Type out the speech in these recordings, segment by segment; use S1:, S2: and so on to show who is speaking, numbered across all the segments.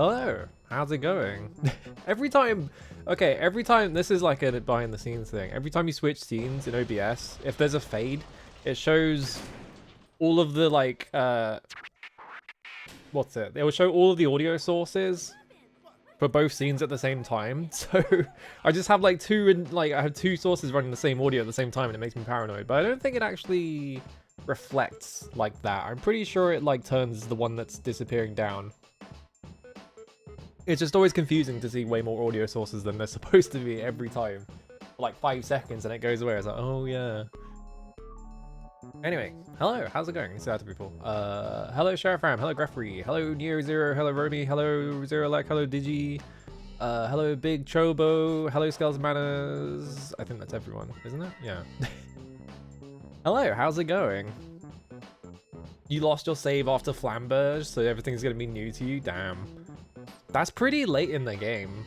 S1: Hello, how's it going? every time this is like a behind the scenes thing. Every time you switch scenes in OBS, if there's a fade, it shows all of the like it will show all of the audio sources for both scenes at the same time. So I just have like I have two sources running the same audio at the same time, and it makes me paranoid. But I don't think it actually reflects like that. I'm pretty sure it like turns the one that's disappearing down. It's just always confusing to see way more audio sources than they're supposed to be every time. For like 5 seconds and it goes away. It's like, oh yeah. Anyway, hello, how's it going? It's out to people. Hello Sheriff Ram, hello Greffrey, hello Neo Zero, hello Romy, hello Zero Lek, hello Digi, hello Big Chobo, hello Skulls Manners. I think that's everyone, isn't it? Yeah. Hello, how's it going? You lost your save after Flamberge, so everything's gonna be new to you? Damn. That's pretty late in the game.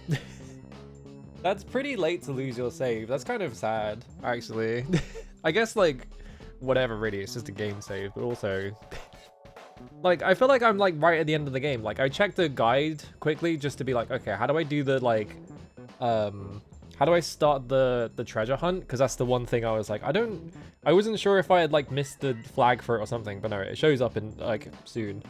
S1: That's pretty late to lose your save. That's kind of sad, actually. I guess, like, whatever, really. It's just a game save, but also... like, I feel like I'm, like, right at the end of the game. Like, I checked the guide quickly just to be like, okay, how do I do the, like... how do I start the treasure hunt? Because that's the one thing I was like, I wasn't sure if I had, like, missed the flag for it or something, but no, it shows up in, like, soon.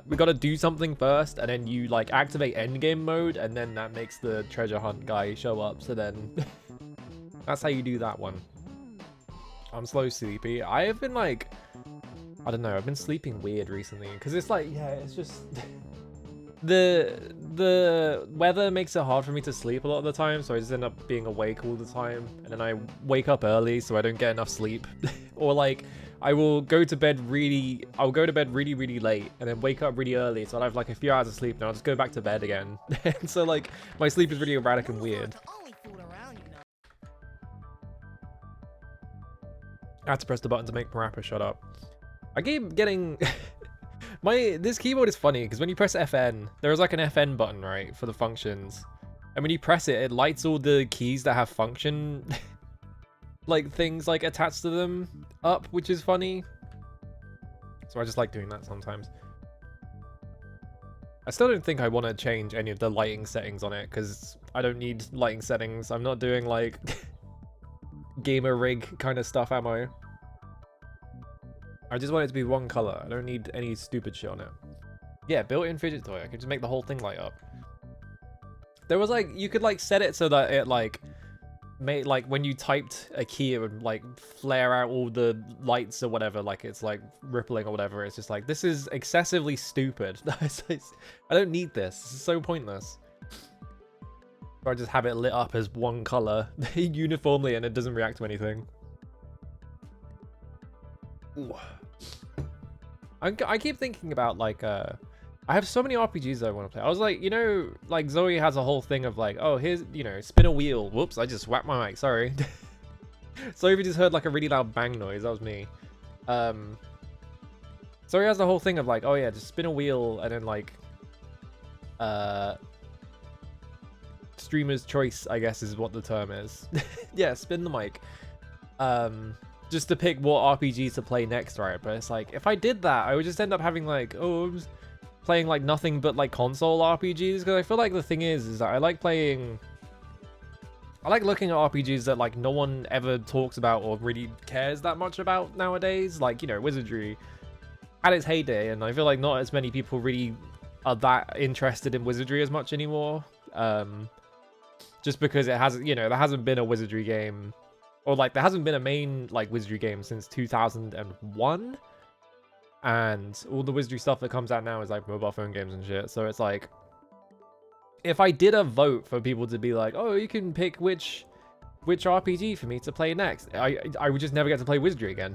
S1: We gotta do something first, and then you like activate endgame mode, and then that makes the treasure hunt guy show up. So then that's how you do that one. I'm slow sleepy. I have been like, I don't know, I've been sleeping weird recently because it's like, yeah, it's just the weather makes it hard for me to sleep a lot of the time, so I just end up being awake all the time, and then I wake up early so I don't get enough sleep. Or like I will go to bed really late and then wake up really early, so I'll have like a few hours of sleep and I'll just go back to bed again. And so like my sleep is really erratic and weird. I had to press the button to make Parappa shut up. I keep getting this keyboard is funny because when you press FN, there is like an FN button, right, for the functions, and when you press it, it lights all the keys that have function like things like attached to them up, which is funny. So I just like doing that sometimes. I still don't think I want to change any of the lighting settings on it because I don't need lighting settings. I'm not doing like gamer rig kind of stuff, am I? I just want it to be one color. I don't need any stupid shit on it. Yeah, built-in fidget toy. I can just make the whole thing light up. There was like, you could like set it so that it like made like when you typed a key, it would like flare out all the lights or whatever, like it's like rippling or whatever. It's just like, this is excessively stupid. I don't need this. This is so pointless. Or I just have it lit up as one color uniformly and it doesn't react to anything. Ooh. I keep thinking about like I have so many RPGs that I want to play. I was like, you know, like Zoe has a whole thing of like, oh, here's, you know, spin a wheel. Whoops, I just whacked my mic, sorry. So if you just heard like a really loud bang noise, that was me. Zoe has the whole thing of like, oh yeah, just spin a wheel and then like streamer's choice, I guess is what the term is. Yeah, spin the mic. Just to pick what RPGs to play next, right? But it's like, if I did that, I would just end up having like, oh, I'm just playing like nothing but like console RPGs, because I feel like the thing is that I like looking at RPGs that like no one ever talks about or really cares that much about nowadays. Like, you know, Wizardry at its heyday, and I feel like not as many people really are that interested in Wizardry as much anymore. Just because it hasn't, you know, there hasn't been a Wizardry game, or like there hasn't been a main like Wizardry game since 2001. And all the Wizardry stuff that comes out now is like mobile phone games and shit. So it's like, if I did a vote for people to be like, oh, you can pick which RPG for me to play next, I would just never get to play Wizardry again.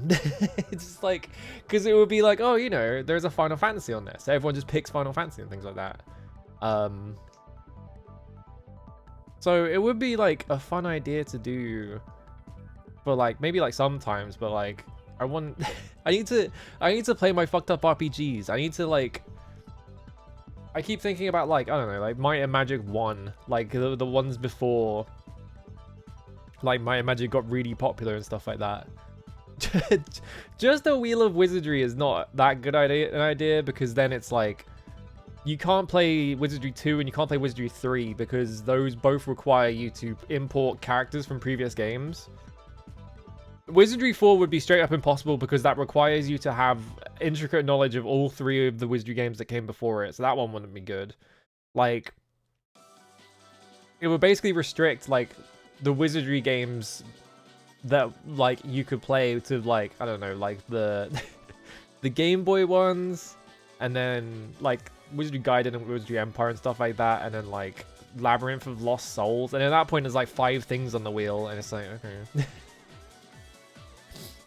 S1: It's just like, because it would be like, oh, you know, there's a Final Fantasy on there, so everyone just picks Final Fantasy and things like that. So it would be like a fun idea to do for like maybe like sometimes, but like I want I need to play my fucked up RPGs. I need to like, I keep thinking about like, I don't know, like Might and Magic 1, like the ones before like Might and Magic got really popular and stuff like that. just a Wheel of Wizardry is not that good an idea, because then it's like you can't play Wizardry 2 and you can't play Wizardry 3 because those both require you to import characters from previous games. Wizardry 4 would be straight up impossible because that requires you to have intricate knowledge of all 3 of the Wizardry games that came before it, so that one wouldn't be good. Like, it would basically restrict, like, the Wizardry games that, like, you could play to, like, I don't know, like, the the Game Boy ones, and then, like, Wizardry Gaiden and Wizardry Empire and stuff like that, and then, like, Labyrinth of Lost Souls, and at that point there's, like, 5 things on the wheel, and it's like, okay.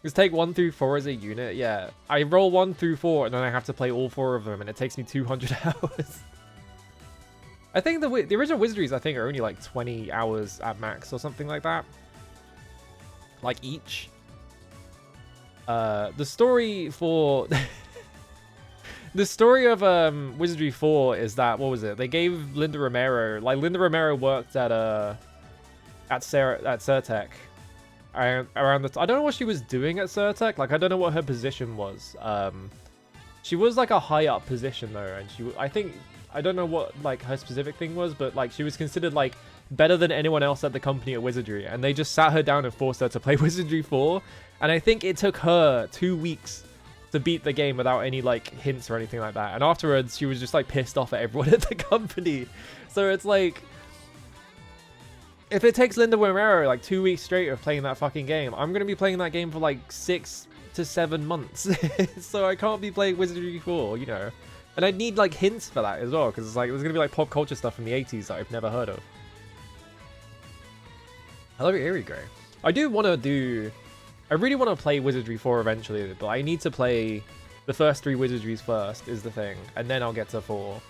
S1: Just take 1 through 4 as a unit, yeah. I roll 1 through 4, and then I have to play all 4 of them, and it takes me 200 hours. I think the original Wizardries, I think, are only, like, 20 hours at max, or something like that. Like, each. The story for... The story of Wizardry 4 is that, what was it? They gave Linda Romero... Like, Linda Romero worked at Certec. Around the... I don't know what she was doing at Certec. Like, I don't know what her position was. She was, like, a high-up position, though. And she... I think... I don't know what, like, her specific thing was, but, like, she was considered, like, better than anyone else at the company at Wizardry. And they just sat her down and forced her to play Wizardry 4. And I think it took her 2 weeks to beat the game without any, like, hints or anything like that. And afterwards, she was just, like, pissed off at everyone at the company. So it's like... If it takes Linda Romero, like, 2 weeks straight of playing that fucking game, I'm going to be playing that game for, like, 6 to 7 months. So I can't be playing Wizardry 4, you know. And I'd need, like, hints for that as well, because it's like, there's going to be, like, pop culture stuff from the 80s that I've never heard of. Hello, here we go. I do want to do... I really want to play Wizardry 4 eventually, but I need to play the first 3 Wizardries first, is the thing. And then I'll get to 4.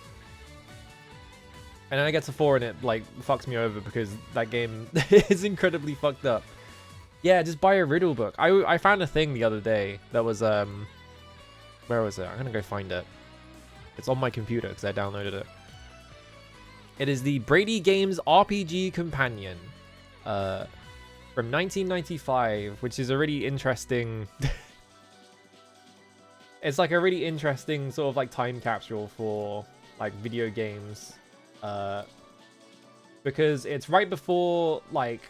S1: And then I get to 4 and it, like, fucks me over because that game is incredibly fucked up. Yeah, just buy a riddle book. I found a thing the other day that was, where was it? I'm gonna go find it. It's on my computer because I downloaded it. It is the Brady Games RPG Companion. From 1995, which is a really interesting... It's like a really interesting sort of like time capsule for like video games. Because it's right before like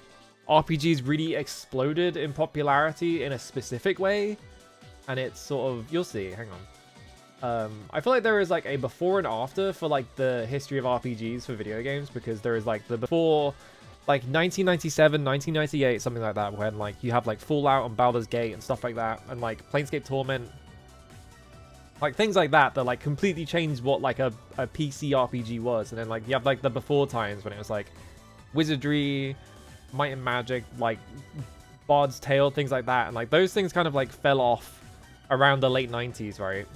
S1: RPGs really exploded in popularity in a specific way. And it's sort of... You'll see, hang on. I feel like there is like a before and after for like the history of RPGs for video games, because there is like the before... like 1997, 1998, something like that, when like you have like Fallout and Baldur's Gate and stuff like that, and like Planescape Torment, like things like that like completely changed what like a PC RPG was. And then like you have like the before times when it was like Wizardry, Might and Magic, like Bard's Tale, things like that, and like those things kind of like fell off around the late 90s, right?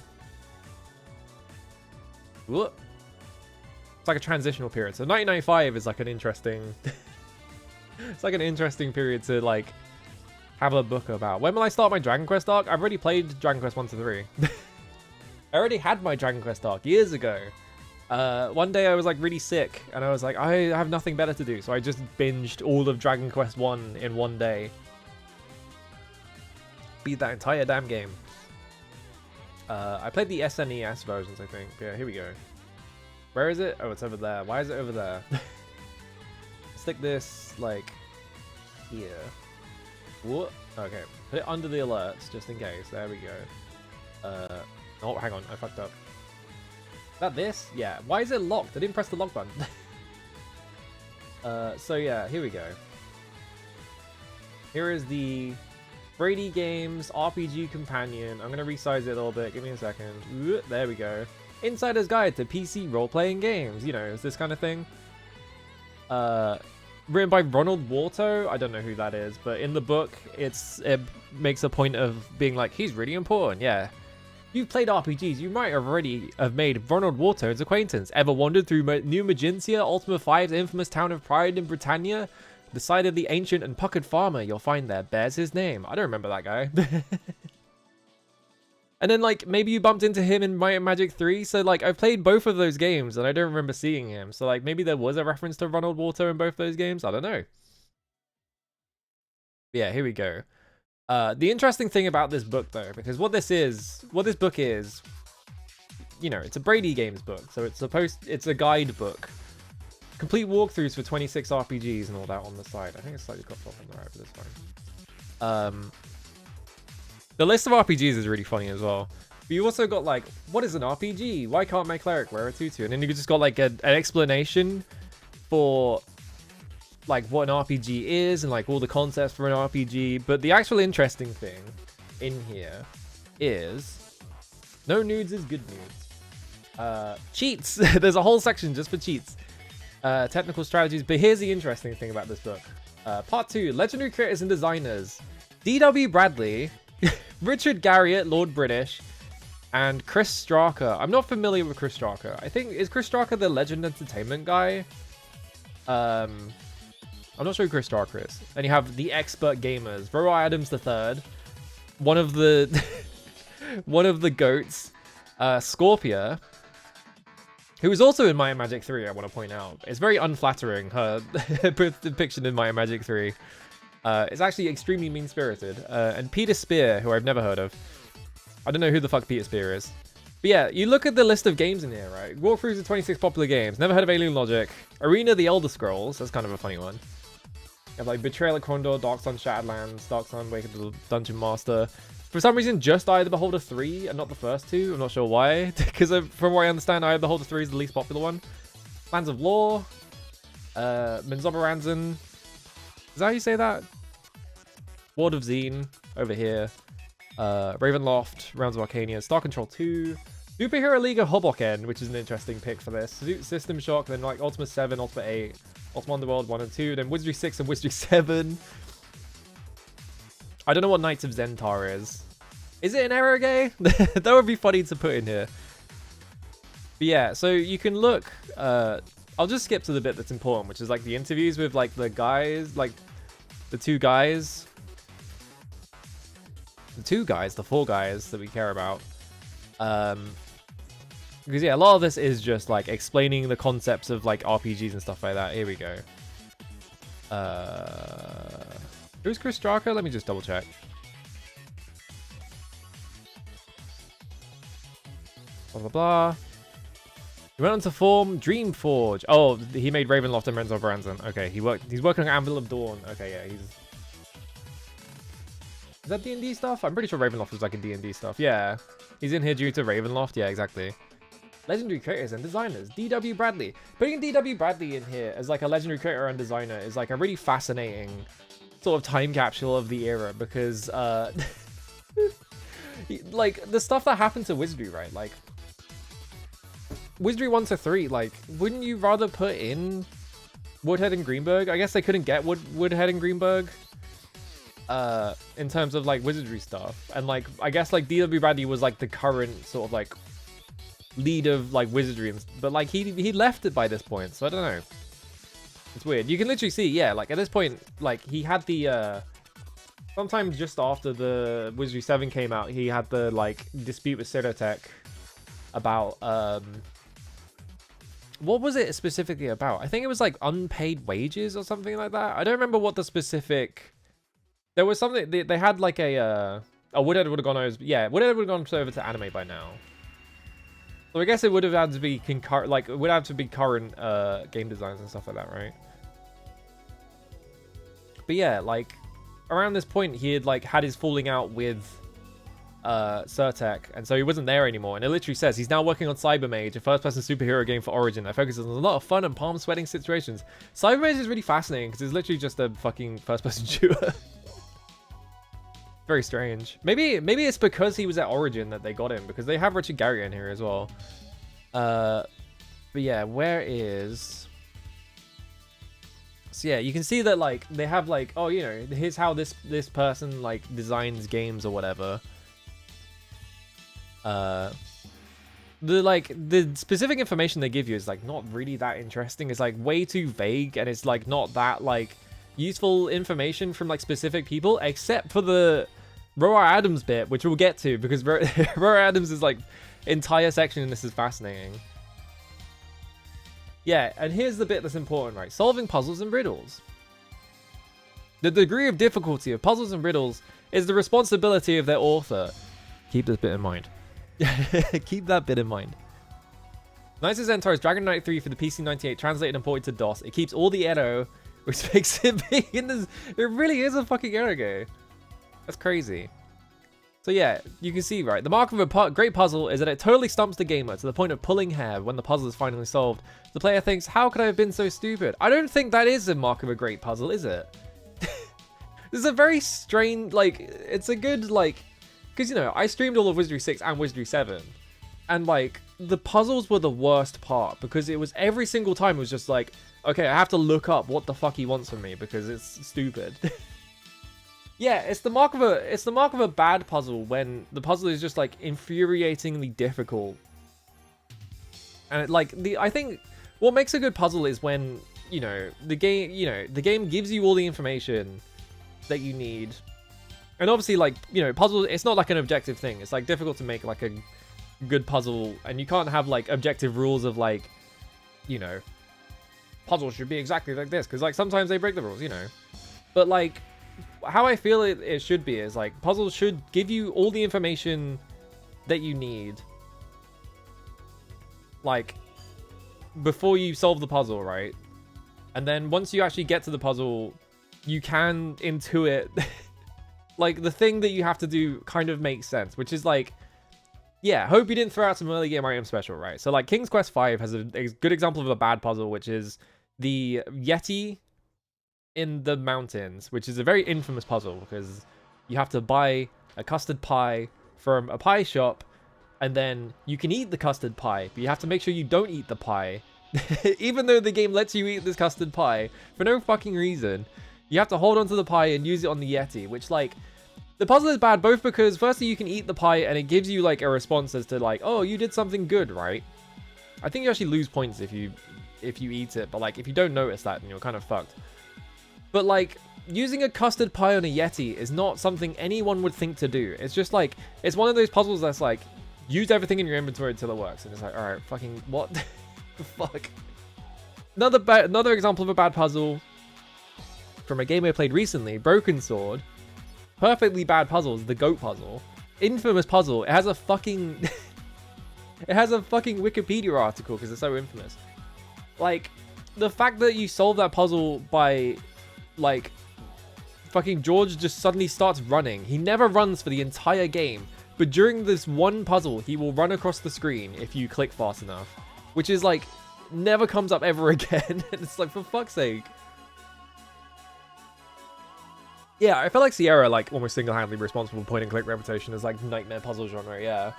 S1: Whoop. It's like a transitional period. So 1995 is like an interesting... It's like an interesting period to like have a book about. When will I start my Dragon Quest arc? I've already played Dragon Quest 1 to 3. I already had my Dragon Quest arc years ago. One day I was like really sick and I was like, I have nothing better to do. So I just binged all of Dragon Quest 1 in one day. Beat that entire damn game. I played the SNES versions, I think. Yeah, here we go. Where is it? Oh, it's over there. Why is it over there? Stick this, like, here. What? Okay. Put it under the alerts, just in case. There we go. Oh, hang on. I fucked up. Is that this? Yeah. Why is it locked? I didn't press the lock button. So, yeah. Here we go. Here is the Brady Games RPG Companion. I'm going to resize it a little bit. Give me a second. Ooh, there we go. Insider's Guide to PC Role-Playing Games. You know, it's this kind of thing. Written by Ronald Warto. I don't know who that is, but in the book, it makes a point of being like, he's really important. Yeah. You've played RPGs. You might already have made Ronald Warto's acquaintance. Ever wandered through New Magintia, Ultima 5's infamous town of Pride in Britannia? The site of the ancient and puckered farmer you'll find there bears his name. I don't remember that guy. And then, like, maybe you bumped into him in Might and Magic 3. So, like, I've played both of those games, and I don't remember seeing him. So, like, maybe there was a reference to Ronald Warto in both those games. I don't know. Yeah, here we go. The interesting thing about this book, though, because what this book is, you know, it's a Brady Games book, so it's a guide book. Complete walkthroughs for 26 RPGs and all that on the side. I think it's slightly cropped off on the right, but it's fine. The list of RPGs is really funny as well. But you also got like, what is an RPG? Why can't my cleric wear a tutu? And then you just got like an explanation for like what an RPG is and like all the concepts for an RPG. But the actual interesting thing in here is no nudes is good nudes. Cheats. There's a whole section just for cheats. Technical strategies. But here's the interesting thing about this book. Part 2, Legendary Creators and Designers. D.W. Bradley, Richard Garriott, Lord British, and Chris Straka. I'm not familiar with Chris Straka. I think, is Chris Straka the Legend Entertainment guy? I'm not sure who Chris Straka is. And you have the Expert Gamers, Roy Adams III, one of the one of the goats, Scorpia, who was also in Might and Magic 3, I want to point out. It's very unflattering, her depiction in Might and Magic 3. It's actually extremely mean-spirited. And Peter Spear, who I've never heard of. I don't know who the fuck Peter Spear is. But yeah, you look at the list of games in here, right? Walkthroughs of 26 popular games. Never heard of Alien Logic. Arena the Elder Scrolls. That's kind of a funny one. You have like Betrayal at Condor, Dark Sun Shattered Lands, Dark Sun Wake of the Dungeon Master. For some reason, just Eye of the Beholder 3 and not the first two. I'm not sure why. Because from what I understand, Eye of the Beholder 3 is the least popular one. Lands of Law. Menzoberranzan. Is that how you say that? Ward of Zine over here. Ravenloft, Realms of Arcania, Star Control 2, Superhero League of Hoboken, which is an interesting pick for this. System Shock, then like Ultima 7, Ultima 8, Ultima Underworld 1 and 2, then Wizardry 6 and Wizardry 7. I don't know what Knights of Zendar is. Is it an Eroge? That would be funny to put in here. But yeah, so you can look, I'll just skip to the bit that's important, which is like the interviews with like the guys, like the two guys. The four guys that we care about. Because yeah, a lot of this is just like explaining the concepts of like RPGs and stuff like that. Here we go. Who's Chris Straka? Let me just double check. Blah blah blah. He went on to form Dreamforge. Oh, he made Ravenloft and Menzoberranzan. Okay, he's working on Anvil of Dawn. Okay, yeah, he's... Is that D&D stuff? I'm pretty sure Ravenloft was like a D&D stuff. Yeah. He's in here due to Ravenloft. Yeah, exactly. Legendary Creators and Designers. D.W. Bradley. Putting D.W. Bradley in here as like a Legendary Creator and Designer is like a really fascinating sort of time capsule of the era because like the stuff that happened to Wizardry, right? Like Wizardry 1 to 3, like wouldn't you rather put in Woodhead and Greenberg? I guess they couldn't get Woodhead and Greenberg. In terms of like wizardry stuff, and like I guess like D.W. Bradley was like the current sort of like lead of like wizardry, but like he left it by this point, so I don't know. It's weird. You can literally see, yeah, like at this point, like he had the sometime just after the Wizardry 7 came out, he had the like dispute with Cyrotech about what was it specifically about? I think it was like unpaid wages or something like that. I don't remember what the specific. There was something they had like a Woodhead would have gone over. Yeah, Woodhead would have gone over to anime by now. So I guess it would have had to be concurrent, like it would have to be current game designs and stuff like that, right? But yeah, like around this point, he had like had his falling out with Cyrotech, and so he wasn't there anymore. And it literally says he's now working on Cybermage, a first-person superhero game for Origin that focuses on a lot of fun and palm-sweating situations. Cybermage is really fascinating because it's literally just a fucking first-person shooter. Very strange. Maybe it's because he was at Origin that they got him, because they have Richard Garriott in here as well. But yeah, where is... So yeah, you can see that like they have like, oh, you know, here's how this person like designs games or whatever. The specific information they give you is like not really that interesting. It's like way too vague, and it's like not that like useful information from like specific people, except for the Roar Adams bit, which we'll get to, because Roar Adams is like entire section in this is fascinating. Yeah, and here's the bit that's important, right? Solving puzzles and riddles. The degree of difficulty of puzzles and riddles is the responsibility of their author. Keep this bit in mind. Keep that bit in mind. Knights of Zentaris Dragon Knight 3 for the PC98 translated and ported to DOS. It keeps all the edo, which makes it big in this. It really is a fucking eroge. That's crazy. So yeah, you can see, right? The mark of a great puzzle is that it totally stumps the gamer to the point of pulling hair when the puzzle is finally solved. The player thinks, how could I have been so stupid? I don't think that is a mark of a great puzzle, is it? This is a very strange, like, it's a good, like, because, you know, I streamed all of Wizardry 6 and Wizardry 7. And, like, the puzzles were the worst part because it was every single time it was just like, okay, I have to look up what the fuck he wants from me because it's stupid. Yeah, it's the mark of a bad puzzle when the puzzle is just like infuriatingly difficult. And it, like I think what makes a good puzzle is when, you know, the game gives you all the information that you need. And obviously, like, you know, puzzle, it's not like an objective thing. It's like difficult to make like a good puzzle, and you can't have like objective rules of like, you know, puzzles should be exactly like this because like sometimes they break the rules, you know. But like how I feel it should be is like puzzles should give you all the information that you need, like, before you solve the puzzle, right? And then once you actually get to the puzzle, you can intuit like the thing that you have to do kind of makes sense, which is like, yeah, hope you didn't throw out some early game item special, right? So like King's Quest V has a good example of a bad puzzle, which is the Yeti in the mountains, which is a very infamous puzzle because you have to buy a custard pie from a pie shop, and then you can eat the custard pie, but you have to make sure you don't eat the pie. Even though the game lets you eat this custard pie for no fucking reason, you have to hold onto the pie and use it on the Yeti, which, like, the puzzle is bad both because firstly you can eat the pie and it gives you like a response as to like, oh, you did something good, right? I think you actually lose points if you eat it, but like if you don't notice that, then you're kind of fucked. But like using a custard pie on a Yeti is not something anyone would think to do. It's just like, it's one of those puzzles that's like, use everything in your inventory until it works, and it's like, all right, fucking what the fuck. Another example of a bad puzzle from a game I played recently, Broken Sword. Perfectly bad puzzle is the goat puzzle. Infamous puzzle. It has a fucking it has a fucking Wikipedia article because it's so infamous. Like, the fact that you solve that puzzle by like fucking George just suddenly starts running. He never runs for the entire game, but during this one puzzle he will run across the screen if you click fast enough, which is like never comes up ever again. And it's like, for fuck's sake. Yeah, I feel like Sierra, like, almost single-handedly responsible for point-and-click reputation as, like, nightmare puzzle genre, yeah.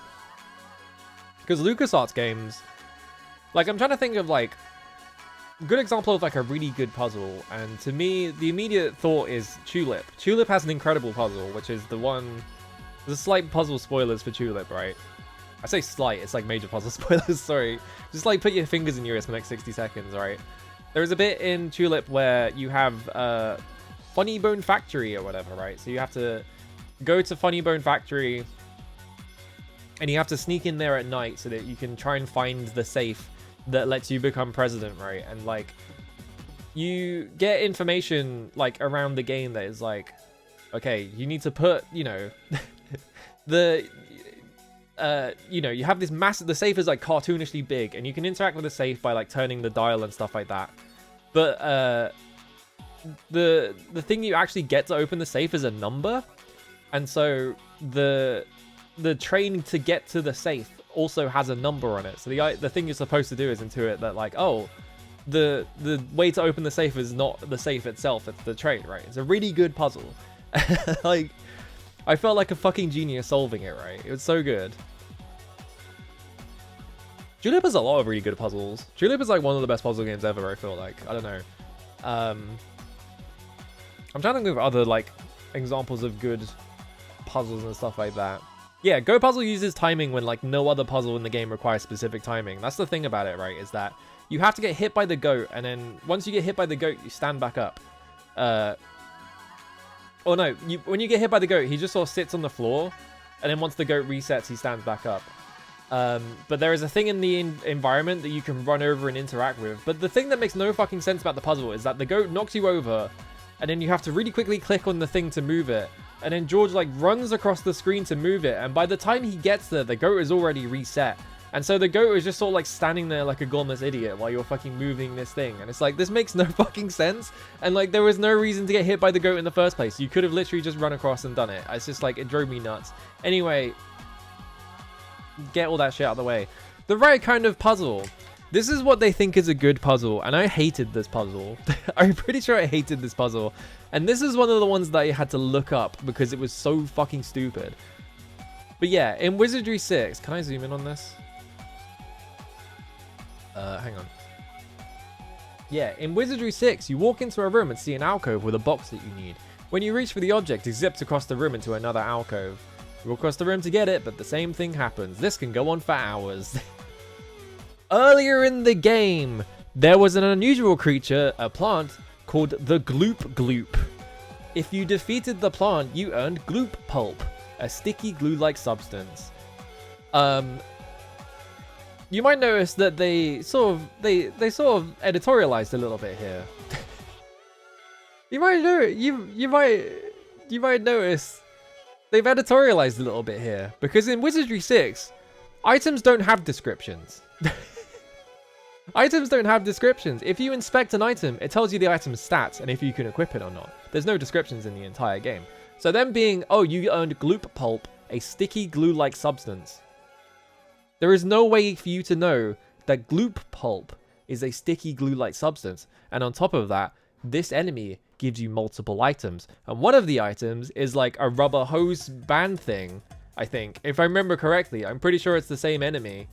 S1: Because LucasArts games, like, I'm trying to think of, like, a good example of, like, a really good puzzle, and to me, the immediate thought is Tulip. Tulip has an incredible puzzle, which is the one... There's a slight puzzle spoilers for Tulip, right? I say slight, it's, like, major puzzle spoilers, sorry. Just, like, put your fingers in your ears for the next 60 seconds, right? There is a bit in Tulip where you have, Funny Bone Factory or whatever, right? So you have to go to Funny Bone Factory and you have to sneak in there at night so that you can try and find the safe that lets you become president, right? And like, you get information like around the game that is like, okay, you need to put, you know, the you know, you have this massive, the safe is like cartoonishly big and you can interact with the safe by like turning the dial and stuff like that. But the thing you actually get to open the safe is a number, and so the train to get to the safe also has a number on it. So the thing you're supposed to do is intuit that like, oh, the way to open the safe is not the safe itself, it's the train, right? It's a really good puzzle. Like, I felt like a fucking genius solving it, right? It was so good. Julep has a lot of really good puzzles. Julep is like one of the best puzzle games ever, I feel like. I don't know. I'm trying to think of other, like, examples of good puzzles and stuff like that. Yeah, Go Puzzle uses timing when, like, no other puzzle in the game requires specific timing. That's the thing about it, right? Is that you have to get hit by the goat, and then once you get hit by the goat, you stand back up. Oh, no. When you get hit by the goat, he just sort of sits on the floor, and then once the goat resets, he stands back up. But there is a thing in the environment that you can run over and interact with. But the thing that makes no fucking sense about the puzzle is that the goat knocks you over, and then you have to really quickly click on the thing to move it. And then George like runs across the screen to move it. And by the time he gets there, the goat is already reset. And so the goat is just sort of like standing there like a gormless idiot while you're fucking moving this thing. And it's like, this makes no fucking sense. And like, there was no reason to get hit by the goat in the first place. You could have literally just run across and done it. It's just like, it drove me nuts. Anyway, get all that shit out of the way. The right kind of puzzle. This is what they think is a good puzzle. And I hated this puzzle. I'm pretty sure I hated this puzzle. And this is one of the ones that I had to look up because it was so fucking stupid. But yeah, in Wizardry 6, can I zoom in on this? Hang on. Yeah, in Wizardry 6, you walk into a room and see an alcove with a box that you need. When you reach for the object, it zips across the room into another alcove. You walk across the room to get it, but the same thing happens. This can go on for hours. Earlier in the game, there was an unusual creature, a plant, called the Gloop Gloop. If you defeated the plant, you earned Gloop Pulp, a sticky glue-like substance. You might notice that they sort of editorialized a little bit here. you might notice they've editorialized a little bit here because in Wizardry 6, items don't have descriptions. Items don't have descriptions. If you inspect an item, it tells you the item's stats and if you can equip it or not. There's no descriptions in the entire game. So them being, oh, you earned Gloop Pulp, a sticky glue-like substance. There is no way for you to know that Gloop Pulp is a sticky glue-like substance. And on top of that, this enemy gives you multiple items. And one of the items is like a rubber hose band thing, I think. If I remember correctly, I'm pretty sure it's the same enemy.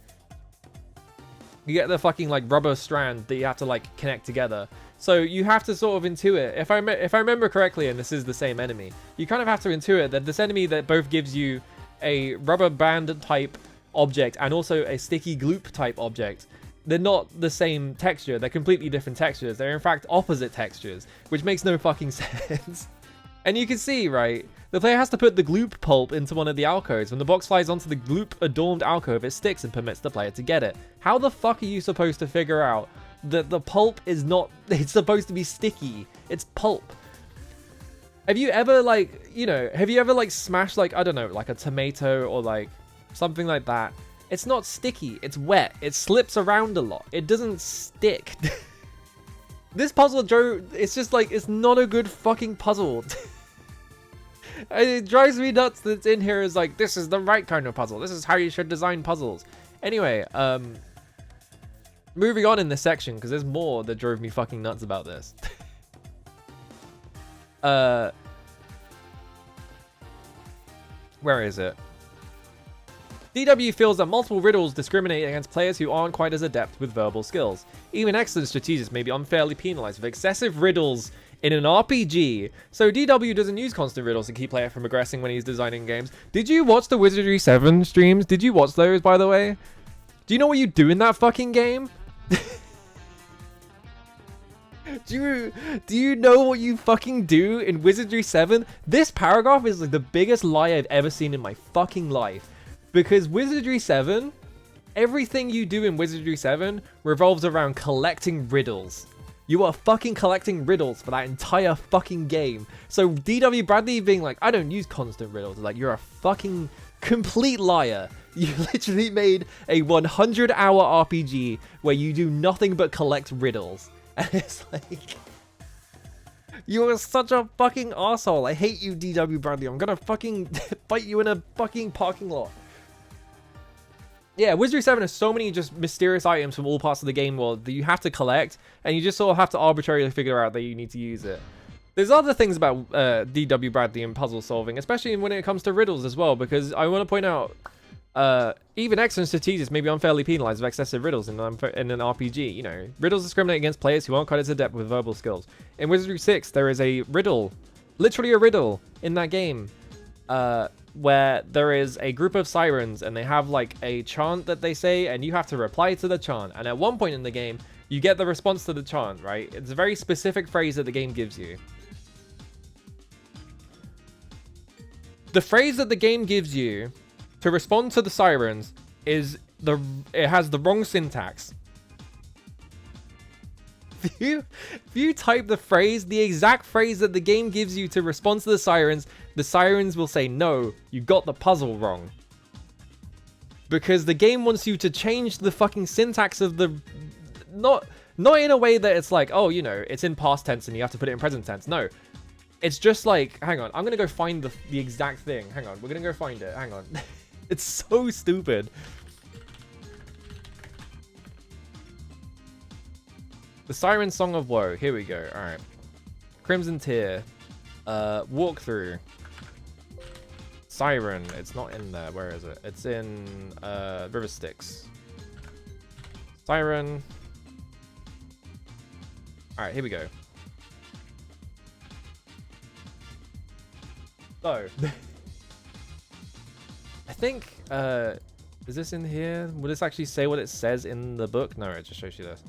S1: You get the fucking like rubber strand that you have to like connect together. So you have to sort of intuit, if I remember correctly, and this is the same enemy, you kind of have to intuit that this enemy that both gives you a rubber band type object and also a sticky gloop type object, they're not the same texture. They're completely different textures. They're in fact opposite textures, which makes no fucking sense. And you can see, right, the player has to put the gloop pulp into one of the alcoves. When the box flies onto the gloop adorned alcove, it sticks and permits the player to get it. How the fuck are you supposed to figure out that the pulp is not, it's supposed to be sticky? It's pulp. Have you ever like, you know, have you ever like smashed like, I don't know, like a tomato or like something like that? It's not sticky, it's wet, it slips around a lot, it doesn't stick. This puzzle, Joe, it's just like, it's not a good fucking puzzle. It drives me nuts that it's in here as like, this is the right kind of puzzle, this is how you should design puzzles. Anyway, moving on in this section, because there's more that drove me fucking nuts about this. Where is it? DW feels that multiple riddles discriminate against players who aren't quite as adept with verbal skills. Even excellent strategists may be unfairly penalized with excessive riddles in an RPG. So DW doesn't use constant riddles to keep player from progressing when he's designing games. Did you watch the Wizardry 7 streams? Did you watch those, by the way? Do you know what you do in that fucking game? Do you know what you fucking do in Wizardry 7? This paragraph is like the biggest lie I've ever seen in my fucking life. Because Wizardry 7, everything you do in Wizardry 7 revolves around collecting riddles. You are fucking collecting riddles for that entire fucking game. So DW Bradley being like, I don't use constant riddles. Like, you're a fucking complete liar. You literally made a 100-hour RPG where you do nothing but collect riddles. And it's like, you are such a fucking asshole. I hate you, DW Bradley. I'm gonna fucking fight you in a fucking parking lot. Yeah, Wizardry 7 has so many just mysterious items from all parts of the game world that you have to collect, and you just sort of have to arbitrarily figure out that you need to use it. There's other things about DW Bradley and puzzle solving, especially when it comes to riddles as well, because I want to point out, even excellent strategists may be unfairly penalized with excessive riddles in an RPG. You know, riddles discriminate against players who aren't quite as adept with verbal skills. In Wizardry 6, there is a riddle, literally a riddle, in that game, where there is a group of sirens and they have like a chant that they say and you have to reply to the chant. And at one point in the game, you get the response to the chant, right? It's a very specific phrase that the game gives you. The phrase that the game gives you to respond to the sirens is it has the wrong syntax. if you type the exact phrase that the game gives you to respond to the sirens will say, no, you got the puzzle wrong. Because the game wants you to change the fucking syntax of the... Not in a way that it's like, oh, you know, it's in past tense and you have to put it in present tense. No. It's just like, hang on, I'm going to go find the exact thing. Hang on, we're going to go find it. Hang on. It's so stupid. The Siren Song of Woe. Here we go. All right. Crimson Tear. Walkthrough. Siren. It's not in there. Where is it? It's in River Styx. Siren. All right, here we go. So, I think, is this in here? Will this actually say what it says in the book? No, it just shows you this.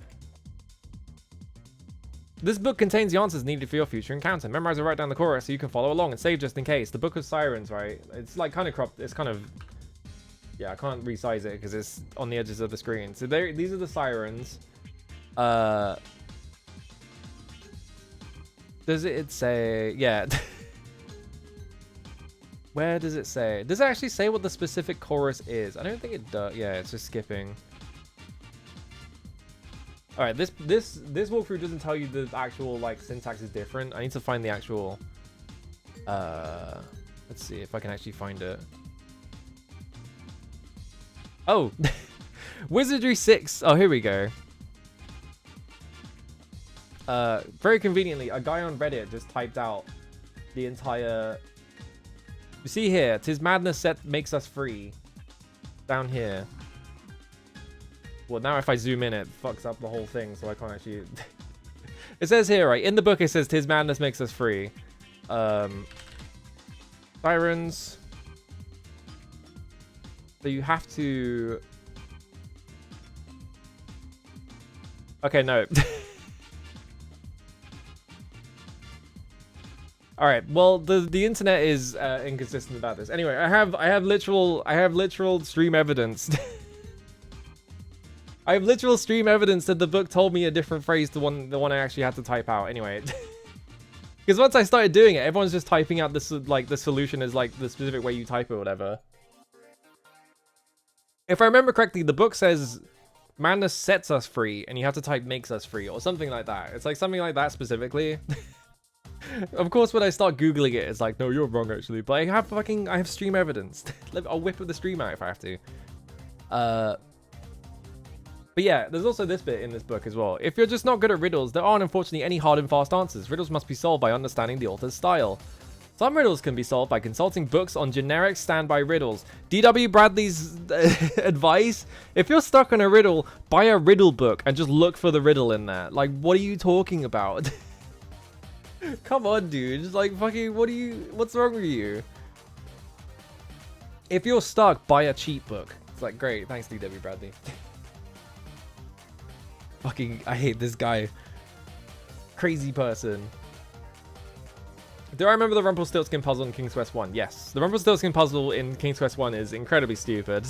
S1: This book contains the answers needed for your future encounter. Memorize and write down the chorus so you can follow along and save just in case. The Book of Sirens, right? It's like kind of cropped. It's kind of... Yeah, I can't resize it because it's on the edges of the screen. So these are the sirens. Does it say... Yeah. Where does it say? Does it actually say what the specific chorus is? I don't think it does. Yeah, it's just skipping. All right, this walkthrough doesn't tell you the actual like syntax is different. I need to find the actual. Let's see if I can actually find it. Oh, Wizardry 6. Oh, here we go. Very conveniently, a guy on Reddit just typed out the entire. You see here, "'Tis madness set makes us free." Down here. Well, now if I zoom in, it fucks up the whole thing, so I can't actually... It says here, right? In the book, it says, "'Tis madness makes us free." Sirens. So you have to... Okay, no. All right. Well, the internet is inconsistent about this. Anyway, I have literal stream evidence. I have literal stream evidence that the book told me a different phrase to the one I actually had to type out. Anyway, because once I started doing it, everyone's just typing out this like the solution is like the specific way you type it or whatever. If I remember correctly, the book says madness sets us free, and you have to type makes us free or something like that. It's like something like that specifically. Of course, when I start Googling it, it's like, no, you're wrong actually. But I have stream evidence. I'll whip the stream out if I have to. But yeah, there's also this bit in this book as well. If you're just not good at riddles, there aren't unfortunately any hard and fast answers. Riddles must be solved by understanding the author's style. Some riddles can be solved by consulting books on generic standby riddles. D.W. Bradley's advice: if you're stuck on a riddle, buy a riddle book and just look for the riddle in there. Like, what are you talking about? Come on, dude. Just like, fucking, what's wrong with you? If you're stuck, buy a cheat book. It's like, great, thanks, D.W. Bradley. Fucking, I hate this guy. Crazy person. Do I remember the Rumpelstiltskin puzzle in King's Quest 1? Yes. The Rumpelstiltskin puzzle in King's Quest 1 is incredibly stupid.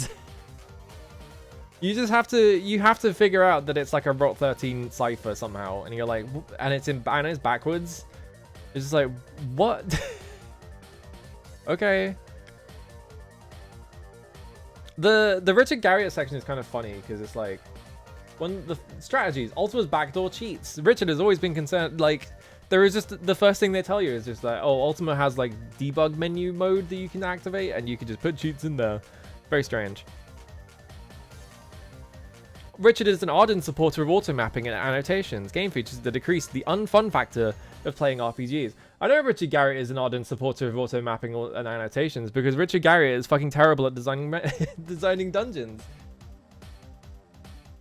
S1: You just have to figure out that it's like a Rot 13 cipher somehow, and you're like, and it's backwards. It's just like, what? Okay. The Richard Garriott section is kind of funny because it's like, when the strategies, Ultima's backdoor cheats. Richard has always been concerned, like, there is just, the first thing they tell you is just like, oh, Ultima has like debug menu mode that you can activate and you can just put cheats in there. Very strange. Richard is an ardent supporter of auto mapping and annotations, game features that decrease the unfun factor of playing RPGs. I know Richard Garriott is an ardent supporter of auto mapping and annotations because Richard Garriott is fucking terrible at designing dungeons.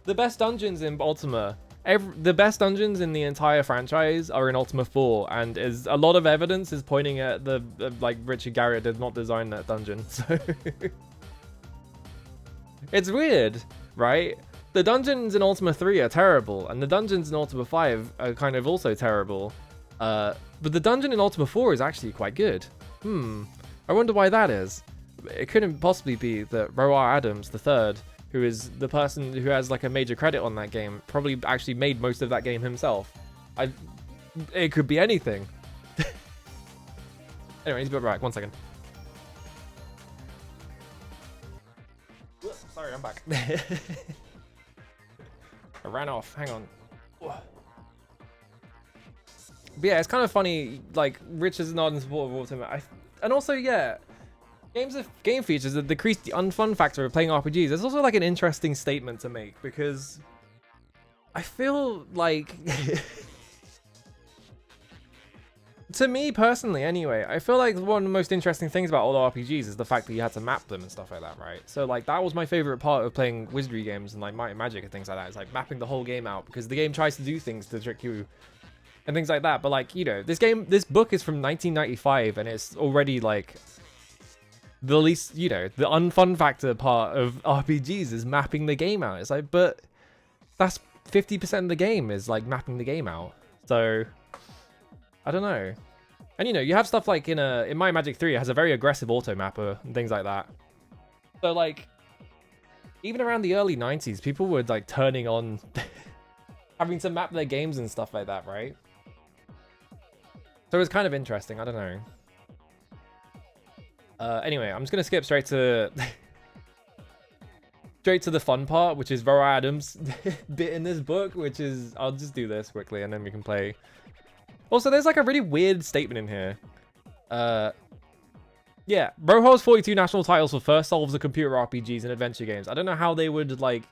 S1: The best dungeons in Ultima, the best dungeons in the entire franchise are in Ultima 4, and a lot of evidence is pointing at like Richard Garriott did not design that dungeon. So it's weird, right? The dungeons in Ultima 3 are terrible, and the dungeons in Ultima 5 are kind of also terrible. But the dungeon in Ultima 4 is actually quite good. I wonder why that is. It couldn't possibly be that Roar Adams III who is the person who has like a major credit on that game, probably actually made most of that game himself. It could be anything. Anyway, he's be back. 1 second. Sorry, I'm back. I ran off. Hang on. But yeah, it's kind of funny. Like, Rich is not in support of Ultimate. And also, yeah, game features that decrease the unfun factor of playing RPGs. It's also like an interesting statement to make, because I feel like to me personally anyway, I feel like one of the most interesting things about all the RPGs is the fact that you had to map them and stuff like that, right? So like that was my favorite part of playing wizardry games and like Might and Magic and things like that. It's like mapping the whole game out, because the game tries to do things to trick you and things like that. But like, you know, this book is from 1995 and it's already like the least, you know, the unfun factor part of RPGs is mapping the game out. It's like, but that's 50% of the game is like mapping the game out. So I don't know. And you know, you have stuff like in Might and Magic 3, it has a very aggressive auto mapper and things like that. So like, even around the early 90s, people were like turning on having to map their games and stuff like that, right? So it was kind of interesting. I don't know. Anyway, I'm just gonna skip straight to the fun part, which is Roa Adams' bit in this book, which is, I'll just do this quickly and then we can play. Also, there's like a really weird statement in here. Yeah, Rojo has 42 national titles for first solves of computer RPGs and adventure games. I don't know how they would like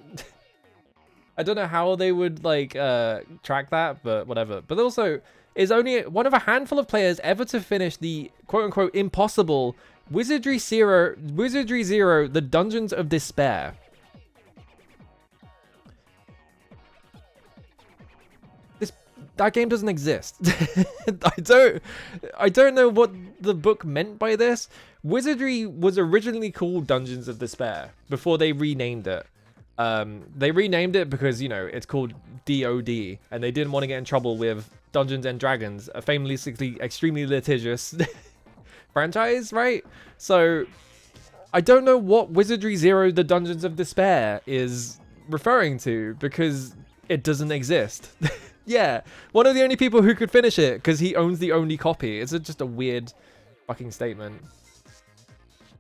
S1: track that, but whatever. But also is only one of a handful of players ever to finish the quote-unquote impossible Wizardry Zero, The Dungeons of Despair. That game doesn't exist. I don't know what the book meant by this. Wizardry was originally called Dungeons of Despair before they renamed it. They renamed it because, you know, it's called DOD, and they didn't want to get in trouble with Dungeons and Dragons, a famously extremely litigious franchise, right? So I don't know what Wizardry Zero, The Dungeons of Despair is referring to, because it doesn't exist. Yeah, one of the only people who could finish it because he owns the only copy. It's just a weird fucking statement.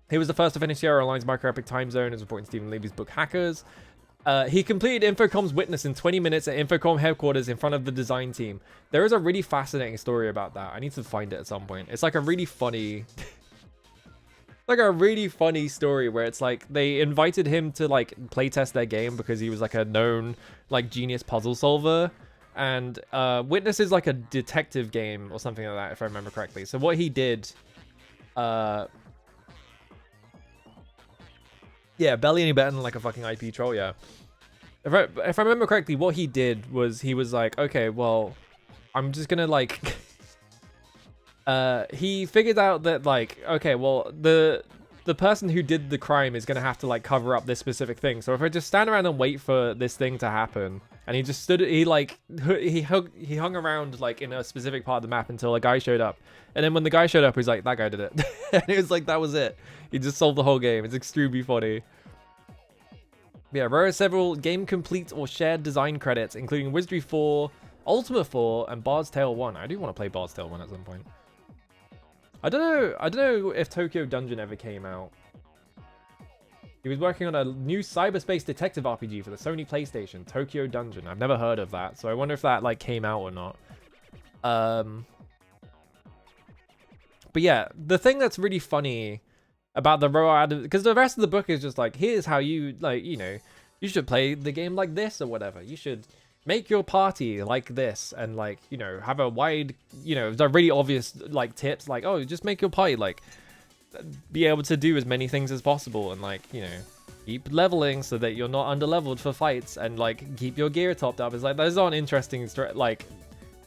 S1: He was the first to finish Sierra Online's micro-epic time zone, as reported in Stephen Levy's book Hackers. He completed Infocom's Witness in 20 minutes at Infocom headquarters in front of the design team. There is a really fascinating story about that. I need to find it at some point. It's like a really funny... like a really funny story where it's like they invited him to like playtest their game because he was like a known like genius puzzle solver. And Witness is like a detective game or something like that, if I remember correctly. So what he did... yeah, Belly any better than like a fucking IP troll, yeah. If I remember correctly, what he did was he was like, okay, well, I'm just gonna like... he figured out that like, okay, well, the person who did the crime is gonna have to like cover up this specific thing. So if I just stand around and wait for this thing to happen... And he just stood, he hung around like in a specific part of the map until a guy showed up. And then when the guy showed up, he's like, that guy did it. And it was like, that was it. He just solved the whole game. It's extremely funny. Yeah, Rare has several game complete or shared design credits, including Wizardry 4, Ultima 4, and Bard's Tale 1. I do want to play Bard's Tale 1 at some point. I don't know if Tokyo Dungeon ever came out. He was working on a new cyberspace detective RPG for the Sony PlayStation, Tokyo Dungeon. I've never heard of that, so I wonder if that like came out or not. But yeah, the thing that's really funny about the Roa, because the rest of the book is just like, here's how you like, you know, you should play the game like this or whatever. You should make your party like this and like, you know, have a wide, you know, the really obvious like tips like, oh, just make your party like be able to do as many things as possible and like, you know, keep leveling so that you're not under leveled for fights and like keep your gear topped up. It's like those aren't interesting like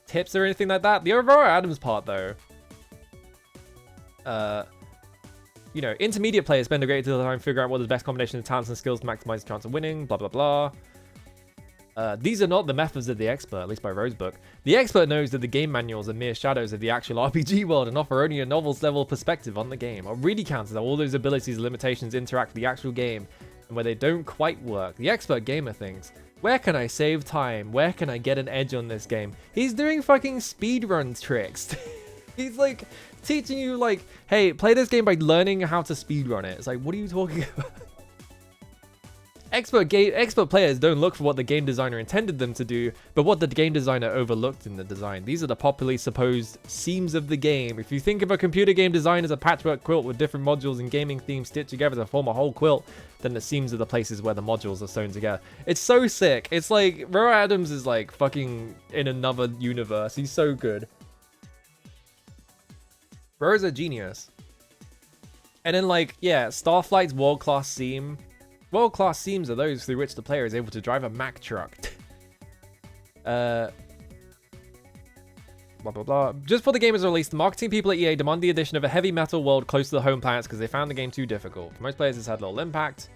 S1: tips or anything like that. The Aurora Adams part though, you know, intermediate players spend a great deal of time figuring out what is the best combination of talents and skills to maximize the chance of winning, blah blah blah. These are not the methods of the expert, at least by Rosebook. The expert knows that the game manuals are mere shadows of the actual RPG world and offer only a novel's level perspective on the game. What really counts is how all those abilities and limitations interact with the actual game and where they don't quite work. The expert gamer thinks, where can I save time? Where can I get an edge on this game? He's doing fucking speedrun tricks. He's like teaching you like, hey, play this game by learning how to speedrun it. It's like, what are you talking about? Expert players don't look for what the game designer intended them to do, but what the game designer overlooked in the design. These are the popularly supposed seams of the game. If you think of a computer game design as a patchwork quilt with different modules and gaming themes stitched together to form a whole quilt, then the seams are the places where the modules are sewn together. It's so sick. It's like, Ro Adams is like fucking in another universe. He's so good. Ro's a genius. And then like, yeah, Starflight's world-class seam. World-class seams are those through which the player is able to drive a Mack truck. Blah, blah, blah. Just before the game was released, the marketing people at EA demand the addition of a heavy metal world close to the home planets because they found the game too difficult. For most players, this had little impact.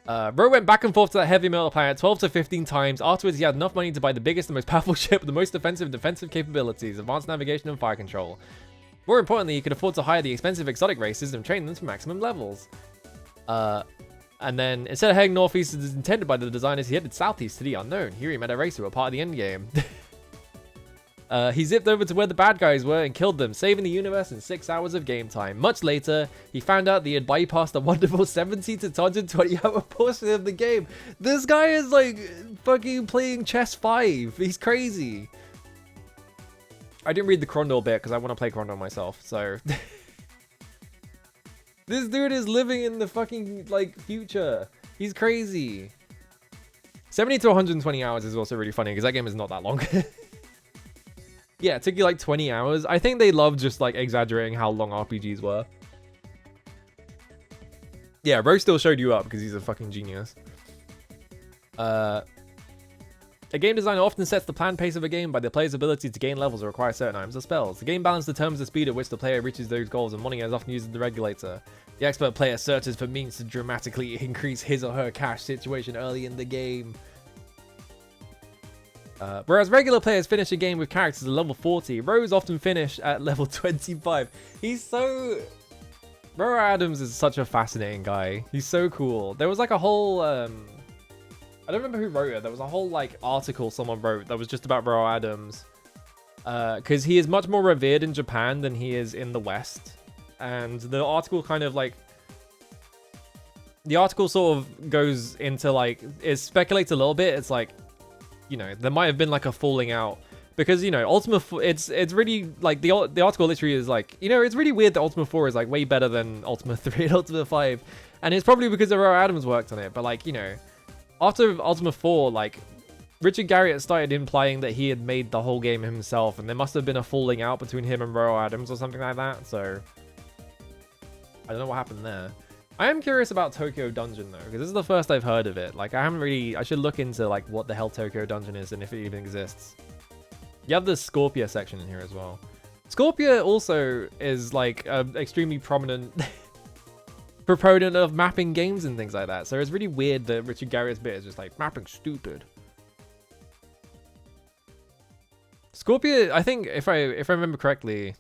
S1: Ro went back and forth to that heavy metal planet 12 to 15 times. Afterwards, he had enough money to buy the biggest and most powerful ship with the most defensive capabilities, advanced navigation, and fire control. More importantly, he could afford to hire the expensive exotic races and train them to maximum levels. And then, instead of heading northeast as intended by the designers, he headed southeast to the unknown. Here he met a racer who were part of the endgame. He zipped over to where the bad guys were and killed them, saving the universe in 6 hours of game time. Much later, he found out that he had bypassed the wonderful 70 to 120 hour portion of the game. This guy is like fucking playing chess 5. He's crazy. I didn't read the Crondor bit because I want to play Crondor myself, so... This dude is living in the fucking, like, future. He's crazy. 70 to 120 hours is also really funny because that game is not that long. Yeah, it took you like 20 hours. I think they love just like exaggerating how long RPGs were. Yeah, Ro still showed you up because he's a fucking genius. A game designer often sets the planned pace of a game by the player's ability to gain levels or acquire certain items or spells. The game balance determines the speed at which the player reaches those goals, and money is often used as the regulator. The expert player searches for means to dramatically increase his or her cash situation early in the game. Whereas regular players finish a game with characters at level 40, Ro's often finish at level 25. He's so... Ro Adams is such a fascinating guy. He's so cool. There was like a whole... I don't remember who wrote it. There was a whole like article someone wrote that was just about Ro Adams. Because he is much more revered in Japan than he is in the West. And the article kind of like... The article sort of goes into like... It speculates a little bit. It's like, you know, there might have been like a falling out. Because, you know, Ultima... It's really... Like, the article literally is like... You know, it's really weird that Ultima 4 is like way better than Ultima 3 and Ultima 5. And it's probably because Ro Adams worked on it. But like, you know... After Ultima 4, like, Richard Garriott started implying that he had made the whole game himself, and there must have been a falling out between him and Ro Adams or something like that, so... I don't know what happened there. I am curious about Tokyo Dungeon, though, because this is the first I've heard of it. Like, I haven't really... I should look into, like, what the hell Tokyo Dungeon is and if it even exists. You have the Scorpia section in here as well. Scorpia also is, like, an extremely prominent... proponent of mapping games and things like that. So it's really weird that Richard Garriott's bit is just like, mapping stupid. Scorpia, I think if I remember correctly,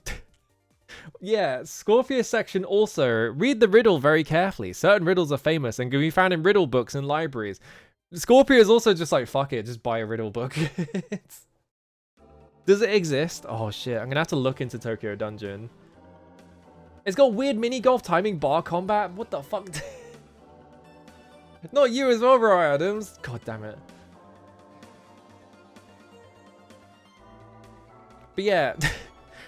S1: yeah, Scorpia section also, read the riddle very carefully. Certain riddles are famous and can be found in riddle books and libraries. Scorpia is also just like, fuck it, just buy a riddle book. Does it exist? Oh shit, I'm gonna have to look into Tokyo Dungeon. It's got weird mini golf timing bar combat. What the fuck? Not you as well, Ro Adams. God damn it. But yeah,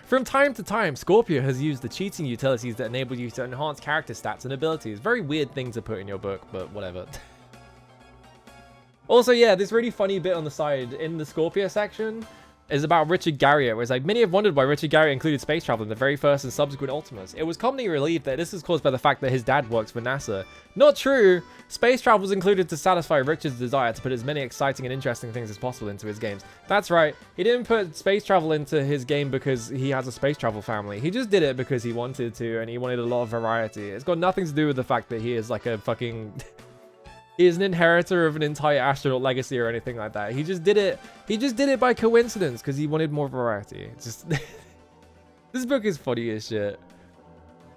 S1: from time to time, Scorpio has used the cheating utilities that enable you to enhance character stats and abilities. Very weird thing to put in your book, but whatever. Also, yeah, this really funny bit on the side in the Scorpio section is about Richard Garriott, where it's like, many have wondered why Richard Garriott included space travel in the very first and subsequent Ultimas. It was commonly believed that this is caused by the fact that his dad works for NASA. Not true! Space travel was included to satisfy Richard's desire to put as many exciting and interesting things as possible into his games. That's right, he didn't put space travel into his game because he has a space travel family. He just did it because he wanted to, and he wanted a lot of variety. It's got nothing to do with the fact that he is like a fucking... He is an inheritor of an entire astronaut legacy or anything like that. He just did it. He just did it by coincidence because he wanted more variety. It's just this book is funny as shit.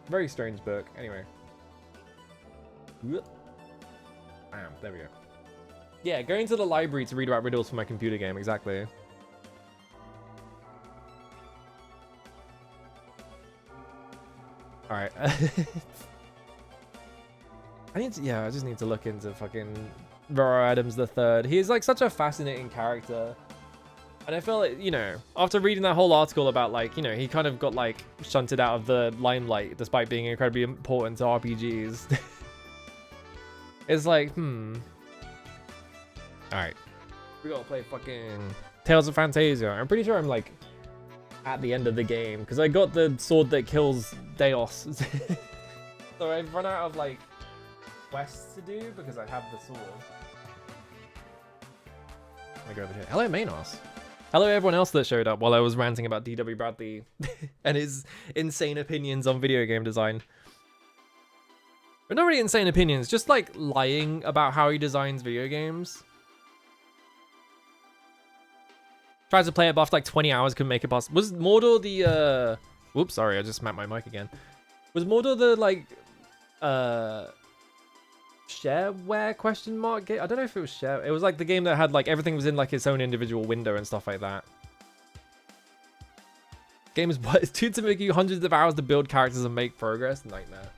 S1: Very strange book. Anyway. Bam, there we go. Yeah, going to the library to read about riddles for my computer game, exactly. Alright. I just need to look into fucking Roro Adams III. He's like such a fascinating character. And I feel like, you know, after reading that whole article about like, you know, he kind of got like shunted out of the limelight despite being incredibly important to RPGs. It's like, Alright. We gotta play fucking Tales of Phantasia. I'm pretty sure I'm like at the end of the game because I got the sword that kills Deos. So I've run out of like quests to do because I have the sword. Let me go over here. Hello, Manos. Hello, everyone else that showed up while I was ranting about D.W. Bradley and his insane opinions on video game design. But not really insane opinions, just like lying about how he designs video games. Tried to play it, but after like 20 hours couldn't make it past. Was Mordor the whoops, sorry, I just smacked my mic again. Was Mordor the like shareware question mark game? I don't know if it was share. It was like the game that had like everything was in like its own individual window and stuff like that. Game is it's too to make you hundreds of hours to build characters and make progress. Nightmare.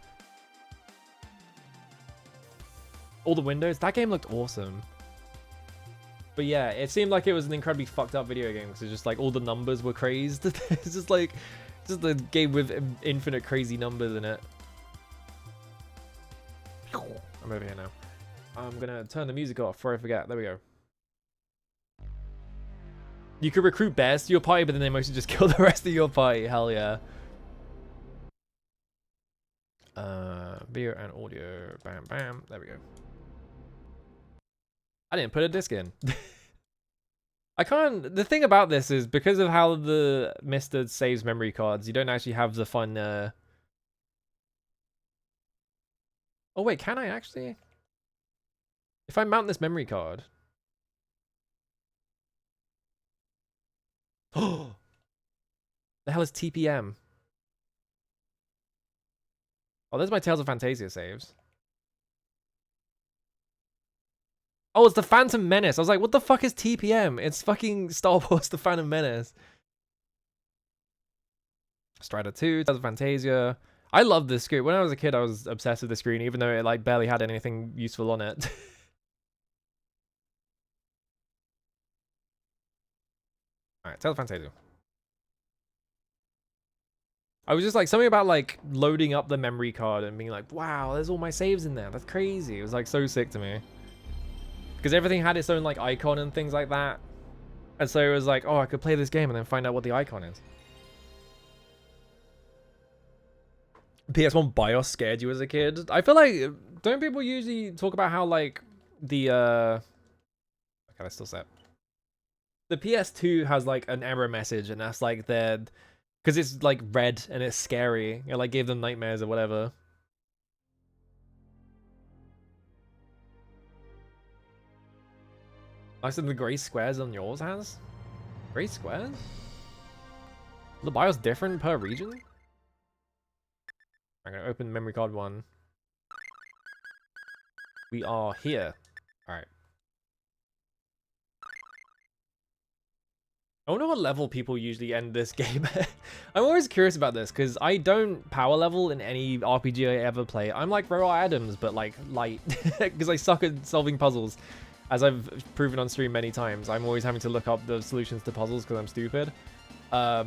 S1: All the windows. That game looked awesome. But yeah, it seemed like it was an incredibly fucked up video game because it's just like all the numbers were crazed. It's just like just a game with infinite crazy numbers in it. I'm over here now. I'm gonna turn the music off before I forget. There we go. You could recruit bears to your party, but then they mostly just kill the rest of your party. Hell yeah. Video and audio. Bam, bam. There we go. I didn't put a disc in. I can't. The thing about this is because of how the Mister saves memory cards, you don't actually have the fun. Oh wait, can I actually? If I mount this memory card. Oh, the hell is TPM? Oh, there's my Tales of Phantasia saves. Oh, it's the Phantom Menace. I was like, what the fuck is TPM? It's fucking Star Wars: The Phantom Menace. Strider 2, Tales of Phantasia. I love this screen. When I was a kid, I was obsessed with the screen, even though it like barely had anything useful on it. Alright, Tales of Phantasia. I was just like, something about like loading up the memory card and being like, wow, there's all my saves in there. That's crazy. It was like so sick to me. Because everything had its own like icon and things like that. And so it was like, oh, I could play this game and then find out what the icon is. PS1 BIOS scared you as a kid. I feel like, don't people usually talk about how like the okay, that's still set. The PS2 has like an error message, and that's like their, because it's like red and it's scary. It like gave them nightmares or whatever. I said the gray squares on yours has? Gray squares? The BIOS different per region? I'm gonna open memory card 1. We are here. Alright. I wonder what level people usually end this game at. I'm always curious about this, because I don't power level in any RPG I ever play. I'm like Roro Adams, but like light. Because I suck at solving puzzles. As I've proven on stream many times, I'm always having to look up the solutions to puzzles because I'm stupid. But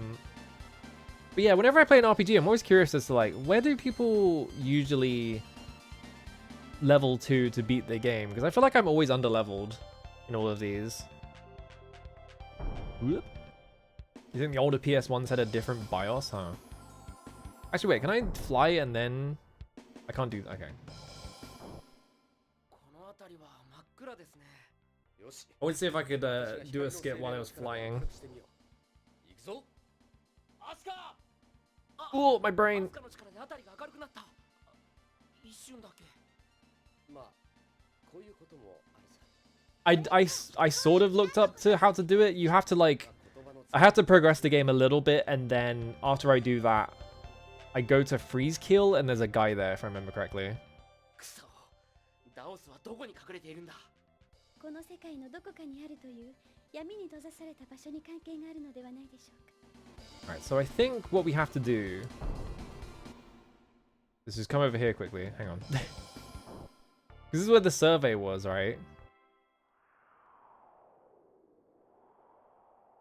S1: yeah, whenever I play an RPG, I'm always curious as to like, where do people usually level to beat the game? Because I feel like I'm always under-leveled in all of these. Whoop. You think the older PS1s had a different BIOS, huh? Actually, wait, can I fly and then... I can't do... Okay. I would see if I could do a skip while I was flying. Oh, my brain. I sort of looked up to how to do it. You have to like, I have to progress the game a little bit, and then after I do that, I go to freeze kill, and there's a guy there if I remember correctly.
S2: 直すはどこに隠れているんだ。
S3: この世界のどこかにあるという闇に閉ざされた場所に関係があるのではないでしょうか。
S1: Alright, so I think what we have to do is just come over here quickly. Hang on. This is where the survey was, right?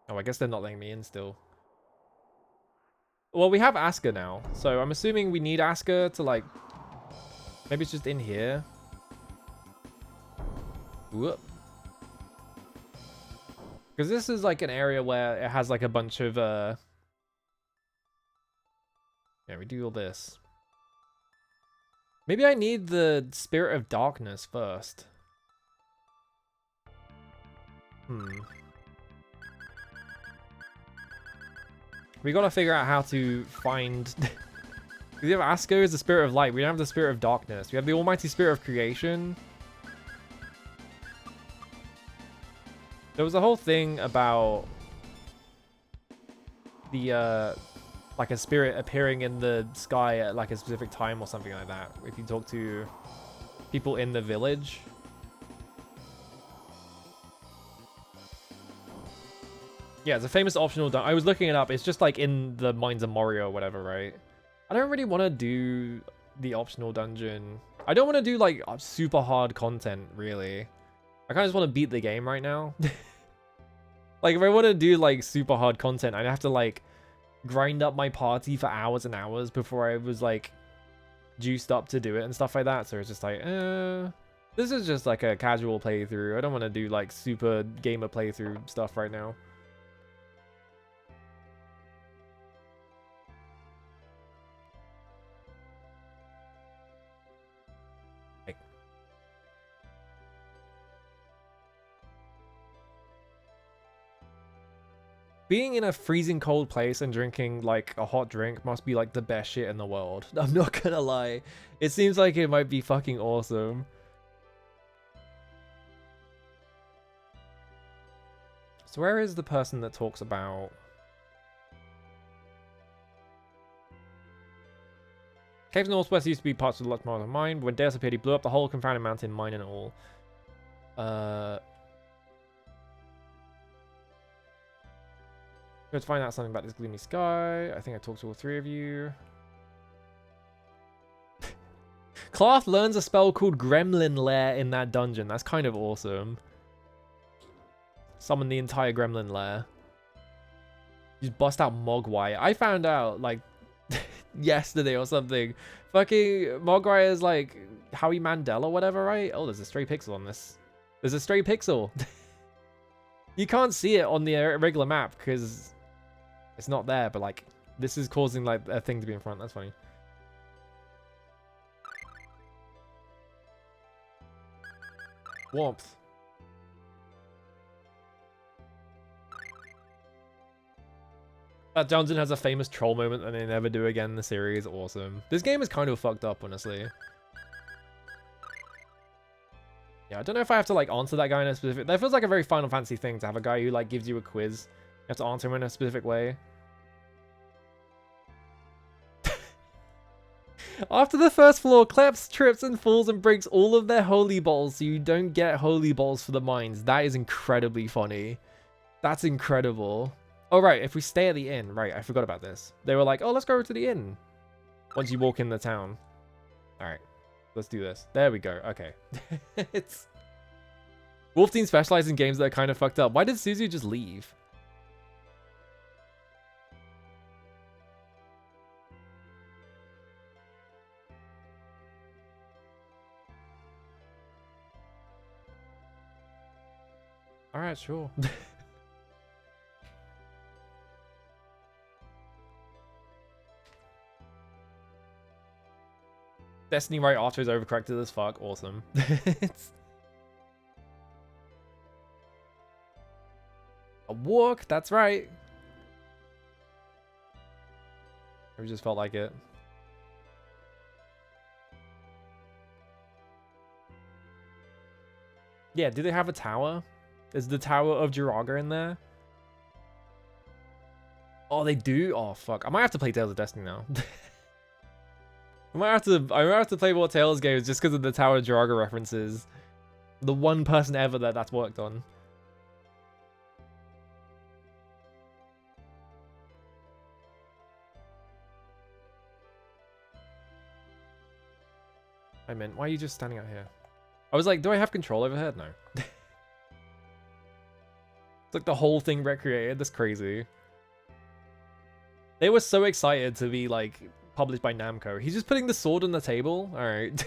S1: Oh, I guess they're not letting me in still. Well, we have Asuka now, so I'm assuming we need Asuka to, like... Maybe it's just in here. Whoop. Because this is, like, an area where it has, like, a bunch of, Yeah, we do all this. Maybe I need the Spirit of Darkness first. We gotta figure out how to find... We have Asuka as the Spirit of Light. We don't have the Spirit of Darkness. We have the Almighty Spirit of Creation. There was a whole thing about the, like a spirit appearing in the sky at like a specific time or something like that. If you talk to people in the village. Yeah, it's a famous optional dungeon. I was looking it up. It's just like in the Mines of Moria or whatever, right? I don't really want to do the optional dungeon. I don't want to do like super hard content, really. I kind of just want to beat the game right now. Like, if I want to do like super hard content, I'd have to like grind up my party for hours and hours before I was like juiced up to do it and stuff like that. So it's just like, this is just like a casual playthrough. I don't want to do like super gamer playthrough stuff right now. Being in a freezing cold place and drinking like a hot drink must be like the best shit in the world. I'm not gonna lie. It seems like it might be fucking awesome. So where is the person that talks about... Caves Northwest used to be parts of the Luxmore mine, but when Deus appeared, he blew up the whole confounded mountain, mine and all. Let's find out something about this gloomy sky. I think I talked to all three of you. Clarth learns a spell called Gremlin Lair in that dungeon. That's kind of awesome. Summon the entire Gremlin Lair. Just bust out Mogwai. I found out, like, yesterday or something. Fucking Mogwai is, like, Howie Mandel or whatever, right? Oh, there's a stray pixel on this. There's a stray pixel. You can't see it on the regular map because it's not there, but, like, this is causing, like, a thing to be in front. That's funny. Warmth. That dungeon has a famous troll moment that they never do again in the series. Awesome. This game is kind of fucked up, honestly. Yeah, I don't know if I have to, like, answer that guy in a specific... That feels like a very Final Fantasy thing to have a guy who, like, gives you a quiz. You have to answer him in a specific way. After the first floor, Kleps trips and falls and breaks all of their holy balls, so you don't get holy balls for the mines. That is incredibly funny. That's incredible. Oh, right, if we stay at the inn. Right, I forgot about this. They were like, oh, let's go to the inn once you walk in the town. All right, let's do this. There we go. Okay. It's... Wolf Team specializes in games that are kind of fucked up. Why did Suzu just leave? All right, sure. Destiny right after is overcorrected as fuck. Awesome. It's a walk. That's right. I just felt like it. Yeah, do they have a tower? Is the Tower of Jiraga in there? Oh, they do? Oh, fuck. I might have to play Tales of Destiny now. I might have to play more Tales games just because of the Tower of Draga references. The one person ever that's worked on. I meant, why are you just standing out here? I was like, do I have control over her? No. It's like the whole thing recreated. That's crazy. They were so excited to be like published by Namco. He's just putting the sword on the table. All right.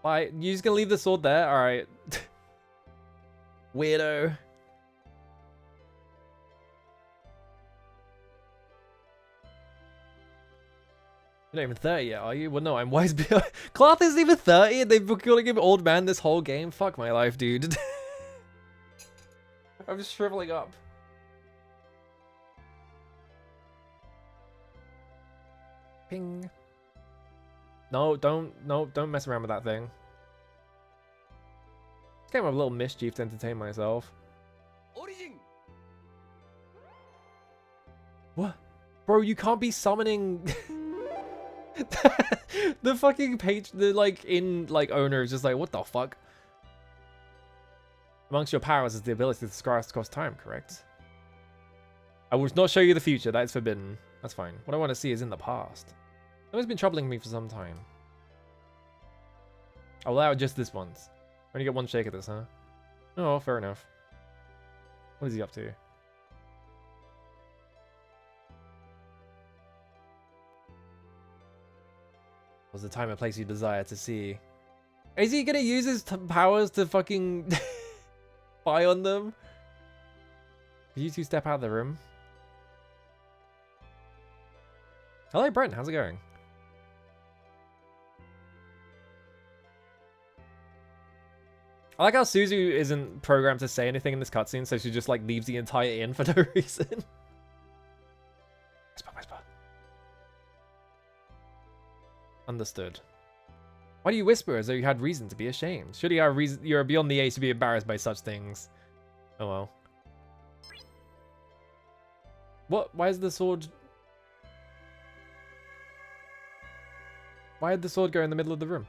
S1: Why? You just gonna leave the sword there? All right. Weirdo. You're not even 30 yet, are you? Well, no, I'm wise. Clarth isn't even 30 and they've been calling him old man this whole game. Fuck my life, dude. I'm just shriveling up. Ping. No, don't mess around with that thing. This game of a little mischief to entertain myself. Origin. What? Bro, you can't be summoning... the fucking page, the like owner is just like, what the fuck? Amongst your powers is the ability to scry across time, correct? I will not show you the future, that is forbidden. That's fine. What I want to see is in the past. That has been troubling me for some time. I'll allow it just this once. Only get one shake at this, huh? Oh, fair enough. What is he up to? Was the time and place you desire to see. Is he gonna use his powers to fucking spy on them? Did you two step out of the room? Hello, Brent. How's it going? I like how Suzu isn't programmed to say anything in this cutscene, so she just like leaves the entire inn for no reason. Whisper. Understood. Why do you whisper as though you had reason to be ashamed? Surely you're beyond the age to be embarrassed by such things. Oh well. What? Why is the sword... Why did the sword go in the middle of the room?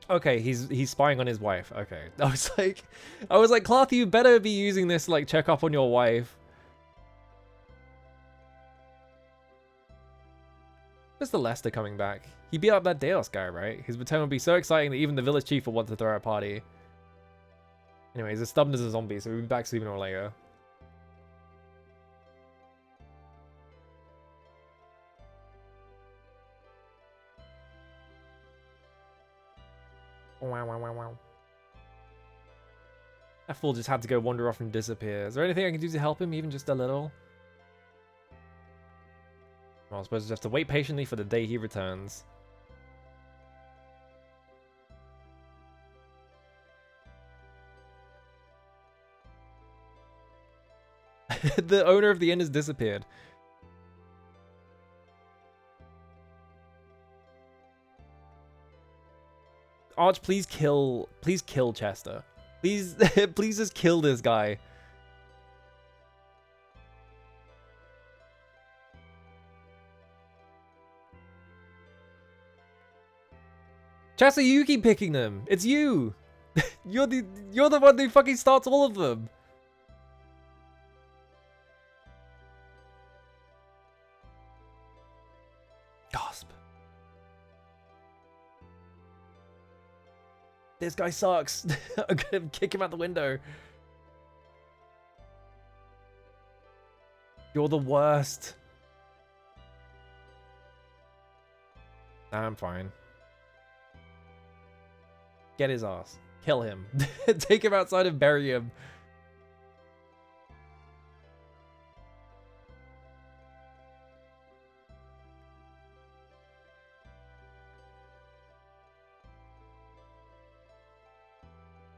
S1: Okay, he's spying on his wife. Okay. I was like, Clarth, you better be using this to like check up on your wife. Mr. Lester coming back. He beat up that Deos guy, right? His return would be so exciting that even the village chief would want to throw a party. Anyway, he's as stubborn as a zombie, so we'll be back sooner or later. Wow. That fool just had to go wander off and disappear. Is there anything I can do to help him, even just a little? Well, I suppose I just have to wait patiently for the day he returns. The owner of the inn has disappeared. Arch, please kill Chester. Please, please just kill this guy. Chester, you keep picking them. It's you. You're the one who fucking starts all of them. Gasp. This guy sucks. I'm gonna kick him out the window. You're the worst. Nah, I'm fine. Get his ass. Kill him. Take him outside and bury him.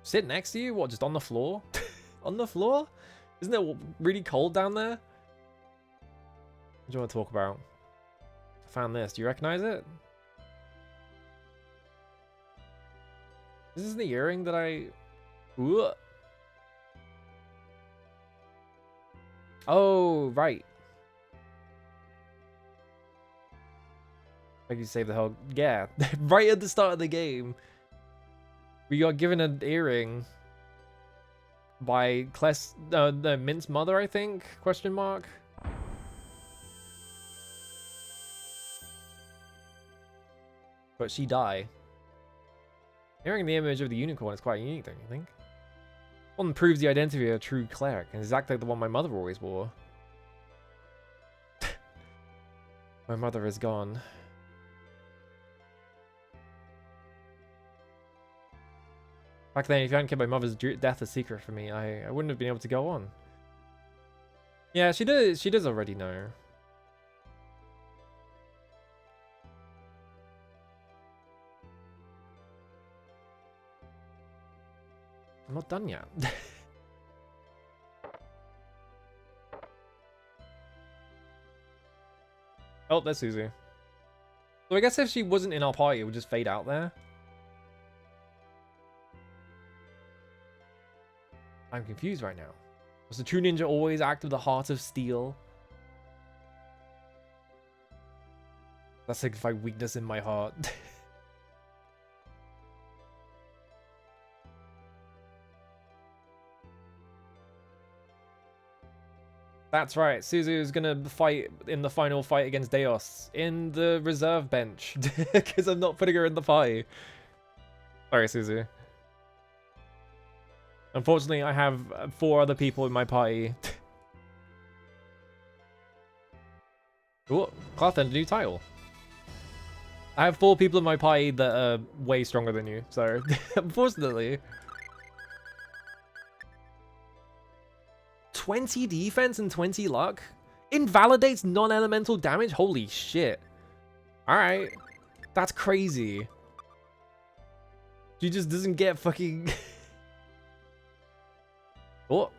S1: Sit next to you? What, just on the floor? On the floor? Isn't it really cold down there? What do you want to talk about? I found this. Do you recognize it? This is the earring that I Ooh. Oh, right. Like you save the hell. Yeah, right at the start of the game. We got given an earring by the Mint's mother, I think? Question mark. But she died. Hearing the image of the unicorn is quite unique, don't you think? One proves the identity of a true cleric, and exactly the one my mother always wore. My mother is gone. Back then, if you hadn't kept my mother's death a secret from me, I wouldn't have been able to go on. Yeah, she does already know. I'm not done yet. Oh, there's Suzu. So I guess if she wasn't in our party, it would just fade out there. I'm confused right now. Was the true ninja always act with the heart of steel? That signified weakness in my heart. That's right, Suzu is gonna fight in the final fight against Deos in the reserve bench because I'm not putting her in the party. Sorry, Suzu. Unfortunately, I have 4 other people in my party. Ooh, Cloth and a new title. I have 4 people in my party that are way stronger than you, so unfortunately. 20 defense and 20 luck? Invalidates non-elemental damage? Holy shit. Alright. That's crazy. She just doesn't get fucking... Oh.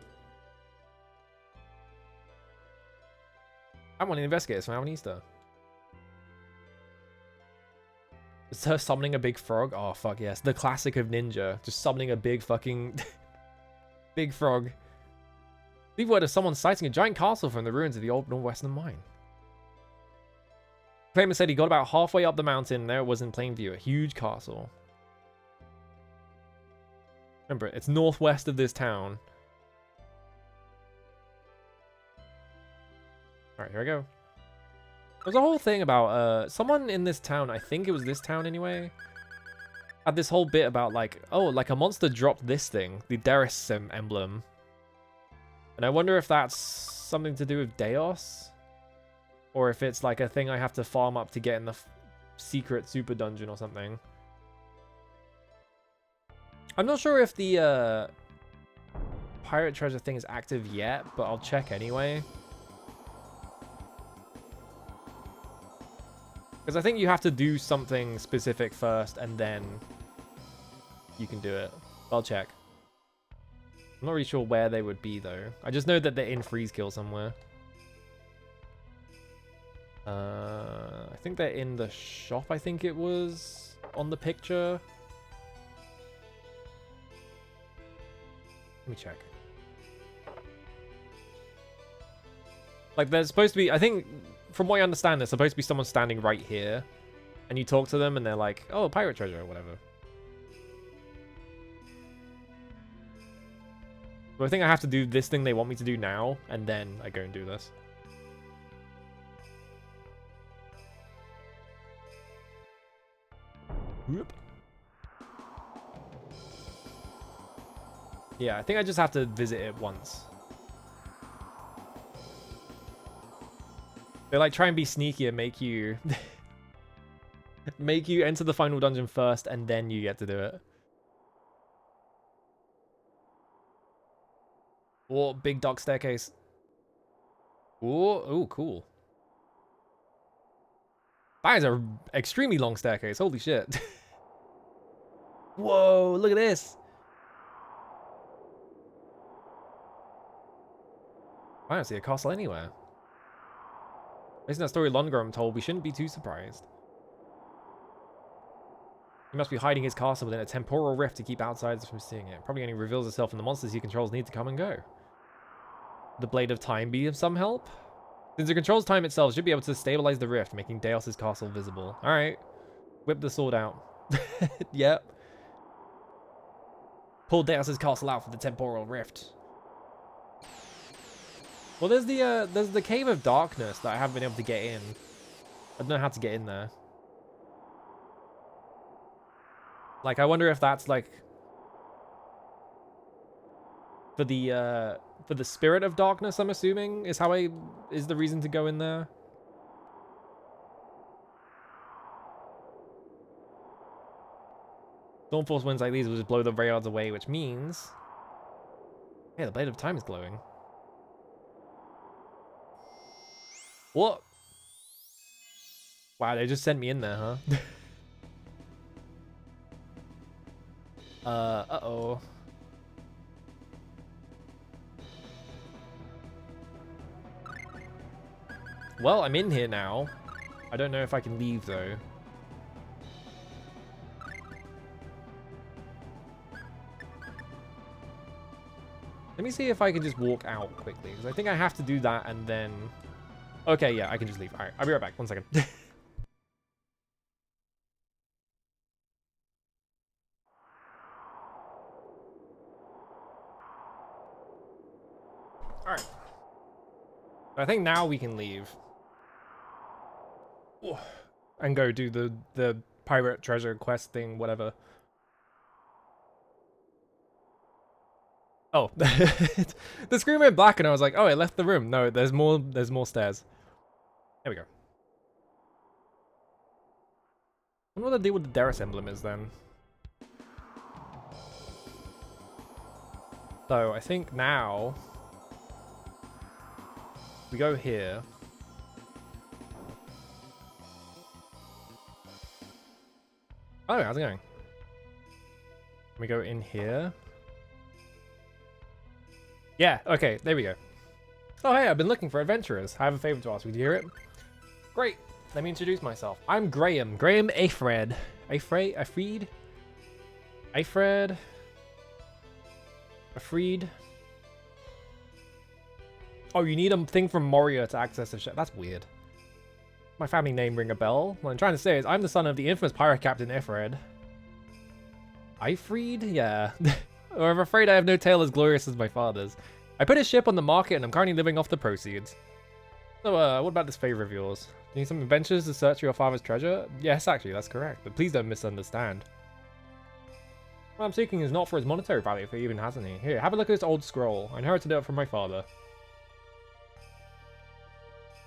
S1: I want to investigate so now on Easter. Is her summoning a big frog? Oh, fuck yes. The classic of ninja. Just summoning a big fucking... big frog. Leave word of someone sighting a giant castle from the ruins of the old northwestern mine. Claimant said he got about halfway up the mountain and there it was in plain view. A huge castle. Remember, it's northwest of this town. Alright, here we go. There's a whole thing about, someone in this town, I think it was this town anyway, had this whole bit about like, oh, like a monster dropped this thing, the Deris emblem. And I wonder if that's something to do with Deos? Or if it's like a thing I have to farm up to get in the secret super dungeon or something. I'm not sure if the pirate treasure thing is active yet, but I'll check anyway. Because I think you have to do something specific first and then you can do it. I'll check. I'm not really sure where they would be though. I just know that they're in Freezekill somewhere. I think they're in the shop, I think it was on the picture. Let me check. Like there's supposed to be, I think from what I understand, there's supposed to be someone standing right here and you talk to them and they're like, oh, pirate treasure or whatever. So I think I have to do this thing they want me to do now, and then I go and do this. Whoop. Yeah, I think I just have to visit it once. They like try and be sneaky and make you... make you enter the final dungeon first, and then you get to do it. Oh, big dark staircase. Oh, cool. That is an extremely long staircase. Holy shit. Whoa, look at this. I don't see a castle anywhere. Isn't that story longer, I'm told? We shouldn't be too surprised. He must be hiding his castle within a temporal rift to keep outsiders from seeing it. Probably only reveals itself when the monsters he controls need to come and go. The Blade of Time be of some help? Since it controls time itself, it should be able to stabilize the rift, making Deos' castle visible. Alright. Whip the sword out. Yep. Pull Deos' castle out from the temporal rift. Well, there's the Cave of Darkness that I haven't been able to get in. I don't know how to get in there. Like, I wonder if that's like for the Spirit of Darkness, I'm assuming, is the reason to go in there. Stormforce winds like these will just blow the Rayards away, which means... Yeah, the Blade of Time is glowing. What? Wow, they just sent me in there, huh? Uh-oh. Well, I'm in here now. I don't know if I can leave, though. Let me see if I can just walk out quickly, because I think I have to do that and then... Okay, yeah, I can just leave. Alright, I'll be right back. 1 second. Alright. I think now we can leave. And go do the pirate treasure quest thing, whatever. Oh. The screen went black and I was like, oh, it left the room. No, there's more stairs. There we go. I wonder what the deal with the Deris emblem is then. So I think now we go here. Oh, how's it going? We go in here. Yeah, okay, there we go. Oh, hey, I've been looking for adventurers. I have a favor to ask. Would you hear it? Great. Let me introduce myself. I'm Graham. Graham Afred. Afreed? Oh, you need a thing from Moria to access the ship. That's weird. My family name ring a bell? What I'm trying to say is I'm the son of the infamous pirate captain Ifred. Ifred? Yeah. Or I'm afraid I have no tale as glorious as my father's. I put his ship on the market and I'm currently living off the proceeds. So, what about this favor of yours? You need some adventures to search for your father's treasure? Yes, actually, that's correct. But please don't misunderstand. What I'm seeking is not for his monetary value, if he even has any. Here, have a look at this old scroll. I inherited it from my father.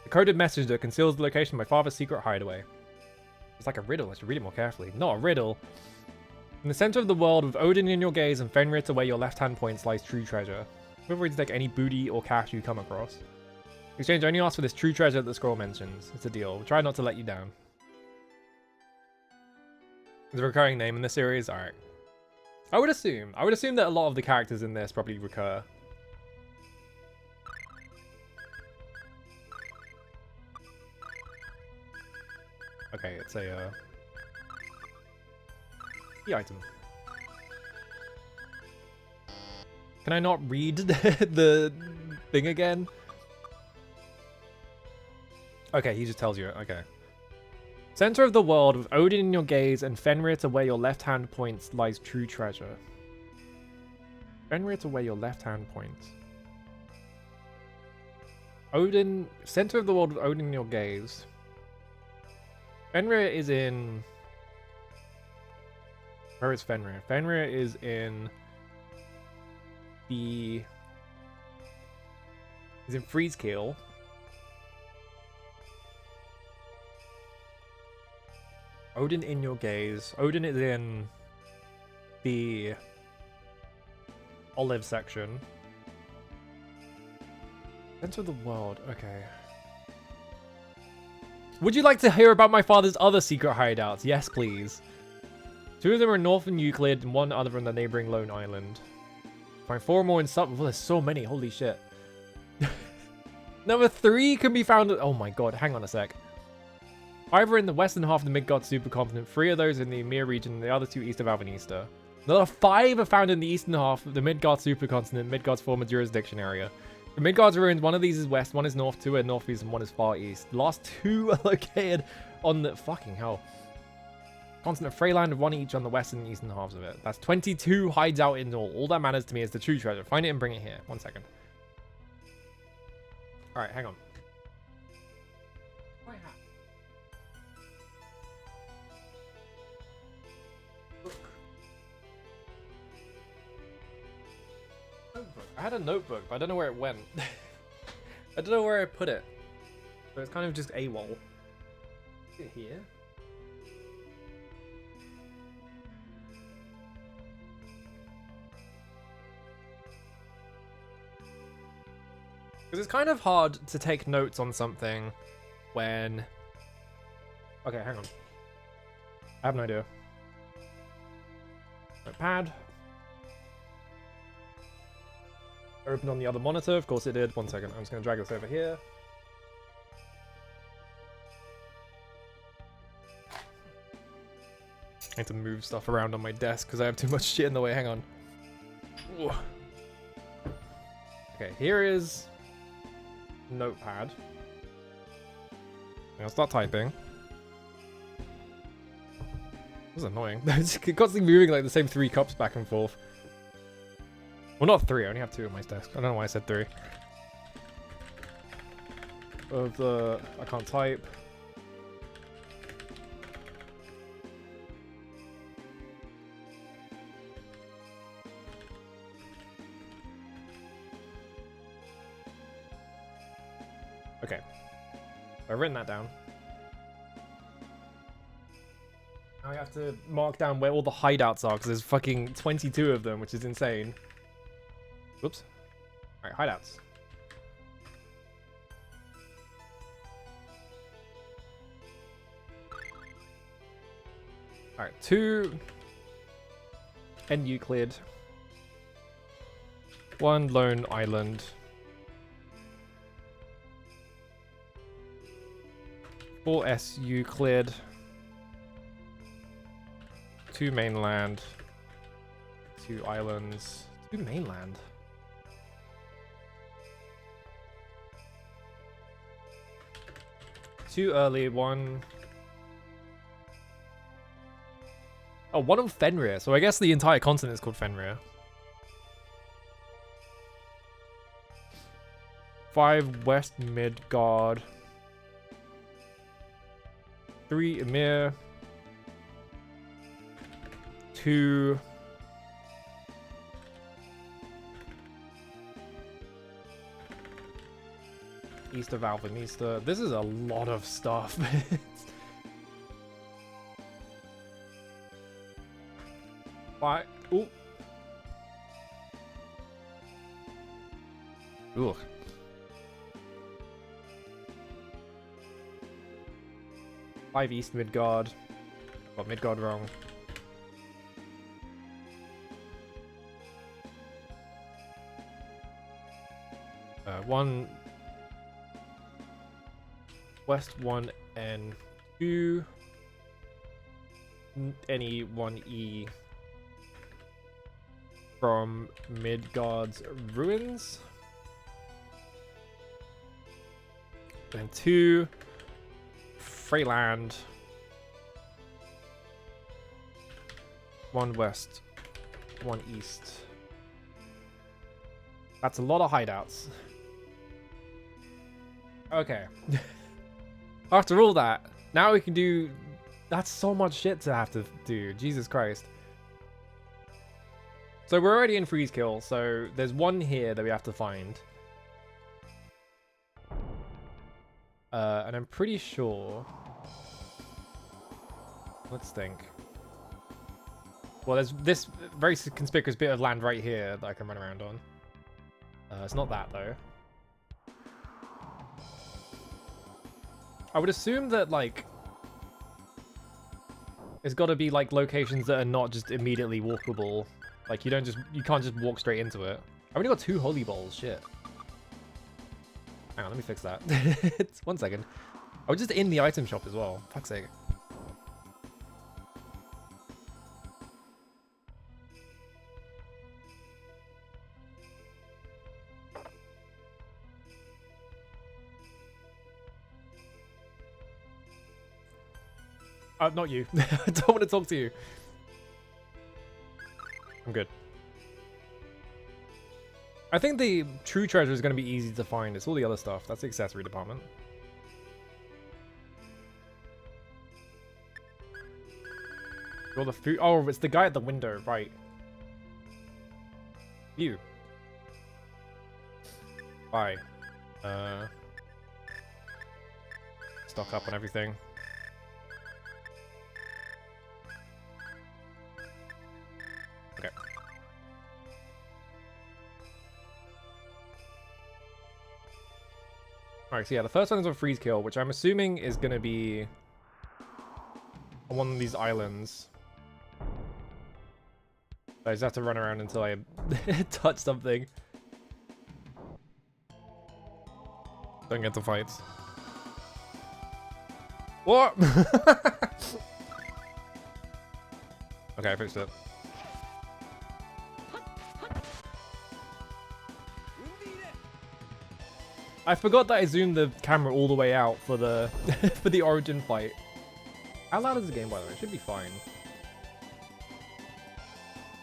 S1: The coded message that conceals the location of my father's secret hideaway. It's like a riddle. I should read it more carefully. Not a riddle. In the center of the world, with Odin in your gaze and Fenrir to where your left-hand points, lies true treasure. Feel free to take any booty or cash you come across. Exchange only asks for this true treasure that the scroll mentions. It's a deal. We'll try not to let you down. It's a recurring name in this series? Alright. I would assume that a lot of the characters in this probably recur. Okay, it's a key item. Can I not read the thing again? Okay, he just tells you it. Okay. Center of the world, with Odin in your gaze and Fenrir to where your left hand points, lies true treasure. Fenrir to where your left hand points. Odin, center of the world with Odin in your gaze. Fenrir is in... Where is Fenrir? Fenrir is in... He's in Freezekill. Odin in your gaze. Odin is in the olive section. Center of the world. Okay. Would you like to hear about my father's other secret hideouts? Yes, please. 2 of them are in northern Euclid and 1 other on the neighboring Lone Island. Find 4 more in Sutton. Well, there's so many. Holy shit. Number 3 can be found... Oh my god, hang on a sec. 5 are in the western half of the Midgard supercontinent, 3 of those in the Ymir region, and the other 2 east of Alvanista. Another 5 are found in the eastern half of the Midgard supercontinent, Midgard's former jurisdiction area. The Midgard's ruins, one of these is west, one is north, 2 are northeast, and 1 is far east. The last 2 are located on the... fucking hell. Continent of Freyland, 1 each on the western and eastern halves of it. That's 22 hides out in all. All that matters to me is the true treasure. Find it and bring it here. 1 second. Alright, hang on. My hat. Book. Notebook. I had a notebook, but I don't know where it went. I don't know where I put it. So it's kind of just AWOL. Is it here? Because it's kind of hard to take notes on something when... Okay, hang on. I have no idea. Notepad. Opened on the other monitor. Of course it did. 1 second. I'm just going to drag this over here. I need to move stuff around on my desk because I have too much shit in the way. Hang on. Ooh. Okay, here is... Notepad. I'll start typing. This is annoying. It's constantly moving like the same 3 cups back and forth. Well, not 3. I only have 2 on my desk. I don't know why I said 3. I can't type. Okay. I've written that down. Now I have to mark down where all the hideouts are, because there's fucking 22 of them, which is insane. Whoops. Alright, hideouts. Alright, 2 N Euclid. 1 Lone Island. 4 S Euclid. 2 mainland. 2 islands. 2 mainland. Two early, 1. Oh, 1 on Fenrir. So I guess the entire continent is called Fenrir. 5 West Midgard. 3 Ymir. 2 east of Alvanista. This is a lot of stuff. 5. Ooh. Ooh. Five East Midgard. Got Midgard wrong. One West 1 and 2 NE 1E from Midgard's ruins. And 2 Freyland. 1 West, 1 East. That's a lot of hideouts. Okay. After all that, now we can do... That's so much shit to have to do. Jesus Christ. So we're already in freeze kill, so there's 1 here that we have to find. And I'm pretty sure... Let's think. Well, there's this very conspicuous bit of land right here that I can run around on. It's not that, though. I would assume that, like... It's got to be, like, locations that are not just immediately walkable. Like, you can't just walk straight into it. I've only got 2 holy bowls, shit. Hang on, let me fix that. 1 second. Oh, just in the item shop as well. Fuck's sake. Not you. I don't want to talk to you. I'm good. I think the true treasure is going to be easy to find. It's all the other stuff. That's the accessory department. All the food. Oh, it's the guy at the window, right? You. Bye. Stock up on everything. Okay. Alright, so yeah, the first one is a freeze kill, which I'm assuming is going to be on one of these islands. I just have to run around until I touch something. Don't get to fights. What? Okay, I fixed it. I forgot that I zoomed the camera all the way out for the for the origin fight. How loud is the game, by the way? It should be fine.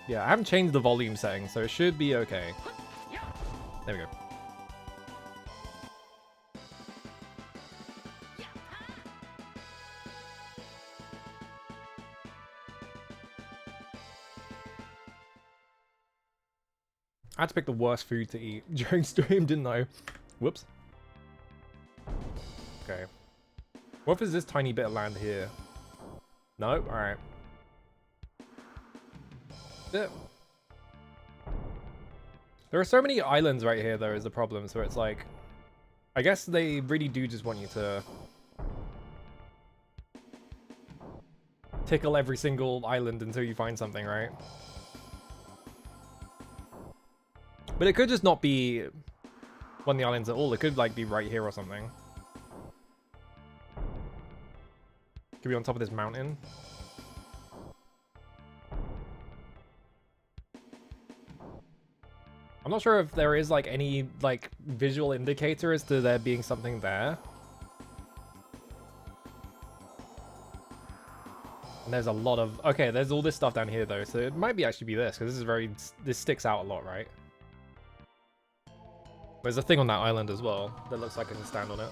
S1: Yeah, I haven't changed the volume setting, so it should be okay. There we go. I had to pick the worst food to eat during stream, didn't I? Whoops. Okay. What if it's this tiny bit of land here? No? Alright. Yeah. There are so many islands right here, though, is the problem. So it's like... I guess they really do just want you to... tickle every single island until you find something, right? But it could just not be one of the islands at all. It could, like, be right here or something. Could be on top of this mountain. I'm not sure if there is, like, any, like, visual indicator as to there being something there. And there's a lot of... Okay, there's all this stuff down here, though. So it might be actually be this, because this is very... This sticks out a lot, right? There's a thing on that island as well that looks like I can stand on it.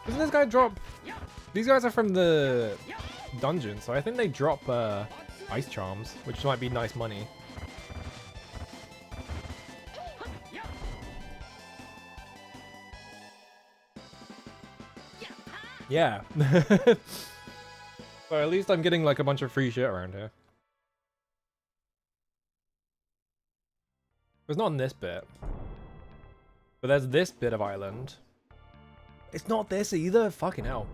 S1: Doesn't this guy drop... These guys are from the dungeon, so I think they drop ice charms, which might be nice money. Yeah. Well, at least I'm getting like a bunch of free shit around here. It's not on this bit. But there's this bit of island. It's not this either. Fucking hell.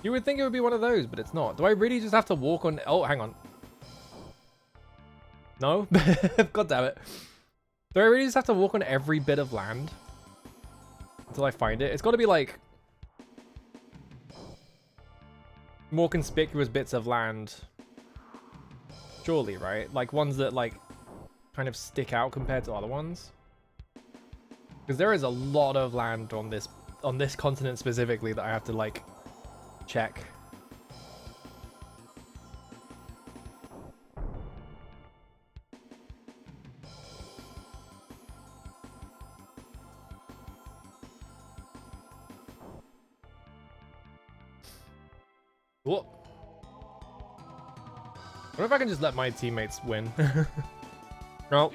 S1: You would think it would be one of those, but it's not. Do I really just have to walk on... Oh, hang on. No? God damn it. Do I really just have to walk on every bit of land until I find it? It's got to be like... more conspicuous bits of land. Surely, right? Like ones that like kind of stick out compared to other ones. Because there is a lot of land on this continent specifically that I have to like check. What? What if I can just let my teammates win? No.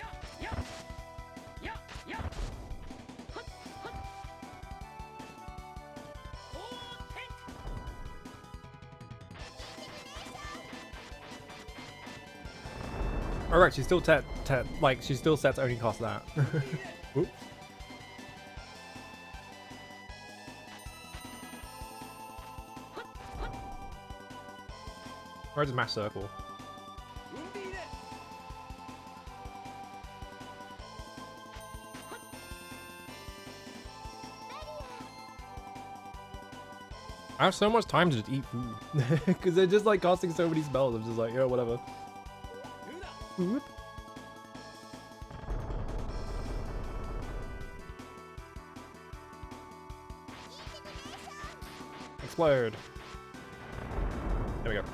S1: Alright, she still she still sets only cost that. Oops. Or just mash circle. I have so much time to just eat food. Because they're just like casting so many spells. I'm just like, yeah, whatever. Whoop. Explode. There we go.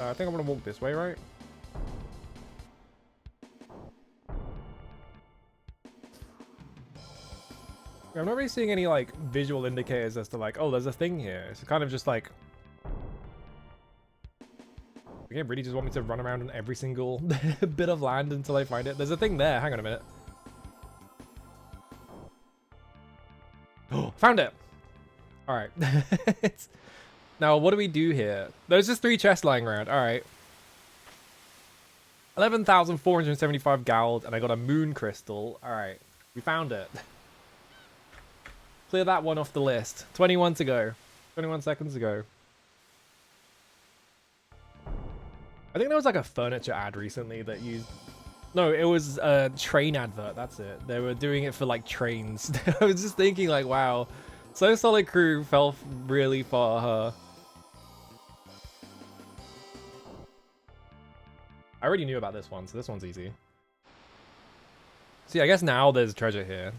S1: I think I'm gonna walk this way, right? I'm not really seeing any like visual indicators as to like, oh, there's a thing here. It's kind of just like, the game really just want me to run around on every single bit of land until I find it. There's a thing there. Hang on a minute. Oh, found it. All right. Now, what do we do here? There's just 3 chests lying around. All right. 11,475 gold, and I got a moon crystal. All right. We found it. Clear that one off the list. 21 to go. 21 seconds ago. I think there was like a furniture ad recently that used... No, it was a train advert. That's it. They were doing it for like trains. I was just thinking like, wow. So Solid Crew fell really far. I already knew about this one, so this one's easy. See, I guess now there's treasure here.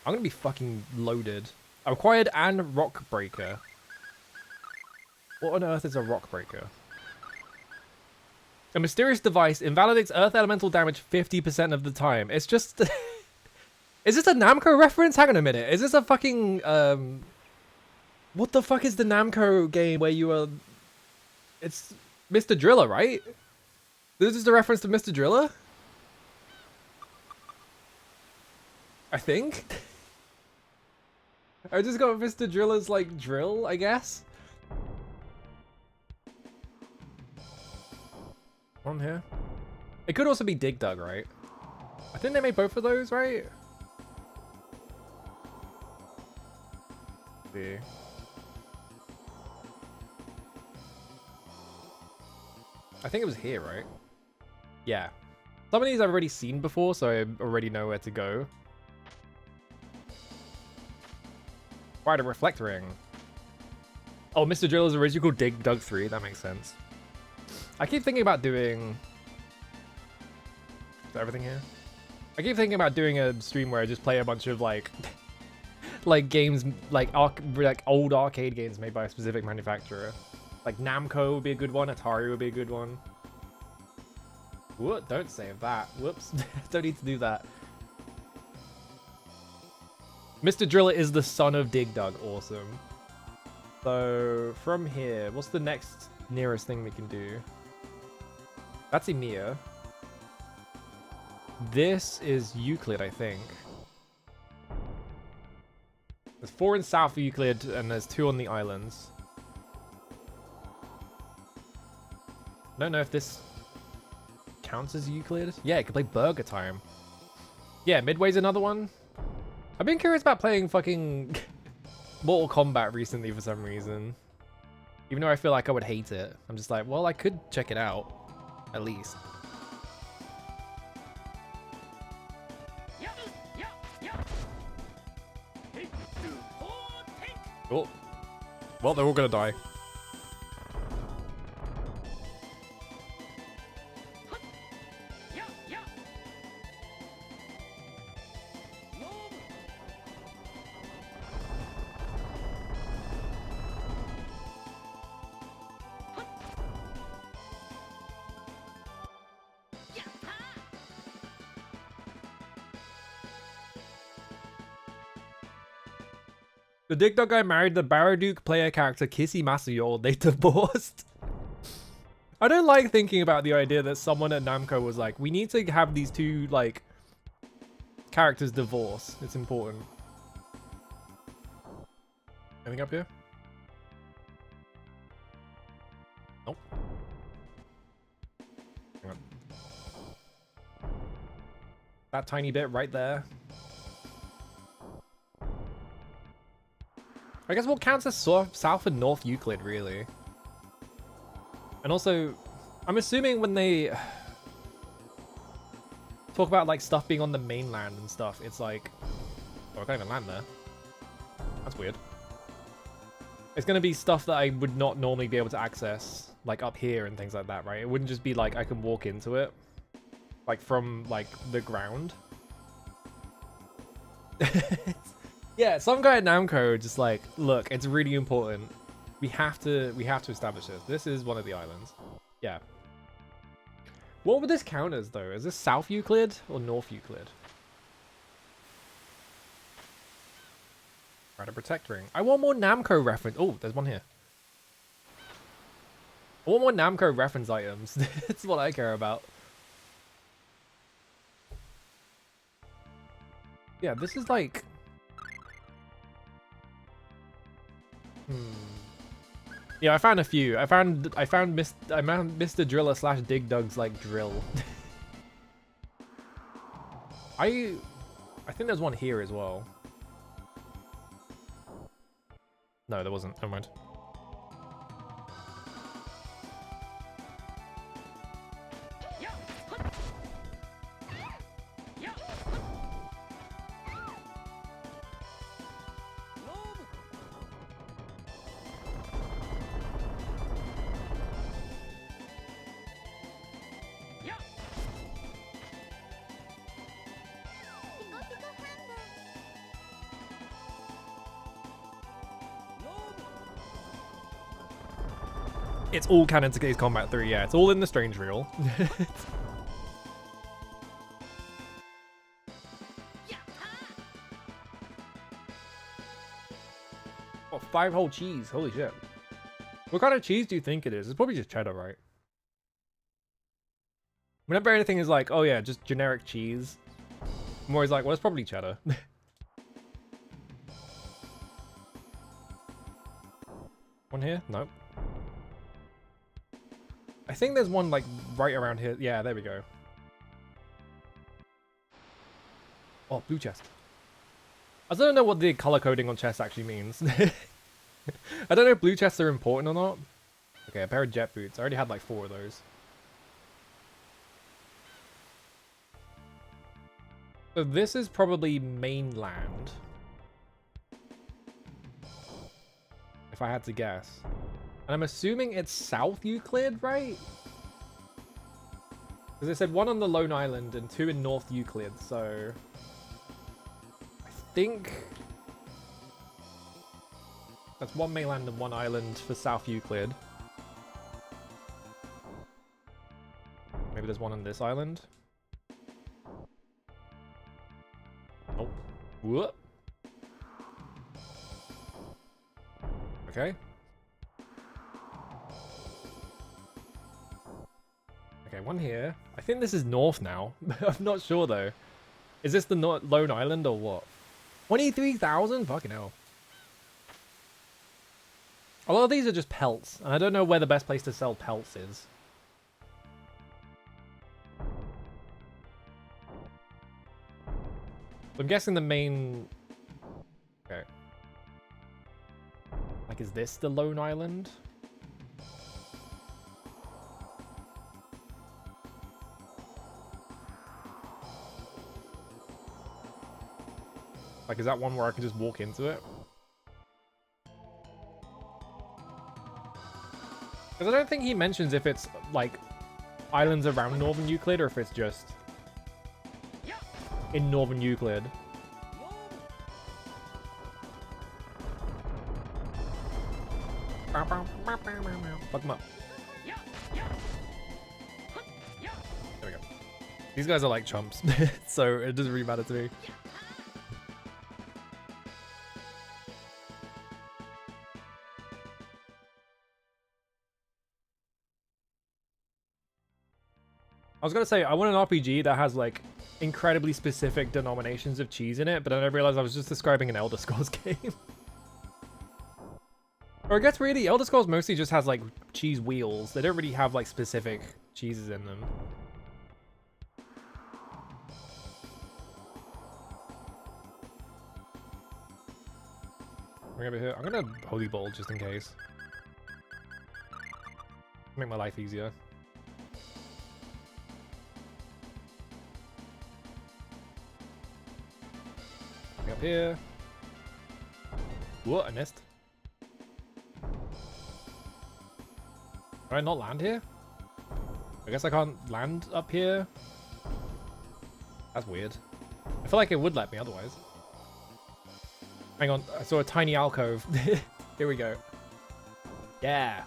S1: I'm gonna be fucking loaded. I acquired an rock breaker. What on earth is a rock breaker? A mysterious device invalidates earth elemental damage 50% of the time. It's just... Is this a Namco reference? Hang on a minute. Is this a fucking... What the fuck is the Namco game where you are... It's Mr. Driller, right? This is a reference to Mr. Driller? I think? I just got Mr. Driller's, like, drill, I guess? On here? It could also be Dig Dug, right? I think they made both of those, right? Let's see. I think it was here, right? Yeah. Some of these I've already seen before, so I already know where to go. Right, a reflect ring. Oh, Mr. Driller's original Dig Dug 3, that makes sense. I keep thinking about doing... Is everything here? I keep thinking about doing a stream where I just play a bunch of like... like games, like old arcade games made by a specific manufacturer. Like Namco would be a good one, Atari would be a good one. What? Don't save that. Whoops. Don't need to do that. Mr. Driller is the son of Dig Dug. Awesome. So, from here, what's the next nearest thing we can do? That's Emir. This is Euclid, I think. There's 4 in South Euclid, and there's 2 on the islands. I don't know if this counts as Euclid. Yeah, it could play Burger Time. Yeah, Midway's another one. I've been curious about playing fucking Mortal Kombat recently for some reason. Even though I feel like I would hate it. I'm just like, well, I could check it out. At least. Oh. Well, they're all gonna die. The Dig Dug guy married the Baraduke player character Kissy Masuyo. They divorced. I don't like thinking about the idea that someone at Namco was like, we need to have these 2, like, characters divorce. It's important. Anything up here? Nope. Hang on. That tiny bit right there. I guess what counts as South and North Euclid, really. And also, I'm assuming when they talk about like stuff being on the mainland and stuff, it's like, oh, I can't even land there. That's weird. It's gonna be stuff that I would not normally be able to access, like up here and things like that, right? It wouldn't just be like I can walk into it, like from like the ground. Yeah, some guy at Namco just like, look, it's really important. We have to establish this. This is one of the islands. Yeah. What would this count as though? Is this South Euclid or North Euclid? Right, a protect ring. I want more Namco reference. Oh, there's one here. I want more Namco reference items. That's what I care about. Yeah, this is like... Yeah, I found a few. I found Mr. Driller / Dig Dug's like drill. I think there's one here as well. No, there wasn't. Never mind. It's all canon to Ace Combat 3, yeah. It's all in the Strange Reel. Oh, 5 whole cheese. Holy shit. What kind of cheese do you think it is? It's probably just cheddar, right? Whenever anything is like, oh yeah, just generic cheese, I'm always like, well, it's probably cheddar. One here? Nope. I think there's one like right around here. Yeah, there we go. Oh, blue chest. I don't know what the color coding on chests actually means. I don't know if blue chests are important or not. Okay, a pair of jet boots. I already had like 4 of those. So this is probably mainland. If I had to guess. And I'm assuming it's South Euclid, right? Because it said 1 on the Lone Island and 2 in North Euclid, so... I think... that's 1 mainland and 1 island for South Euclid. Maybe there's 1 on this island? Oh. Whoop. Okay. Okay, 1 here. I think this is north now. I'm not sure though. Is this the Lone Island or what? 23,000? Fucking hell. A lot of these are just pelts, and I don't know where the best place to sell pelts is. I'm guessing the main... Okay. Like, is this the Lone Island? Like, is that one where I can just walk into it? Because I don't think he mentions if it's, like, islands around Northern Euclid or if it's just in Northern Euclid. Fuck them up. There we go. These guys are like chumps, so it doesn't really matter to me. I was gonna say, I want an RPG that has like incredibly specific denominations of cheese in it, but then I realized I was just describing an Elder Scrolls game. Or I guess really, Elder Scrolls mostly just has like cheese wheels. They don't really have like specific cheeses in them. Bring over here. I'm gonna holy bowl just in case. Make my life easier. Up here. What? I missed. Did I not land here? I guess I can't land up here. That's weird. I feel like it would let me otherwise. Hang on, I saw a tiny alcove. Here we go. Yeah.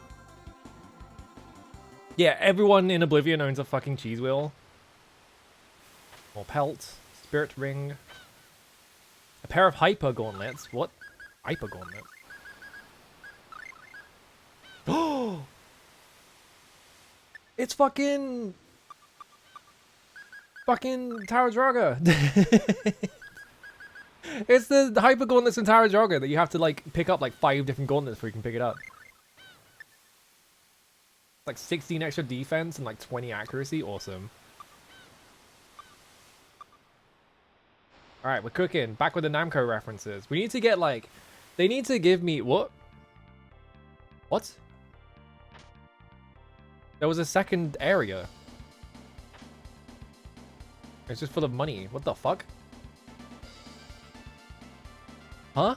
S1: Yeah, everyone in Oblivion owns a fucking cheese wheel. More pelt. Spirit ring. A pair of hyper gauntlets. What? Hyper gauntlets? Oh! It's fucking Tower Draga. It's the hyper gauntlets in Tower Draga that you have to like pick up like 5 different gauntlets before you can pick it up. Like 16 extra defense and like 20 accuracy. Awesome. All right, we're cooking. Back with the Namco references. We need to get like, they need to give me what? What? There was a second area. It's just full of money. What the fuck? Huh?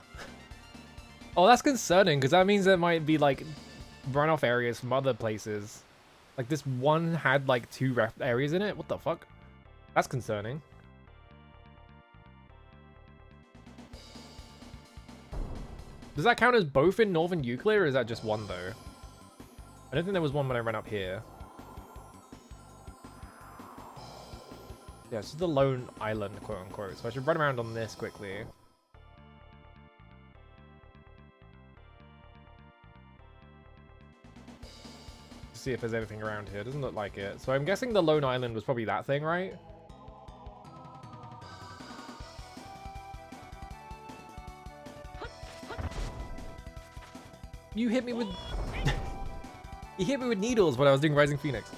S1: Oh, that's concerning, because that means there might be, like, runoff areas from other places. Like, this one had, like, 2 areas in it? What the fuck? That's concerning. Does that count as both in Northern Euclid, or is that just one, though? I don't think there was one when I ran up here. Yeah, it's just the lone island, quote-unquote. So I should run around on this quickly. See if there's anything around here. Doesn't look like it. So I'm guessing the lone island was probably that thing, right? You hit me with... You hit me with needles when I was doing Rising Phoenix.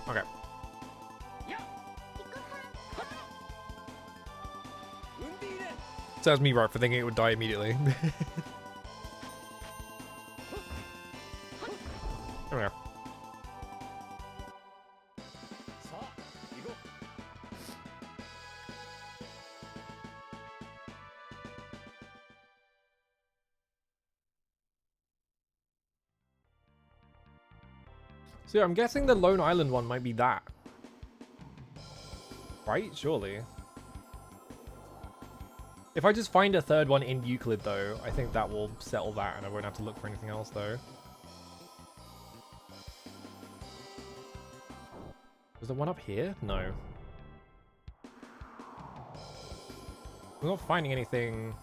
S1: Okay. Serves me right for thinking it would die immediately. Okay. So yeah, I'm guessing the Lone Island one might be that. Right? Surely. If I just find a third one in Euclid, though, I think that will settle that, and I won't have to look for anything else, though. Was there one up here? No. I'm not finding anything...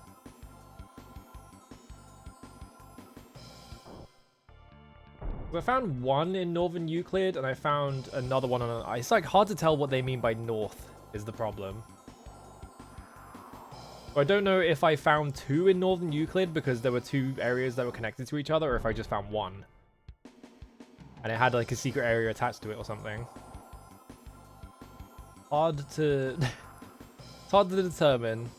S1: I found one in Northern Euclid, and I found another one on a... It's like hard to tell what they mean by north, is the problem. I don't know if I found 2 in Northern Euclid because there were 2 areas that were connected to each other, or if I just found 1. And it had like a secret area attached to it or something. Hard to... It's hard to determine.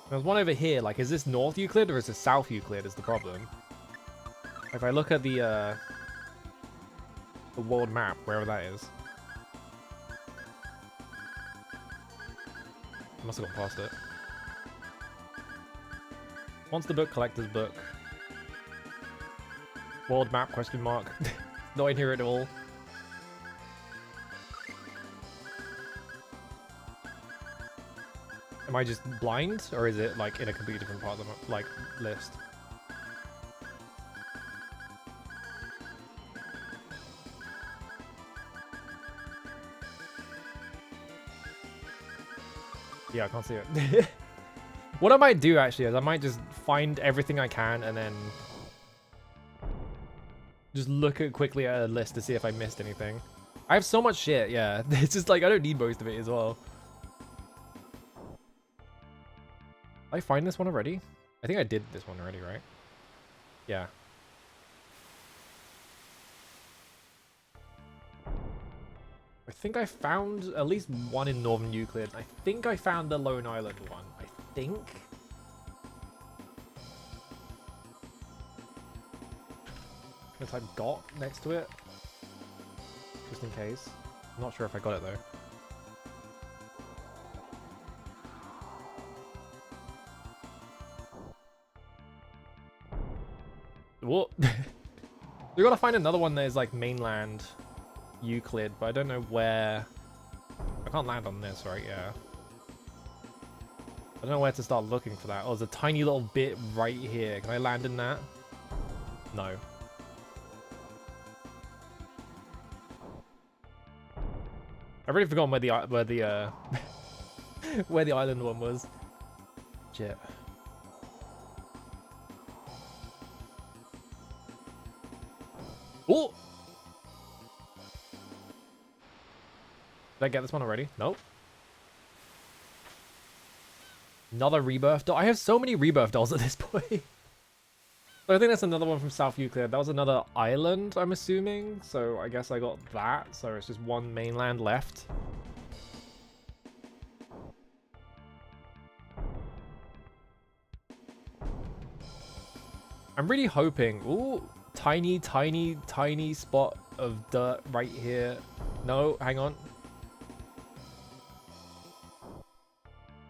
S1: There's one over here, like is this North Euclid or is this South Euclid is the problem. If I look at the world map, wherever that is. I must have gone past it. Monster book, collector's book. World map, question mark. Not in here at all. Am I just blind? Or is it like in a completely different part of the like list? Yeah, I can't see it. What I might do actually is I might just find everything I can and then just look at quickly at a list to see if I missed anything. I have so much shit, yeah. It's just like I don't need most of it as well. Did I find this one already? I think I did this one already, right? Yeah. I think I found at least one in Northern Euclid. I think I found the Lone Island one. I think. I'm gonna type got next to it. Just in case. I'm not sure if I got it though. What? We gotta find another one that is like mainland Euclid, but I don't know where. I can't land on this, right? Yeah. I don't know where to start looking for that. Oh, there's a tiny little bit right here. Can I land in that? No. I've already forgotten where the where the island one was. Shit. Oh! Did I get this one already? Nope. Another rebirth doll. I have so many rebirth dolls at this point. So I think that's another one from South Euclid. That was another island, I'm assuming. So I guess I got that. So it's just one mainland left. I'm really hoping. Ooh, tiny, tiny, tiny spot of dirt right here. No, hang on.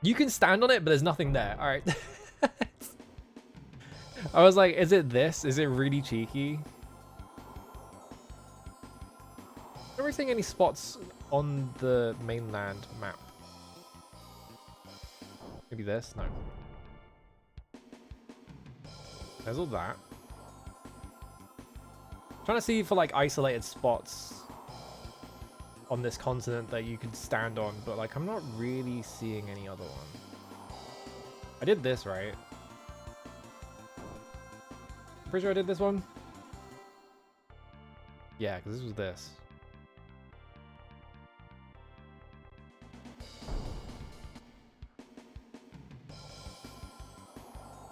S1: You can stand on it, but there's nothing there. All right. I was like, is it this? Is it really cheeky? I'm never seeing any spots on the mainland map. Maybe this? No. There's all that. I'm trying to see for like isolated spots on this continent that you could stand on, but like I'm not really seeing any other one. I did this right. Pretty sure I did this one. Yeah, because this was this.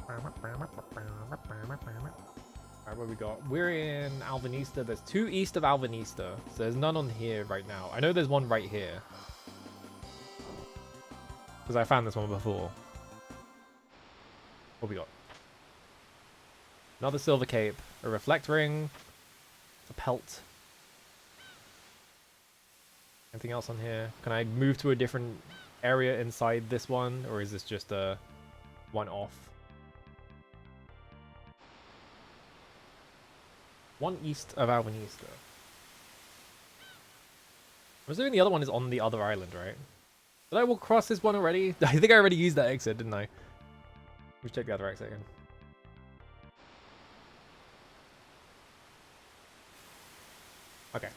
S1: Alright, what we got? We're in Alvanista. There's two east of Alvanista. So there's none on here right now. I know there's one right here. Because I found this one before. What we got? Another silver cape. A reflect ring. A pelt. Anything else on here? Can I move to a different area inside this one? Or is this just a one-off? One east of Albanista. I'm assuming the other one is on the other island, right? Did I walk across this one already? I think I already used that exit, didn't I? Let's check the other exit again. Okay.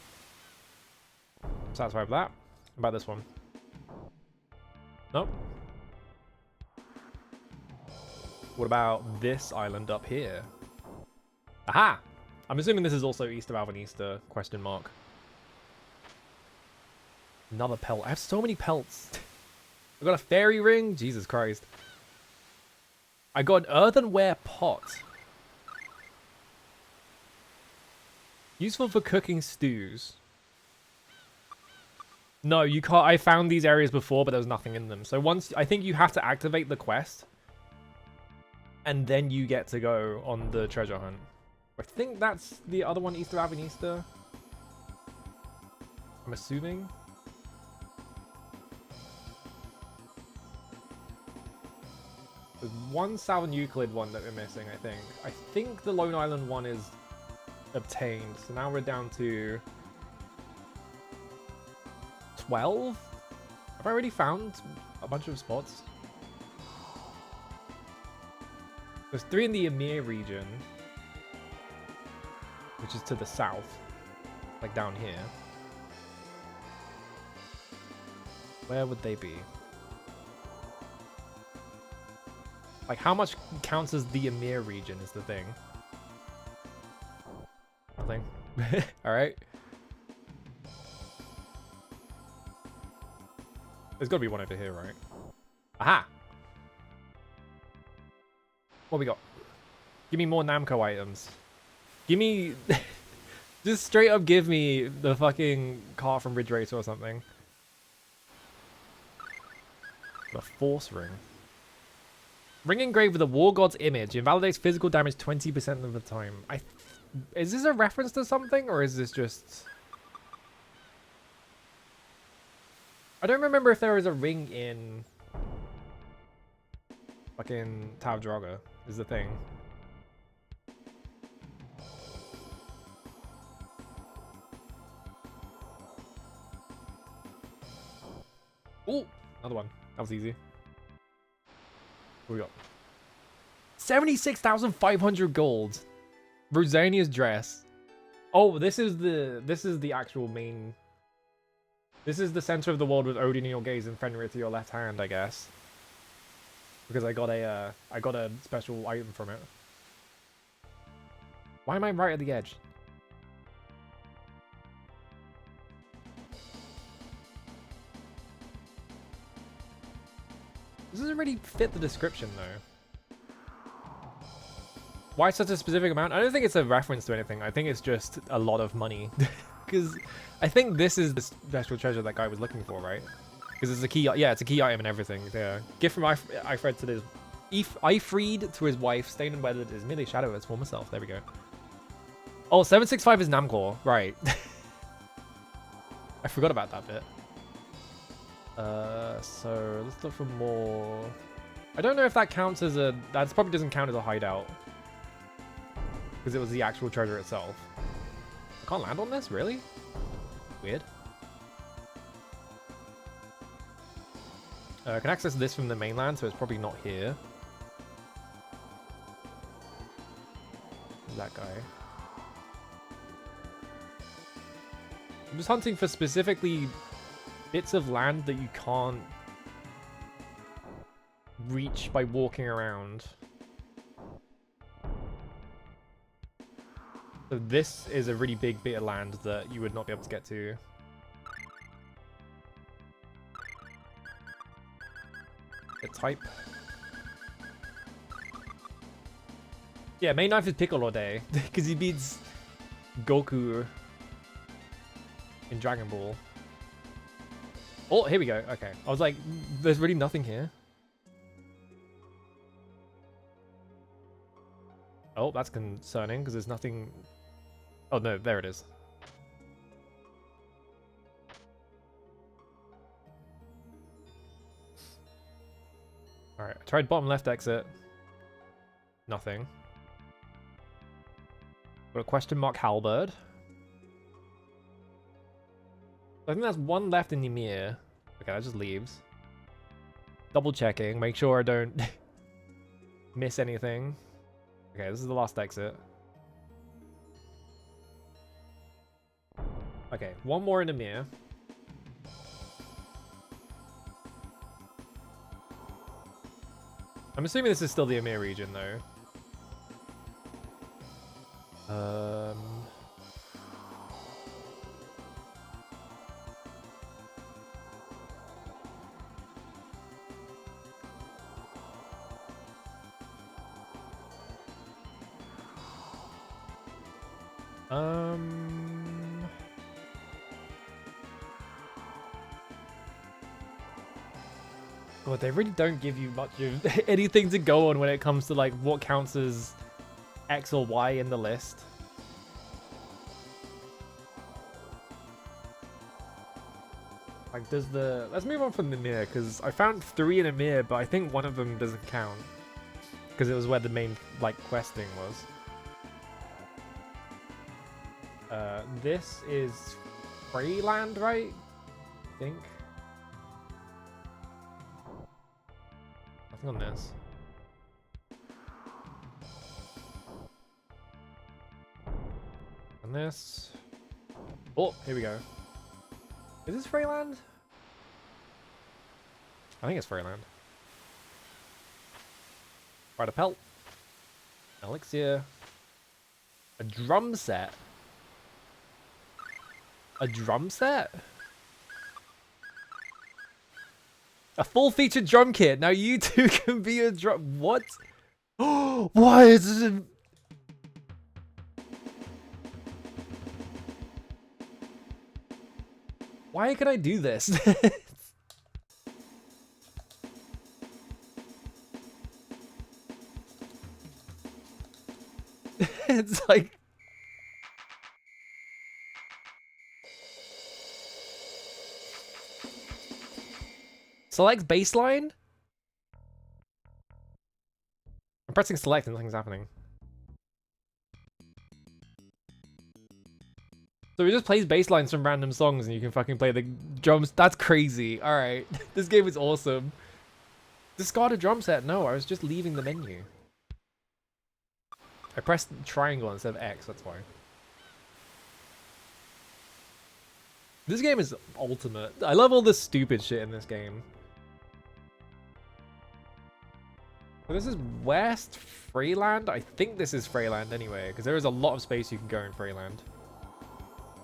S1: I'm satisfied with that. What about this one? Nope. What about this island up here? Aha! I'm assuming this is also east of Alvanista, question mark. Another pelt. I have so many pelts. I got a fairy ring. Jesus Christ. I got an earthenware pot. Useful for cooking stews. No, you can't. I found these areas before, but there was nothing in them. So once, I think you have to activate the quest. And then you get to go on the treasure hunt. I think that's the other one east of Alvanista. I'm assuming. There's one Southern Euclid one that we're missing, I think. I think the Lone Island one is obtained. So now we're down to 12? Have I already found a bunch of spots? There's 3 in the Emir region, which is to the south, like down here. Where would they be? Like, how much counts as the Emir region is the thing. Nothing. Alright. There's got to be one over here, right? Aha! What we got? Give me more Namco items. Give me... Just straight up give me the fucking car from Ridge Racer or something. The Force Ring. Ring engraved with a War God's image. Invalidates physical damage 20% of the time. Is this a reference to something, or is this just... I don't remember if there was a ring in... fucking Tav Draga, is the thing. Ooh, another one. That was easy. What we got? 76,500 gold. Rosania's dress. Oh, this is the actual main. This is the center of the world with Odin in your gaze and Fenrir to your left hand, I guess. Because I got a special item from it. Why am I right at the edge? This doesn't really fit the description though. Why such a specific amount? I don't think it's a reference to anything. I think it's just a lot of money. Because I think this is the special treasure that guy was looking for, right? Because it's a key, yeah, it's a key item and everything. Yeah. Gift from Ifred to his... Ifrid to his wife, stained and weathered is merely shadow of its former self. There we go. Oh, 765 is Namcor. Right. I forgot about that bit. So let's look for more. I don't know if that counts as a... That probably doesn't count as a hideout. Because it was the actual treasure itself. I can't land on this? Really? Weird. I can access this from the mainland, so it's probably not here. That guy. I'm just hunting for specifically bits of land that you can't reach by walking around. So this is a really big bit of land that you would not be able to get to. The type. Yeah, main knife is Piccolo Day because he beats Goku in Dragon Ball. Oh, here we go. Okay. I was like, there's really nothing here. Oh, that's concerning because there's nothing... Oh, no, there it is. Alright, I tried bottom left exit. Nothing. Got a question mark halberd. I think there's one left in the mirror. Okay, that just leaves. Double checking, make sure I don't miss anything. Okay, this is the last exit. Okay, one more in the mirror. I'm assuming this is still the Emir region, though. God, they really don't give you much of anything to go on when it comes to like what counts as X or Y in the list. Like, does the... Let's move on from the mirror, because I found 3 in a mirror, but I think one of them doesn't count. Because it was where the main, like, quest thing was. This is Freyland, right? I think. Nothing on this. And this. Oh, here we go. Is this Freyland? I think it's Freyland. Right, a pelt. Elixir. A drum set. A drum set? A full-featured drum kit. Now you two can be a drum. What? What? Why can I do this? It's like... Select baseline? I'm pressing select and nothing's happening. So it just plays bass lines from random songs and you can fucking play the drums. That's crazy. Alright. This game is awesome. Discard a drum set. No, I was just leaving the menu. I pressed triangle instead of X, that's why. This game is ultimate. I love all the stupid shit in this game. So this is West Freeland? I think this is Freeland anyway, because there is a lot of space you can go in Freeland.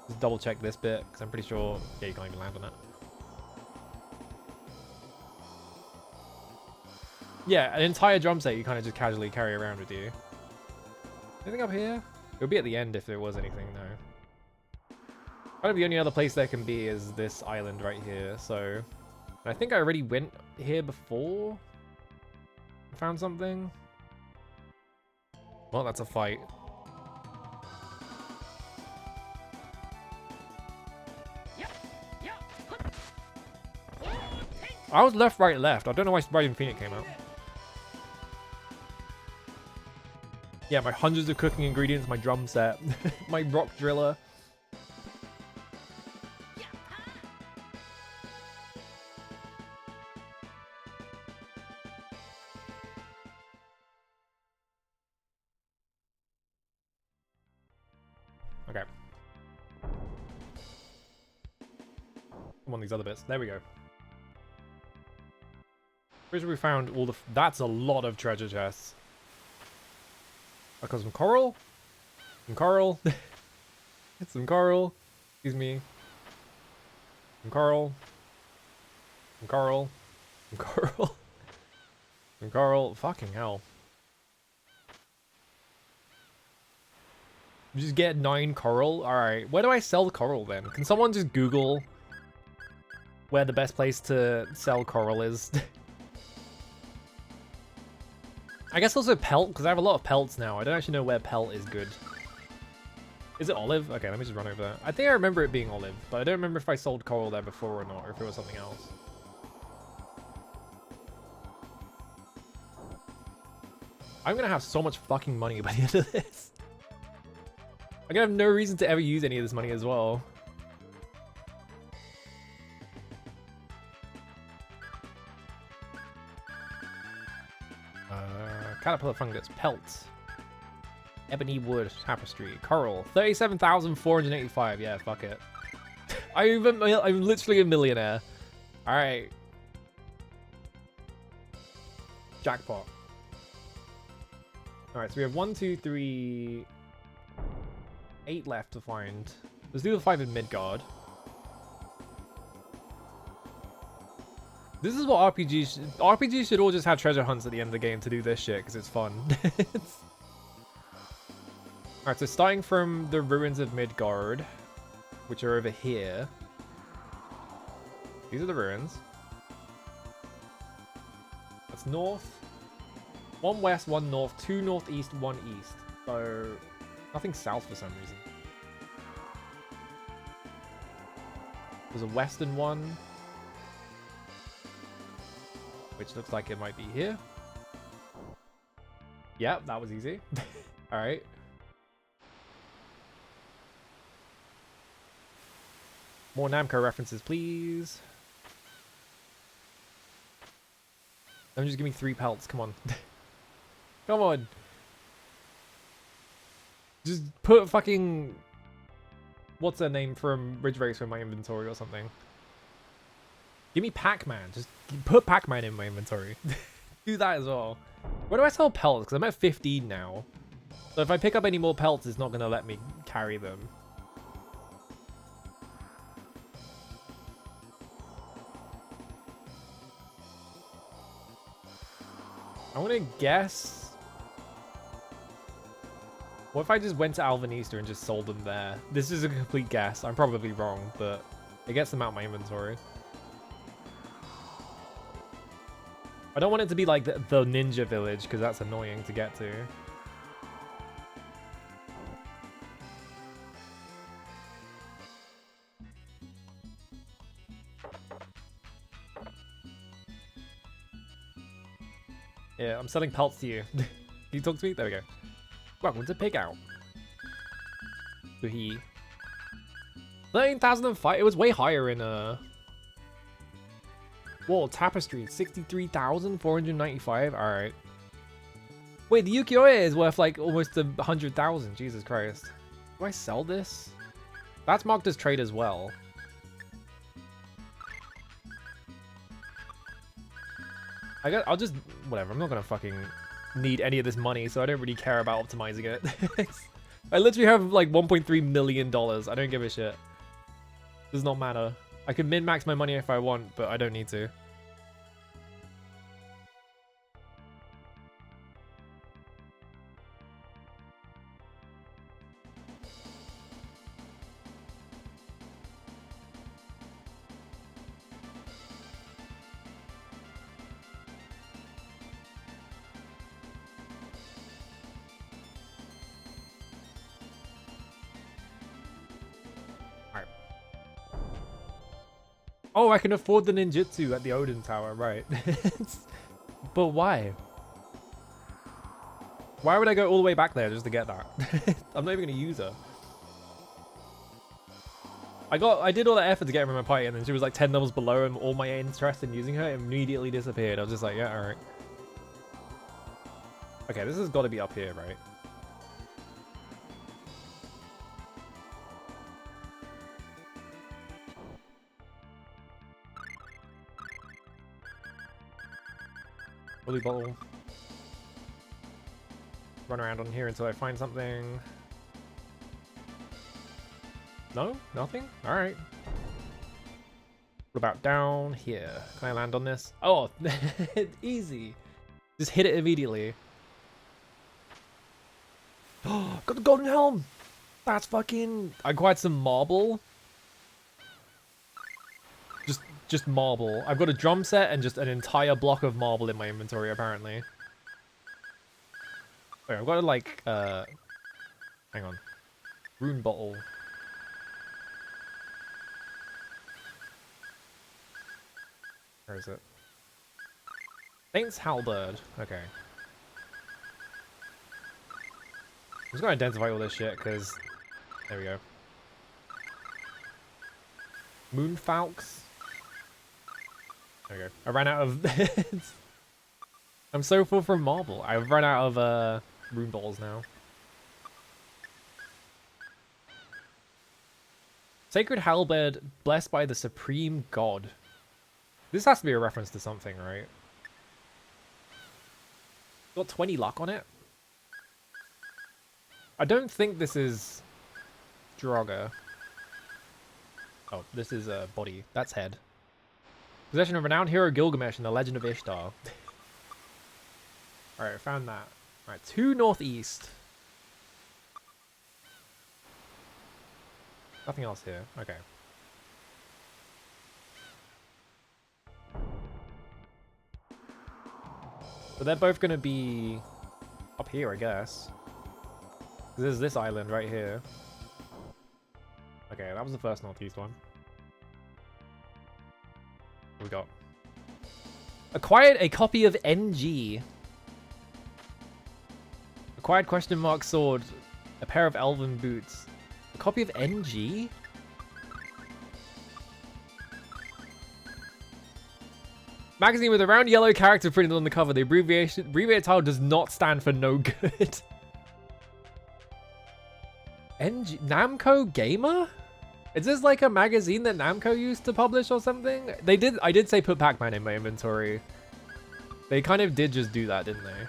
S1: Just double check this bit, because I'm pretty sure, yeah, you can't even land on it. Yeah, an entire drum set you kind of just casually carry around with you. Anything up here? It would be at the end if there was anything, no. Kind of the only other place there can be is this island right here, so... I think I already went here before. Found something. Well, that's a fight. I was left, right, left. I don't know why Rising Phoenix came out. Yeah, my hundreds of cooking ingredients, my drum set, my rock driller. Okay. Come on, these other bits. There we go. Pretty sure we found all the... That's a lot of treasure chests. I got some coral. Some coral. Some coral. Excuse me. Some coral. Some coral. Some coral. Some coral. Fucking hell. You just get 9 coral? Alright. Where do I sell coral then? Can someone just Google where the best place to sell coral is? I guess also pelt, because I have a lot of pelts now. I don't actually know where pelt is good. Is it olive? Okay, let me just run over there. I think I remember it being olive, but I don't remember if I sold coral there before or not, or if it was something else. I'm gonna have so much fucking money by the end of this. I'm gonna have no reason to ever use any of this money as well. Caterpillar fungus, pelts, ebony wood, tapestry, coral, 37,485. Yeah, fuck it. I'm literally a millionaire. All right. Jackpot. All right, so we have 1, 2, 3, 8 left to find. Let's do the 5 in Midgard. This is what RPGs should all just have treasure hunts at the end of the game to do this shit, because it's fun. Alright, so starting from the ruins of Midgard, which are over here. These are the ruins. That's north. 1 west, 1 north, 2 northeast, 1 east. So, nothing south for some reason. There's a western one, which looks like it might be here. Yep, that was easy. Alright. More Namco references, please. Don't just give me 3 pelts, come on. Come on. Just put fucking... What's her name from Ridge Racer in my inventory or something. Give me Pac-Man. Just put Pac-Man in my inventory. Do that as well. Where do I sell pelts? Because I'm at 15 now. So if I pick up any more pelts, it's not going to let me carry them. I want to guess. What if I just went to Alvanista and just sold them there? This is a complete guess. I'm probably wrong, but it gets them out of my inventory. I don't want it to be like the ninja village, because that's annoying to get to. Yeah, I'm selling pelts to you. Can you talk to me? There we go. Welcome to Pig Out. He 13,005. It was way higher in Whoa, Tapestry 63,495. All right. Wait, the ukiyo-e is worth like almost 100,000. Jesus Christ. Do I sell this? That's marked as trade as well. I'll just whatever. I'm not gonna fucking need any of this money, so I don't really care about optimizing it. I literally have like $1.3 million. I don't give a shit. Does not matter. I can min-max my money if I want, but I don't need to. Oh, I can afford the ninjutsu at the Odin Tower, right. But why? Why would I go all the way back there just to get that? I'm not even going to use her. I did all that effort to get her in my party, and then she was like 10 levels below, and all my interest in using her immediately disappeared. I was just like, yeah, alright. Okay, this has got to be up here, right? Blue bottle. Run around on here until I find something. No? Nothing? Alright. What about down here? Can I land on this? Oh, easy. Just hit it immediately. Oh, got the golden helm! That's fucking... I acquired some marble. Just marble. I've got a drum set and just an entire block of marble in my inventory, apparently. Wait, I've got to, like, hang on. Rune bottle. Where is it? Saint's halberd. Okay. I'm just gonna identify all this shit, because... There we go. Moonfalks. There we go. I ran out of... I'm so full from marble. I've run out of rune balls now. Sacred halberd, blessed by the supreme god. This has to be a reference to something, right? Got 20 luck on it? I don't think this is Draugr. Oh, this is a body. That's head. Possession of renowned hero Gilgamesh and the legend of Ishtar. Alright, I found that. Alright, 2 northeast. Nothing else here. Okay. So they're both going to be up here, I guess. There's this island right here. Okay, that was the first northeast one. What we got? Acquired a copy of NG. Acquired question mark sword. A pair of elven boots. A copy of NG? Magazine with a round yellow character printed on the cover. The abbreviated title does not stand for no good. NG Namco Gamer? Is this like a magazine that Namco used to publish or something? I did say put Pac-Man in my inventory. They kind of did just do that, didn't they?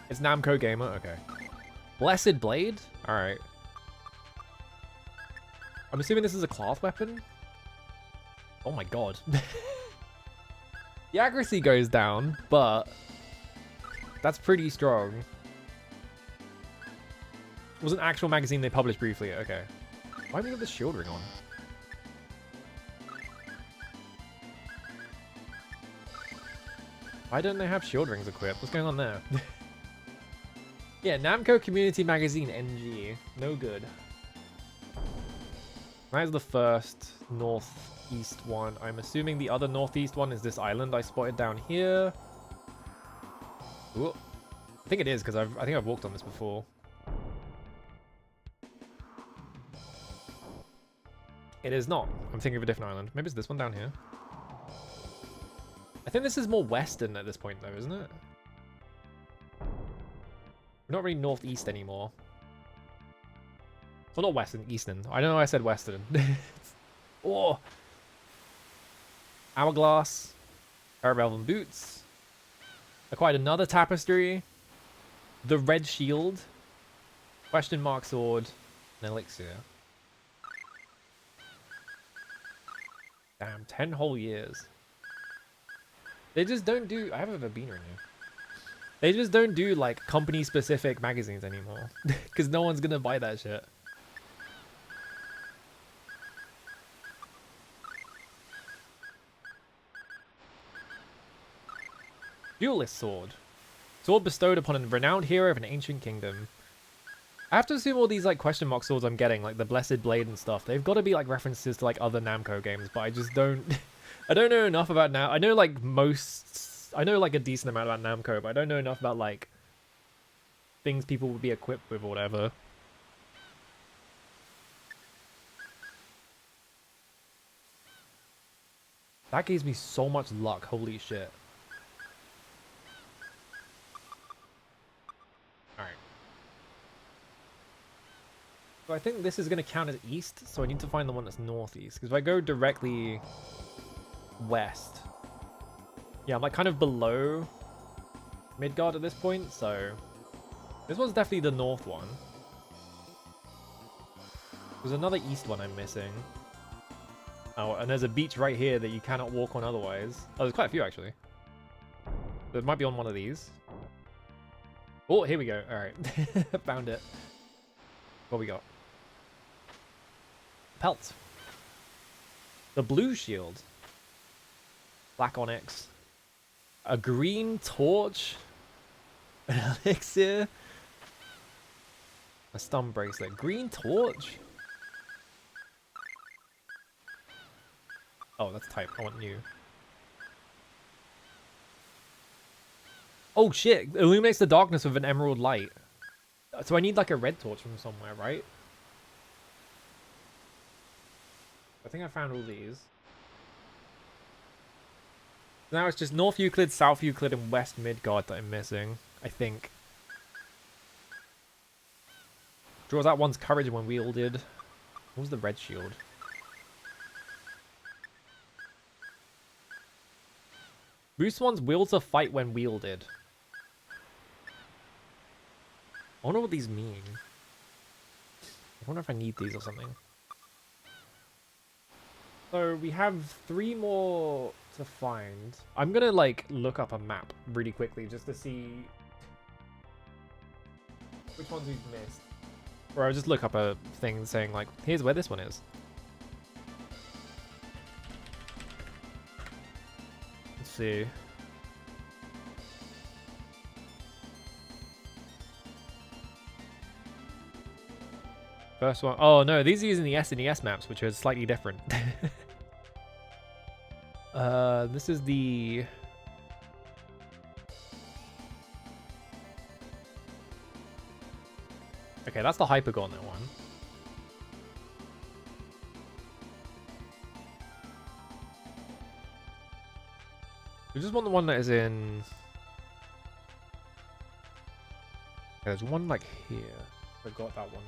S1: It's Namco Gamer. Okay. Blessed Blade. All right. I'm assuming this is a cloth weapon. Oh my god. The accuracy goes down, but that's pretty strong. It was an actual magazine they published briefly. Okay. Why do we have the shield ring on? Why don't they have shield rings equipped? What's going on there? Yeah, Namco Community Magazine NG. No good. That is the first northeast one. I'm assuming the other northeast one is this island I spotted down here. Ooh. I think it is, because I think I've walked on this before. It is not. I'm thinking of a different island. Maybe it's this one down here. I think this is more western at this point, though, isn't it? We're not really northeast anymore. Well, not western, eastern. I don't know why I said western. Oh! Hourglass. Pair of elven boots. Acquired another tapestry. The red shield. Question mark sword. An elixir. Damn, 10 whole years. They just don't do... I have a beaner in here. They just don't do, like, company-specific magazines anymore. Because no one's gonna buy that shit. Duelist sword. Sword bestowed upon a renowned hero of an ancient kingdom. I have to assume all these, like, question mark swords I'm getting, like the Blessed Blade and stuff, they've got to be, like, references to, like, other Namco games, but I just don't... I don't know enough about now. I know, like, I know, like, a decent amount about Namco, but I don't know enough about, like, things people would be equipped with or whatever. That gives me so much luck, holy shit. Alright. So I think this is going to count as east, so I need to find the one that's northeast. Because if I go directly west... Yeah, I'm like kind of below Midgard at this point, so... This one's definitely the north one. There's another east one I'm missing. Oh, and there's a beach right here that you cannot walk on otherwise. Oh, there's quite a few actually. It might be on one of these. Oh, here we go. Alright. Found it. What we got? Pelt. The blue shield. Black onyx. A green torch. An elixir. A stun bracelet. Green torch? Oh, that's type. I want new. Oh shit! Illuminates the darkness with an emerald light. So I need like a red torch from somewhere, right? I think I found all these. Now it's just North Euclid, South Euclid, and West Midgard that I'm missing, I think. Draws out one's courage when wielded. What was the red shield? Boosts one's will to fight when wielded. I wonder what these mean. I wonder if I need these or something. So we have 3 more to find. I'm gonna like look up a map really quickly just to see which ones we've missed. Or I'll just look up a thing saying like, here's where this one is. Let's see. First one. Oh no, these are using the SNES maps, which are slightly different. This is the... Okay, that's the Hypergauntlet one. We just want the one that is in... There's one like here. Forgot that one.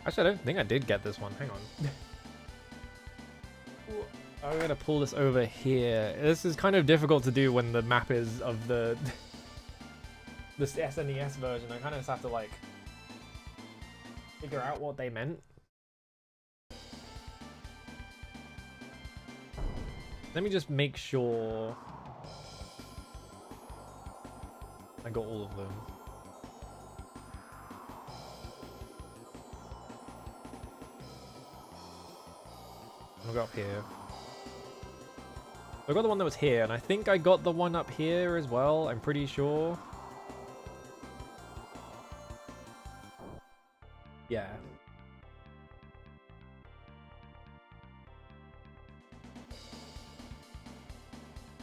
S1: Actually, I don't think I did get this one. Hang on. I'm gonna pull this over here. This is kind of difficult to do when the map is of the this SNES version. I kind of just have to like figure out what they meant. Let me just make sure I got all of them. I'll go up here. I got the one that was here, and I think I got the one up here as well. I'm pretty sure. Yeah.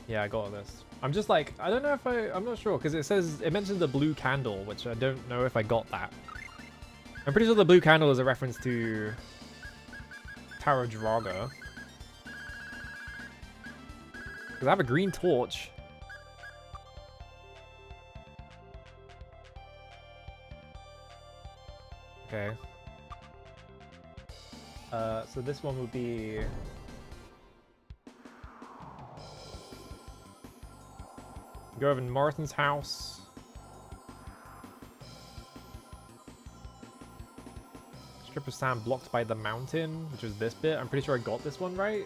S1: Yeah, I got this. I'm just like, I don't know if I'm not sure, because it mentions the blue candle, which I don't know if I got that. I'm pretty sure the blue candle is a reference to Tower of Draga. Because I have a green torch. Okay. So this one would be... Go over to Marthin's house. Strip of sand blocked by the mountain, which was this bit. I'm pretty sure I got this one right.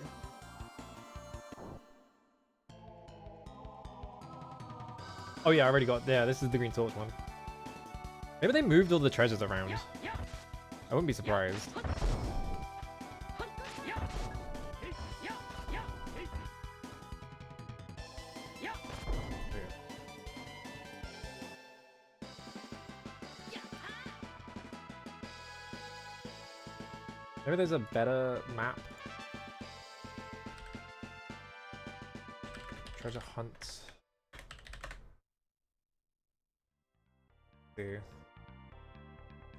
S1: Oh yeah, I already got... Yeah, this is the green torch one. Maybe they moved all the treasures around. I wouldn't be surprised. Maybe there's a better map. Treasure hunt. It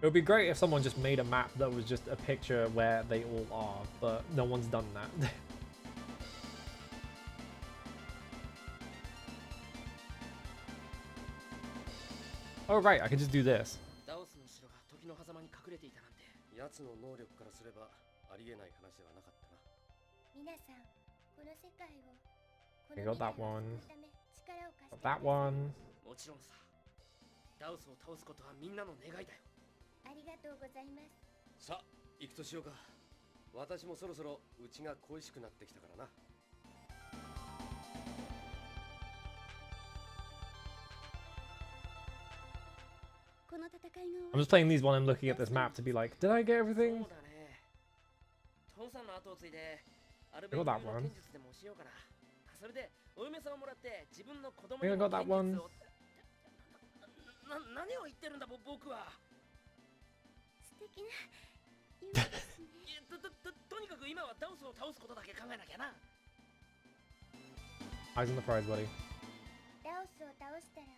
S1: would be great if someone just made a map that was just a picture where they all are, but no one's done that. Oh right, I can just do this. I got that one. Got that one.
S2: ダウスを倒すことはみんなの願いだよ。
S3: ありがとうございます。
S2: さあ、行くとしようか。私もそろそろうちが恋しくなってきたからな。
S1: I'm just playing these while I'm looking at this map to be like, did I get everything? I got that one. I think I got that one.
S2: 何を言ってるんだ僕は。
S3: 素敵な夢ですね。
S2: とにかく今はダウスを倒すことだけ考えなきゃな。
S1: Eyes on the prize, buddy.
S3: ダウスを倒したら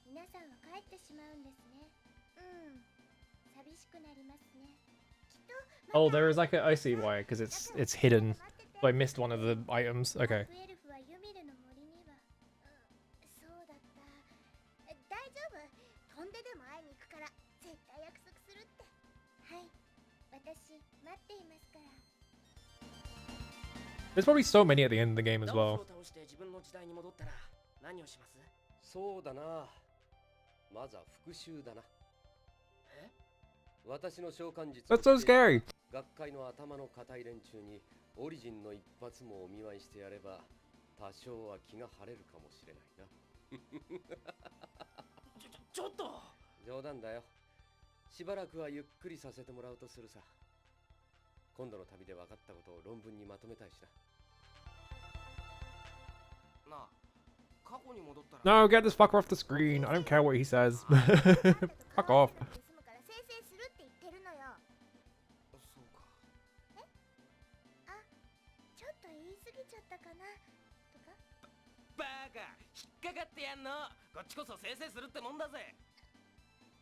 S3: 皆さんは帰ってしまうんですね。寂しくなりますね。
S1: Oh, there is like a... I see why, because it's hidden. So I missed one of the items. Okay.
S3: 大丈夫。飛んででも会いに行くから絶対約束するって。はい。私待っていますから。
S1: There's probably so many at the end of the game as well.
S2: そうだな。まずは復讐だな。私の召喚術。
S1: That's so scary.
S2: 学会の頭の固い連中にオリジンの一発もお見舞いしてやれば多少は気が晴れるかもしれないな。ちょっと冗談だよ。しばらくはゆっくりさせてもらうとするさ。今度の旅で分かったことを論文にまとめたいしな。なあ、過去に戻ったら。
S1: No, get this fucker off the screen. I don't care what he says. Fuck off.
S2: そうか。
S3: あ、ちょっと言い過ぎちゃったかなとか。
S2: バカ、引っかかってやんの。こっちこそ生成するってもんだぜ。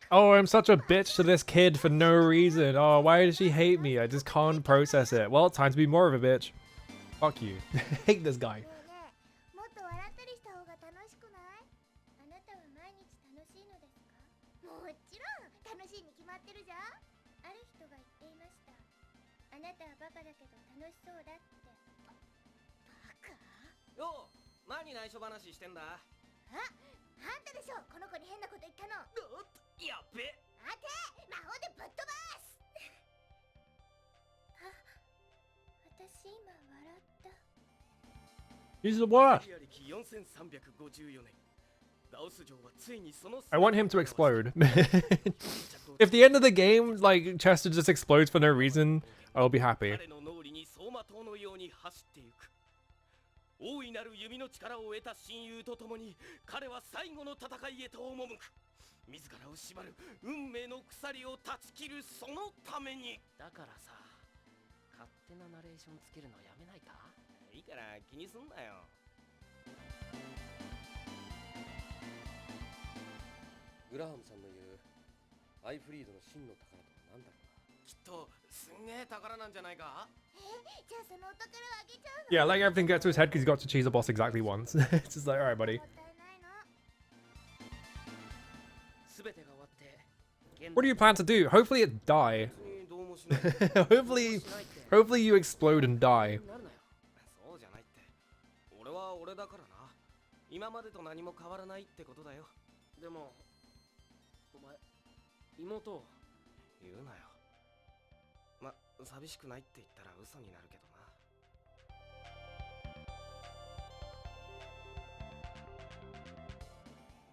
S1: Oh, I'm such a bitch to this kid for no reason. Oh, why does she hate me? I just can't process it. Well, time to be more of a bitch. Fuck you. Hate this guy.
S3: もっと笑ったりした方が楽しくない？あなたは毎日楽しいのですか？もちろん楽しいに決まってるじゃん。ある人が言っていました。あなたはバカだけど楽しそうだって。
S2: よう、何内緒話してんだ。
S3: あんたでしょ、この子に変なこと言ったの。
S2: おっと、やっべ。
S3: 待て、魔法でぶっ飛ばす。あ、私今笑った。
S1: He's the worst.
S2: 歴4354年。ダオス城はついにその
S1: I want him to explode. If the end of the game, like, Chester just explodes for no reason, I'll be happy.
S2: 彼の脳裏に走馬灯のように走ってゆく。大いなる弓の力を得た親友と共に、彼は最後の戦いへと赴く。自らを縛る運命の鎖を断ち切るそのために。だからさ、勝手なナレーションつけるのやめないか。いいから気にすんなよ。グラハムさんの言うアイフリードの真の宝とは何だろうな。きっとすんげえ宝なんじゃないか。
S3: じゃあそのお宝をあげちゃうの。
S1: Yeah, letting everything get to his head because he's got to cheese a boss exactly once. It's just like, alright, buddy.
S3: もったいないの。
S2: 全てが終わって。
S1: What do you plan to do? Hopefully it die.
S2: どうもしない。
S1: Hopefully you explode and die.
S2: なるなよ。そうじゃないって。俺は俺だからな。今までと何も変わらないってことだよ。でもお前妹を言うなよ。ま、寂しくないって言ったら嘘になるけどな。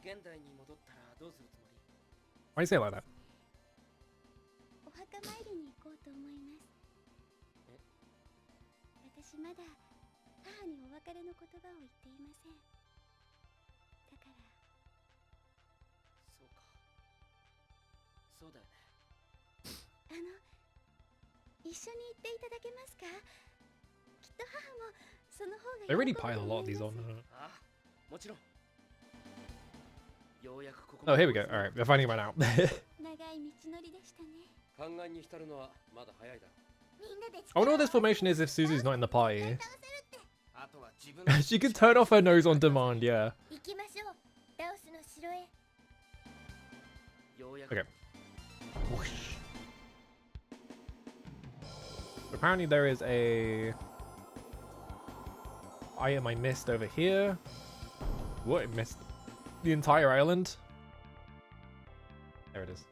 S2: 現代に戻ったらどうするつもり？
S1: Why do you say it like that?
S3: お墓参りに行こうと思います。私まだ母にお別れの言葉を言っていません。だから。
S2: そうか。そうだよね。
S3: 一緒に行っていただけますか？きっと母もその方が
S1: They really
S3: 喜ぶと
S1: pile a
S3: 思
S1: lot
S3: い
S1: of
S3: ま
S1: these
S3: す。
S1: on.
S2: あ、もちろん。ようやくここ
S1: Oh, here we go. Alright, they're finding mine out.
S3: 長い道のりでしたね。
S2: 考えに浸るのはまだ早いだろう。
S3: みんなで
S1: I wonder what this formation is if Suzu's not in the party.
S3: 倒せるって。
S2: あとは自分
S1: She could turn off her nose on demand, yeah.
S3: 行きましょう。ダオスの城へ。
S2: ようやく
S1: Okay. Whoosh. Apparently there is a item I missed over here. What? I missed the entire island? There it is.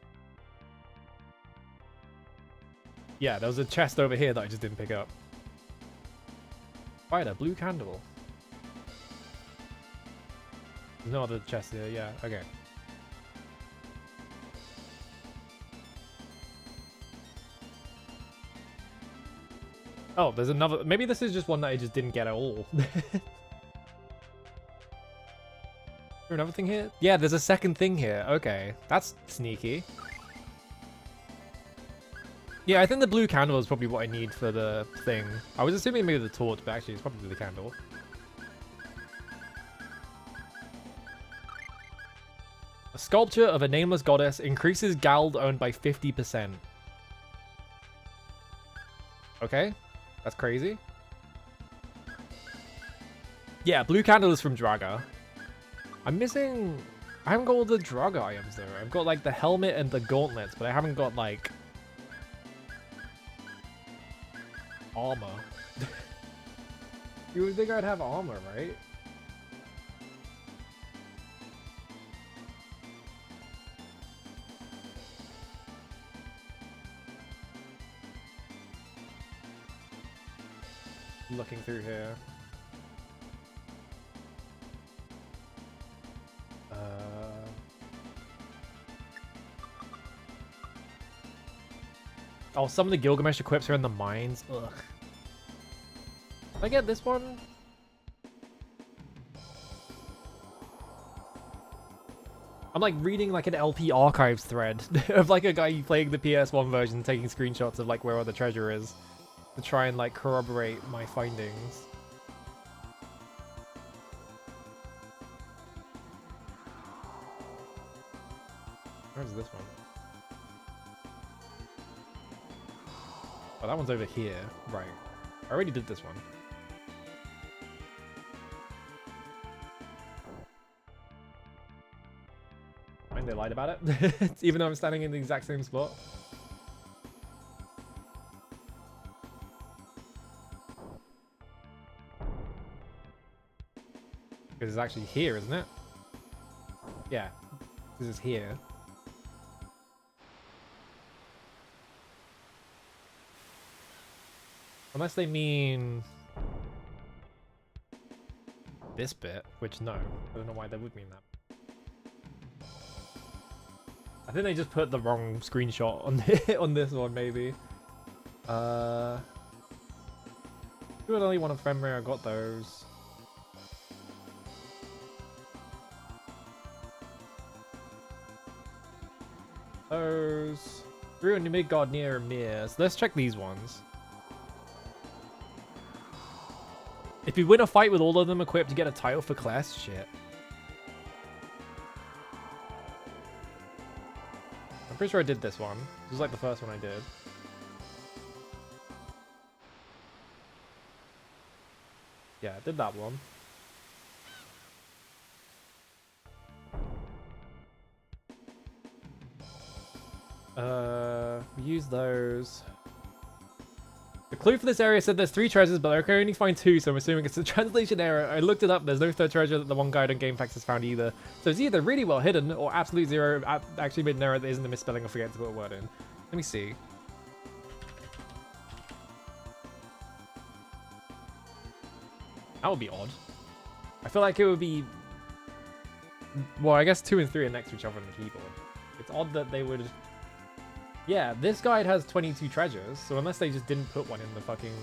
S1: Yeah, there was a chest over here that I just didn't pick up. Spider, blue candle. There's no other chest here, yeah, okay. Oh, there's another. Maybe this is just one that I just didn't get at all. Is there another thing here? Yeah, there's a second thing here. Okay, that's sneaky. Yeah, I think the blue candle is probably what I need for the thing. I was assuming maybe the torch, but actually it's probably the candle. A sculpture of a nameless goddess increases Gald owned by 50%. Okay. That's crazy. Yeah, blue candle is from Draga. I'm missing... I haven't got all the Draga items though. I've got like the helmet and the gauntlets, but I haven't got like... armor. You would think I'd have armor, right? Looking through here. Oh, some of the Gilgamesh equips are in the mines. Ugh. Can I get this one? I'm like reading like an LP archives thread of like a guy playing the PS1 version taking screenshots of like where all the treasure is to try and like corroborate my findings. Where's this one? Oh, that one's over here. Right. I already did this one. They lied about it, even though I'm standing in the exact same spot. Because it's actually here, isn't it? Yeah. This is here. Unless they mean this bit, which no. I don't know why they would mean that. I think they just put the wrong screenshot on on this one, maybe. Who would only want a Fenrir? I got those. Those. Through a Midgard near Mir. So let's check these ones. If you win a fight with all of them equipped, you get a title for class. Shit. I'm pretty sure I did this one. This was like the first one I did. Yeah, I did that one. We use those. The clue for this area said there's 3 treasures, but I can only find 2, so I'm assuming it's a translation error. I looked it up, there's no 3rd treasure that the one guide on GameFAQs has found either. So it's either really well hidden, or Absolute Zero actually made an error that isn't a misspelling or forget to put a word in. Let me see. That would be odd. I feel like it would be... Well, I guess 2 and 3 are next to each other on the keyboard. It's odd that they would... Yeah, this guide has 22 treasures, so unless they just didn't put one in the fucking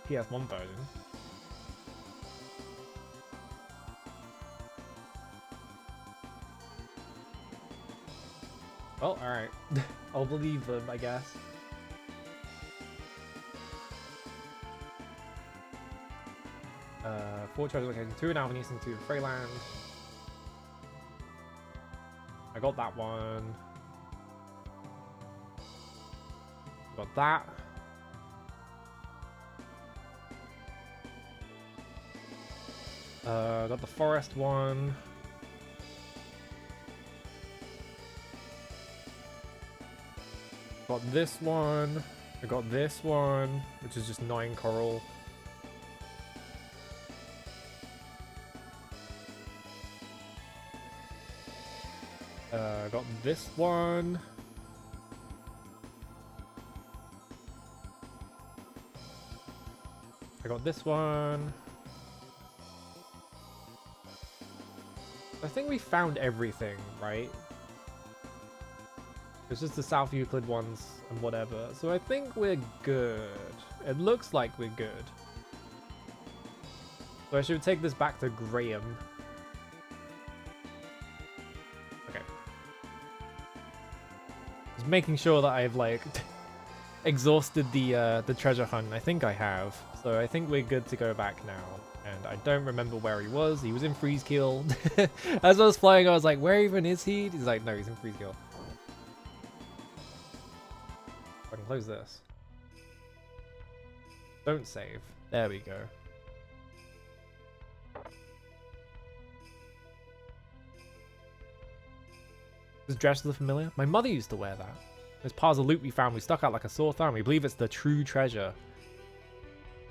S1: PS1 version. Well, alright. I'll believe them, I guess. Four treasure locations, 2 in Alvanese and 2 in Freyland. I got that one. Got that. Got the forest one. Got this one. I got this one, which is just 9 coral. I got this one. I got this one. I think we found everything, right? It's just the South Euclid ones and whatever. So I think we're good. It looks like we're good. So I should take this back to Graham. Making sure that I've like exhausted the treasure hunt. I think I have, so I think we're good to go back now. And I don't remember where he was. He was in Freezekill. As I was flying, I was like, "Where even is he?" He's like, "No, he's in Freezekill." I can close this. Don't save. There we go. Does dress look familiar? My mother used to wear that. There's piles of loot we found. We stuck out like a sore thumb. We believe it's the true treasure.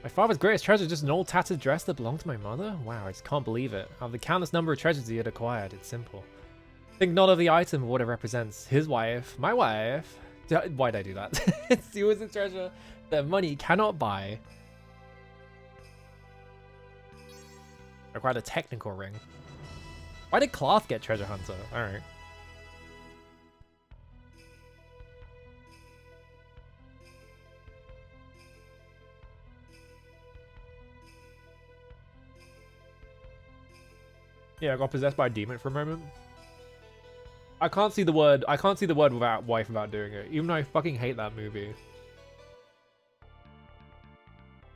S1: My father's greatest treasure is just an old tattered dress that belonged to my mother? Wow, I just can't believe it. Out of the countless number of treasures he had acquired, it's simple. Think not of the item or what it represents. His wife, my wife. Why'd I do that? It's yours a treasure that money cannot buy. Acquired a technical ring. Why did Cloth get treasure hunter? Alright. Yeah, I got possessed by a demon for a moment. I can't see the word without wife without doing it, even though I fucking hate that movie.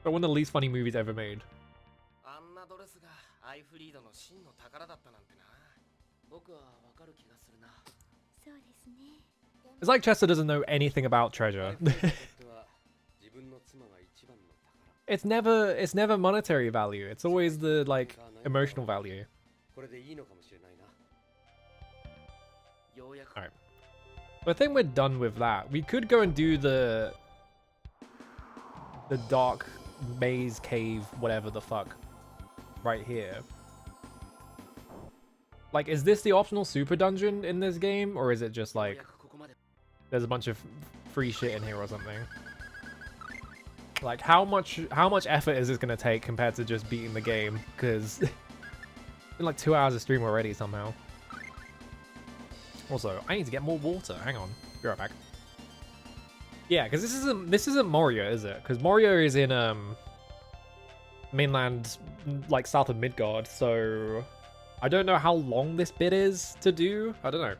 S1: But one of the least funny movies ever made. It's like Chester doesn't know anything about treasure. It's never monetary value. It's always the like emotional value. Alright. I think we're done with that. We could go and do the dark maze, cave, whatever the fuck, right here. Like, is this the optional super dungeon in this game, or is it just like there's a bunch of free shit in here or something? Like, how much effort is this gonna take compared to just beating the game? Because it's been like 2 hours of stream already somehow. Also, I need to get more water. Hang on, be right back. Yeah, because this isn't Moria, is it? Because Moria is in mainland, like south of Midgard. So I don't know how long this bit is to do. I don't know.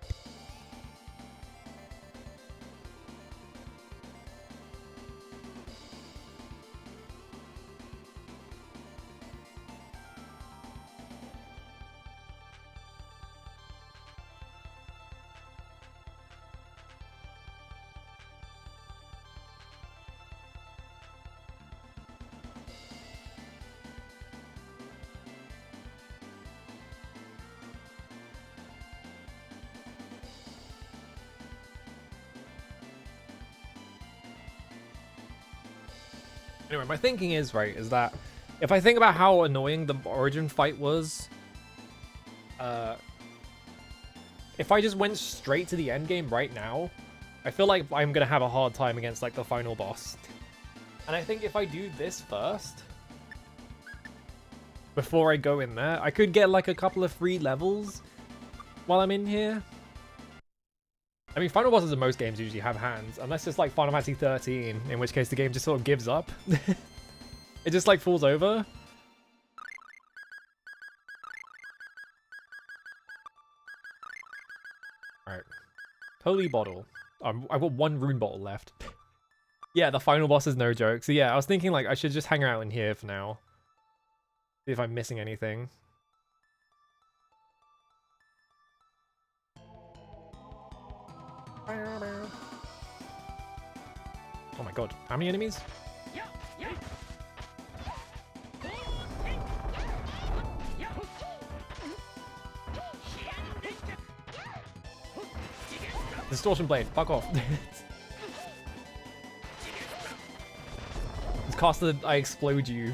S1: Anyway, my thinking is, right, is that if I think about how annoying the origin fight was, if I just went straight to the end game right now, I feel like I'm gonna have a hard time against like the final boss. And I think if I do this first, before I go in there, I could get like a couple of free levels while I'm in here. I mean, final bosses in most games usually have hands, unless it's like Final Fantasy 13, in which case the game just sort of gives up. It just like falls over. Alright. Holy bottle. I've got one rune bottle left. Yeah, the final boss is no joke. So yeah, I was thinking like I should just hang out in here for now. See if I'm missing anything. Oh my god, how many enemies? Distortion blade, fuck off. It's cast the I explode you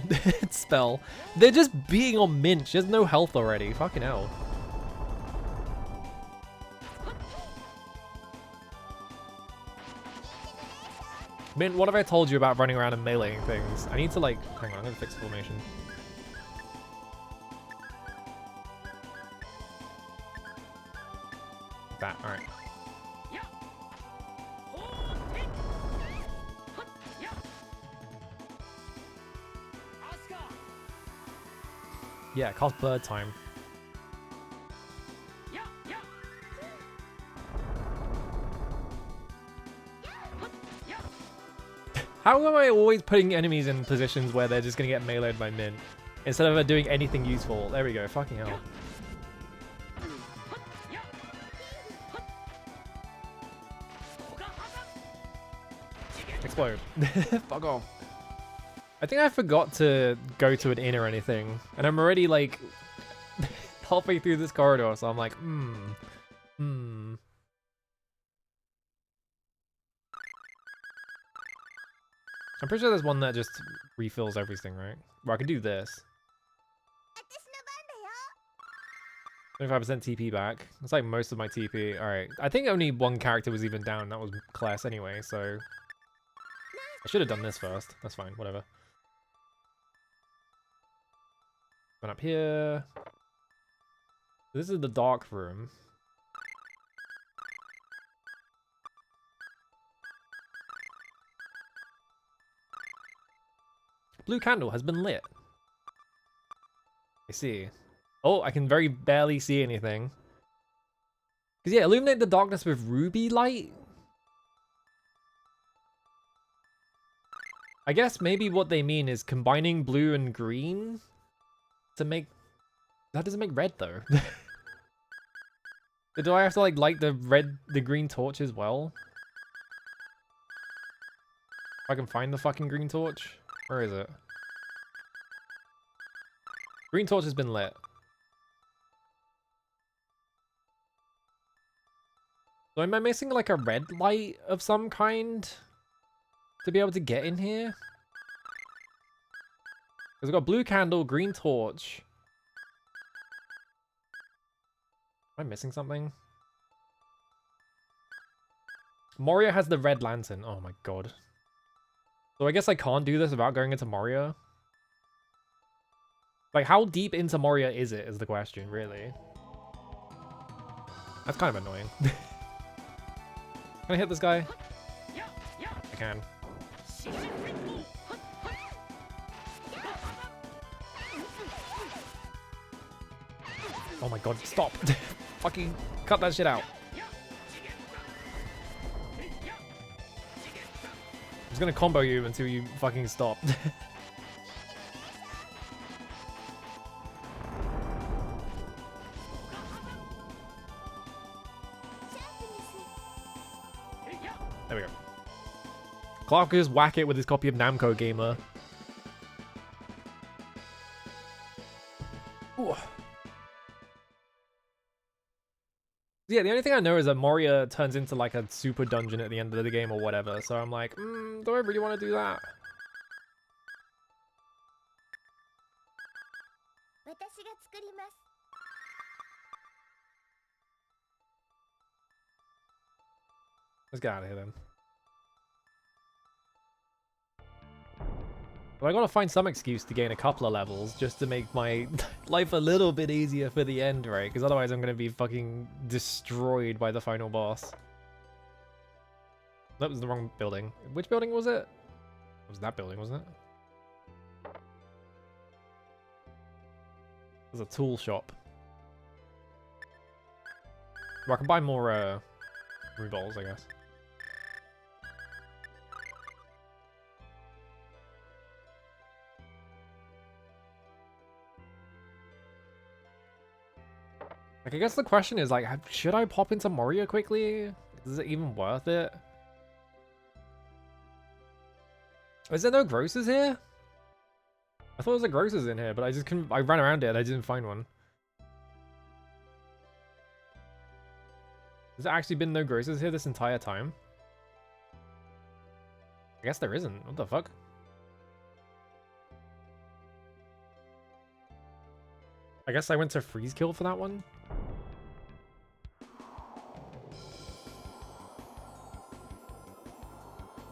S1: spell. They're just being on Minch. She has no health already. Fucking hell. Mint, what have I told you about running around and meleeing things? I need to like, hang on, I'm gonna fix formation. That, alright. Yeah, cost bird time. How am I always putting enemies in positions where they're just gonna get meleeed by Mint instead of doing anything useful? There we go, fucking hell. Explode. Fuck off. I think I forgot to go to an inn or anything, and I'm already like halfway through this corridor, so I'm like, I'm pretty sure there's one that just refills everything, right? Well, I can do this. 25% TP back. It's like most of my TP. Alright. I think only one character was even down. That was Class anyway, so... I should have done this first. That's fine. Whatever. Going up here. This is the dark room. Blue candle has been lit. I see. Oh, I can very barely see anything. Because yeah, illuminate the darkness with ruby light? I guess maybe what they mean is combining blue and green to make... That doesn't make red though. Do I have to like light the green torch as well? If I can find the fucking green torch? Where is it? Green torch has been lit. So am I missing like a red light of some kind to be able to get in here? Because we've got blue candle, green torch. Am I missing something? Moria has the red lantern. Oh my god. So I guess I can't do this without going into Moria. Like, how deep into Moria is it, is the question, really. That's kind of annoying. Can I hit this guy? I can. Oh my god, stop. Fucking cut that shit out. I'm just gonna combo you until you fucking stop. There we go. Clark could just whack it with his copy of Namco Gamer. Ooh. Yeah, the only thing I know is that Moria turns into like a super dungeon at the end of the game or whatever, so I'm like, do I really want to do that? Let's get out of here then. Well, I gotta find some excuse to gain a couple of levels just to make my life a little bit easier for the end, right? Because otherwise I'm gonna be fucking destroyed by the final boss. That was the wrong building. Which building was it? It was that building, wasn't it? There's a tool shop. Well, I can buy more rubles, I guess. Like, I guess the question is, like, should I pop into Moria quickly? Is it even worth it? Is there no grocers here? I thought there was a grocers in here, but I just couldn't. I ran around it and I didn't find one. Has there actually been no grocers here this entire time? I guess there isn't. What the fuck? I guess I went to freeze kill for that one.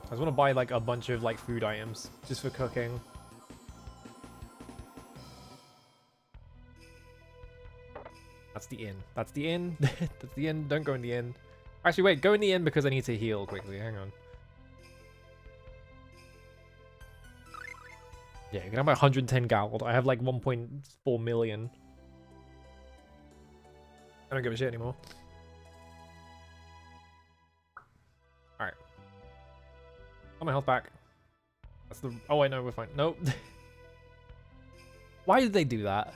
S1: I just want to buy like a bunch of like food items just for cooking. That's the inn. That's the inn. That's the inn. Don't go in the inn. Actually, wait. Go in the inn because I need to heal quickly. Hang on. Yeah, you can have my 110 gold. I have like 1.4 million. I don't give a shit anymore. Alright. Got my health back. That's the... Oh, I know, we're fine. Nope. Why did they do that?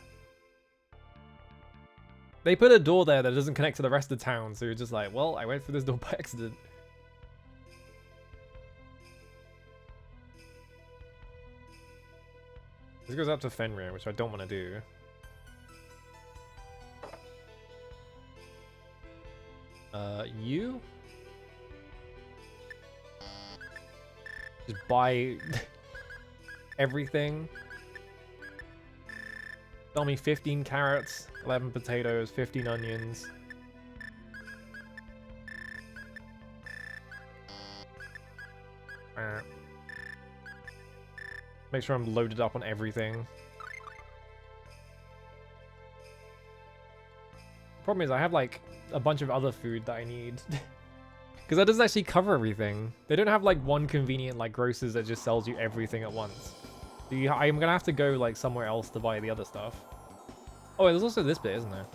S1: They put a door there that doesn't connect to the rest of the town, so you're just like, well, I went through this door by accident. This goes up to Fenrir, which I don't want to do. You? Just buy everything. Sell me 15 carrots, 11 potatoes, 15 onions. Make sure I'm loaded up on everything. Problem is I have like a bunch of other food that I need. Because that doesn't actually cover everything. They don't have like one convenient like grocers that just sells you everything at once. So I'm gonna have to go like somewhere else to buy the other stuff. Oh, there's also this bit, isn't there?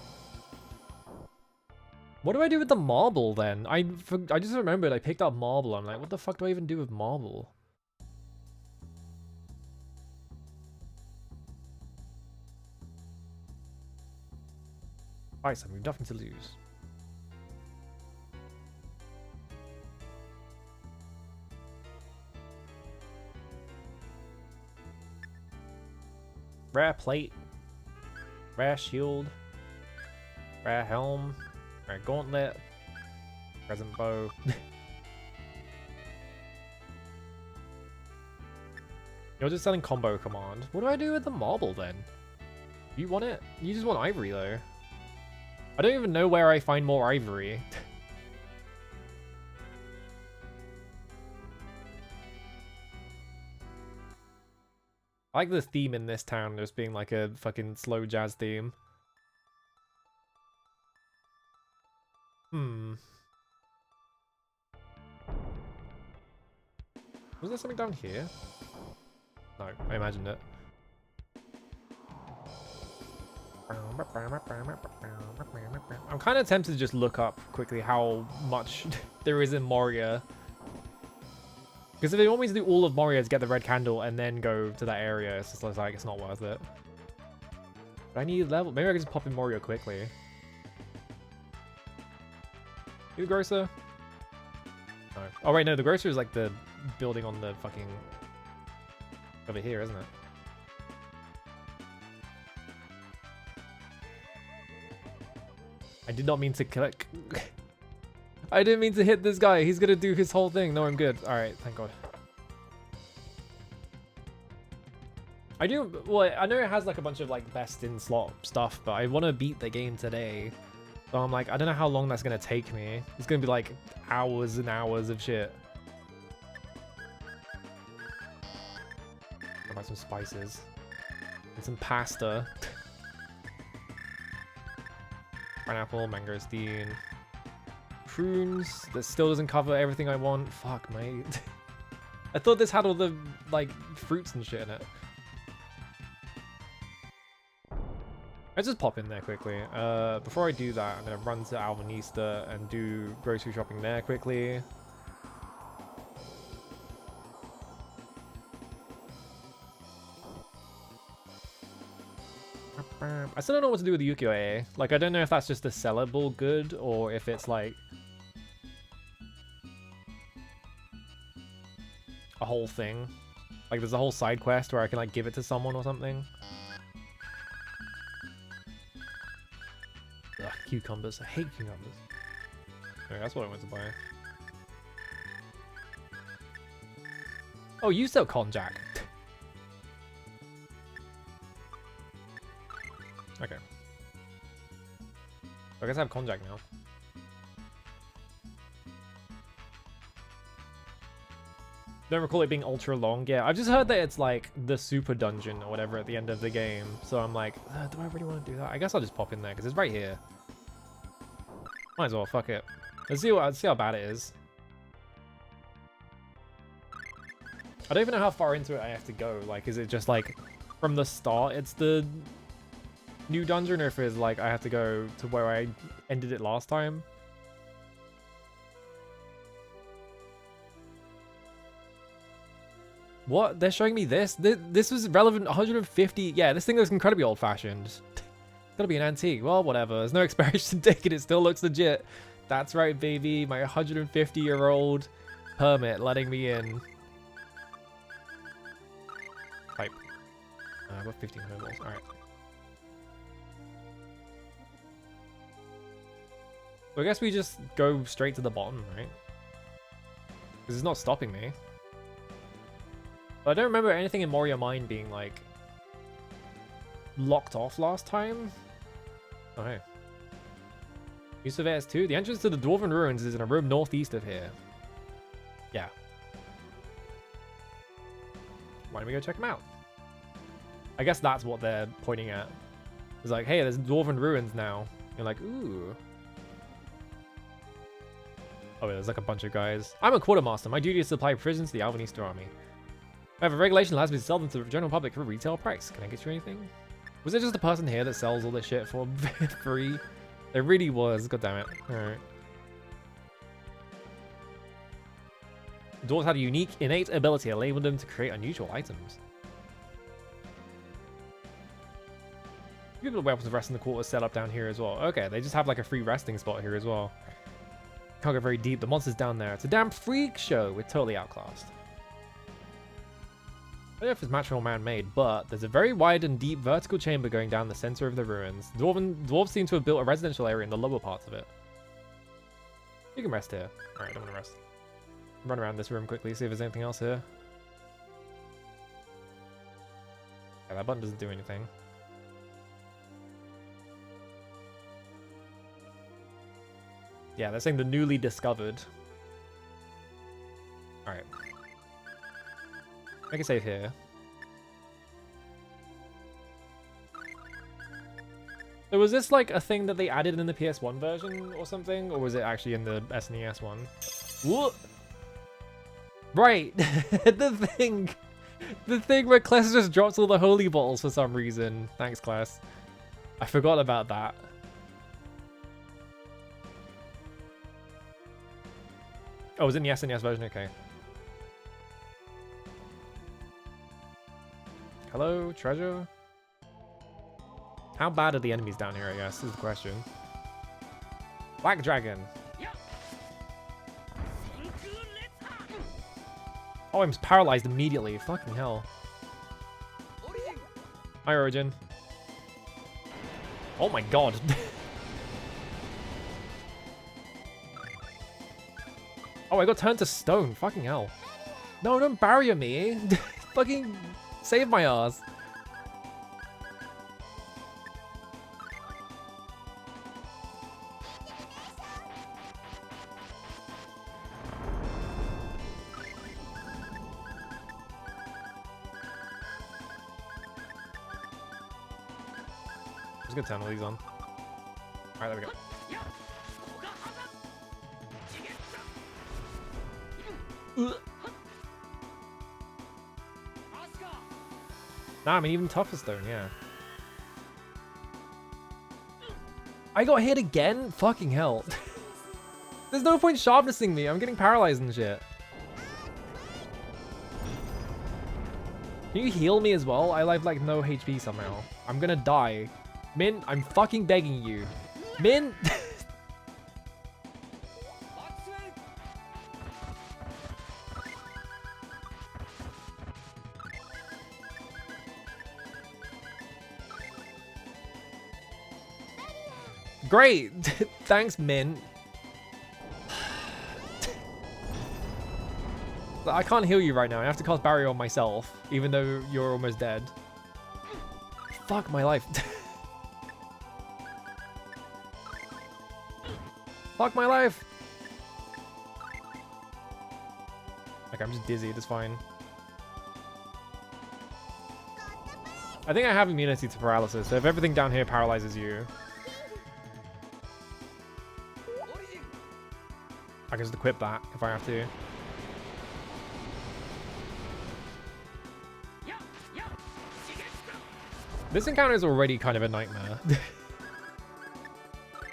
S1: What do I do with the marble then? I just remembered I picked up marble. I'm like, what the fuck do I even do with marble? Alright, so we've nothing to lose. Rare plate. Rare shield. Rare helm. Rare gauntlet. Present bow. You're just selling combo command. What do I do with the marble then? You want it? You just want ivory though. I don't even know where I find more ivory. I like the theme in this town just being like a fucking slow jazz theme. Was there something down here? No, I imagined it. I'm kind of tempted to just look up quickly how much there is in Moria. Because if they want me to do all of Moria to get the red candle and then go to that area, it's just like, it's not worth it. But I need level. Maybe I can just pop in Moria quickly. You the grocer? No. Oh wait, no, the grocer is like the building on the fucking... over here, isn't it? I did not mean to click. I didn't mean to hit this guy. He's gonna do his whole thing. No, I'm good. Alright, thank God. I do... well, I know it has like a bunch of like best in slot stuff, but I want to beat the game today. So I'm like, I don't know how long that's gonna take me. It's gonna be like hours and hours of shit. I'll buy some spices. And some pasta. Pineapple, mangosteen. Prunes. That still doesn't cover everything I want. Fuck, mate. I thought this had all the, like, fruits and shit in it. Let's just pop in there quickly. Before I do that, I'm gonna run to Alvanista and do grocery shopping there quickly. I still don't know what to do with the ukiyo-e. Like, I don't know if that's just a sellable good or if it's like a whole thing. Like, there's a whole side quest where I can like give it to someone or something. Ugh, cucumbers. I hate cucumbers. Okay, that's what I went to buy. Oh, you sell konjac. Okay. I guess I have konjac now. Don't recall it being ultra long. Yeah, I've just heard that it's like the super dungeon or whatever at the end of the game. So I'm like, do I really want to do that? I guess I'll just pop in there because it's right here. Might as well, fuck it. Let's see how bad it is. I don't even know how far into it I have to go. Like, is it just like from the start it's the new dungeon, or if it's like I have to go to where I ended it last time? What? They're showing me this? This was relevant 150. Yeah, this thing looks incredibly old-fashioned. Gotta be an antique. Well, whatever. There's no expiration date and it still looks legit. That's right, baby. My 150-year-old permit letting me in. Type. I've got 15 hurdles. Alright. So I guess we just go straight to the bottom, right? Because it's not stopping me. But I don't remember anything in Moria Mine being, like, locked off last time. Oh, hey. New surveyors too? The entrance to the Dwarven Ruins is in a room northeast of here. Yeah. Why don't we go check them out? I guess that's what they're pointing at. It's like, hey, there's Dwarven Ruins now. You're like, ooh. Oh, yeah, there's like a bunch of guys. I'm a quartermaster. My duty is to supply provisions to the Alvanista army. However, regulation allows me to sell them to the general public for a retail price. Can I get you anything? Was it just a person here that sells all this shit for free? There really was. God damn it. Alright. Dwarves had a unique, innate ability that enabled them to create unusual items. People with weapons of rest in the quarters set up down here as well. Okay, they just have like a free resting spot here as well. Can't go very deep. The monster's down there. It's a damn freak show. We're totally outclassed. I don't know if it's natural or man-made, but there's a very wide and deep vertical chamber going down the center of the ruins. Dwarves seem to have built a residential area in the lower parts of it. You can rest here. Alright, I don't want to rest. Run around this room quickly, see if there's anything else here. Okay, that button doesn't do anything. Yeah, they're saying the newly discovered. Alright. Make a save here. So was this like a thing that they added in the PS1 version or something? Or was it actually in the SNES one? What? Right! The thing where Kless just drops all the holy bottles for some reason. Thanks, Kless. I forgot about that. Oh, it was in the SNES version? Okay. Hello, treasure? How bad are the enemies down here, I guess, is the question. Black Dragon. Oh, I'm paralyzed immediately. Fucking hell. Hi, Origin. Oh my god. Oh, I got turned to stone. Fucking hell. No, don't barrier me. Fucking save my ass. I'm just gonna turn all these on. Alright, there we go. Nah, I'm an even tougher stone, yeah. I got hit again? Fucking hell. There's no point sharpnessing me. I'm getting paralyzed and shit. Can you heal me as well? I have like no HP somehow. I'm gonna die. Min, I'm fucking begging you. Min! Great! Thanks, Min. I can't heal you right now. I have to cast barrier on myself, even though you're almost dead. Fuck my life. Fuck my life! Okay, I'm just dizzy. That's fine. I think I have immunity to paralysis, so if everything down here paralyzes you, I can just equip that if I have to. This encounter is already kind of a nightmare.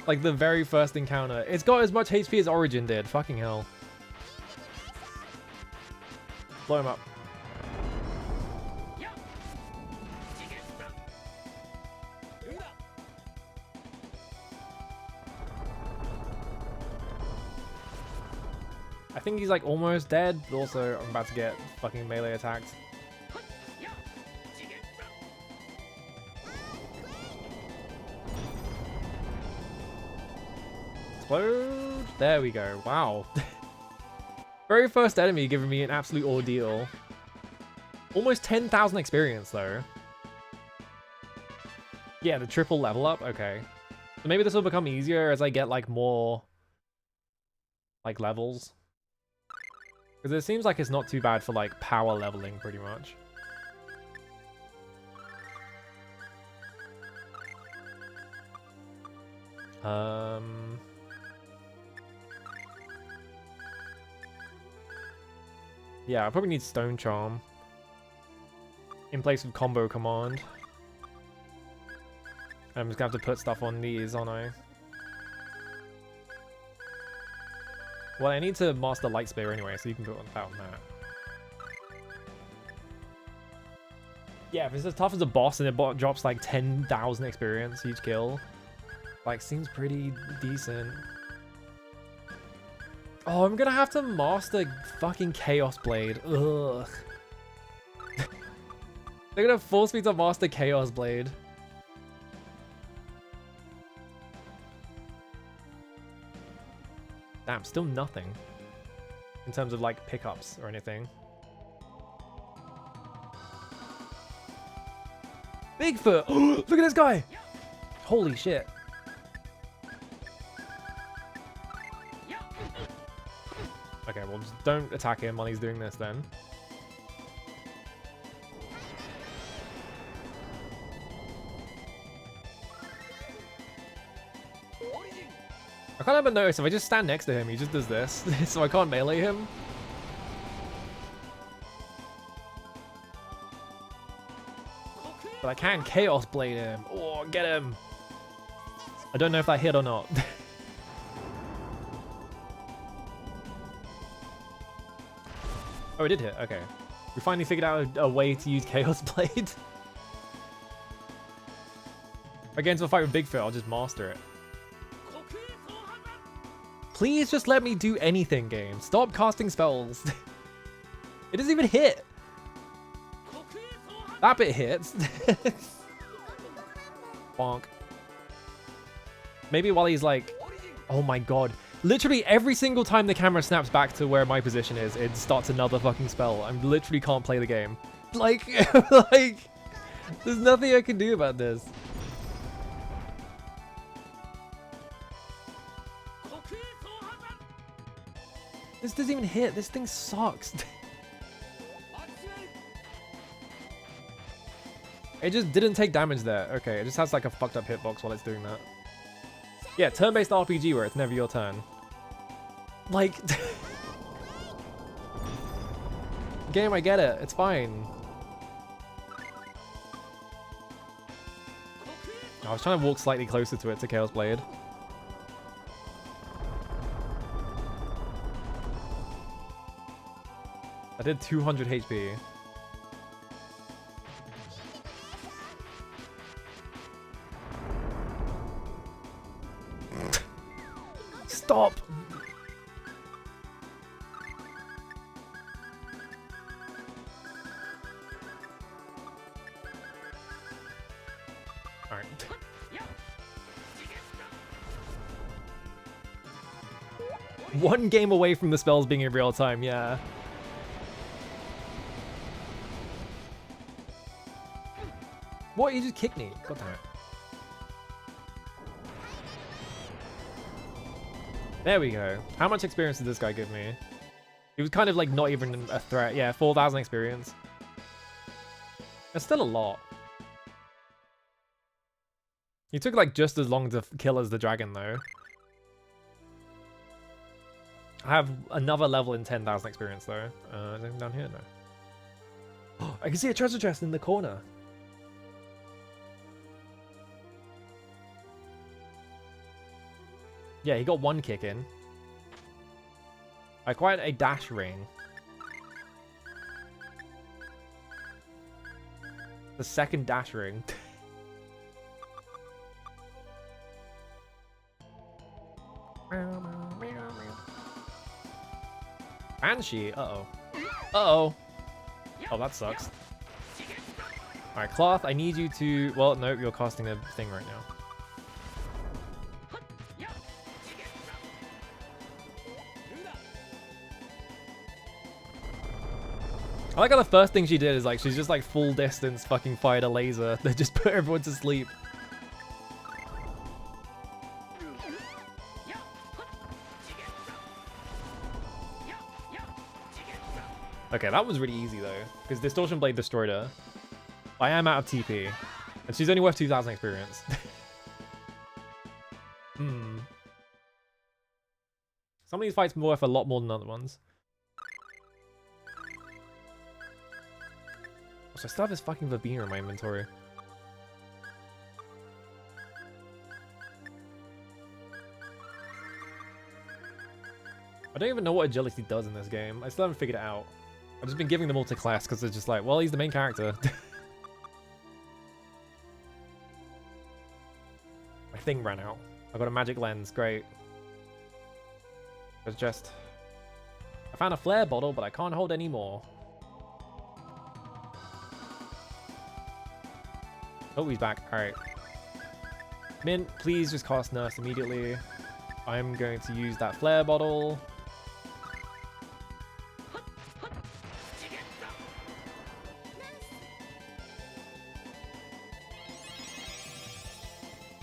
S1: Like the very first encounter. It's got as much HP as Origin did. Fucking hell. Blow him up. I think he's like almost dead, but also I'm about to get fucking melee attacked. Explode. There we go. Wow. Very first enemy giving me an absolute ordeal. Almost 10,000 experience though. Yeah, the triple level up. Okay. So maybe this will become easier as I get like more like levels. Because it seems like it's not too bad for like power leveling pretty much. Yeah, I probably need Stone Charm in place of Combo Command. I'm just gonna have to put stuff on these, aren't I? Well, I need to master Light Spear anyway, so you can put that on that. Yeah, if it's as tough as a boss and it drops like 10,000 experience each kill, like, seems pretty decent. Oh, I'm gonna have to master fucking Chaos Blade. Ugh. They're gonna force me to master Chaos Blade. Damn, still nothing in terms of like pickups or anything. Bigfoot! Look at this guy! Holy shit. Okay, well, just don't attack him while he's doing this then. I can't even notice if I just stand next to him, he just does this, so I can't melee him. But I can Chaos Blade him. Oh, get him. I don't know if that hit or not. Oh, it did hit. Okay. We finally figured out a way to use Chaos Blade. Again, to a fight with Bigfoot, I'll just master it. Please just let me do anything, game. Stop casting spells. It doesn't even hit. That bit hits. Bonk. Maybe while he's like... Oh my god. Literally every single time the camera snaps back to where my position is, it starts another fucking spell. I literally can't play the game. Like, like... There's nothing I can do about this. This doesn't even hit. This thing sucks. It just didn't take damage there. Okay, it just has like a fucked up hitbox while it's doing that. Yeah, turn-based RPG where it's never your turn. Like... Game, I get it. It's fine. I was trying to walk slightly closer to it to Chaos Blade. I did 200 HP. Stop! Alright. One game away from the spells being in real time, yeah. What? You just kicked me. God damn it. There we go. How much experience did this guy give me? He was kind of like not even a threat. Yeah, 4,000 experience. That's still a lot. He took like just as long to kill as the dragon though. I have another level in 10,000 experience though. Anything down here? No. I can see a treasure chest in the corner. Yeah, he got one kick in. I acquired a dash ring. The second dash ring. Banshee? Uh-oh. Uh-oh. Oh, that sucks. Alright, Cloth, I need you to... Well, no, you're casting a thing right now. I like how the first thing she did is like, she's just like full distance fucking fired a laser that just put everyone to sleep. Okay, that was really easy though, because Distortion Blade destroyed her. I am out of TP, and she's only worth 2,000 experience. Some of these fights are worth a lot more than other ones. So I still have this fucking Verbena in my inventory. I don't even know what agility does in this game. I still haven't figured it out. I've just been giving them all to Class because they're just like, well, he's the main character. My thing ran out. I got a magic lens, great. It's just... I found a flare bottle, but I can't hold any more. Oh, he's back. Alright. Mint, please just cast Nurse immediately. I'm going to use that flare bottle.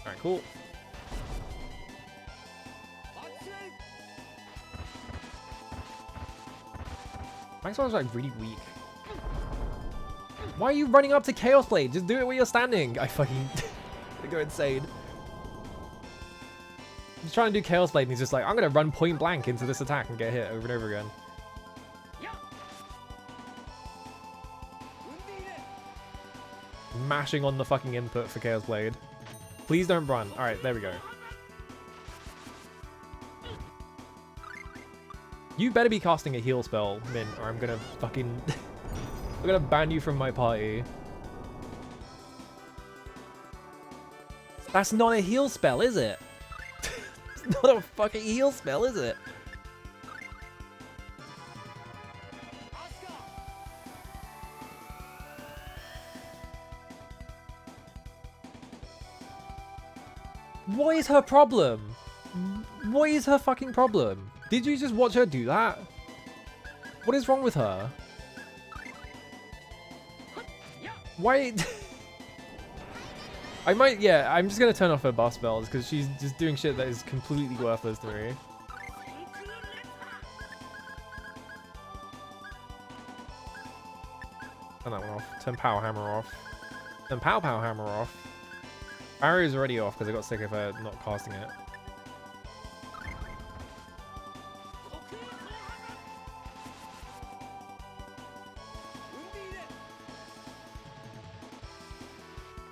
S1: Alright, cool. Maxwell's like really weak. Why are you running up to Chaos Blade? Just do it where you're standing. I fucking I go insane. He's trying to do Chaos Blade and he's just like, I'm gonna run point blank into this attack and get hit over and over again. Mashing on the fucking input for Chaos Blade. Please don't run. Alright, there we go. You better be casting a heal spell, Min, or I'm gonna fucking... I'm gonna ban you from my party. That's not a heal spell, is it? It's not a fucking heal spell, is it? What is her problem? What is her fucking problem? Did you just watch her do that? What is wrong with her? Why? I might, yeah, I'm just gonna turn off her buff spells because she's just doing shit that is completely worthless to me. Turn that one off. Turn Power Hammer off. Turn Pow Hammer off. Barrier's already off because I got sick of her not casting it.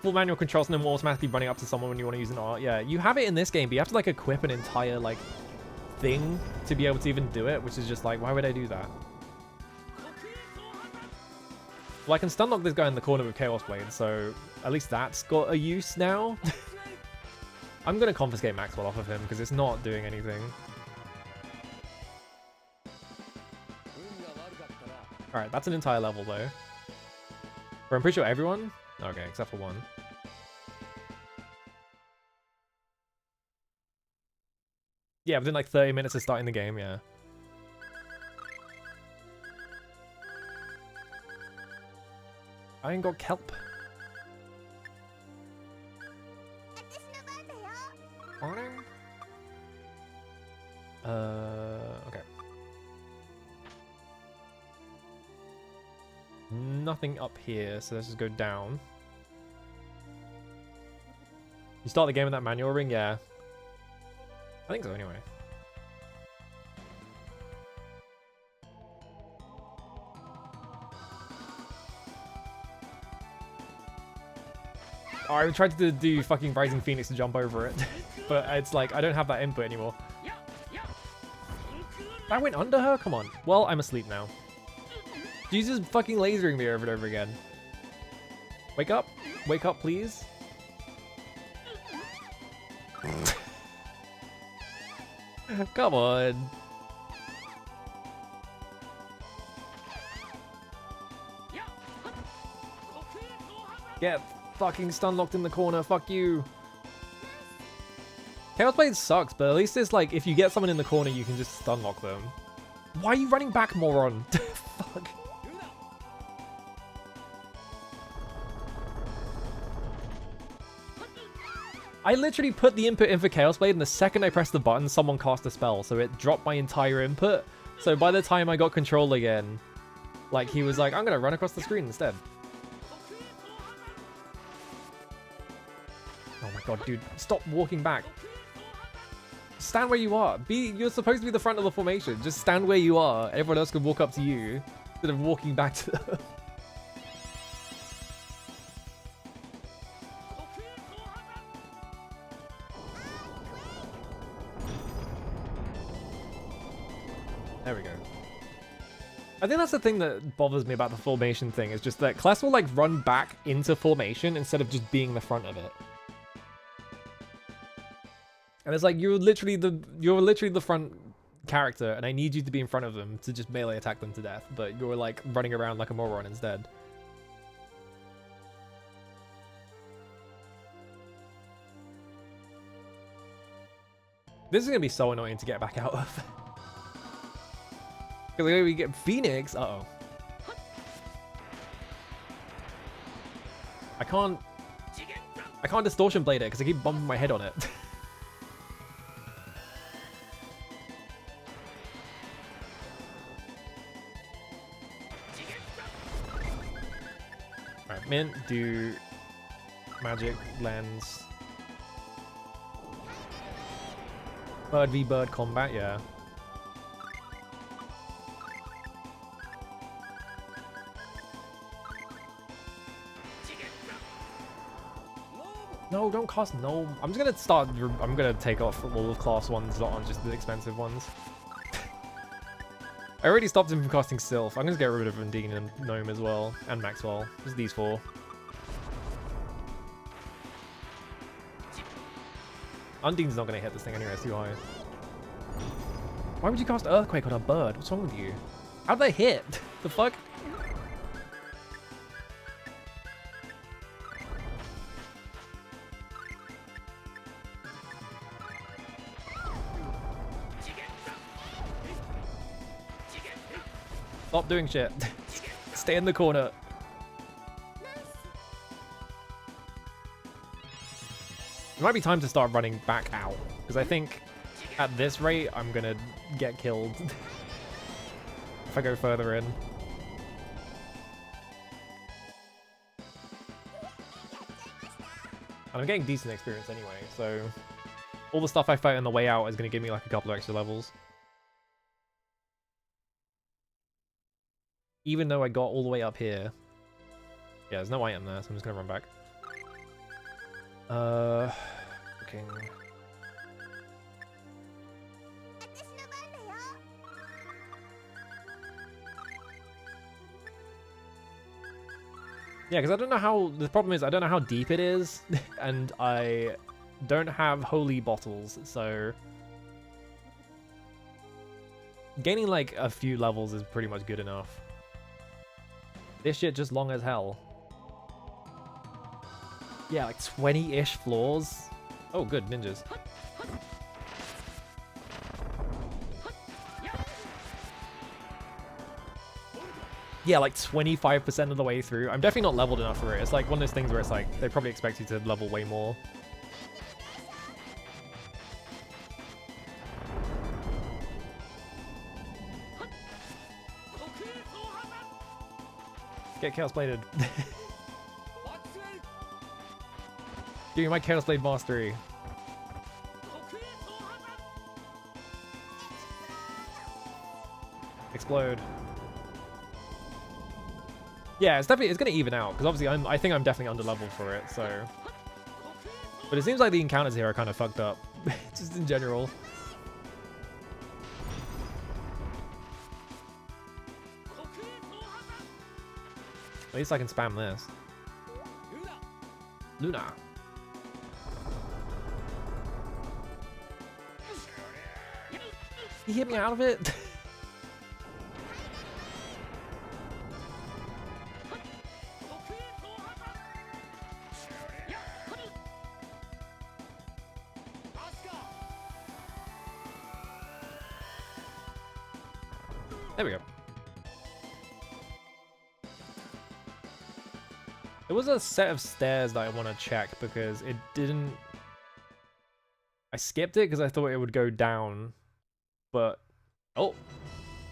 S1: Full manual controls and then automatically running up to someone when you want to use an art. Yeah, you have it in this game, but you have to like equip an entire like thing to be able to even do it, which is just like, why would I do that? Well, I can stun lock this guy in the corner with Chaos Blade, so at least that's got a use now. I'm gonna confiscate Maxwell off of him because it's not doing anything. Alright, that's an entire level though. But I'm pretty sure everyone? Okay, except for one. Yeah, within like 30 minutes of starting the game, yeah. I ain't got kelp. Okay. Nothing up here, so let's just go down. You start the game with that manual ring? Yeah. I think so anyway. Oh, I tried to do fucking Rising Phoenix to jump over it, but it's like, I don't have that input anymore. That went under her? Come on. Well, I'm asleep now. She's just fucking lasering me over and over again. Wake up. Wake up, please. Come on. Get fucking stun locked in the corner. Fuck you. Chaos Blade sucks, but at least it's like, if you get someone in the corner, you can just stun lock them. Why are you running back, moron? Fuck. I literally put the input in for Chaos Blade, and the second I pressed the button, someone cast a spell, so it dropped my entire input. So by the time I got control again, like, he was like, I'm gonna run across the screen instead. Oh my god, dude, stop walking back. Stand where you are. You're supposed to be the front of the formation. Just stand where you are. Everyone else can walk up to you instead of walking back to them. There we go. I think that's the thing that bothers me about the formation thing, is just that Kless will like run back into formation instead of just being the front of it. And it's like, you're literally the front character, and I need you to be in front of them to just melee attack them to death, but you're like running around like a moron instead. This is gonna be so annoying to get back out of. Because we get Phoenix. Uh-oh. I can't distortion blade it because I keep bumping my head on it. Alright, Mint, do magic lens. Bird v bird combat, yeah. No, don't cost no. I'm just gonna start. I'm gonna take off all the class ones, not on just the expensive ones. I already stopped him from costing Sylph. I'm gonna get rid of Undine and Gnome as well, and Maxwell. Just these four. Undine's not gonna hit this thing anyway, it's too high. Why would you cast Earthquake on a bird? What's wrong with you? How'd they hit? The fuck? Stop doing shit. Stay in the corner. It might be time to start running back out, because I think at this rate I'm gonna get killed if I go further in. And I'm getting decent experience anyway, so all the stuff I fight on the way out is gonna give me like a couple of extra levels. Even though I got all the way up here. Yeah, there's no item there, so I'm just gonna run back. Okay. Yeah, because I don't know how... The problem is I don't know how deep it is, and I don't have holy bottles, so... Gaining like a few levels is pretty much good enough. This shit just long as hell. Yeah, like 20-ish floors. Oh, good, ninjas. Yeah, like 25% of the way through. I'm definitely not leveled enough for it. It's like one of those things where it's like, they probably expect you to level way more. Get Chaos Bladed. Doing my Chaos Blade mastery. Explode. Yeah, it's gonna even out because obviously I think I'm definitely under leveled for it. So, but it seems like the encounters here are kind of fucked up, just in general. At least I can spam this. Luna. He hit me out of it. There we go. There was a set of stairs that I want to check because it didn't... I skipped it because I thought it would go down, but... Oh!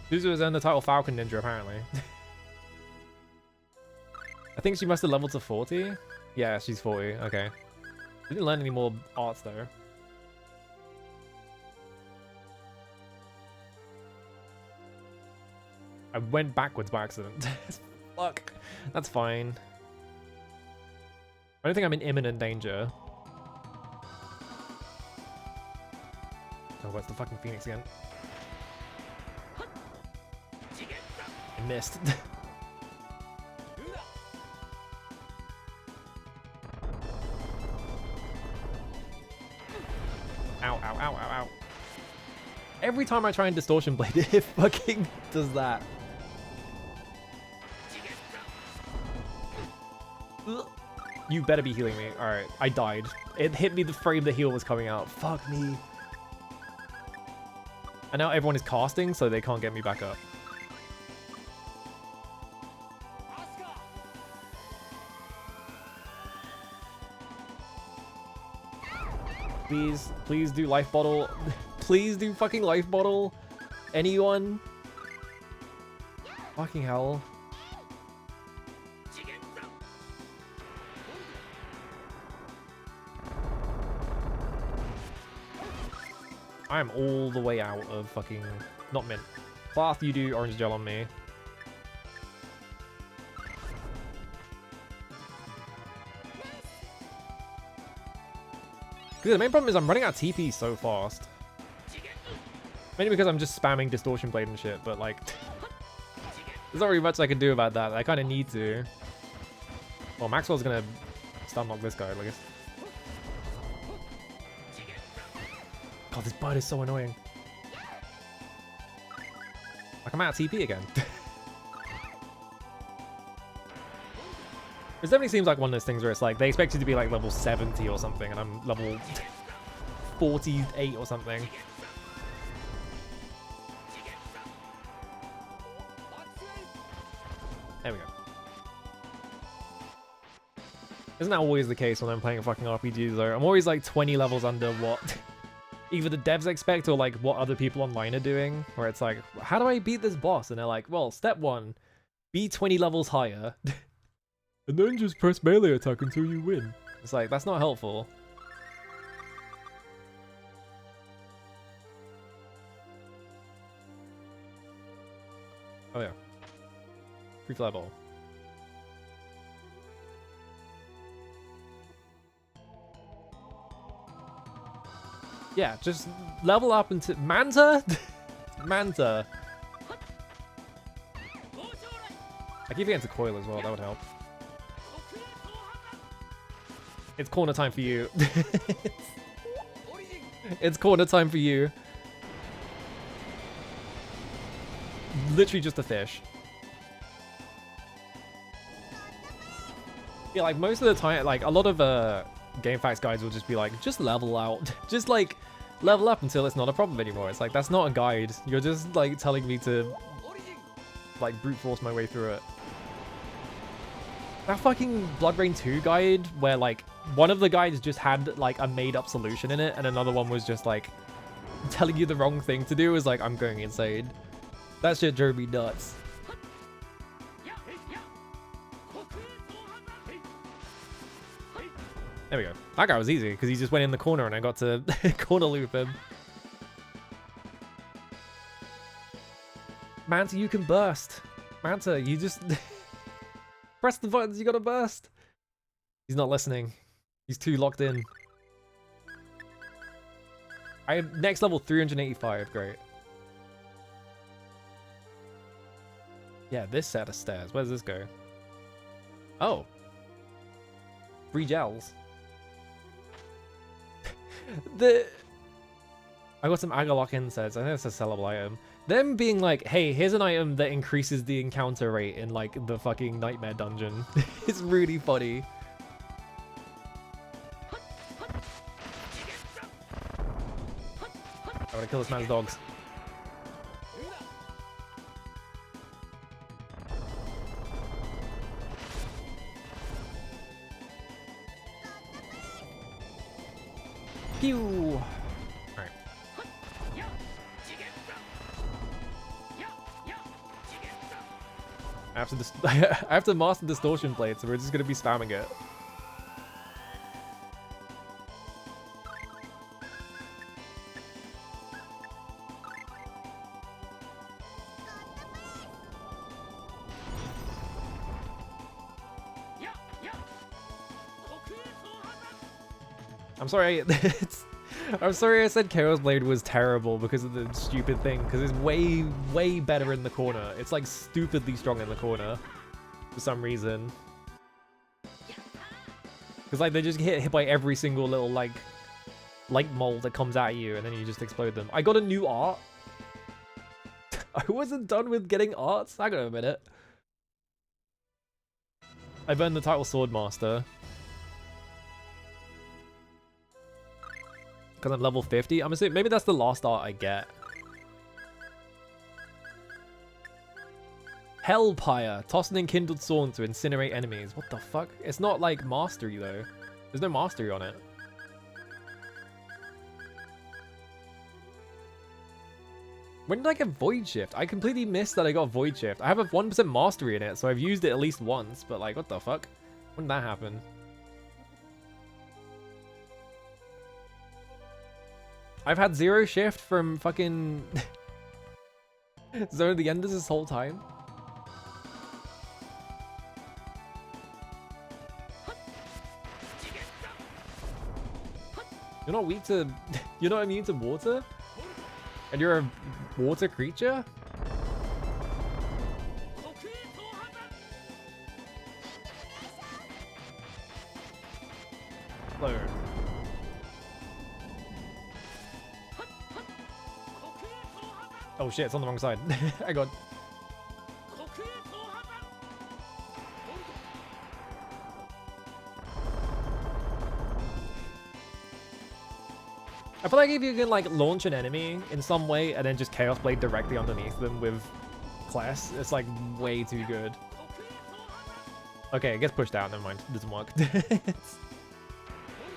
S1: Suzu has earned the title Falcon Ninja, apparently. I think she must have leveled to 40? Yeah, she's 40, okay. Didn't learn any more arts, though. I went backwards by accident. Fuck. That's fine. I don't think I'm in imminent danger. Oh, where's the fucking Phoenix again? I missed. Ow, ow, ow, ow, ow. Every time I try and distortion blade it, it fucking does that. You better be healing me. Alright, I died. It hit me the frame the heal was coming out. Fuck me. And now everyone is casting, so they can't get me back up. Please do life bottle. Please do fucking life bottle. Anyone? Fucking hell. I am all the way out of fucking... Not mint. Cloth, you do orange gel on me. Dude, the main problem is I'm running out of TP so fast. Mainly because I'm just spamming Distortion Blade and shit, but like... there's not really much I can do about that. I kind of need to. Well, Maxwell's gonna stun lock this guy, I guess. God, this bird is so annoying. Like, I'm out of TP again. It definitely seems like one of those things where it's like, they expect you to be like level 70 or something, and I'm level 48 or something. There we go. Isn't that always the case when I'm playing fucking RPGs though? I'm always like 20 levels under what either the devs expect or like what other people online are doing, where it's like, how do I beat this boss? And they're like, well, step 1, be 20 levels higher. And then just press melee attack until you win. It's like, that's not helpful. Oh yeah. Free fireball. Yeah, just level up into Manta? Manta. I keep getting to Coil as well, that would help. It's corner time for you. It's corner time for you. Literally just a fish. Yeah, like most of the time, like a lot of GameFAQs guides will just be like, just level out. Just like level up until it's not a problem anymore. It's like, that's not a guide. You're just like telling me to like brute force my way through it. That fucking Blood Rain 2 guide where like one of the guides just had like a made up solution in it and another one was just like telling you the wrong thing to do, was like, I'm going insane. That shit drove me nuts. There we go. That guy was easy because he just went in the corner and I got to corner loop him. Manta, you can burst. Manta, you just press the buttons, you gotta burst. He's not listening. He's too locked in. I have next level 385, great. Yeah, this set of stairs. Where does this go? Oh. 3 gels. I got some Agalok insets. I think it's a sellable item. Them being like, hey, here's an item that increases the encounter rate in like the fucking nightmare dungeon. It's really funny. I'm gonna kill this man's dogs. Pew! Alright. I have to master Distortion Blade, so we're just gonna be spamming it. I'm sorry, I'm sorry I said Chaos Blade was terrible because of the stupid thing, because it's way, way better in the corner. It's like stupidly strong in the corner for some reason. Because like they just get hit by every single little like light mold that comes at you and then you just explode them. I got a new art. I wasn't done with getting arts. Hang on a minute. I've earned the title Swordmaster. Because I'm level 50. I'm assuming maybe that's the last art I get. Hellpire. Toss an enkindled sword to incinerate enemies. What the fuck? It's not like mastery though. There's no mastery on it. When did I get Void Shift? I completely missed that I got Void Shift. I have a 1% mastery in it, so I've used it at least once, but like, what the fuck? When did that happen? I've had 0 shift from fucking Zone of the Enders this whole time. You're not weak to... You're not immune to water? And you're a water creature? Hello. Oh shit, it's on the wrong side. Hang on. I feel like if you can like launch an enemy in some way and then just Chaos Blade directly underneath them with Class, it's like way too good. Okay, it gets pushed out, never mind. It doesn't work.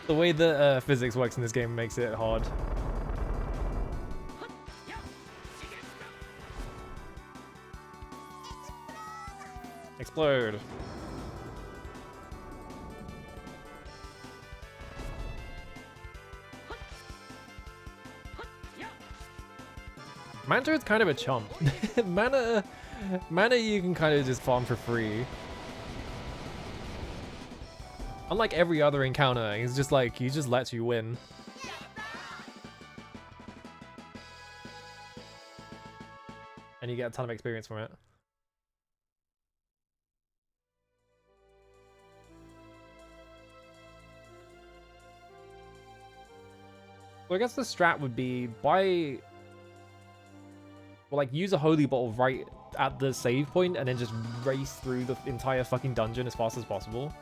S1: The way the physics works in this game makes it hard. Explode. Manta is kind of a chump. Mana you can kind of just farm for free. Unlike every other encounter, he's just like, he just lets you win. And you get a ton of experience from it. So I guess the strat would be buy... Well, like, use a holy bottle right at the save point and then just race through the entire fucking dungeon as fast as possible.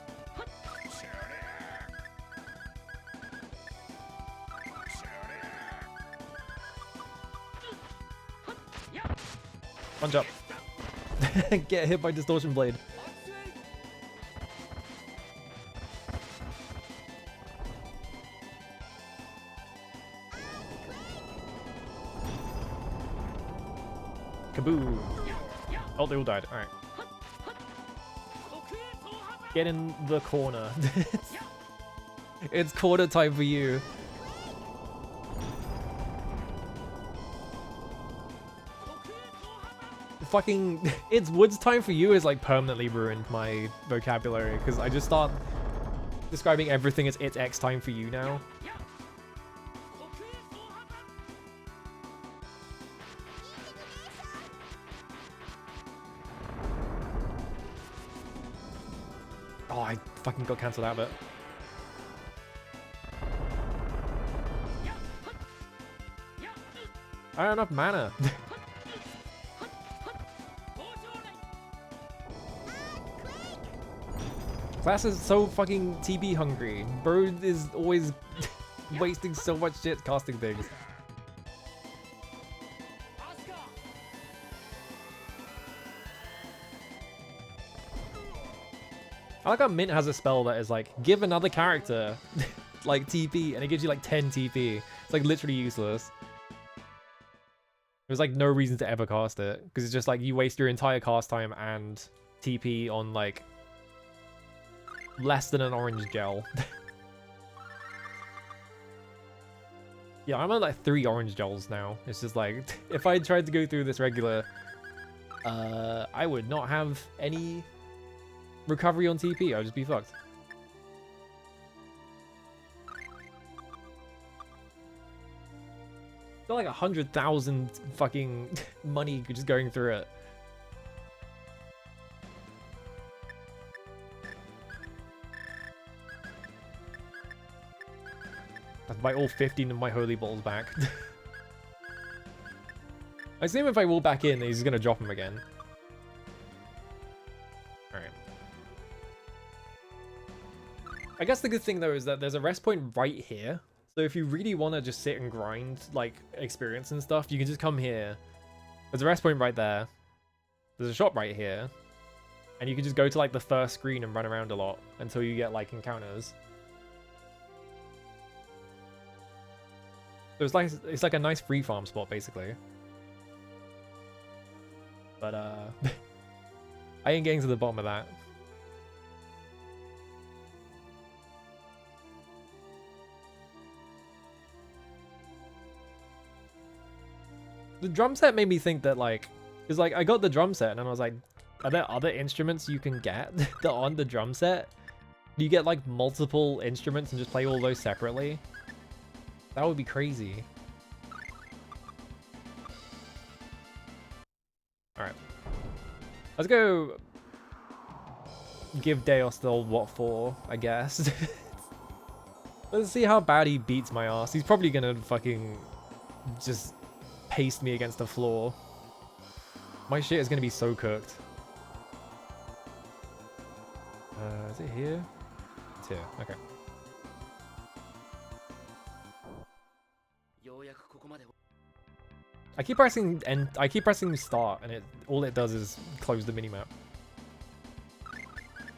S1: Punch up. Get hit by Distortion Blade. Kaboom. Oh, they all died. Alright. Get in the corner. It's corner time for you. Fucking... It's woods time for you is like permanently ruined my vocabulary because I just start describing everything as it's X time for you now. Oh, I fucking got cancelled out of it. I don't have enough mana. Class is so fucking TP hungry. Bro is always wasting so much shit casting things. I like how Mint has a spell that is like, give another character like TP, and it gives you like 10 TP. It's like literally useless. There's like no reason to ever cast it, because it's just like you waste your entire cast time and TP on like less than an orange gel. Yeah, I'm on like 3 orange gels now. It's just like, if I tried to go through this regular, I would not have any recovery on TP. I would just be fucked. Got like 100,000 fucking money just going through it. I have to buy all 15 of my holy balls back. I assume if I wall back in, he's gonna drop them again. Alright. I guess the good thing though is that there's a rest point right here. So if you really want to just sit and grind, like, experience and stuff, you can just come here. There's a rest point right there. There's a shop right here. And you can just go to, like, the first screen and run around a lot until you get, like, encounters. So it's like a nice free farm spot, basically. But I ain't getting to the bottom of that. The drum set made me think that, like, because like I got the drum set and I was like, are there other instruments you can get that are on the drum set? Do you get like multiple instruments and just play all those separately? That would be crazy. Alright. Let's go give Deos the old what for, I guess. Let's see how bad he beats my ass. He's probably gonna fucking just paste me against the floor. My shit is gonna be so cooked. Is it here? It's here. Okay. I keep pressing and I keep pressing start, and all it does is close the minimap.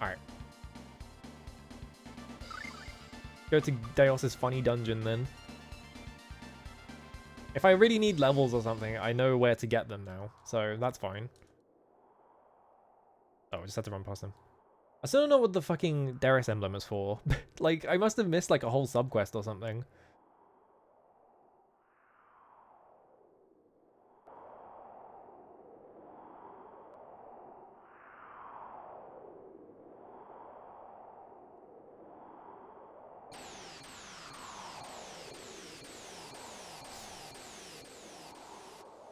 S1: All right. Go to Deos's funny dungeon then. If I really need levels or something, I know where to get them now, so that's fine. Oh, I just had to run past them. I still don't know what the fucking Darius emblem is for. Like, I must have missed like a whole subquest or something.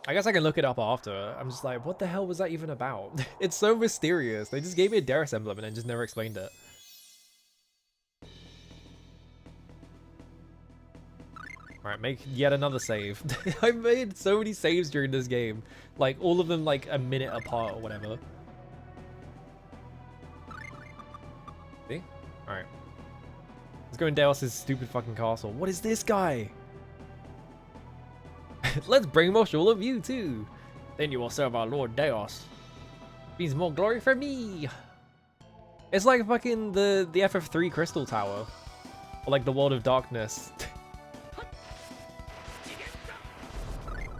S1: I guess I can look it up after. I'm just like, what the hell was that even about? It's so mysterious. They just gave me a Darius emblem and then just never explained it. Alright, make yet another save. I made so many saves during this game. Like, all of them like a minute apart or whatever. See? Alright. Let's go in Deos' stupid fucking castle. What is this guy? Let's brainwash all of you too. Then you will serve our Lord Deos. Means more glory for me. It's like fucking the FF3 Crystal Tower. Or like the World of Darkness.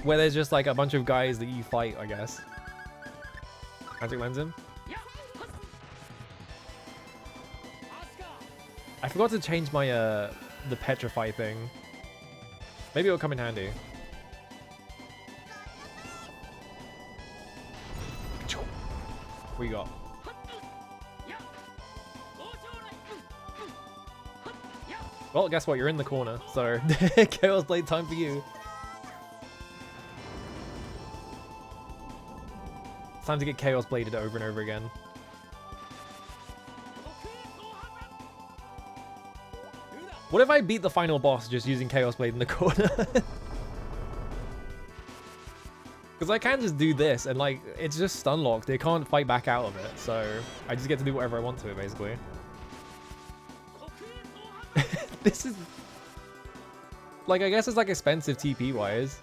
S1: Where there's just like a bunch of guys that you fight, I guess. Magic Lens him. I forgot to change my the petrify thing. Maybe it'll come in handy. What you got? Well, guess what? You're in the corner, so Chaos Blade time for you. It's time to get Chaos Bladed over and over again. What if I beat the final boss just using Chaos Blade in the corner? Because I can just do this, and like, it's just stun locked. They can't fight back out of it, so I just get to do whatever I want to it, basically. This is... like, I guess it's like expensive TP-wise.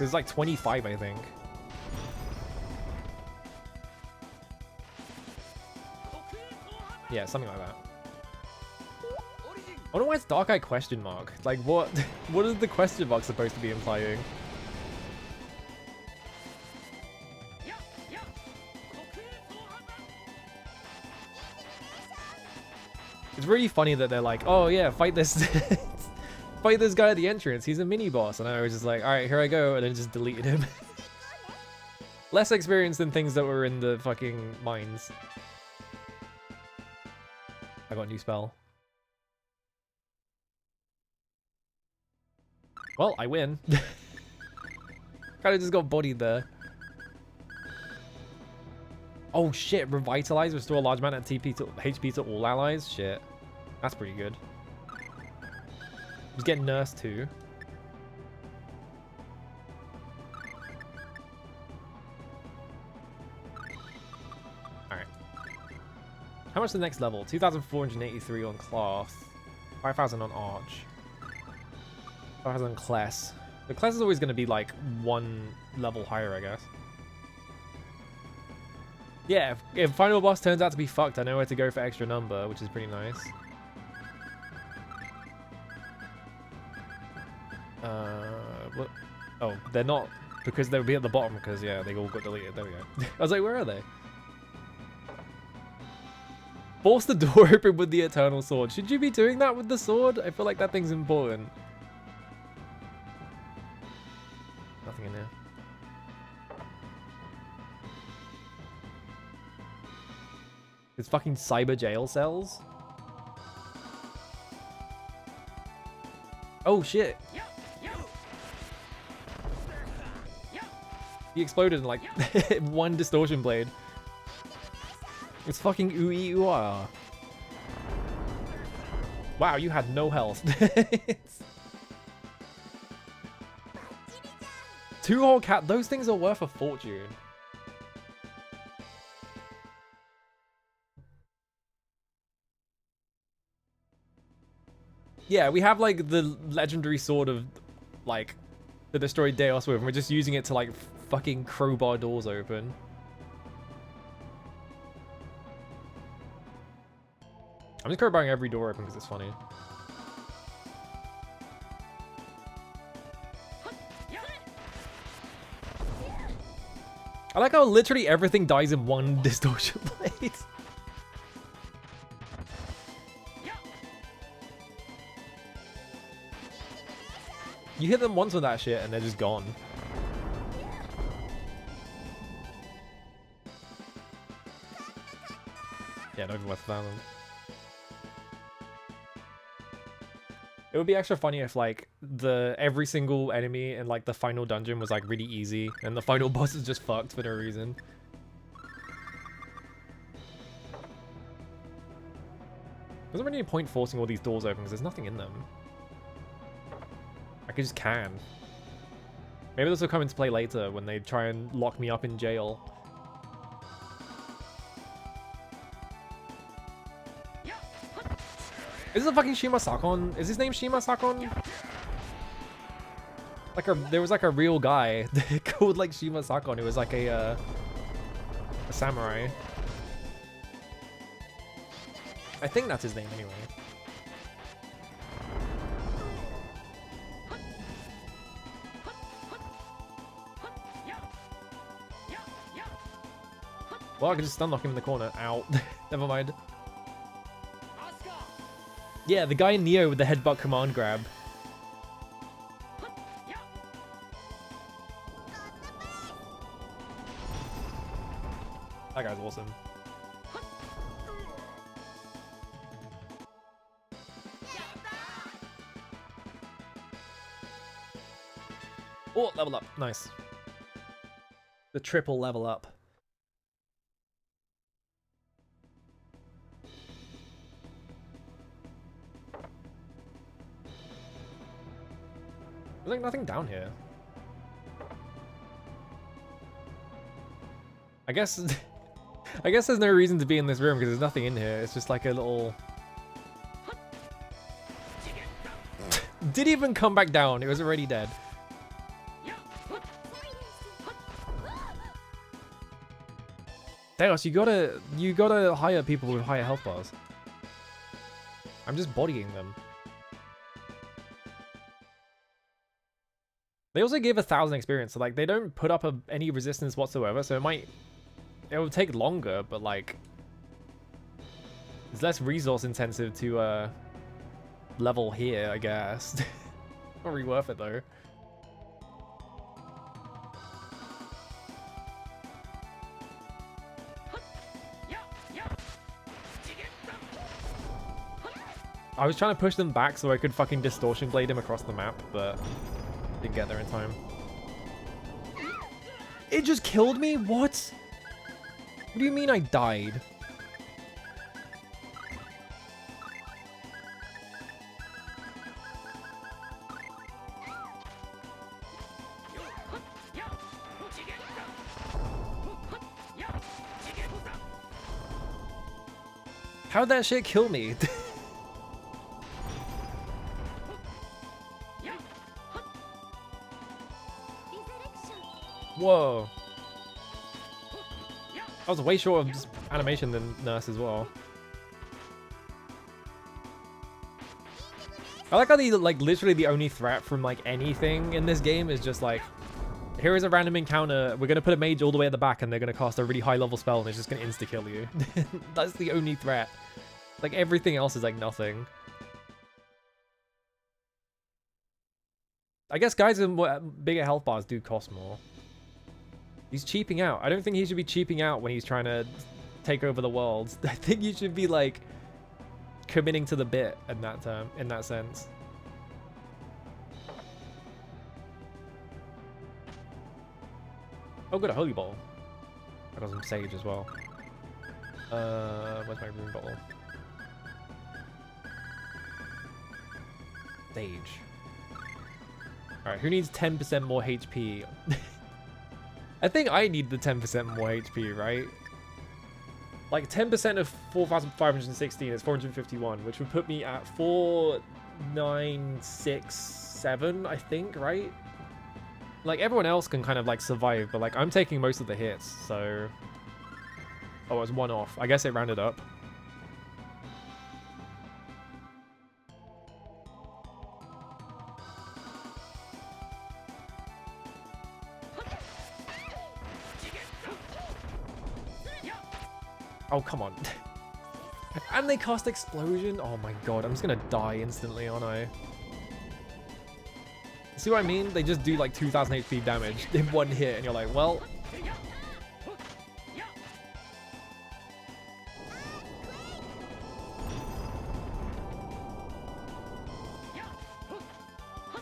S1: It's like 25, I think. Yeah, something like that. I wonder why it's Dark Eye question mark. Like, what is the question mark supposed to be implying? It's really funny that they're like, oh yeah, fight this fight this guy at the entrance. He's a mini boss. And I was just like, all right, here I go. And then just deleted him. Less experience than things that were in the fucking mines. I got a new spell. Well, I win. Kinda just got bodied there. Oh shit, Revitalize, restore a large amount of TP to HP to all allies? Shit. That's pretty good. Just get nursed too. Alright. How much the next level? 2,483 on Class. 5,000 on Arch. 5,000 on Class. The Class is always going to be like one level higher, I guess. Yeah, if final boss turns out to be fucked, I know where to go for extra number, which is pretty nice. What? Oh, they're not, because they'll be at the bottom because, yeah, they all got deleted. There we go. I was like, where are they? Force the door open with the Eternal Sword. Should you be doing that with the sword? I feel like that thing's important. Nothing in here. It's fucking cyber jail cells. Oh shit. He exploded in like one distortion blade. It's fucking ooey ooh ah. Wow, you had no health. Two whole cat. Those things are worth a fortune. Yeah, we have like the legendary sword of like the destroyed Deos with, and we're just using it to like fucking crowbar doors open. I'm just crowbarring every door open because it's funny. I like how literally everything dies in one distortion blade. You hit them once with that shit and they're just gone. Yeah, not even worth that. It would be extra funny if like every single enemy in like the final dungeon was like really easy and the final boss is just fucked for no reason. There's not really any point forcing all these doors open because there's nothing in them. I just can. Maybe this will come into play later when they try and lock me up in jail. Is this a fucking Shima Sakon? Is his name Shima Sakon? Like there was like a real guy called like Shima Sakon who was like a samurai. I think that's his name anyway. Well, I can just stun lock him in the corner. Ow. Never mind. Yeah, the guy in Neo with the headbutt command grab. That guy's awesome. Oh, level up. Nice. The triple level up. There's like nothing down here. I guess there's no reason to be in this room because there's nothing in here. It's just like a little... Didn't even come back down. It was already dead. Deos, you gotta hire people with higher health bars. I'm just bodying them. They also give 1,000 experience, so like they don't put up any resistance whatsoever, so it will take longer, but like it's less resource intensive to level here, I guess. Not really worth it though. I was trying to push them back so I could fucking distortion blade him across the map, but didn't get there in time. It just killed me? What? What do you mean I died? How'd that shit kill me? Whoa. That was way short of just animation than Nurse as well. I like how the like literally the only threat from like anything in this game is just like, here is a random encounter. We're gonna put a mage all the way at the back, and they're gonna cast a really high level spell, and it's just gonna insta kill you. That's the only threat. Like everything else is like nothing. I guess guys with bigger health bars do cost more. He's cheaping out. I don't think he should be cheaping out when he's trying to take over the world. I think you should be like committing to the bit in that term, in that sense. Oh, good, a holy ball. I got some sage as well. Where's my rune bottle? Sage. Alright, who needs 10% more HP? I think I need the 10% more HP, right? Like 10% of 4,516 is 451, which would put me at 4,967, I think, right? Like everyone else can kind of like survive, but like I'm taking most of the hits, so... Oh, it was one off. I guess it rounded up. Oh, come on. And they cast Explosion? Oh my god, I'm just gonna die instantly, aren't I? See what I mean? They just do like 2,000 HP damage in one hit, and you're like, well...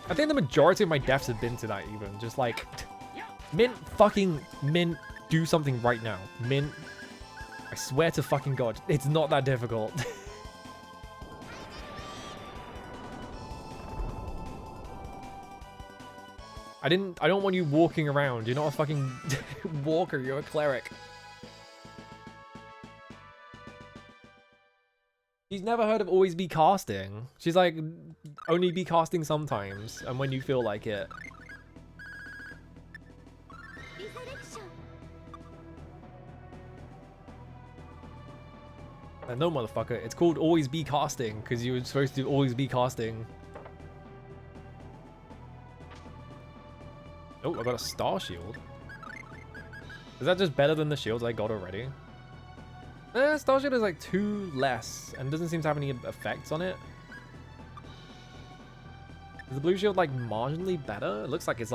S1: I think the majority of my deaths have been to that even. Just like, Mint, do something right now. Mint, I swear to fucking God, it's not that difficult. I don't want you walking around. You're not a fucking walker, you're a cleric. She's never heard of always be casting. She's like, only be casting sometimes, and when you feel like it. And no, motherfucker, it's called always be casting, because you were supposed to always be casting. Oh, I got a star shield. Is that just better than the shields I got already? Star shield is like 2 less and doesn't seem to have any effects on it. Is the blue shield like marginally better? It looks like it's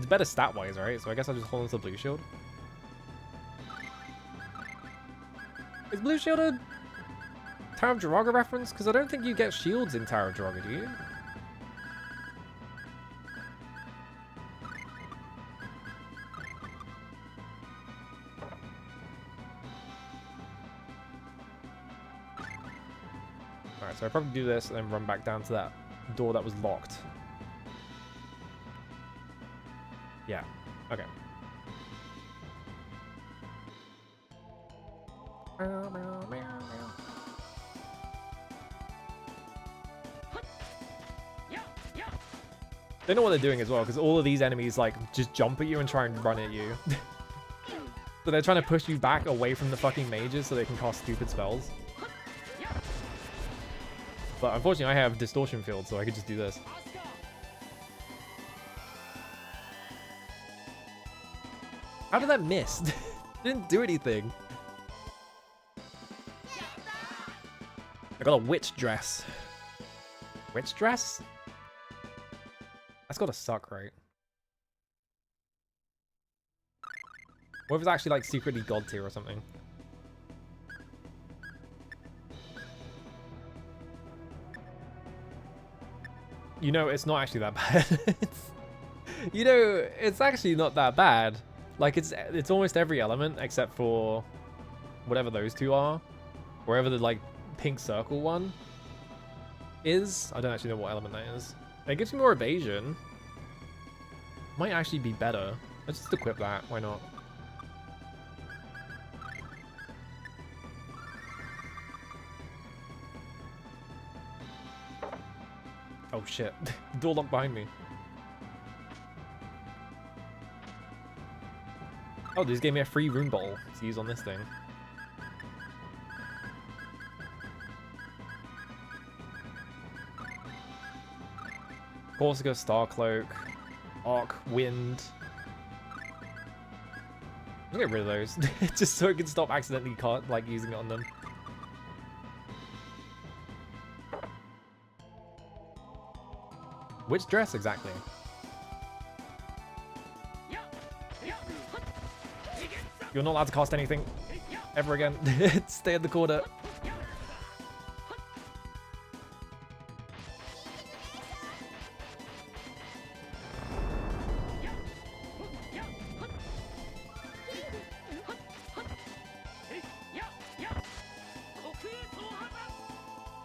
S1: better stat wise, right? So I guess I'll just hold on to the blue shield. Is blue shield a Tower of Draga reference? Because I don't think you get shields in Tower of Draga, do you? Alright, so I probably do this and then run back down to that door that was locked. Yeah, okay. They know what they're doing as well, because all of these enemies like just jump at you and try and run at you. So they're trying to push you back away from the fucking mages so they can cast stupid spells. But unfortunately I have distortion field, so I could just do this. How did that miss? Didn't do anything. I got a witch dress. Witch dress? That's gotta suck, right? What if it's actually like secretly god tier or something? You know, it's not actually that bad. You know, it's actually not that bad. Like, it's almost every element except for whatever those two are. Wherever the, like, pink circle one is. I don't actually know what element that is. It gives me more evasion. Might actually be better. Let's just equip that. Why not? Oh shit. Door locked behind me. Oh, they just gave me a free rune bottle to use on this thing. Corsica, Starcloak, Arc, Wind. I'll get rid of those, just so I can stop accidentally like using it on them. Which dress exactly? You're not allowed to cast anything ever again. Stay in the corner.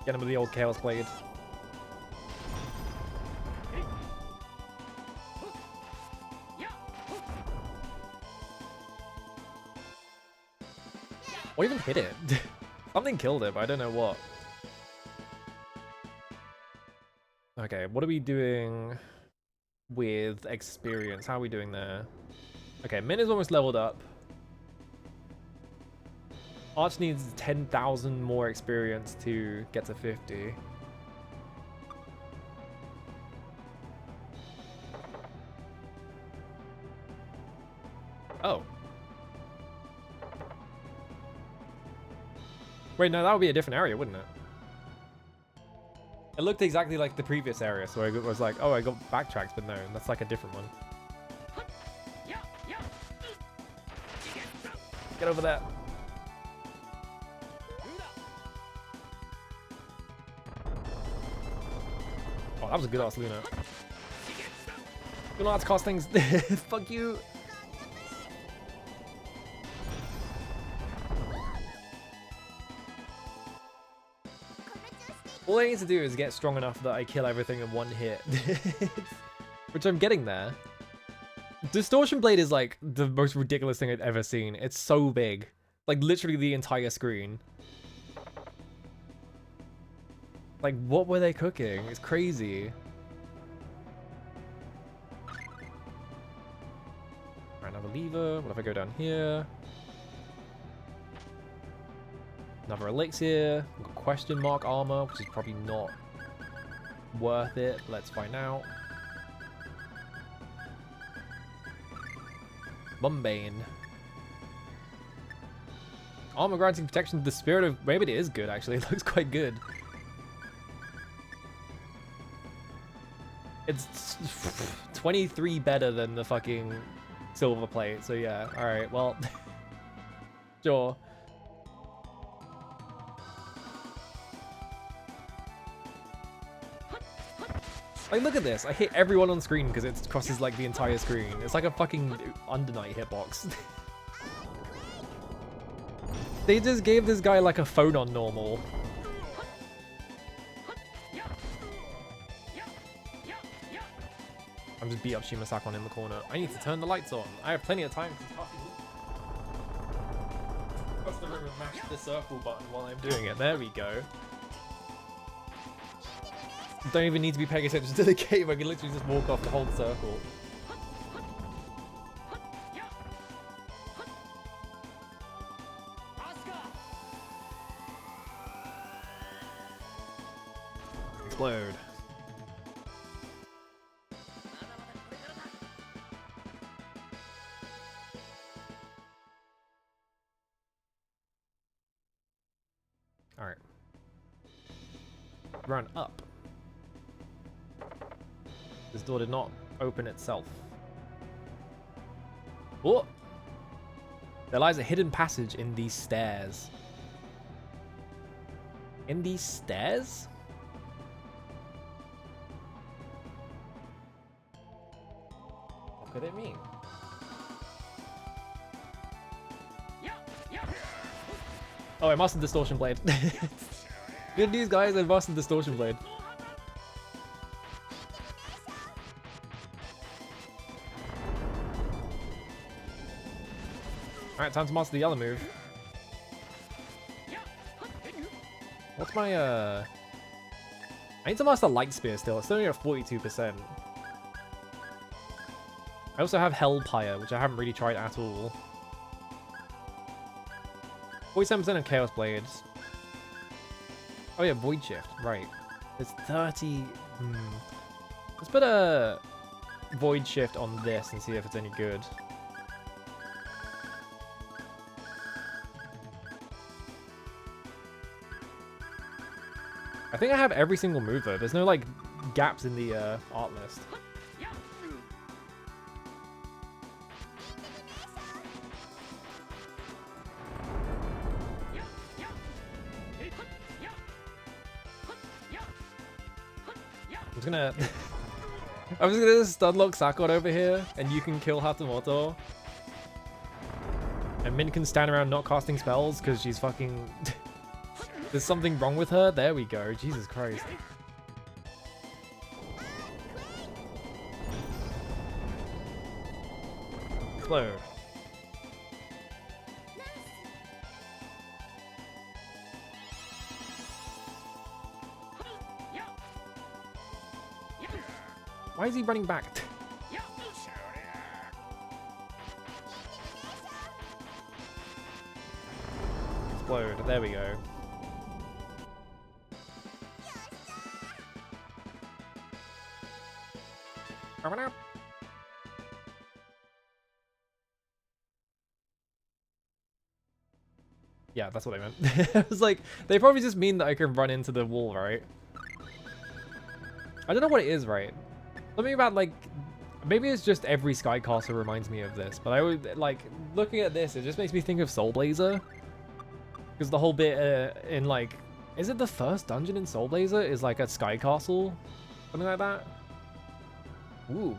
S1: Get him with the old Chaos Blade. What even hit it? Something killed it, but I don't know what. Okay, what are we doing with experience? How are we doing there? Okay, Min is almost leveled up. Arch needs 10,000 more experience to get to 50. Oh. Wait, no, that would be a different area, wouldn't it? It looked exactly like the previous area, so I was like, oh, I got backtracks, but no, that's like a different one. Get over there. Oh, that was a good ass Luna. You're not allowed to cast things. Fuck you. All I need to do is get strong enough that I kill everything in one hit. Which I'm getting there. Distortion Blade is like the most ridiculous thing I've ever seen. It's so big. Like literally the entire screen. Like what were they cooking? It's crazy. Alright, another lever. What if I go down here? Another elixir. We've got question mark armor, which is probably not worth it. Let's find out. Mumbane. Armor granting protection to the spirit of... Maybe it is good, actually. It looks quite good. It's 23 better than the fucking silver plate. So yeah, alright, well... Sure. Like, look at this. I hit everyone on screen because it crosses, like, the entire screen. It's like a fucking Undernight hitbox. They just gave this guy, like, a phone on normal. I'm just beat up Shimasakon in the corner. I need to turn the lights on. I have plenty of time to cross the river and mash the circle button while I'm doing it. There we go. Don't even need to be paying attention to the game. I can literally just walk off the whole circle. Explode. Alright. Run up. This door did not open itself. Oh! There lies a hidden passage in these stairs. In these stairs? What could it mean? Oh, I mastered Distortion Blade. Good news, guys, I mastered Distortion Blade. Alright, time to master the other move. What's my, I need to master Light Spear still. It's only at 42%. I also have Hellpire, which I haven't really tried at all. 47% of Chaos Blades. Oh yeah, Void Shift, right. It's 30... Let's put a void shift on this and see if it's any good. I think I have every single move though. There's no like gaps in the art list. I'm just gonna I'm just gonna stunlock Sakura over here and you can kill Hatamoto. And Min can stand around not casting spells because she's fucking there's something wrong with her. There we go. Jesus Christ. Explode. Why is he running back? Explode. There we go. Coming up. Yeah, that's what I meant. I was like, they probably just mean that I can run into the wall, right? I don't know what it is, right? Something about, like, maybe it's just every Sky Castle reminds me of this, but I would, like, looking at this, it just makes me think of Soul Blazer. Because the whole bit in, like, is it the first dungeon in Soul Blazer is, like, a Sky Castle? Something like that? Ooh.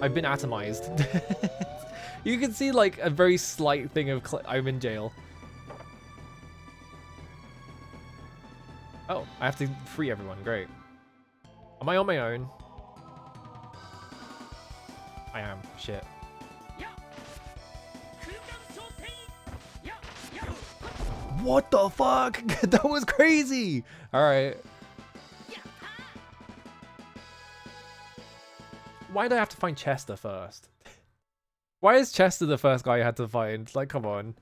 S1: I've been atomized. You can see, like, a very slight thing of I'm in jail. Oh, I have to free everyone. Great. Am I on my own? I am. Shit. What the fuck? That was crazy! Alright. Why do I have to find Chester first? Why is Chester the first guy I had to find? Like, come on.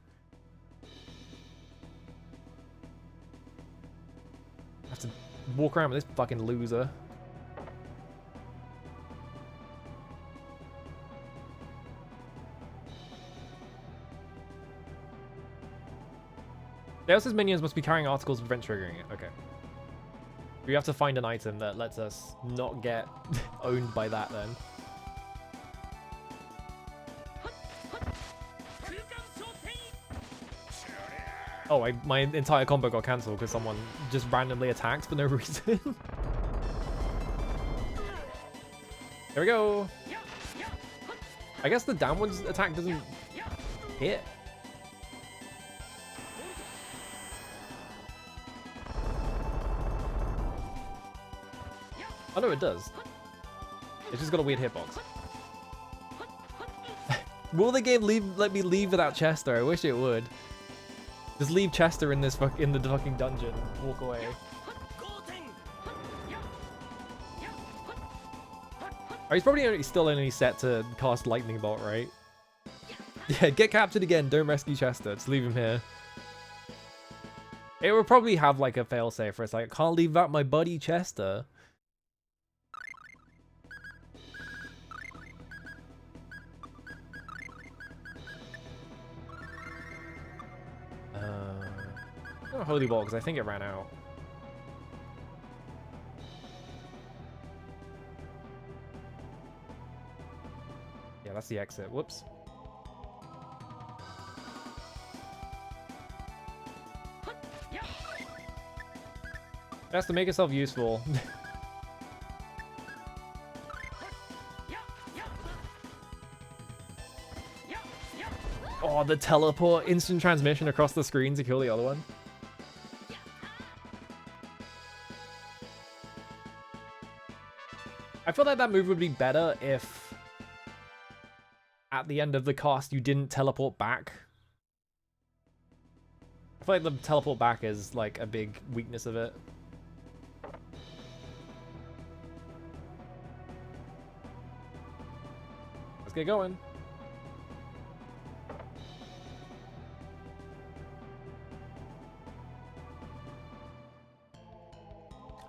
S1: I have to walk around with this fucking loser. Deus's minions must be carrying articles to prevent triggering it. Okay. We have to find an item that lets us not get owned by that then. Oh, my entire combo got cancelled because someone just randomly attacked for no reason. There we go. I guess the downwards attack doesn't hit. Oh no, it does. It's just got a weird hitbox. Will the game let me leave without Chester? I wish it would. Just leave Chester in this in the fucking dungeon. Walk away. Oh, he's probably still only set to cast Lightning Bolt, right? Yeah, get captured again. Don't rescue Chester. Just leave him here. It will probably have like a failsafe where it's like, can't leave out my buddy Chester. Not Holy Ball, because I think it ran out. Yeah, that's the exit. Whoops. It has to make itself useful. Oh, the teleport. Instant transmission across the screen to kill the other one. I feel like that move would be better if at the end of the cast you didn't teleport back. I feel like the teleport back is like a big weakness of it. Let's get going.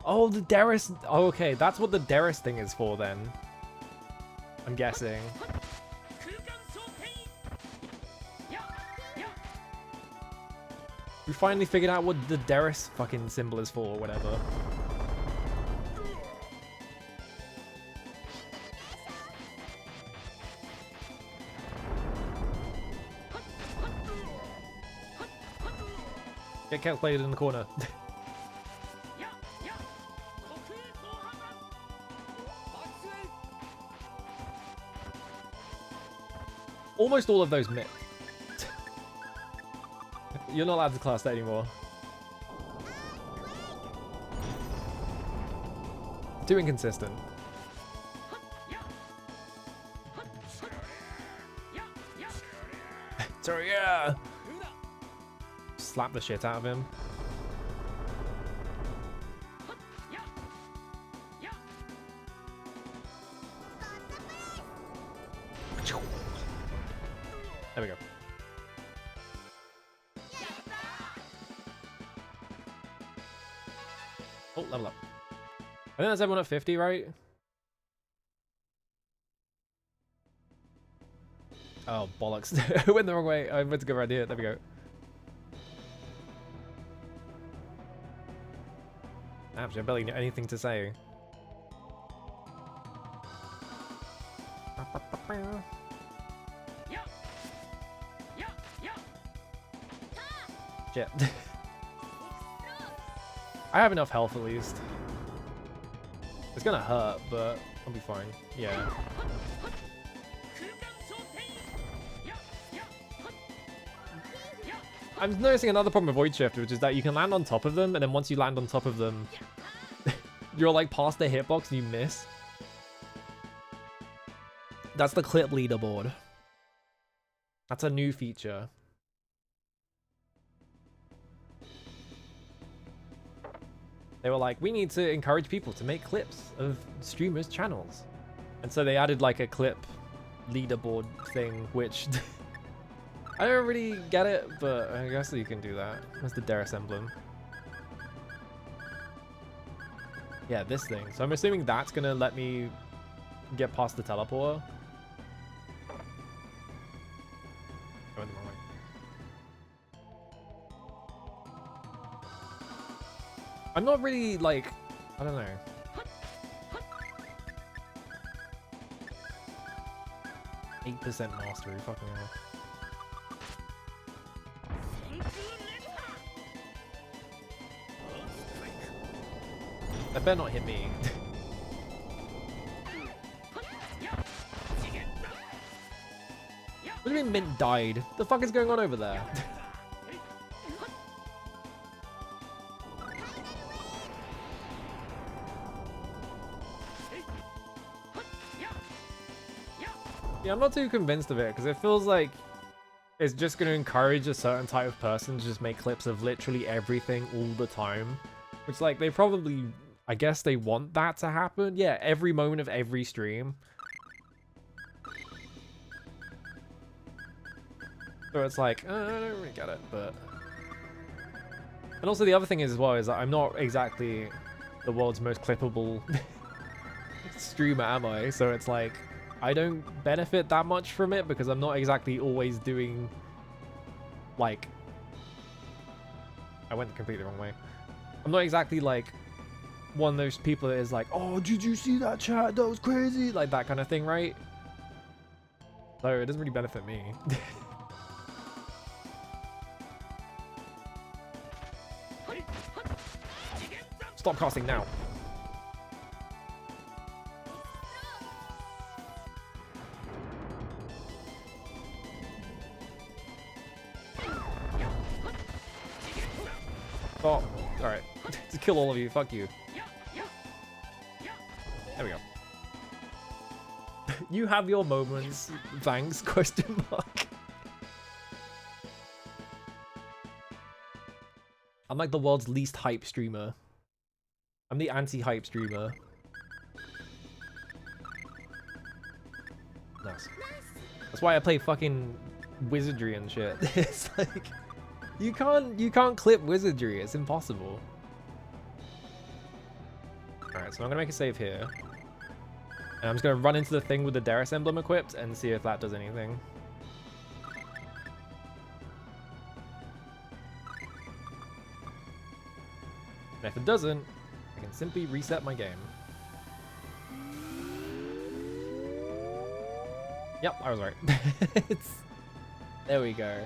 S1: Oh, the Darius. Oh, okay, that's what the Darius thing is for then. I'm guessing. We finally figured out what the Darius fucking symbol is for, or whatever. Get calculated in the corner. Almost all of those missed. You're not allowed to class that anymore. Too inconsistent. Sorry, yeah. Slap the shit out of him. There we go. Oh, level up. I think that's everyone at 50, right? Oh, bollocks. I went the wrong way. I meant to go right here. There we go. Actually, I barely know anything to say. Shit. I have enough health at least. It's gonna hurt, but I'll be fine. Yeah. I'm noticing another problem with Void Shift, which is that you can land on top of them, and then once you land on top of them, you're like past their hitbox and you miss. That's the clip leaderboard. That's a new feature. They were like, we need to encourage people to make clips of streamers' channels. And so they added like a clip leaderboard thing, which I don't really get it, but I guess you can do that. That's the Darius emblem. Yeah, this thing. So I'm assuming that's gonna let me get past the teleporter. I went the wrong way. I'm not really like, I don't know. %8 mastery, fucking hell. That better not hit me. What do you mean Mint died? The fuck is going on over there? Yeah, I'm not too convinced of it, because it feels like it's just going to encourage a certain type of person to just make clips of literally everything all the time. Which, like, they probably, I guess they want that to happen. Yeah, every moment of every stream. So it's like, I don't really get it, but... And also the other thing is as well, is that I'm not exactly the world's most clippable streamer, am I? So it's like, I don't benefit that much from it because I'm not exactly always doing, like... I went completely the wrong way. I'm not exactly like one of those people that is like, oh, did you see that chat? That was crazy. Like that kind of thing, right? So it doesn't really benefit me. Stop casting now. Oh, alright. To kill all of you, fuck you. There we go. You have your moments, thanks, question mark. I'm like the world's least hype streamer. I'm the anti-hype streamer. Nice. That's why I play fucking wizardry and shit. It's like... You can't clip wizardry, it's impossible. Alright, so I'm gonna make a save here. And I'm just gonna run into the thing with the Darius emblem equipped and see if that does anything. And if it doesn't, I can simply reset my game. Yep, I was right. There we go.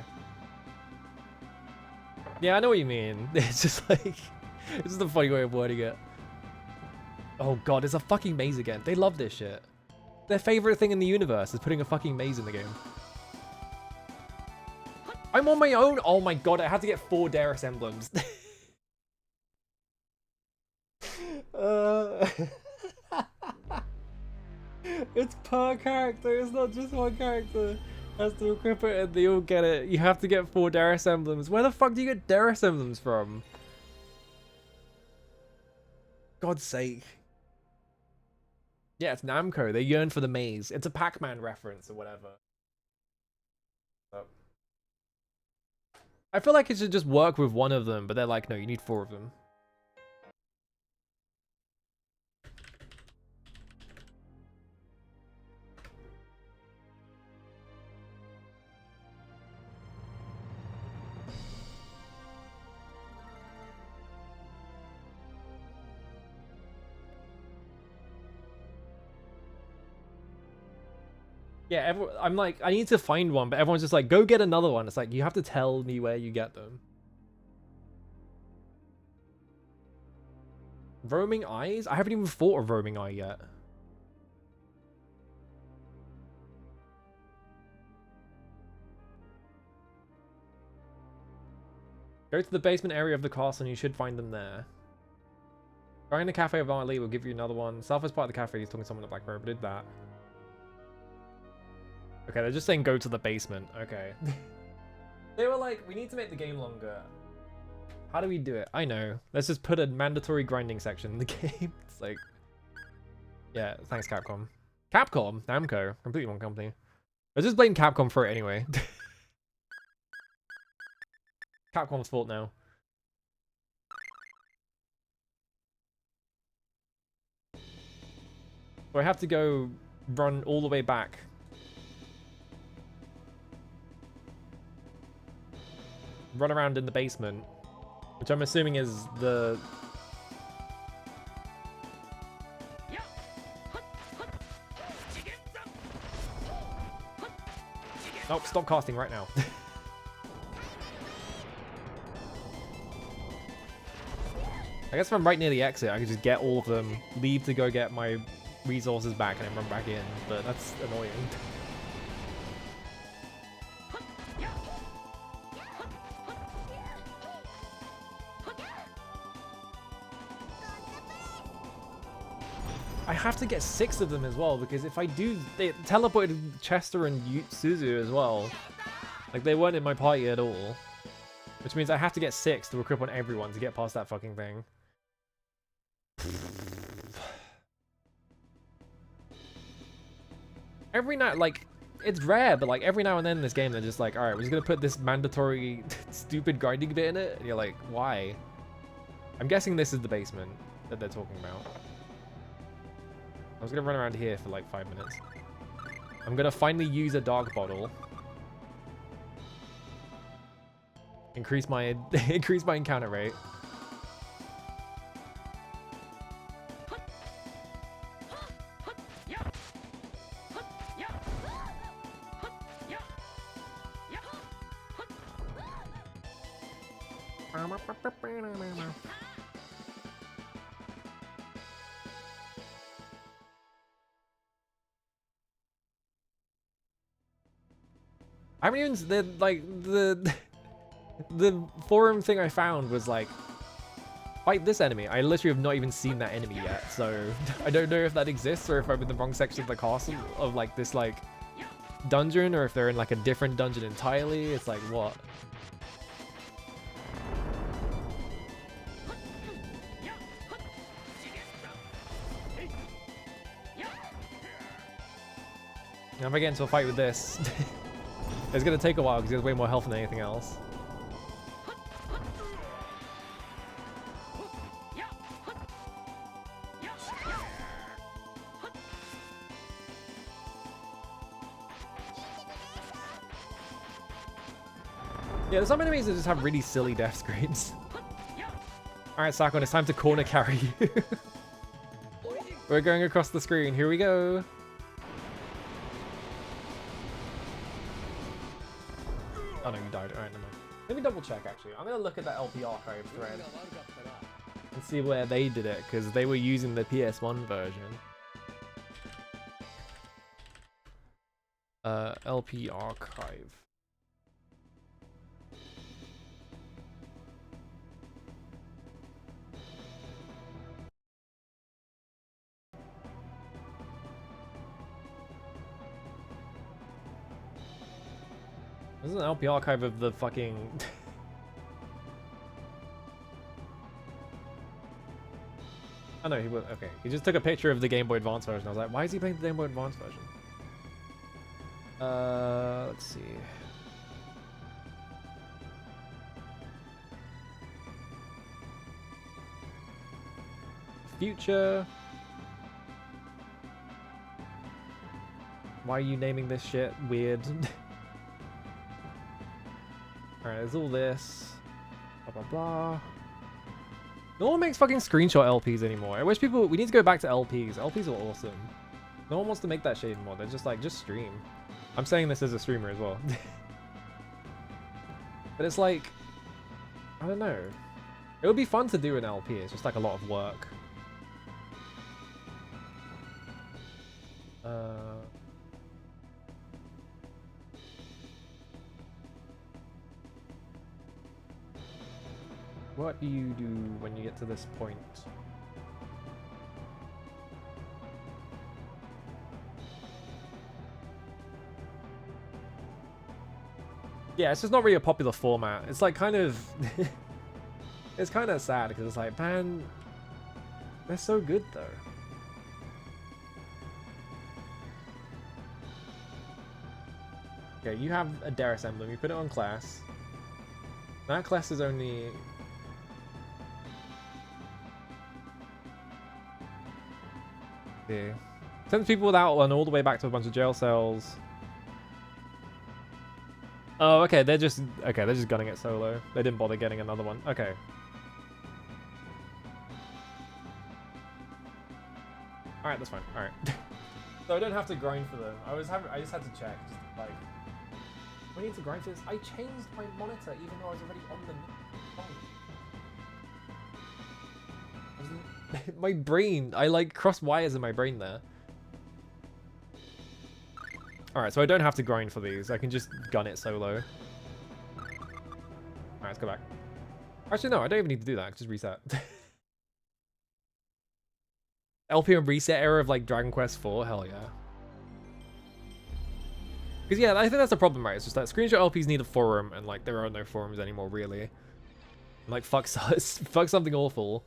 S1: Yeah, I know what you mean. It's just like, it's just a funny way of wording it. Oh god, it's a fucking maze again. They love this shit. Their favorite thing in the universe is putting a fucking maze in the game. I'm on my own. Oh my god, I had to get 4 Darius emblems. It's per character. It's not just one character has to equip it and they all get it. You have to get 4 Darius emblems. Where the fuck do you get Darius emblems from? God's sake. Yeah, it's Namco. They yearn for the maze. It's a Pac-Man reference or whatever. So. I feel like it should just work with one of them, but they're like, no, you need 4 of them. Yeah, I'm like, I need to find one, but everyone's just like, go get another one. It's like, you have to tell me where you get them. Roaming Eyes? I haven't even thought of Roaming Eye yet. Go to the basement area of the castle and you should find them there. Going in the cafe of Arlie will give you another one. Southwest part of the cafe, he's talking to someone in the black robe, did that. Okay, they're just saying go to the basement. Okay. They were like, we need to make the game longer. How do we do it? I know. Let's just put a mandatory grinding section in the game. It's like... Yeah, thanks Capcom. Capcom? Namco. Completely wrong company. Let's just blame Capcom for it anyway. Capcom's fault now. So I have to go run all the way back. Run around in the basement, which I'm assuming is the... Nope, stop casting right now. I guess if I'm right near the exit, I could just get all of them, leave to go get my resources back, and then run back in, but that's annoying. I have to get 6 of them as well, because if I do, they teleported Chester and Suzu as well. Like, they weren't in my party at all. Which means I have to get 6 to equip on everyone to get past that fucking thing. Every night, like, it's rare, but like every now and then in this game, they're just like, alright, we're just gonna put this mandatory stupid grinding bit in it. And you're like, why? I'm guessing this is the basement that they're talking about. I was gonna run around here for like 5 minutes. I'm gonna finally use a dark bottle. Increase my encounter rate. I haven't even the forum thing I found was like, fight this enemy. I literally have not even seen that enemy yet, so I don't know if that exists or if I'm in the wrong section of the castle of like this like dungeon, or if they're in like a different dungeon entirely. It's like, what? Now if I get into a fight with this, it's gonna take a while because he has way more health than anything else. Yeah, there's some enemies that just have really silly death screens. Alright, Sakon, it's time to corner carry you. We're going across the screen. Here we go. Oh no, you died. Alright, never mind. Let me double check actually. I'm gonna look at that LP archive thread and see where they did it, because they were using the PS1 version. LP archive. This is an LP archive of the fucking... Oh no, he was... Okay, he just took a picture of the Game Boy Advance version. I was like, why is he playing the Game Boy Advance version? Let's see. Future. Why are you naming this shit weird? Alright, there's all this. Blah, blah, blah. No one makes fucking screenshot LPs anymore. I wish people... We need to go back to LPs. LPs are awesome. No one wants to make that shit anymore. They're just like, just stream. I'm saying this as a streamer as well. But it's like... I don't know. It would be fun to do an LP. It's just like a lot of work. What do you do when you get to this point? Yeah, it's just not really a popular format. It's like kind of... it's kind of sad because it's like, man, they're so good though. Okay, you have a Darius emblem. You put it on class. That class is only... Yeah. Sends people without one all the way back to a bunch of jail cells. Oh, okay, they're just gunning it solo. They didn't bother getting another one. Okay. Alright, that's fine. Alright. So I don't have to grind for them. I just had to check. Just like, we need to grind for this. I changed my monitor even though I was already on the my brain, I like crossed wires in my brain there. Alright, so I don't have to grind for these. I can just gun it solo. Alright, let's go back. Actually, no, I don't even need to do that. Just reset. LP and reset era of like Dragon Quest IV? Hell yeah. Because yeah, I think that's the problem, right? It's just that screenshot LPs need a forum, and like there are no forums anymore, really. And, like fuck something awful.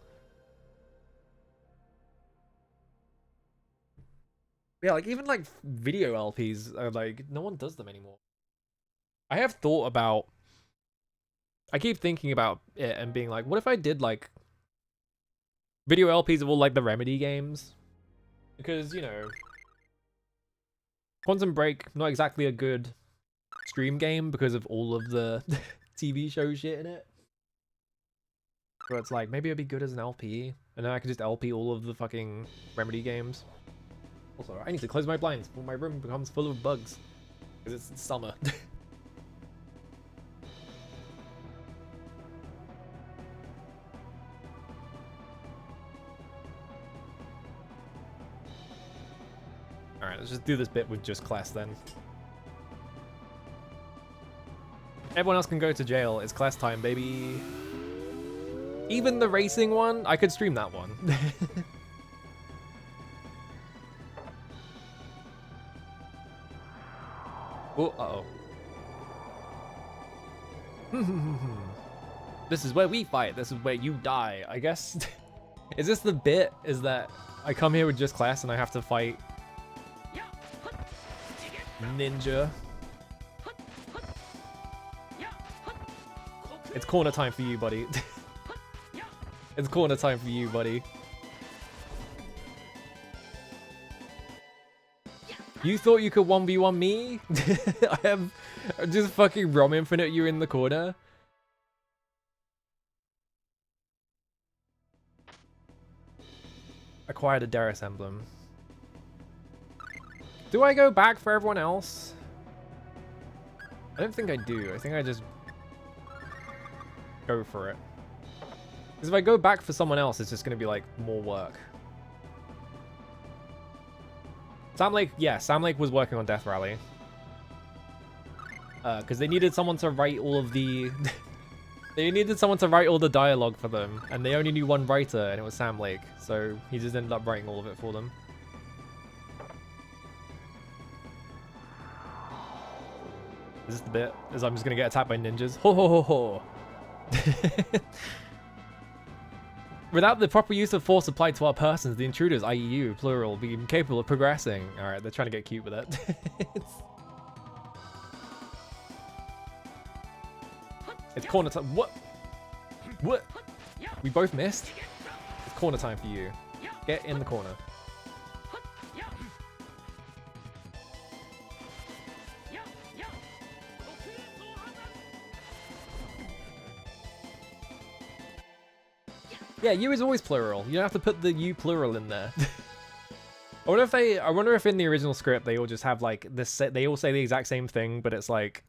S1: Yeah, like even like video LPs are like, no one does them anymore. I have thought about, I keep thinking about it and being like, what if I did like video LPs of all like the Remedy games? Because, you know, Quantum Break, not exactly a good stream game because of all of the TV show shit in it. So it's like, maybe it'd be good as an LP, and then I could just LP all of the fucking Remedy games. Also, I need to close my blinds before my room becomes full of bugs. Because it's summer. Alright, let's just do this bit with just class then. Everyone else can go to jail. It's class time, baby. Even the racing one, I could stream that one. Oh, uh-oh. This is where we fight. This is where you die, I guess. Is this the bit? Is that I come here with just class and I have to fight Ninja? It's corner time for you, buddy. It's corner time for you, buddy. You thought you could 1v1 me? I have just fucking Rom Infinite you in the corner. Acquired a Darius emblem. Do I go back for everyone else? I don't think I do. I think I just go for it. Because if I go back for someone else, it's just going to be like more work. Sam Lake, yeah, Sam Lake was working on Death Rally. Because they needed someone to write all of the... they needed someone to write all the dialogue for them. And they only knew one writer, and it was Sam Lake. So he just ended up writing all of it for them. Is this the bit? Is I'm just going to get attacked by ninjas? Ho ho ho ho! Without the proper use of force applied to our persons, the intruders, i.e. you, plural, be incapable of progressing. Alright, they're trying to get cute with it. It's corner time. What? What? We both missed? It's corner time for you. Get in the corner. Yeah, you is always plural. You don't have to put the you plural in there. I wonder if in the original script they all just have like this. They all say the exact same thing, but it's like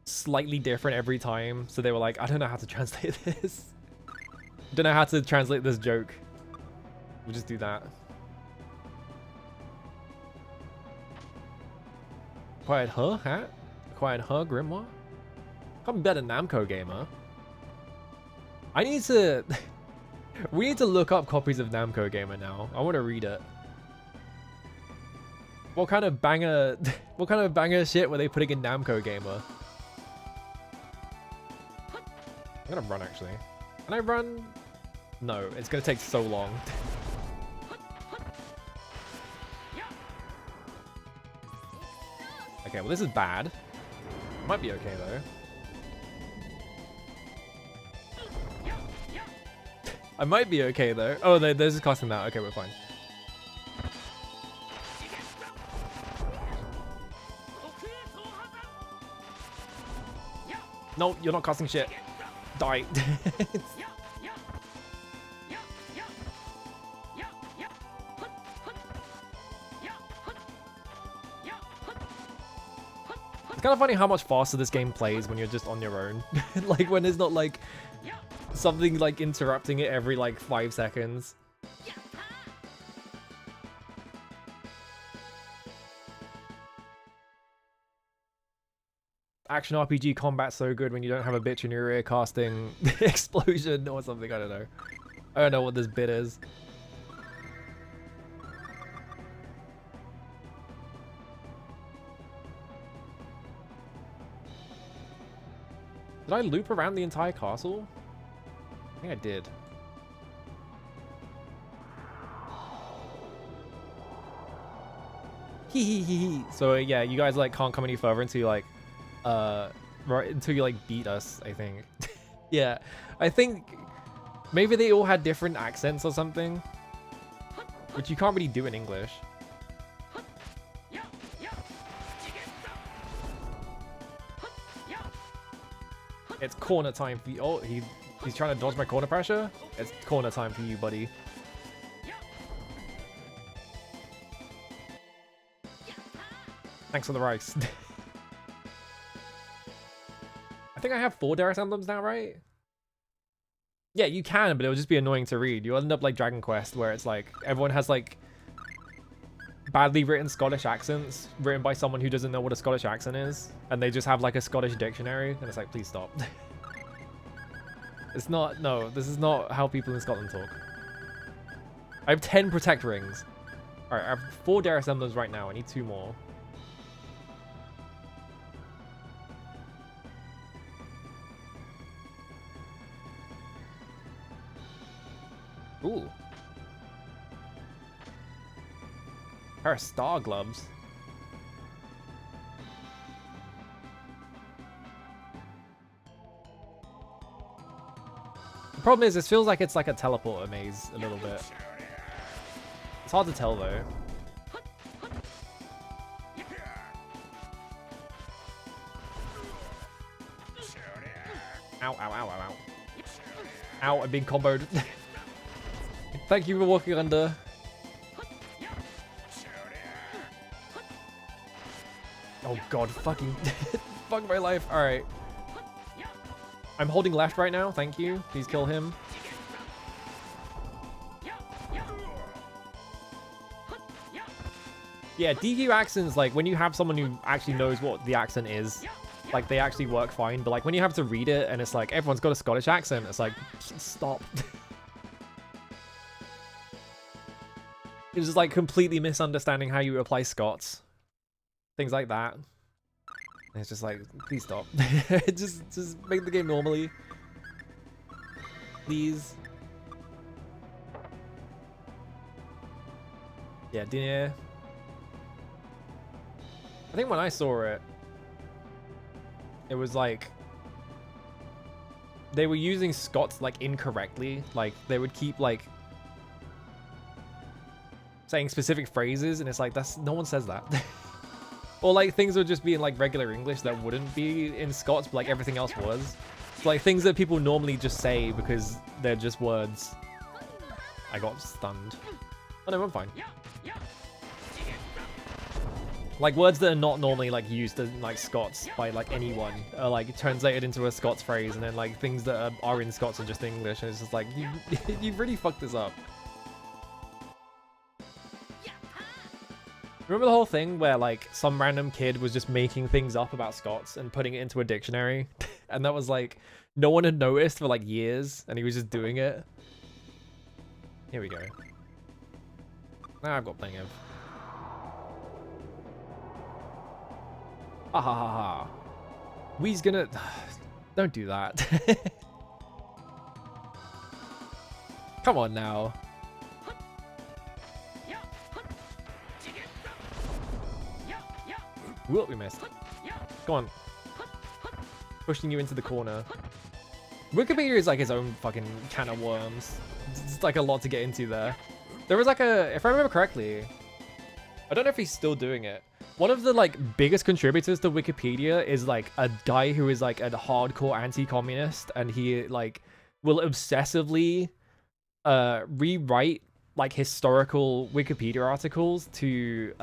S1: slightly different every time. So they were like, I don't know how to translate this. I don't know how to translate this joke. We'll just do that. Acquired her hat. Acquired her grimoire. Can't be better than Namco gamer. I need to... we need to look up copies of Namco Gamer now. I want to read it. What kind of banger... what kind of banger shit were they putting in Namco Gamer? I'm gonna run, actually. Can I run? No, it's gonna take so long. Okay, well this is bad. Might be okay, though. I might be okay though. Oh, they're just costing that. Okay, we're fine. No, you're not costing shit. Die. It's kind of funny how much faster this game plays when you're just on your own. Like when there's not like something like interrupting it every like 5 seconds. Action RPG combat so good when you don't have a bitch in your ear casting explosion or something. I don't know. I don't know what this bit is. Did I loop around the entire castle? I think I did. So yeah, you guys like can't come any further until you like right until you like beat us, I think. Yeah, I think maybe they all had different accents or something, which you can't really do in English. It's corner time for you. Oh, he's trying to dodge my corner pressure. It's corner time for you, buddy. Thanks for the rice. I think I have 4 Darius emblems now, right? Yeah, you can, but it'll just be annoying to read. You'll end up like Dragon Quest, where it's like everyone has like badly written Scottish accents written by someone who doesn't know what a Scottish accent is, and they just have like a Scottish dictionary, and it's like, please stop. It's not, no, this is not how people in Scotland talk. I have 10 Protect Rings. Alright, I have 4 Darius emblems right now. I need 2 more. Ooh. Pair of star gloves. The problem is, this feels like it's like a teleporter maze a little bit. It's hard to tell though. Ow, ow, ow, ow, ow. Ow, I'm being comboed. Thank you for walking under. Oh god, fucking fuck my life. Alright. I'm holding left right now, thank you. Please kill him. Yeah, DQ accents, like, when you have someone who actually knows what the accent is, like, they actually work fine. But, like, when you have to read it and it's like, everyone's got a Scottish accent, it's like, stop. It's just, like, completely misunderstanding how you apply Scots. Things like that. And it's just like, please stop. just make the game normally. Please. Yeah, dinner. I think when I saw it, it was like they were using Scots like incorrectly. Like they would keep like saying specific phrases, and it's like that's no one says that. Or like things would just be in like regular English that wouldn't be in Scots, but like everything else was. So, like things that people normally just say because they're just words. I got stunned. Oh no, I'm fine. Like words that are not normally like used in like Scots by like anyone are like translated into a Scots phrase, and then like things that are in Scots are just English, and it's just like you really fucked this up. Remember the whole thing where like some random kid was just making things up about Scots and putting it into a dictionary, and that was like no one had noticed for like years, and he was just doing it. Here we go. Now I've got plenty of. Ah ha ha ha. We's gonna... Don't do that. Come on now. Whoop, we missed. Come on. Pushing you into the corner. Wikipedia is like his own fucking can of worms. It's like a lot to get into there. There was like a... If I remember correctly... I don't know if he's still doing it. One of the like biggest contributors to Wikipedia is like a guy who is like a hardcore anti-communist, and he like will obsessively rewrite like historical Wikipedia articles to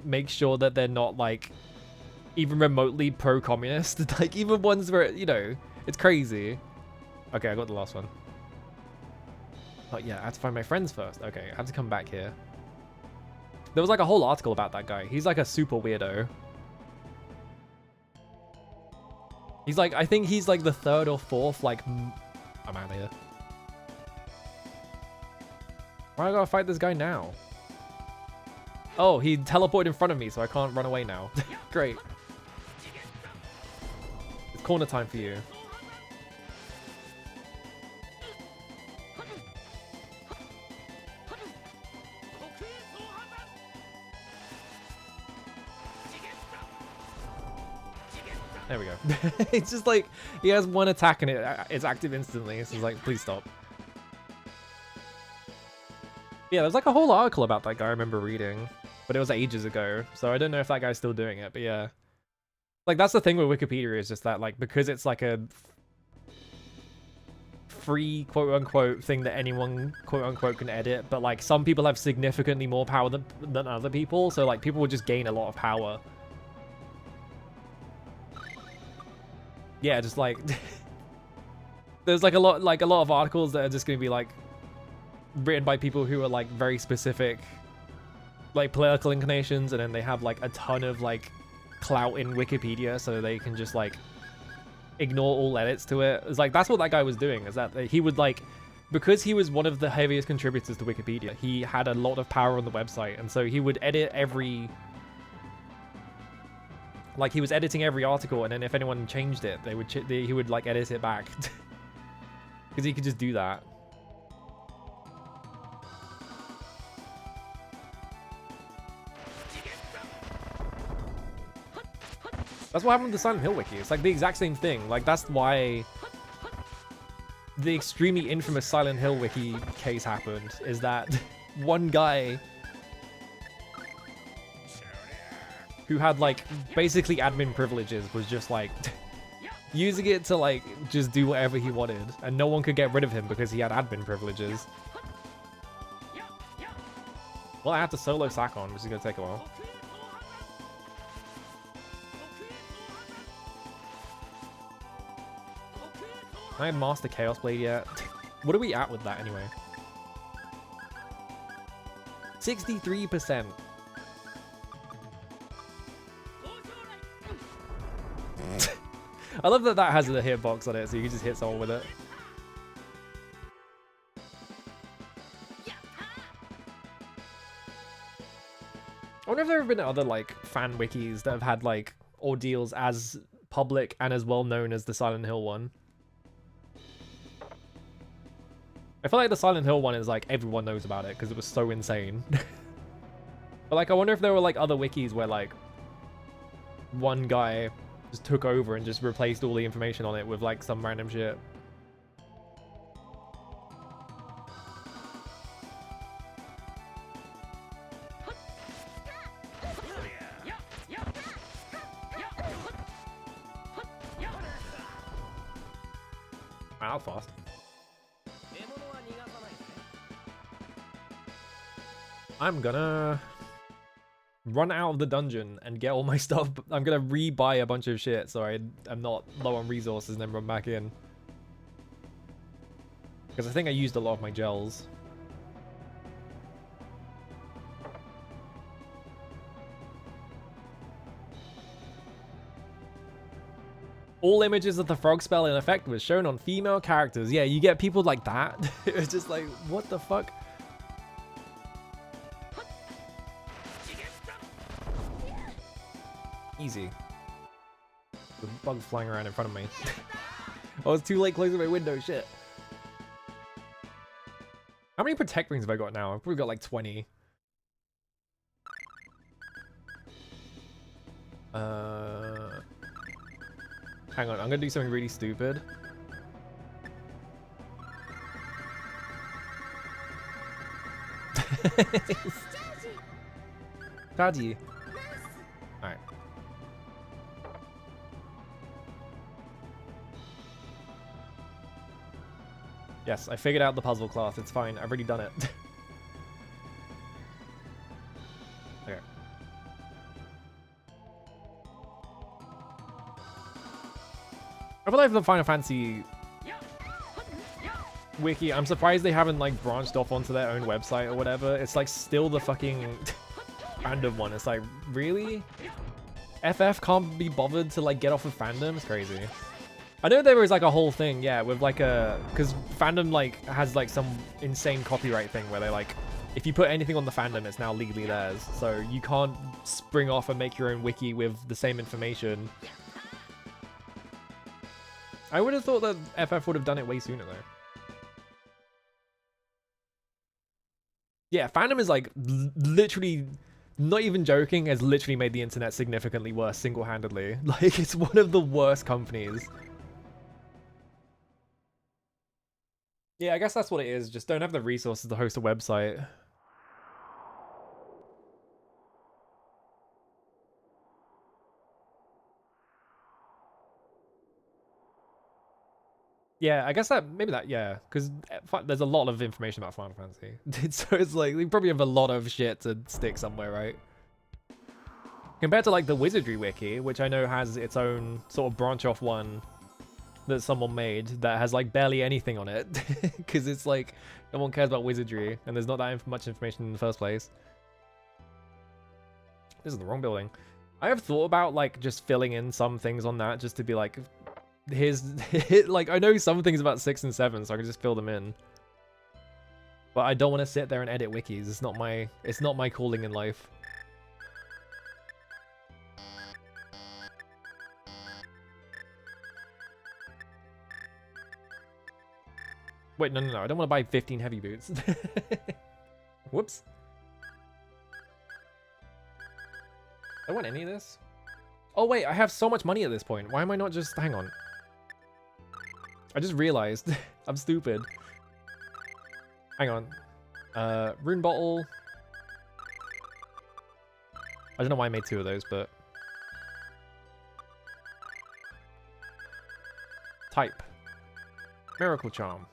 S1: make sure that they're not like even remotely pro-communist. Like even ones where, you know, it's crazy. Okay, I got the last one. Oh yeah, I have to find my friends first. Okay, I have to come back here. There was like a whole article about that guy. He's like a super weirdo. He's like, I think he's like the third or fourth, like, I'm out of here. Why do I gotta fight this guy now? Oh, he teleported in front of me, so I can't run away now. Great. It's corner time for you. There we go. It's just like, he has one attack and it's active instantly. So it's like, please stop. Yeah, there's like a whole article about that guy I remember reading. But it was ages ago. So I don't know if that guy's still doing it, but yeah. Like, that's the thing with Wikipedia, is just that, like, because it's like a free, quote-unquote, thing that anyone, quote-unquote, can edit. But, like, some people have significantly more power than other people. So, like, people will just gain a lot of power. Yeah, just like there's like a lot of articles that are just gonna be like written by people who are like very specific like political inclinations, and then they have like a ton of like clout in Wikipedia, so they can just like ignore all edits to it. It's like that's what that guy was doing, is that he would like, because he was one of the heaviest contributors to Wikipedia, he had a lot of power on the website, and so he would edit every... Like, he was editing every article, and then if anyone changed it, he would, like, edit it back. Because he could just do that. That's what happened with the Silent Hill wiki. It's, like, the exact same thing. Like, that's why the extremely infamous Silent Hill wiki case happened, is that one guy... who had like basically admin privileges was just like using it to like just do whatever he wanted, and no one could get rid of him because he had admin privileges. Well, I have to solo Sakon, which is gonna take a while. I have Master Chaos Blade yet. What are we at with that anyway? 63%. I love that that has a hitbox on it, so you can just hit someone with it. I wonder if there have been other like fan wikis that have had like ordeals as public and as well known as the Silent Hill one. I feel like the Silent Hill one is like everyone knows about it because it was so insane. But like I wonder if there were like other wikis where like one guy just took over and just replaced all the information on it with like some random shit. Wow, fast. I'm gonna run out of the dungeon and get all my stuff. I'm gonna re-buy a bunch of shit so I'm not low on resources and then run back in. Because I think I used a lot of my gels. All images of the frog spell in effect was shown on female characters. Yeah, you get people like that. It's just like, what the fuck? Easy. The bug flying around in front of me. I was too late closing my window, shit. How many protect rings have I got now? I've probably got like 20. Hang on, I'm gonna do something really stupid. Daddy. Alright. Yes, I figured out the puzzle class. It's fine. I've already done it. Okay. I feel like the Final Fantasy wiki, I'm surprised they haven't like branched off onto their own website or whatever. It's like still the fucking random one. It's like, really? FF can't be bothered to like get off of fandom? It's crazy. I know there was like a whole thing, yeah, with like a, because fandom like has like some insane copyright thing where they like, if you put anything on the fandom, it's now legally theirs. So you can't spring off and make your own wiki with the same information. I would have thought that FF would have done it way sooner though. Yeah, fandom is like literally, not even joking, has literally made the internet significantly worse single-handedly. Like, it's one of the worst companies. Yeah, I guess that's what it is. Just don't have the resources to host a website. Yeah, I guess that, maybe that, yeah. Because there's a lot of information about Final Fantasy. So it's like, they probably have a lot of shit to stick somewhere, right? Compared to like the Wizardry Wiki, which I know has its own sort of branch off one that someone made that has like barely anything on it. Because it's like, no one cares about Wizardry and there's not that much information in the first place. This is the wrong building. I have thought about like just filling in some things on that just to be like, here's like, I know some things about 6 and 7, so I can just fill them in. But I don't want to sit there and edit wikis. It's not my calling in life. Wait, no, I don't want to buy 15 heavy boots. Whoops. I want any of this. Oh wait, I have so much money at this point. Why am I not just... Hang on. I just realized. I'm stupid. Hang on. Rune bottle. I don't know why I made 2 of those, but... Hype. Miracle Charm.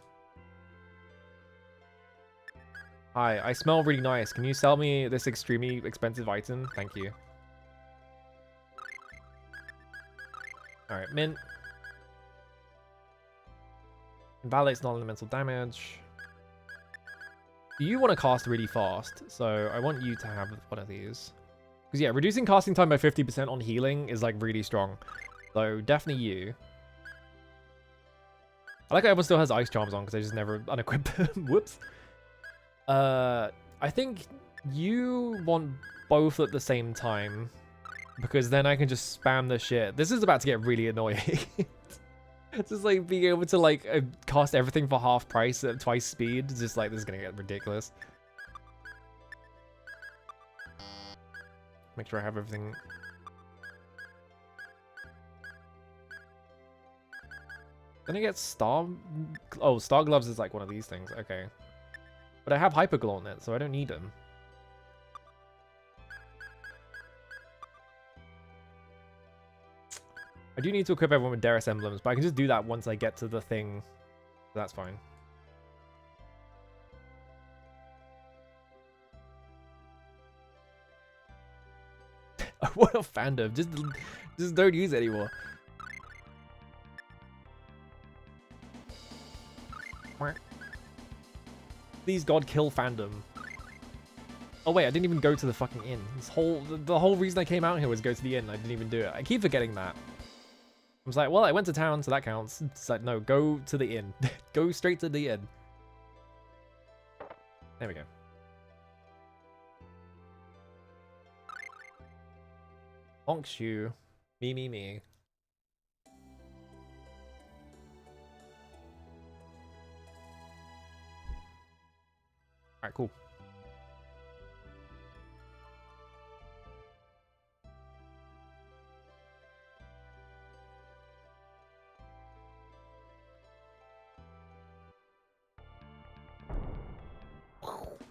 S1: Hi, I smell really nice. Can you sell me this extremely expensive item? Thank you. Alright, mint. Invalidates non-elemental damage. You want to cast really fast, so I want you to have one of these. Because yeah, reducing casting time by 50% on healing is like really strong. So definitely you. I like how everyone still has ice charms on because I just never unequip them. Whoops. I think you want both at the same time because then I can just spam the shit. This is about to get really annoying. It's just like being able to like cast everything for half price at twice speed. It's just like, this is gonna get ridiculous. Make sure I have everything. Then I get Star... Oh, Star Gloves is like one of these things. Okay. But I have Hyper Gauntlet, so I don't need them. I do need to equip everyone with Darius emblems, but I can just do that once I get to the thing. So that's fine. What a fandom. Just don't use it anymore. Please God, kill fandom. Oh wait, I didn't even go to the fucking inn. The whole reason I came out here was go to the inn. I didn't even do it. I keep forgetting that. I was like, well, I went to town, so that counts. It's like, no, go to the inn. Go straight to the inn. There we go. Honk shoe. Me. Alright, cool.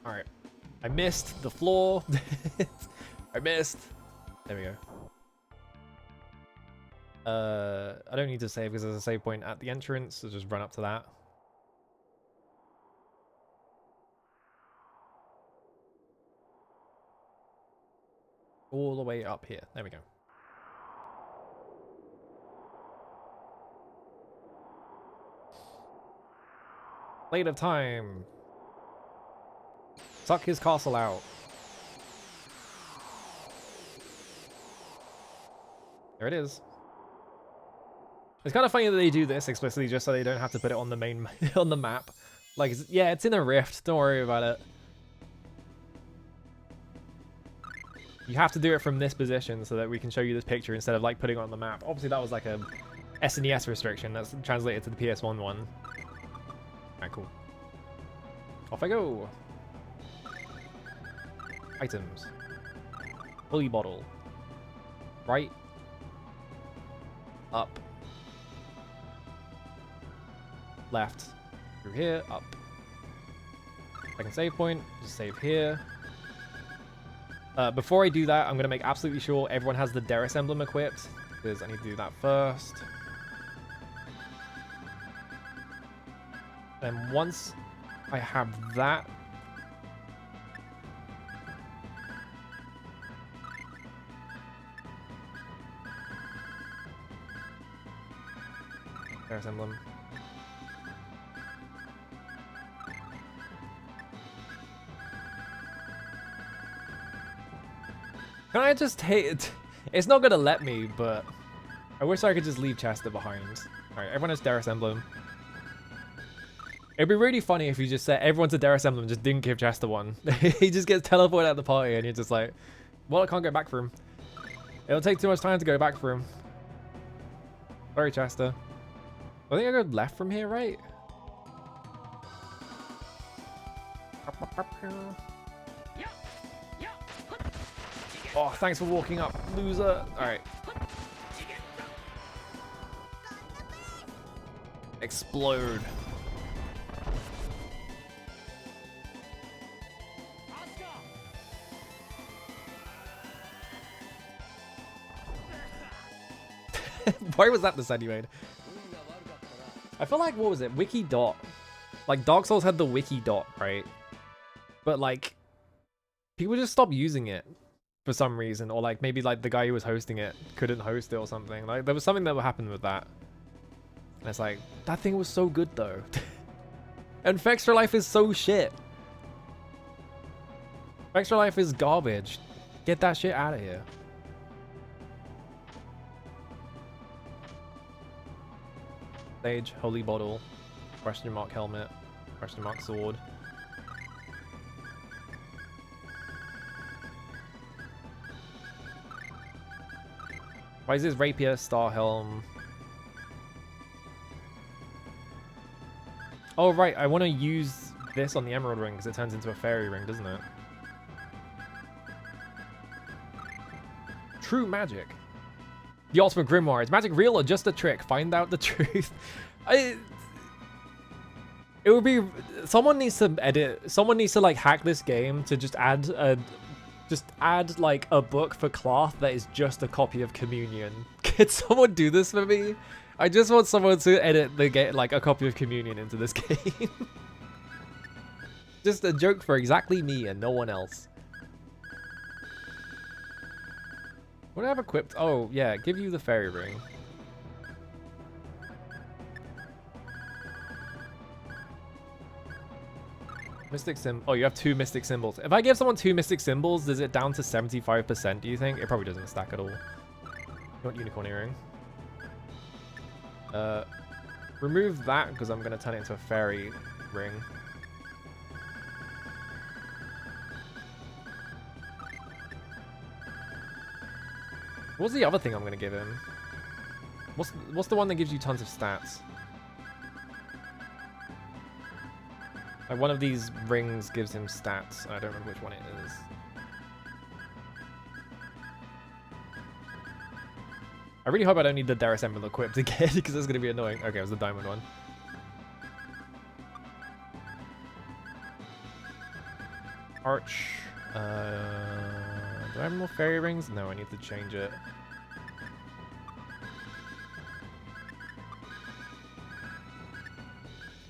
S1: Alright. I missed the floor. I missed. There we go. I don't need to save because there's a save point at the entrance, so just run up to that. All the way up here. There we go. Blade of Time. Suck his castle out. There it is. It's kind of funny that they do this explicitly just so they don't have to put it on the main on the map. Like, yeah, it's in a rift. Don't worry about it. You have to do it from this position so that we can show you this picture instead of like putting it on the map. Obviously, that was like a SNES restriction that's translated to the PS1 one. Alright, cool. Off I go. Items. Bully bottle. Right. Up. Left. Through here. Up. Second save point. Just save here. Before I do that, I'm going to make absolutely sure everyone has the Darius emblem equipped, because I need to do that first. Then once I have that, Darius emblem. Can I just hate it? It's not gonna let me, but I wish I could just leave Chester behind. Alright, everyone has Darius emblem. It'd be really funny if you just said everyone's a Darius emblem, just didn't give Chester one. He just gets teleported at the party and you're just like, well, I can't go back for him. It'll take too much time to go back for him. Sorry, Chester. I think I go left from here, right? Oh, thanks for walking up, loser. Alright. Explode. Why was that the sound you made? I feel like, what was it? Wiki dot. Like, Dark Souls had the wiki dot, right? But, like, people just stopped using it for some reason. Or, like, maybe, like, the guy who was hosting it couldn't host it or something. Like, there was something that happened with that. And it's like, that thing was so good, though. And Extra Life is so shit. Extra Life is garbage. Get that shit out of here. Sage, holy bottle, question mark helmet, question mark sword. Why is this rapier, star helm? Oh right, I want to use this on the emerald ring because it turns into a fairy ring, doesn't it? True magic. The ultimate grimoire. Is magic real or just a trick? Find out the truth. It would be, someone needs to edit, someone needs to like hack this game to just add like a book for Cloth that is just a copy of Communion. Can someone do this for me? I just want someone to edit the game, like a copy of Communion into this game. Just a joke for exactly me and no one else. What do I have equipped? Oh, yeah, give you the fairy ring. Mystic symbol. Oh, you have 2 mystic symbols. If I give someone 2 mystic symbols, is it down to 75%, do you think? It probably doesn't stack at all. You want unicorn earring? Remove that, because I'm going to turn it into a fairy ring. What's the other thing I'm going to give him? What's the one that gives you tons of stats? Like one of these rings gives him stats. I don't remember which one it is. I really hope I don't need the Darius Emerald equipped again because it's going to be annoying. Okay, it was the diamond one. Arch. Do I have more fairy rings? No, I need to change it.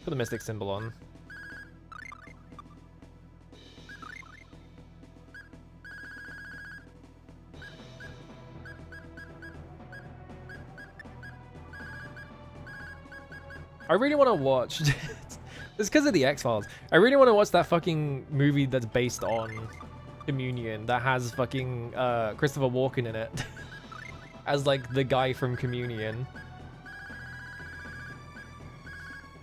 S1: Put the mystic symbol on. I really want to watch. It's because of the X-Files. I really want to watch that fucking movie that's based on Communion that has fucking Christopher Walken in it as like the guy from Communion,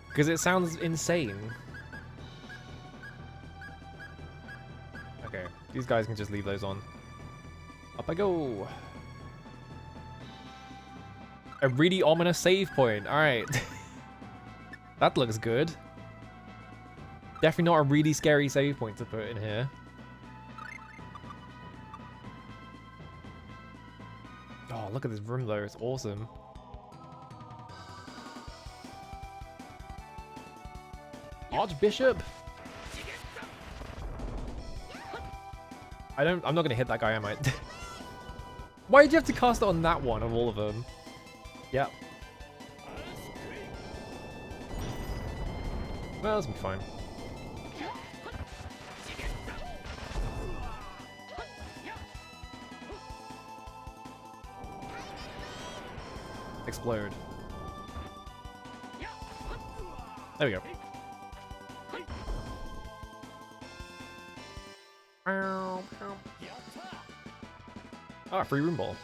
S1: because it sounds insane. Okay, these guys can just leave those on. Up I go. A really ominous save point. All right. That looks good. Definitely not a really scary save point to put in here. Oh, look at this room though, it's awesome. Archbishop? I'm not gonna hit that guy, am I? Why did you have to cast it on that one of all of them? Yep. Well, this will be fine. Explode. There we go. Ah, free room ball.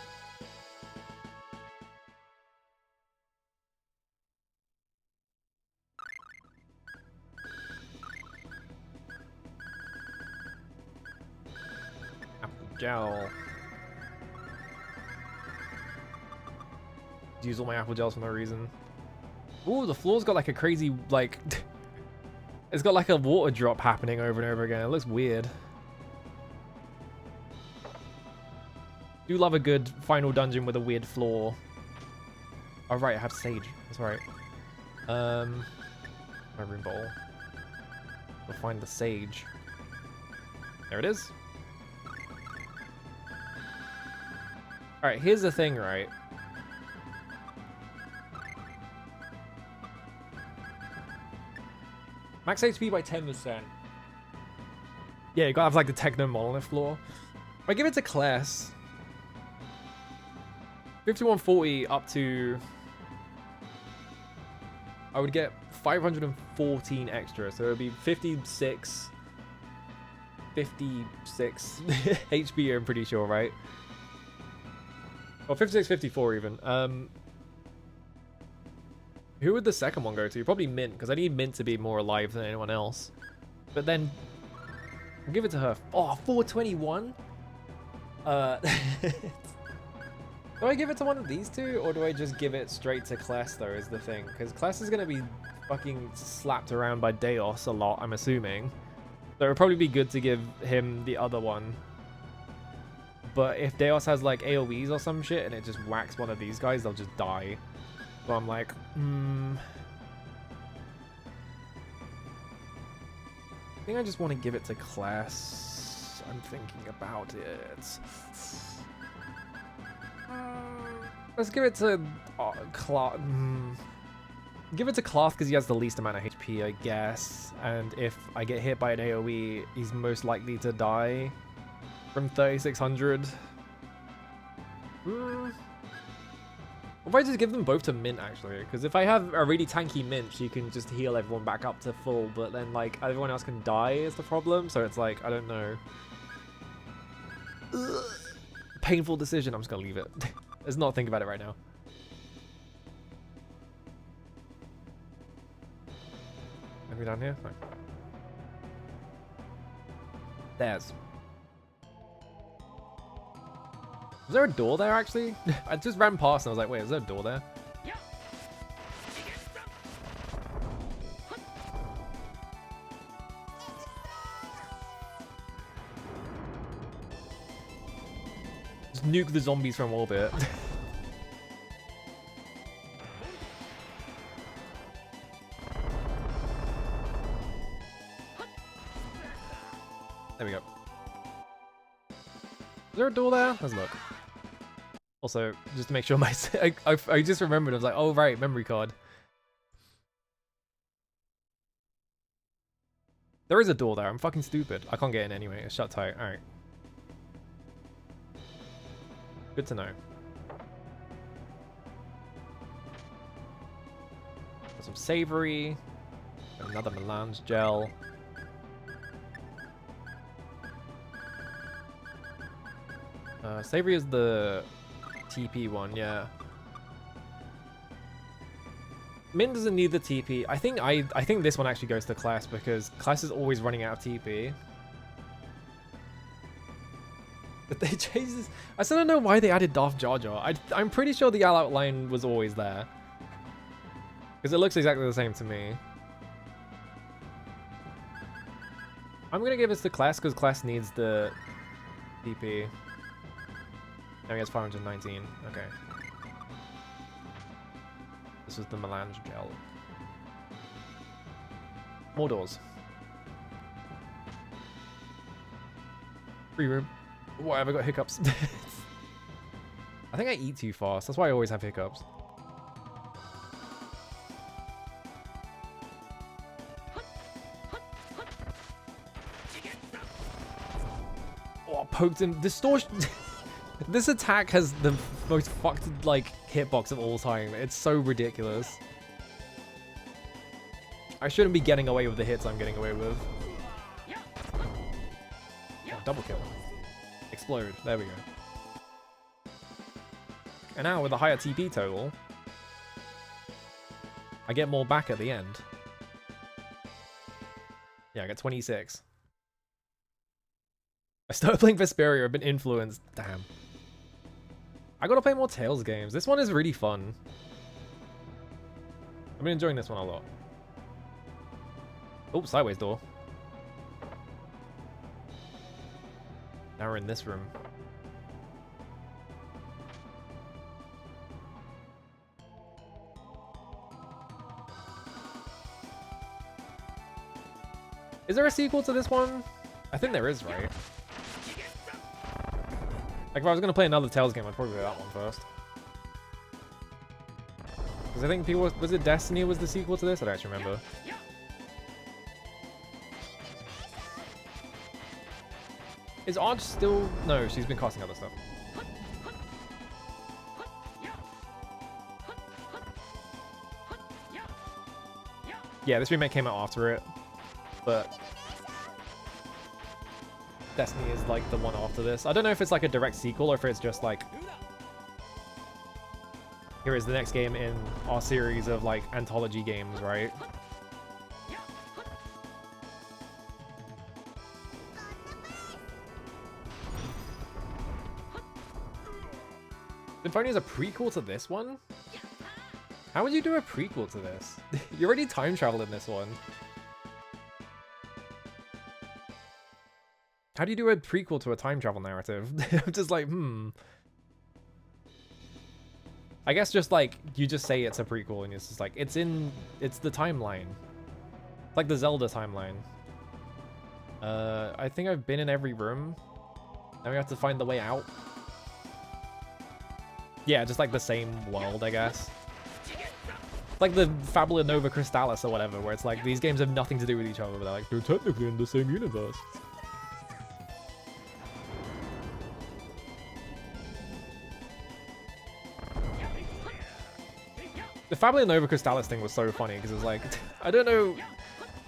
S1: Gel. Use all my apple gels for no reason. Ooh, the floor's got like a crazy, like... it's got like a water drop happening over and over again. It looks weird. Do love a good final dungeon with a weird floor. Oh right, I have Sage. That's right. My room bowl. We'll find the Sage. There it is. Alright, here's the thing, right? Max HP by 10%. Yeah, you gotta have like the Techno Monolith floor. If I give it to class, 5140 up to, I would get 514 extra, so it would be 56 HP, I'm pretty sure, right? Or 56, 54 even. Who would the second one go to? Probably Mint, because I need Mint to be more alive than anyone else. But then, I'll give it to her. Oh, 421? Do I give it to one of these two, or do I just give it straight to Class, though, is the thing? Because Class is going to be fucking slapped around by Deos a lot, I'm assuming. So it would probably be good to give him the other one. But if Deos has, like, AoEs or some shit, and it just whacks one of these guys, they'll just die. So I'm like, I think I just want to give it to Class. I'm thinking about it. Let's give it to Cloth. Give it to Cloth because he has the least amount of HP, I guess. And if I get hit by an AoE, he's most likely to die from 3600. If I just give them both to Mint, actually, because if I have a really tanky Mint, she can just heal everyone back up to full, but then, like, everyone else can die is the problem, so it's like, I don't know. Ugh. Painful decision, I'm just gonna leave it. Let's not think about it right now. Are we down here? No. There's. Was there a door there, actually? I just ran past and I was like, wait, is there a door there? Just nuke the zombies from orbit. There we go. Is there a door there? Let's look. Also, just to make sure my... I just remembered, I was like, oh right, memory card. There is a door there, I'm fucking stupid. I can't get in anyway, it's shut tight, alright. Good to know. Got some savory. Another melange gel. Savory is the TP one, yeah. Mint doesn't need the TP. I think this one actually goes to Class because Class is always running out of TP. But they changed this. I still don't know why they added Darth Jar Jar. I'm pretty sure the all-out line was always there. Because it looks exactly the same to me. I'm gonna give this to Class because Class needs the TP. Now he has 519. Okay. This is the melange gel. More doors. Free room. Why have I got hiccups? I think I eat too fast. That's why I always have hiccups. Oh, I poked him. Distortion. This attack has the most fucked, like, hitbox of all time. It's so ridiculous. I shouldn't be getting away with the hits I'm getting away with. Oh, double kill. Explode. There we go. And now with a higher TP total, I get more back at the end. Yeah, I get 26. I started playing Vesperia, I've been influenced. Damn. I gotta play more Tales games. This one is really fun. I've been enjoying this one a lot. Oh, sideways door. Now we're in this room. Is there a sequel to this one? I think there is, right? Like, if I was going to play another Tales game, I'd probably play that one first. Because I think people... Was it Destiny was the sequel to this? I don't actually remember. Is Arch still... No, she's been casting other stuff. Yeah, this remake came out after it, but Destiny is like the one after this. I don't know if it's like a direct sequel or if it's just like, here is the next game in our series of like anthology games, right? Symphonia is a prequel to this one? How would you do a prequel to this? You already time traveled in this one. How do you do a prequel to a time travel narrative? I'm just like, I guess just like, you just say it's a prequel and it's just like, it's the timeline. It's like the Zelda timeline. I think I've been in every room. Now we have to find the way out. Yeah, just like the same world, I guess. Like the Fabula Nova Crystallis or whatever, where it's like, these games have nothing to do with each other, but they're like, they're technically in the same universe. The Fabula Nova Crystallis thing was so funny, because it was like, I don't know,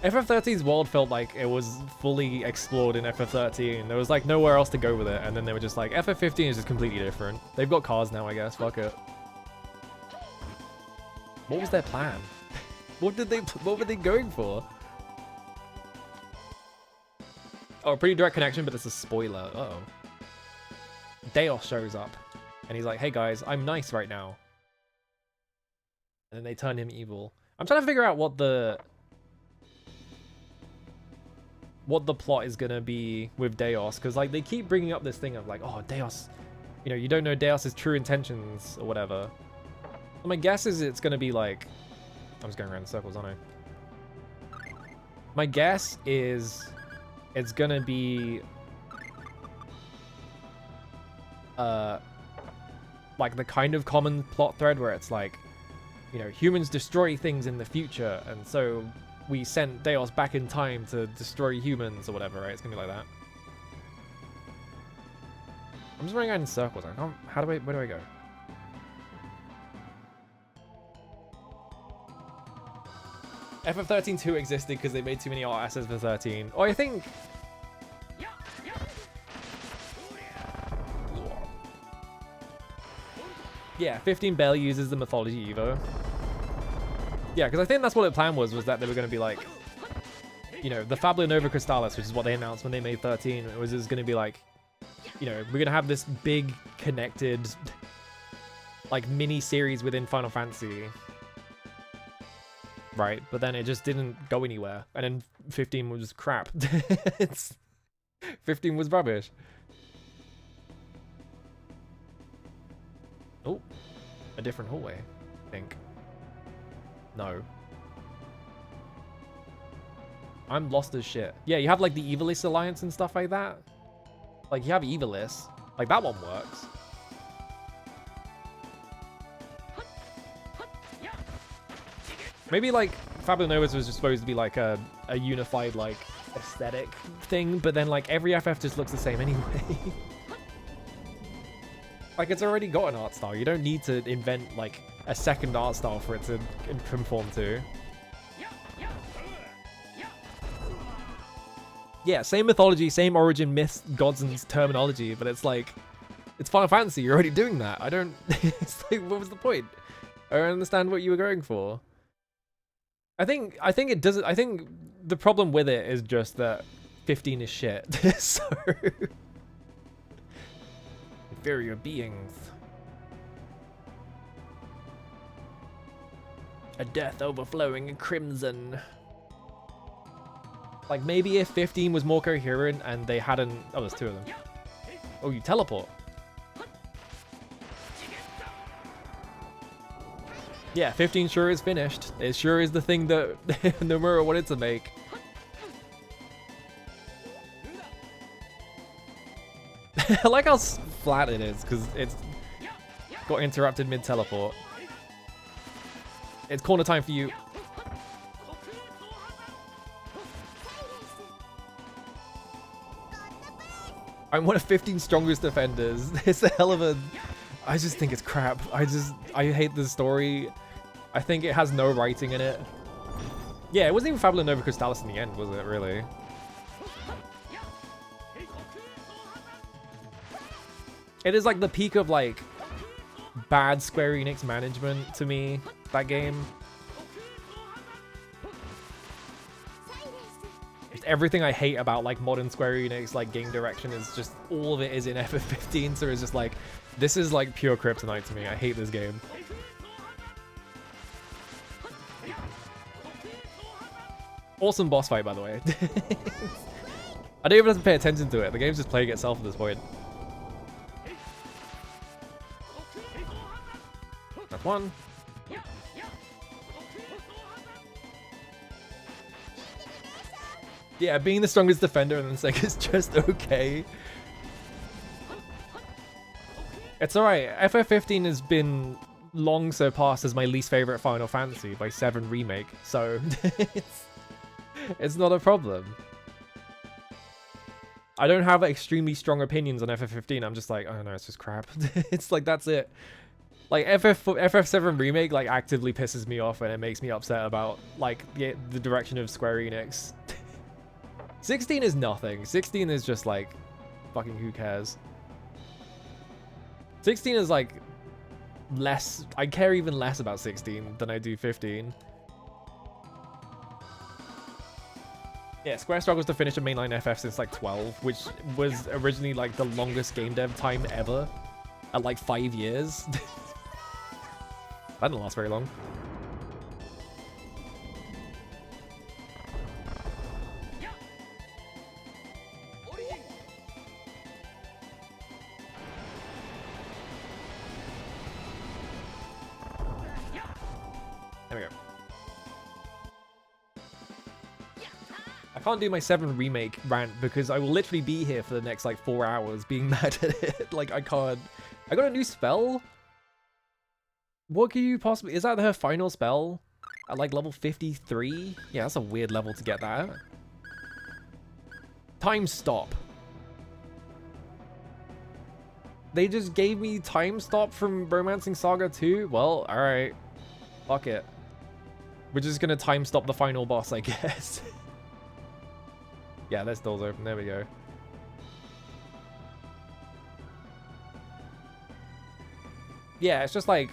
S1: FF13's world felt like it was fully explored in FF13. There was like nowhere else to go with it, and then they were just like, FF15 is just completely different. They've got cars now, I guess, fuck it. What was their plan? What were they going for? Oh, a pretty direct connection, but it's a spoiler. Uh-oh. Deos shows up, and he's like, hey guys, I'm nice right now. And then they turn him evil. I'm trying to figure out what the plot is gonna be with Deos, because like they keep bringing up this thing of like, oh, Deos, you know, you don't know Deos' true intentions or whatever. So my guess is it's gonna be like, I'm just going around in circles, aren't I? My guess is it's gonna be like the kind of common plot thread where it's like, you know, humans destroy things in the future, and so we sent Deos back in time to destroy humans or whatever, right? It's gonna be like that. I'm just running around in circles. I can't, where do I go? FF13 2 existed because they made too many art assets for 13. Oh, I think... Yeah, 15 barely uses the Mythology Evo. Yeah, because I think that's what the plan was that they were going to be like, you know, the Fabula Nova Crystallis, which is what they announced when they made 13, it was going to be like, you know, we're going to have this big connected, like, mini-series within Final Fantasy. Right, but then it just didn't go anywhere, and then 15 was crap. 15 was rubbish. Oh, a different hallway, I think. No. I'm lost as shit. Yeah, you have like the Evilis Alliance and stuff like that. Like you have Evilis. Like that one works. Maybe like Fabula Novas was just supposed to be like a unified like aesthetic thing, but then like every FF just looks the same anyway. Like it's already got an art style. You don't need to invent like a second art style for it to conform to. Yeah, same mythology, same origin, myths, gods, and terminology, but it's like, it's Final Fantasy. You're already doing that. I don't. It's like, what was the point? I don't understand what you were going for. I think it doesn't. I think the problem with it is just that 15 is shit. So inferior beings. A death overflowing in crimson. Like maybe if 15 was more coherent and they hadn't. Oh, there's two of them. Oh, you teleport. Yeah, 15 sure is finished. It sure is the thing that Nomura wanted to make. I like how flat it is, because it's got interrupted mid-teleport. It's corner time for you. I'm one of 15 strongest defenders. It's a hell of a... I just think it's crap. I hate the story. I think it has no writing in it. Yeah, it wasn't even Fabula Nova Crystallis in the end, was it, really? It is like the peak of like bad Square Enix management to me, that game. It's everything I hate about like modern Square Enix like game direction is just all of it is in FF15, so it's just like this is like pure kryptonite to me. I hate this game. Awesome boss fight, by the way. I don't even have to pay attention to it. The game's just playing itself at this point. That's one. Yeah, being the strongest defender and then saying it's just okay. It's alright. FF15 has been long surpassed as my least favorite Final Fantasy by 7 Remake, so it's not a problem. I don't have extremely strong opinions on FF15. I'm just like, oh no, it's just crap. It's like, that's it. Like FF7 Remake like actively pisses me off and it makes me upset about like the direction of Square Enix. 16 is nothing. 16 is just like fucking who cares. 16 is like less, I care even less about 16 than I do 15. Yeah, Square struggles to finish a mainline FF since like 12, which was originally like the longest game dev time ever at like 5 years. That didn't last very long. There we go. I can't do my 7 Remake rant because I will literally be here for the next like 4 hours being mad at it. Like I can't. I got a new spell. What could you possibly... Is that her final spell? At like level 53? Yeah, that's a weird level to get that at. Time stop. They just gave me time stop from Romancing Saga 2? Well, alright. Fuck it. We're just gonna time stop the final boss, I guess. Yeah, this door's open. There we go. Yeah, it's just like...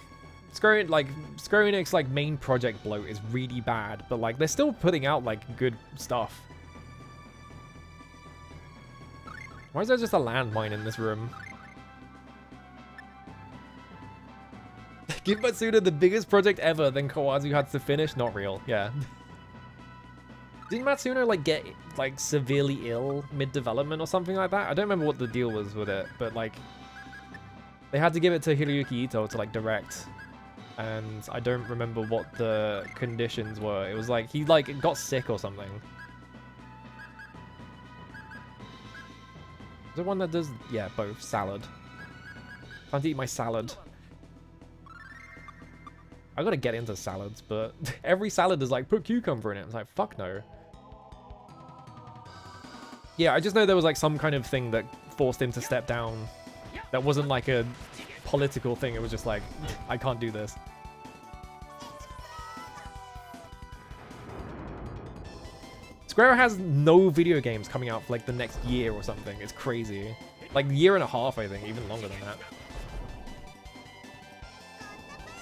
S1: Square Enix like main project bloat is really bad, but like they're still putting out like good stuff. Why is there just a landmine in this room? Give Matsuda the biggest project ever, then Kawazu had to finish. Not real, yeah. Didn't Matsuno like get like severely ill mid-development or something like that? I don't remember what the deal was with it, but like they had to give it to Hiroyuki Ito to like direct. And I don't remember what the conditions were. It was like, he like got sick or something. Is there one that does, yeah, both, salad. Time to eat my salad. I gotta get into salads, but every salad is like, put cucumber in it. It's like, fuck no. Yeah, I just know there was like some kind of thing that forced him to step down. That wasn't like a political thing. It was just like, I can't do this. Square has no video games coming out for like the next year or something. It's crazy. Like a year and a half, I think, even longer than that.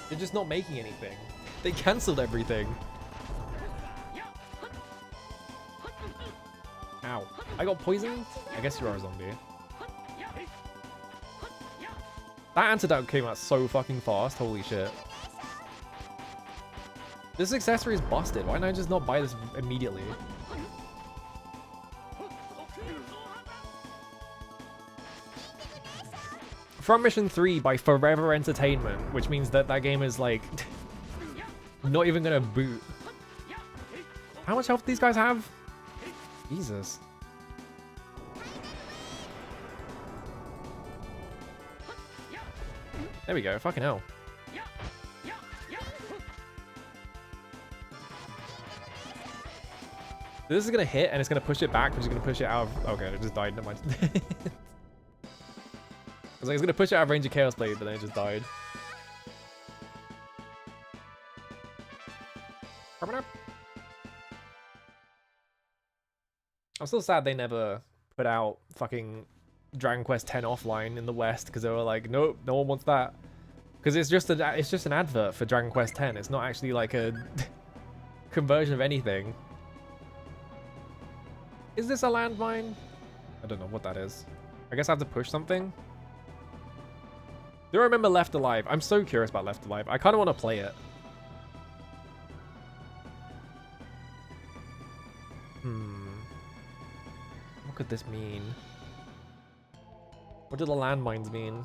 S1: They're just not making anything. They cancelled everything. Ow. I got poisoned? I guess you are a zombie. That antidote came out so fucking fast. Holy shit. This accessory is busted. Why didn't I just not buy this immediately? From Mission 3 by Forever Entertainment, which means that that game is like not even gonna boot. How much health do these guys have? Jesus. There we go, fucking hell. This is gonna hit and it's gonna push it back, which is gonna push it out of... Okay, it just died, never mind. was like, he's gonna push it out of range of Chaos Blade, but then it just died. I'm still sad they never put out fucking Dragon Quest X offline in the West, because they were like, nope, no one wants that. Because it's just an advert for Dragon Quest X. It's not actually like a conversion of anything. Is this a landmine? I don't know what that is. I guess I have to push something. Do I remember Left Alive? I'm so curious about Left Alive. I kind of want to play it. What could this mean? What do the landmines mean?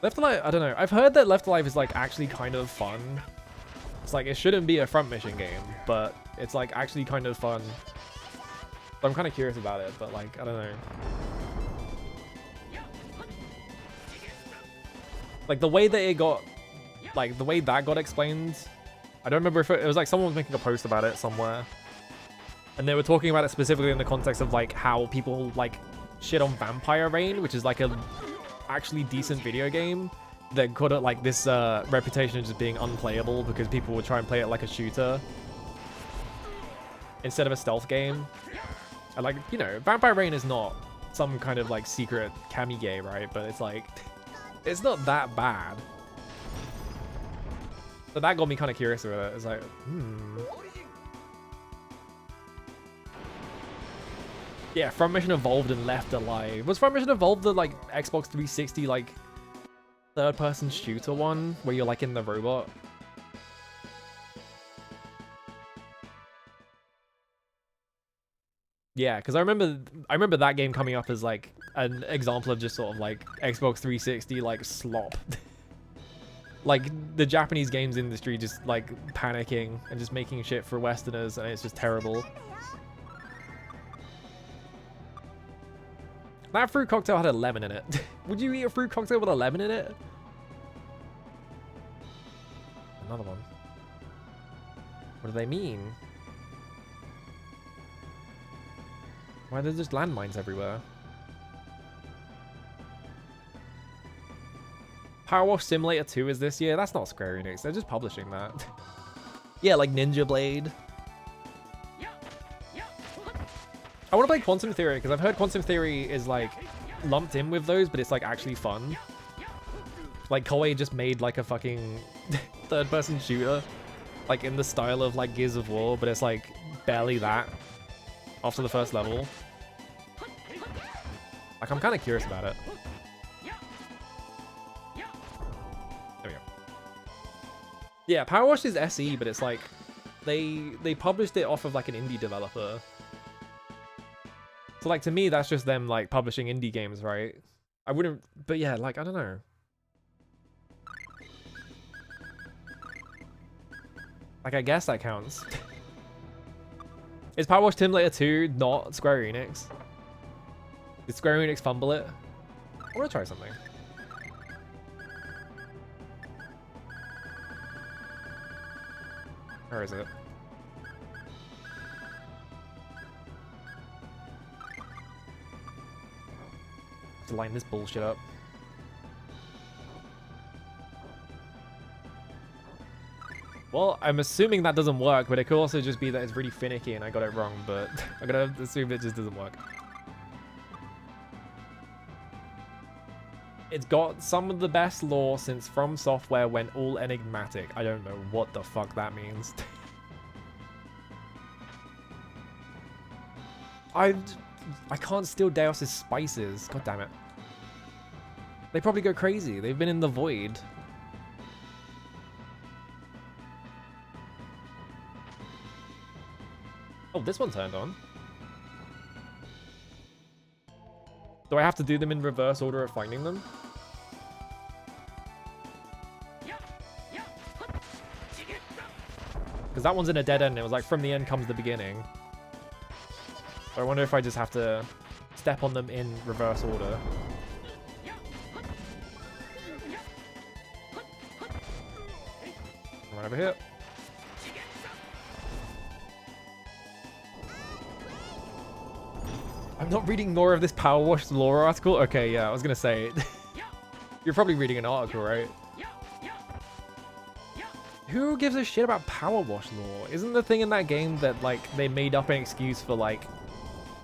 S1: Left Alive, I don't know. I've heard that Left Alive is like actually kind of fun. It's like, it shouldn't be a front mission game, but it's like actually kind of fun. So I'm kind of curious about it, but like, I don't know. Like the way that it got, like the way that got explained, I don't remember if it was like someone was making a post about it somewhere. And they were talking about it specifically in the context of like how people like shit on Vampire Rain, which is like a actually decent video game that got it like this reputation of just being unplayable because people would try and play it like a shooter instead of a stealth game. And like, you know, Vampire Rain is not some kind of like secret Kamige, right? But it's like, it's not that bad. So that got me kind of curious about it. It's like, Yeah, Front Mission Evolved and Left Alive. Was Front Mission Evolved the like Xbox 360 like third-person shooter one where you're like in the robot? Yeah, because I remember that game coming up as like an example of just sort of like Xbox 360 like slop. Like the Japanese games industry just like panicking and just making shit for Westerners, and it's just terrible. That fruit cocktail had a lemon in it. Would you eat a fruit cocktail with a lemon in it? Another one. What do they mean? Why are there just landmines everywhere? Power Wash Simulator 2 is this year? That's not Square Enix. They're just publishing that. Yeah, like Ninja Blade. I want to play Quantum Theory because I've heard Quantum Theory is like lumped in with those, but it's like actually fun. Like Koei just made like a fucking third-person shooter, like in the style of like Gears of War, but it's like barely that after the first level. Like I'm kind of curious about it. There we go. Yeah, Power Wash is SE, but it's like they published it off of like an indie developer. So like to me that's just them like publishing indie games, right? I wouldn't, but yeah, like I don't know. Like I guess that counts. Is Power Wash Simulator 2 not Square Enix? Did Square Enix fumble it? I want to try something. Where is it? To line this bullshit up. Well, I'm assuming that doesn't work, but it could also just be that it's really finicky and I got it wrong, but I'm gonna assume it just doesn't work. It's got some of the best lore since From Software went all enigmatic. I don't know what the fuck that means. I can't steal Deus's spices. God damn it. They probably go crazy. They've been in the void. Oh, this one turned on. Do I have to do them in reverse order of finding them? Because that one's in a dead end. It was like from the end comes the beginning. So I wonder if I just have to step on them in reverse order. Come on over here. I'm not reading more of this Power Wash lore article. Okay, yeah, I was gonna say. You're probably reading an article, right? Who gives a shit about Power Wash lore? Isn't the thing in that game that, like, they made up an excuse for, like,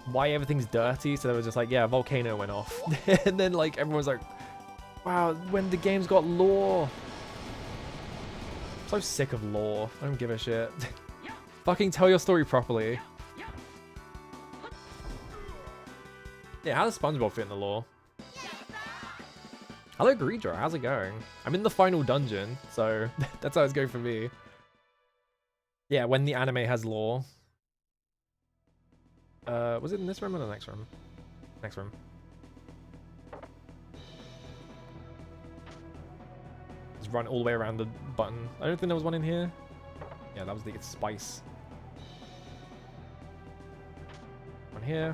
S1: why everything's dirty? So they were just like, yeah, a volcano went off. And then, like, everyone's like, wow, when the game's got lore. I'm so sick of lore. I don't give a shit. Fucking tell your story properly. Yeah, how does SpongeBob fit in the lore? Hello, Greedra. How's it going? I'm in the final dungeon, so that's how it's going for me. Yeah, when the anime has lore. Was it in this room or the next room? Next room. Just run all the way around the button. I don't think there was one in here. Yeah, that was the spice. One here.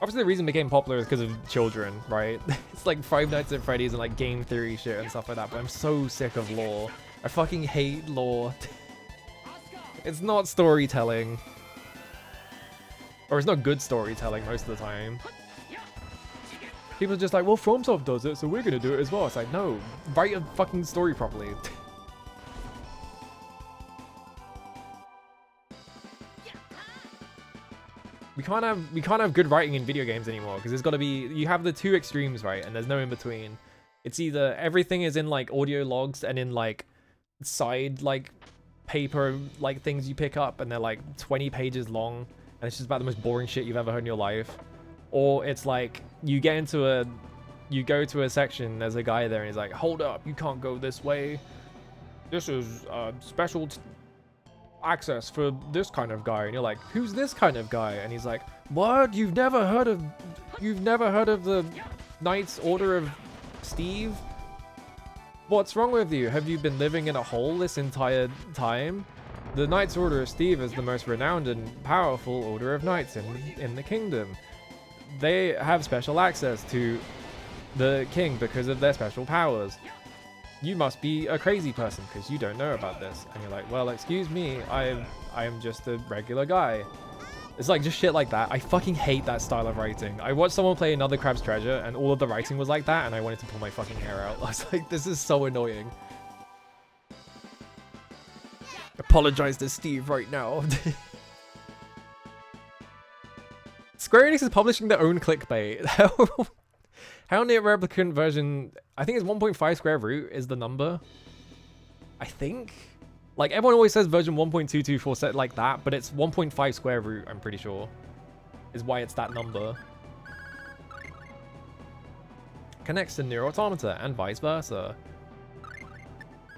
S1: Obviously, the reason it became popular is because of children, right? It's like Five Nights at Freddy's and like game theory shit and stuff like that, but I'm so sick of lore. I fucking hate lore. It's not storytelling. Or it's not good storytelling most of the time. People are just like, well, FromSoft does it, so we're gonna do it as well. It's like, no, write a fucking story properly. We can't have good writing in video games anymore because there's got to be, you have the two extremes, right? And there's no in between. It's either everything is in like audio logs and in like side like paper like things you pick up and they're like 20 pages long and it's just about the most boring shit you've ever heard in your life, or it's like you go to a section, there's a guy there and he's like, hold up, you can't go this way. This is special access for this kind of guy, and you're like, who's this kind of guy? And he's like, what? You've never heard of the Knights Order of Steve? What's wrong with you? Have you been living in a hole this entire time? The Knights Order of Steve is the most renowned and powerful order of knights in the kingdom. They have special access to the king because of their special powers. You must be a crazy person because you don't know about this. And you're like, well, excuse me, I am just a regular guy. It's like just shit like that. I fucking hate that style of writing. I watched someone play Another Crab's Treasure and all of the writing was like that and I wanted to pull my fucking hair out. I was like, this is so annoying. Apologize to Steve right now. Square Enix is publishing their own clickbait. How near replicant version? I think it's 1.5 square root is the number. I think. Like everyone always says version 1.224 set like that, but it's 1.5 square root, I'm pretty sure. Is why it's that number. Connects to Nier Automata and vice versa.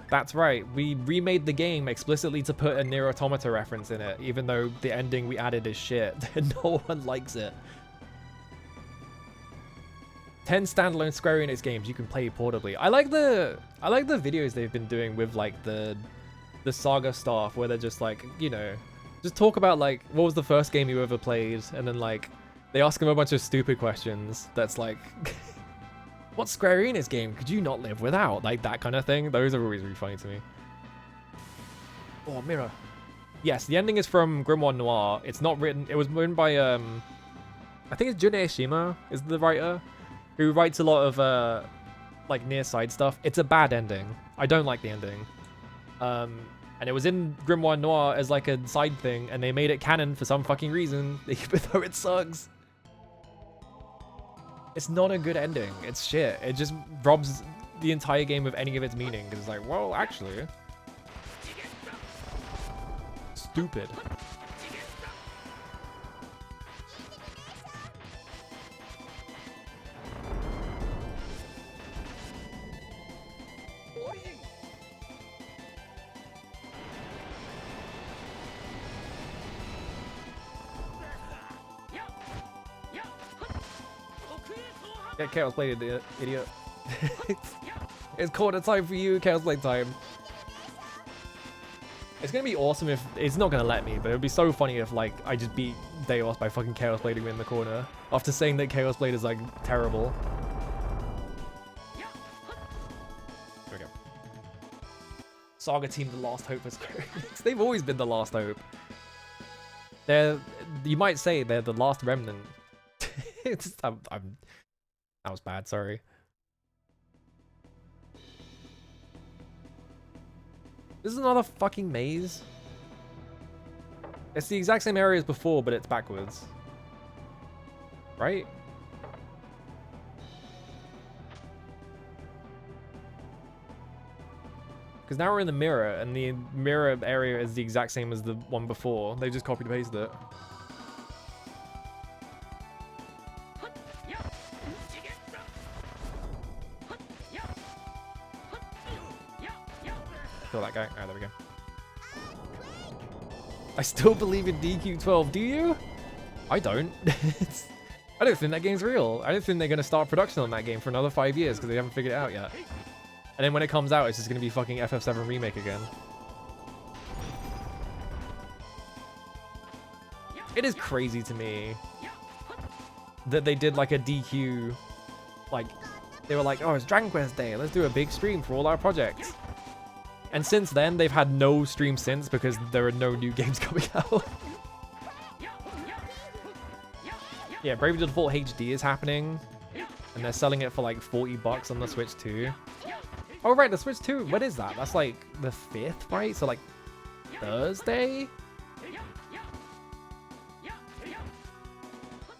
S1: That's right, we remade the game explicitly to put a Nier Automata reference in it, even though the ending we added is shit and no one likes it. 10 standalone Square Enix games you can play portably. I like the videos they've been doing with like the Saga staff where they're just like, you know, just talk about like what was the first game you ever played, and then like they ask them a bunch of stupid questions that's like what Square Enix game could you not live without? Like that kind of thing. Those are always really funny to me. Oh, mirror. Yes, the ending is from Grimoire Noir. It's not written, it was written by I think it's Junei Shima is the writer, who writes a lot of like near side stuff. It's a bad ending. I don't like the ending. And it was in Grimoire Noir as like a side thing, and they made it canon for some fucking reason, even though it sucks. It's not a good ending. It's shit. It just robs the entire game of any of its meaning. Because it's like, well, actually, stupid. Get Chaos Blade, idiot. It's quarter time for you, Chaos Blade time. It's gonna be awesome if, it's not gonna let me, but it would be so funny if like I just beat Deos by fucking Chaos Blading him in the corner. After saying that Chaos Blade is like terrible. There we go. Saga Team, the last hope for Square Enix. They've always been the last hope. You might say they're the last remnant. That was bad, sorry. This is another fucking maze. It's the exact same area as before, but it's backwards. Right? Because now we're in the mirror, and the mirror area is the exact same as the one before. They just copied and pasted it. Kill that guy. Alright, there we go. I still believe in DQ12, do you? I don't. I don't think that game's real. I don't think they're going to start production on that game for another 5 years because they haven't figured it out yet. And then when it comes out, it's just going to be fucking FF7 Remake again. It is crazy to me that they did like a DQ, like, they were like, oh, it's Dragon Quest Day, let's do a big stream for all our projects. And since then, they've had no stream since because there are no new games coming out. Yeah, Bravely Default HD is happening, and they're selling it for like $40 on the Switch 2. Oh right, the Switch 2, what is that? That's like the 5th, right? So like Thursday?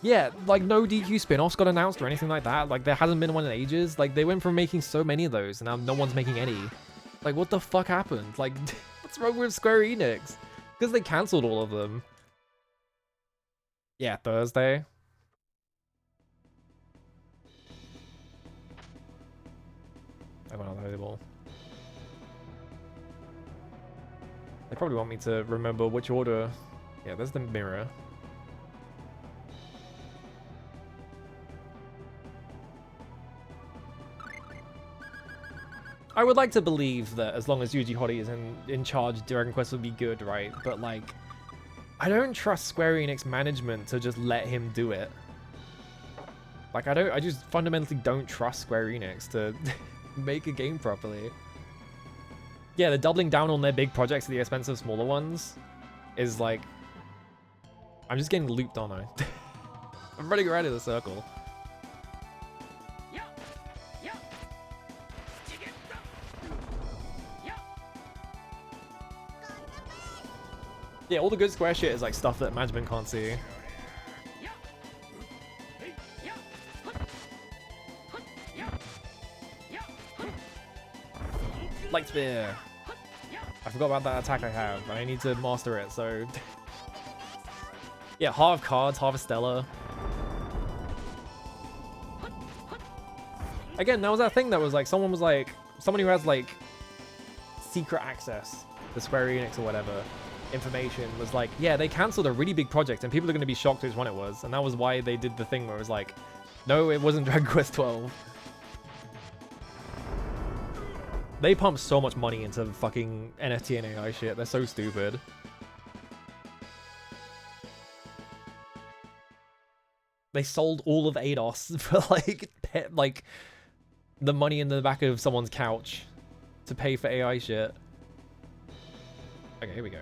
S1: Yeah, like no DQ spin-offs got announced or anything like that. Like there hasn't been one in ages. Like they went from making so many of those and now no one's making any. Like what the fuck happened? Like what's wrong with Square Enix? Because they cancelled all of them. Yeah, Thursday. I went unavailable. They probably want me to remember which order. Yeah, there's the mirror. I would like to believe that as long as Yuji Horii is in charge, Dragon Quest will be good, right? But like, I don't trust Square Enix management to just let him do it. Like, I just fundamentally don't trust Square Enix to make a game properly. Yeah, they're doubling down on their big projects at the expense of smaller ones. Is like, I'm just getting looped, aren't I? I'm running around in a circle. Yeah, all the good Square shit is like stuff that management can't see. Light Spear. I forgot about that attack I have, and I need to master it, so... Yeah, half cards, half a Stella. Again, that was that thing that was like, someone who has like secret access to Square Enix or whatever information was like, yeah, they cancelled a really big project and people are going to be shocked which one it was. And that was why they did the thing where it was like, no, it wasn't Dragon Quest 12. They pump so much money into fucking NFT and AI shit. They're so stupid. They sold all of Eidos for like the money in the back of someone's couch to pay for AI shit. Okay, here we go.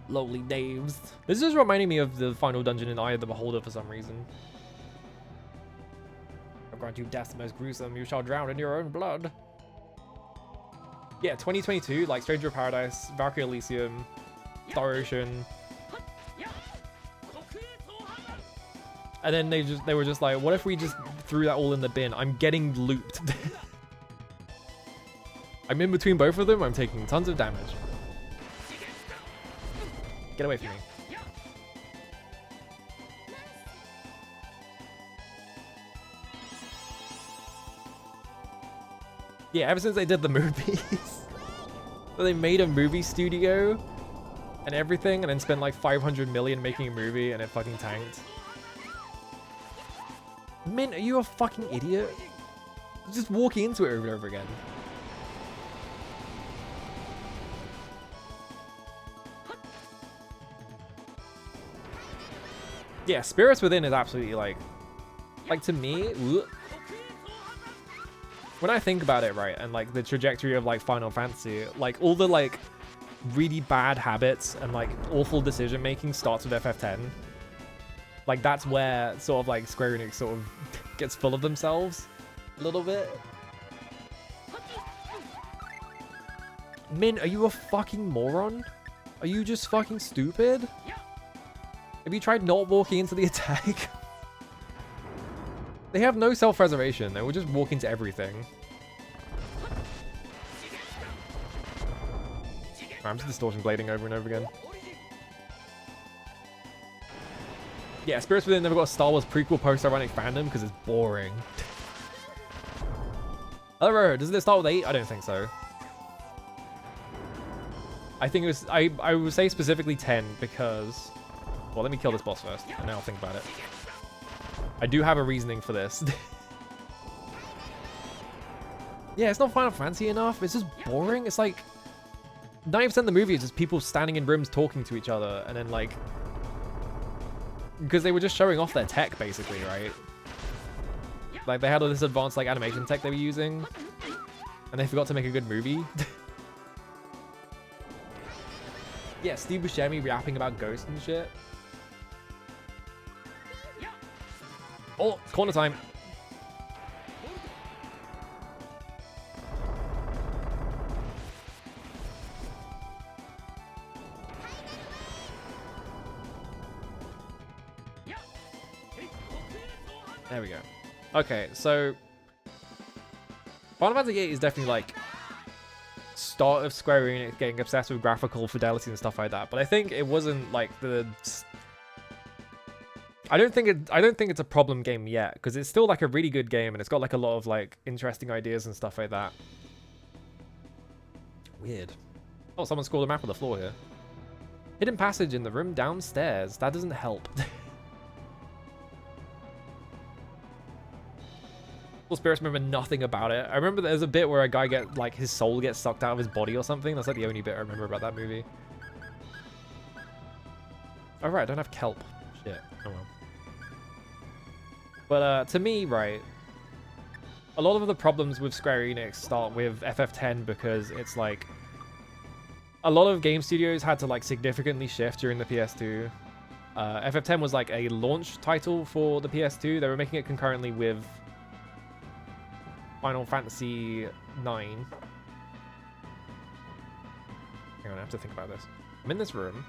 S1: Lowly Daves. This is reminding me of the final dungeon in Eye of the Beholder for some reason. I'll grant you death the most gruesome, you shall drown in your own blood. Yeah, 2022, like Stranger of Paradise, Valkyrie Elysium, Star Ocean. And then they were just like, what if we just threw that all in the bin? I'm getting looped. I'm in between both of them, I'm taking tons of damage. Get away from me. Yeah, ever since they did the movies, they made a movie studio and everything, and then spent like 500 million making a movie, and it fucking tanked. Mint, are you a fucking idiot? Just walking into it over and over again. Yeah, Spirits Within is absolutely like to me, when I think about it, right, and like the trajectory of like Final Fantasy, like all the like really bad habits and like awful decision making starts with FF10. Like that's where sort of like Square Enix sort of gets full of themselves a little bit. Min, are you a fucking moron? Are you just fucking stupid? Have you tried not walking into the attack? They have no self-preservation. They will just walk into everything. I'm just distortion blading over and over again. Yeah, Spirits Within never got a Star Wars prequel post-ironic fandom because it's boring. Hello, doesn't it start with 8? I don't think so. I think it was... I would say specifically 10 because... Well, let me kill this boss first, and then I'll think about it. I do have a reasoning for this. Yeah, it's not Final Fantasy enough. It's just boring. It's like 90% of the movie is just people standing in rooms talking to each other, and then like because they were just showing off their tech basically, right? Like they had all this advanced like animation tech they were using, and they forgot to make a good movie. Yeah, Steve Buscemi rapping about ghosts and shit. Oh, corner time. There we go. Okay, so Final Fantasy VIII is definitely like start of Square Enix getting obsessed with graphical fidelity and stuff like that. But I think it wasn't like the. I don't think it's a problem game yet because it's still like a really good game and it's got like a lot of like interesting ideas and stuff like that. Weird. Oh, someone scored a map of the floor here. Hidden passage in the room downstairs. That doesn't help. Well, Spirits remember nothing about it. I remember there's a bit where a guy like his soul gets sucked out of his body or something. That's like the only bit I remember about that movie. Oh right, I don't have kelp. Shit. Oh well. But to me, right, a lot of the problems with Square Enix start with FF10 because it's like a lot of game studios had to like significantly shift during the PS2. FF10 was like a launch title for the PS2. They were making it concurrently with Final Fantasy 9. Hang on, I have to think about this. I'm in this room.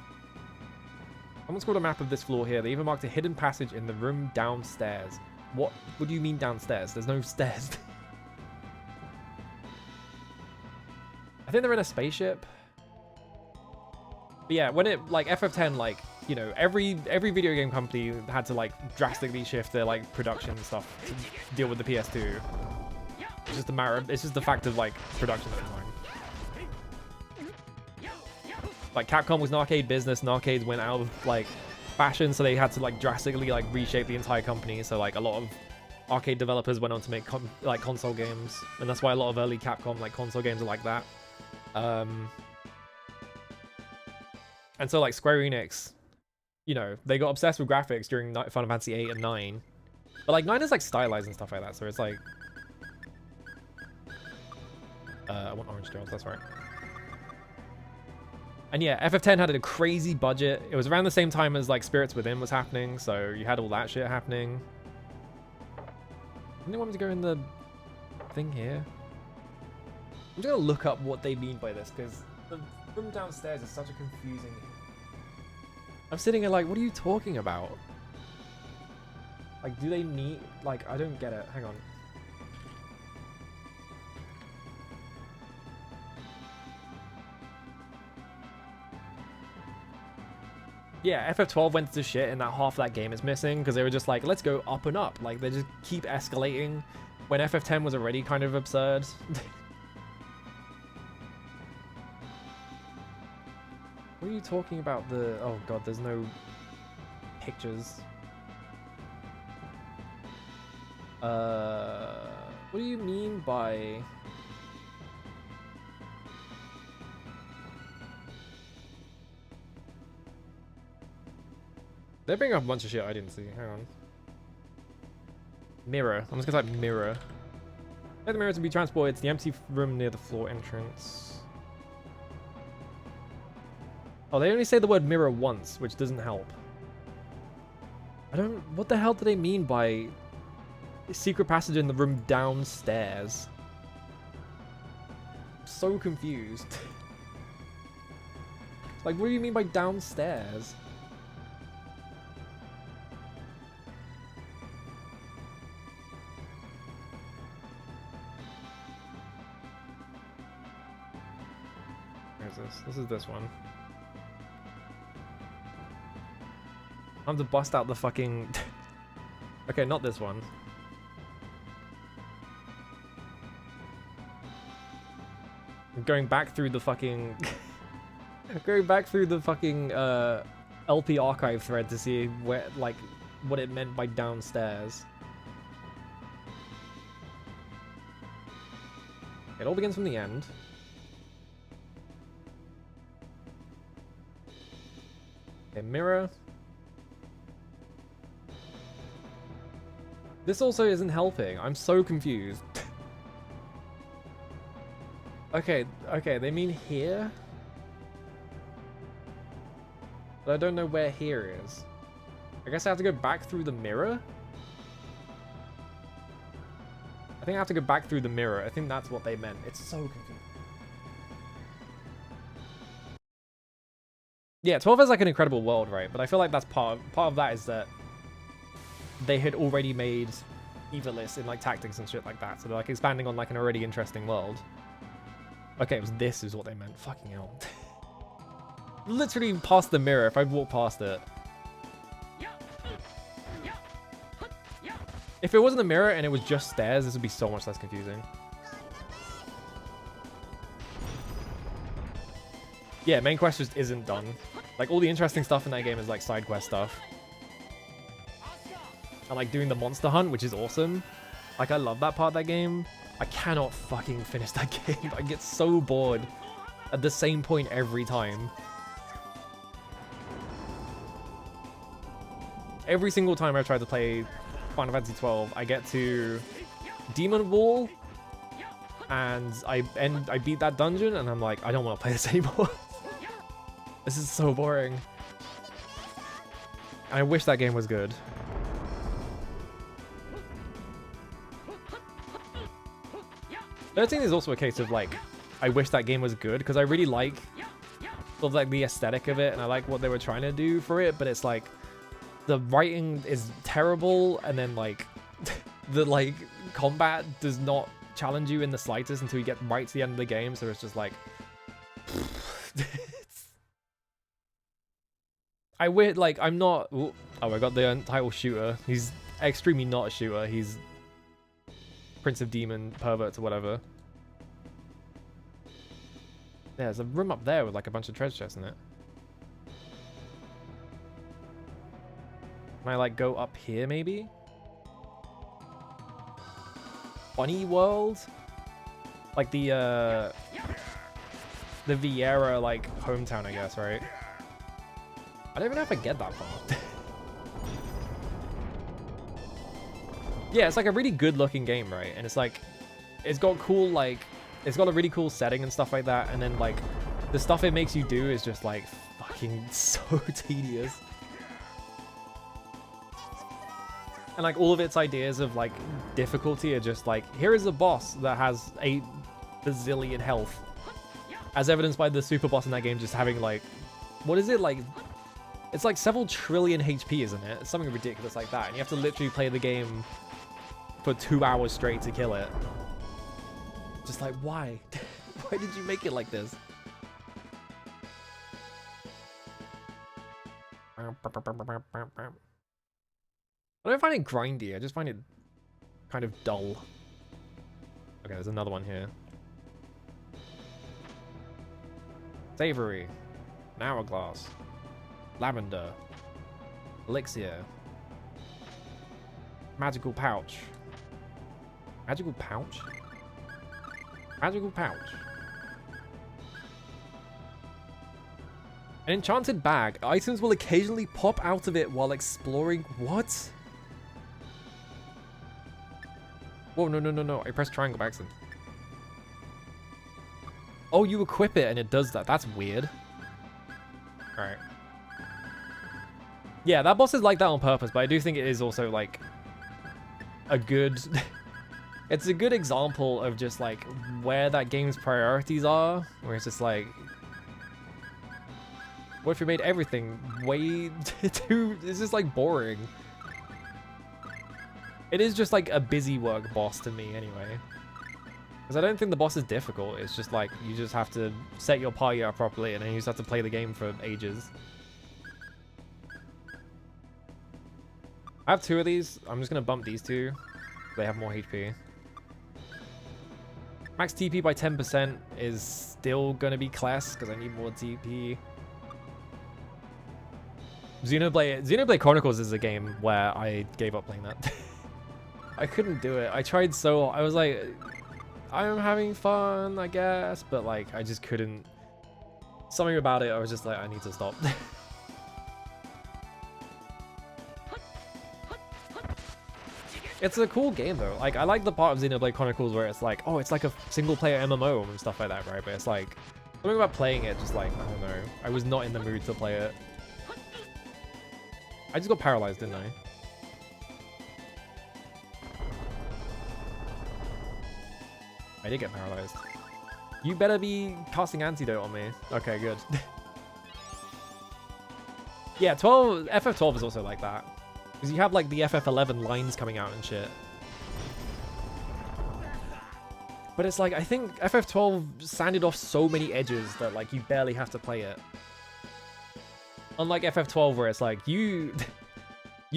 S1: Someone's got a map of this floor here. They even marked a hidden passage in the room downstairs. What do you mean downstairs? There's no stairs. I think they're in a spaceship. But yeah, when it like FF10, like, you know, every video game company had to like drastically shift their like production stuff to deal with the PS2. It's just a matter of, it's just the fact of like production at the time. Like Capcom was an arcade business and arcades went out of like fashion, so they had to like drastically like reshape the entire company. So like a lot of arcade developers went on to make like console games, and that's why a lot of early Capcom like console games are like that. And so like Square Enix, you know, they got obsessed with graphics during Final Fantasy 8 and 9. But like 9 is like stylized and stuff like that, so it's like I want orange girls, that's right. And yeah, FF10 had a crazy budget. It was around the same time as like Spirits Within was happening, so you had all that shit happening. Didn't they want me to go in the thing here? I'm just gonna look up what they mean by this, because the room downstairs is such a confusing... I'm sitting here like, what are you talking about? Like, do they need... Like, I don't get it. Hang on. Yeah, FF12 went to shit and that half that game is missing because they were just like, let's go up and up. Like, they just keep escalating when FF10 was already kind of absurd. What are you talking about? The... Oh god, there's no pictures. What do you mean by... They're bringing up a bunch of shit I didn't see. Hang on. Mirror. I'm just gonna type mirror. Let the mirror to be transported to the empty room near the floor entrance. Oh, they only say the word mirror once, which doesn't help. I don't... What the hell do they mean by secret passage in the room downstairs? I'm so confused. Like, what do you mean by downstairs? Where's this? This is this one. I have to bust out the fucking... Okay, not this one. I'm going back through the fucking... going back through the fucking LP archive thread to see where, like, what it meant by downstairs. It all begins from the end. Okay, mirror. This also isn't helping. I'm so confused. Okay, they mean here? But I don't know where here is. I guess I have to go back through the mirror? I think I have to go back through the mirror. I think that's what they meant. It's so confusing. Yeah, 12 is like an incredible world, right? But I feel like that's part of that is that they had already made Evilist in like tactics and shit like that. So they're like expanding on like an already interesting world. Okay, it was this is what they meant. Fucking hell. Literally past the mirror if I walk past it. If it wasn't a mirror and it was just stairs, this would be so much less confusing. Yeah, main quest just isn't done. Like, all the interesting stuff in that game is like side quest stuff. And like doing the monster hunt, which is awesome. Like, I love that part of that game. I cannot fucking finish that game. I get so bored at the same point every time. Every single time I try to play Final Fantasy 12, I get to Demon Wall, and I beat that dungeon, and I'm like, I don't want to play this anymore. This is so boring. And I wish that game was good. 13 is also a case of like, I wish that game was good, because I really like sort of like the aesthetic of it, and I like what they were trying to do for it, but it's like, the writing is terrible, and then like, the like, combat does not challenge you in the slightest until you get right to the end of the game, so it's just like... I wish, like, I'm not... Oh, I got the title shooter. He's extremely not a shooter. He's Prince of Demon, perverts, or whatever. Yeah, there's a room up there with, like, a bunch of treasure chests in it. Can I, like, go up here, maybe? Bunny World? Like, the Vieira, like, hometown, I guess, right? I don't even know if I get that far. Yeah, it's like a really good looking game, right? And it's like, it's got cool, like, it's got a really cool setting and stuff like that. And then like, the stuff it makes you do is just like fucking so tedious. And like all of its ideas of like difficulty are just like, here is a boss that has 8 bazillion health. As evidenced by the super boss in that game just having like, what is it like? It's like several trillion HP, isn't it? It's something ridiculous like that. And you have to literally play the game for 2 hours straight to kill it. Just like, why? Why did you make it like this? I don't find it grindy. I just find it kind of dull. Okay, there's another one here. Savory. An hourglass. Lavender. Elixir. Magical pouch. Magical pouch? Magical pouch. An enchanted bag. Items will occasionally pop out of it while exploring. What? Whoa, no, no, no, no. I pressed triangle by accident. Oh, you equip it and it does that. That's weird. Alright. Yeah, that boss is like that on purpose, but I do think it is also like a good... it's a good example of just like where that game's priorities are, where it's just like, what if we made everything way too... It's just like boring. It is just like a busy work boss to me anyway. Because I don't think the boss is difficult, it's just like, you just have to set your party up properly and then you just have to play the game for ages. I have 2 of these, I'm just going to bump these 2. They have more HP. Max TP by 10% is still going to be class, because I need more TP. Xenoblade Chronicles is a game where I gave up playing that. I couldn't do it. I tried so... I was like... I'm having fun, I guess, but like, I just couldn't... Something about it, I was just like, I need to stop. It's a cool game though. Like, I like the part of Xenoblade Chronicles where it's like, oh, it's like a single-player MMO and stuff like that, right? But it's like, something about playing it, just like, I don't know. I was not in the mood to play it. I just got paralyzed, didn't I? I did get paralyzed. You better be casting antidote on me. Okay, good. Yeah, FF12 is also like that. Because you have like the FF11 lines coming out and shit. But it's like, I think FF12 sanded off so many edges that like you barely have to play it. Unlike FF12 where it's like, you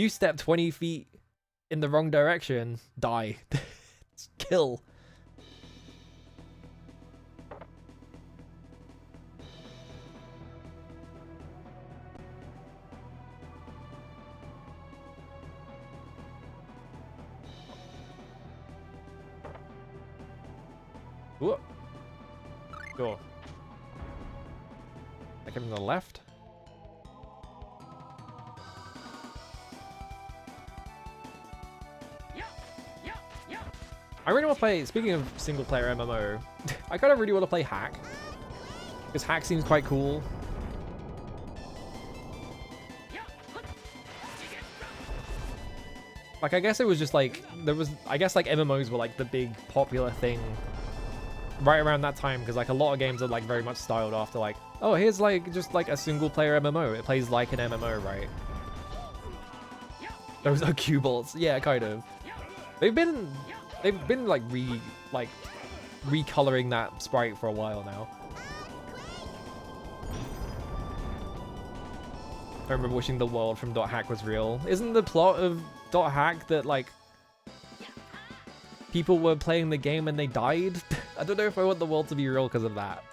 S1: step 20 feet in the wrong direction, die. Kill. Ooh. Sure. I came from the left. I really want to play, speaking of single player MMO, I kind of really want to play Hack. Because Hack seems quite cool. Like, I guess it was just like, I guess like MMOs were like the big popular thing right around that time, because like a lot of games are like very much styled after like, oh, here's like just like a single player MMO. It plays like an MMO, right? Those are cue bolts. Yeah, kind of. They've been like recoloring that sprite for a while now. I remember wishing the world from .hack was real. Isn't the plot of .hack that like people were playing the game and they died? I don't know if I want the world to be real because of that.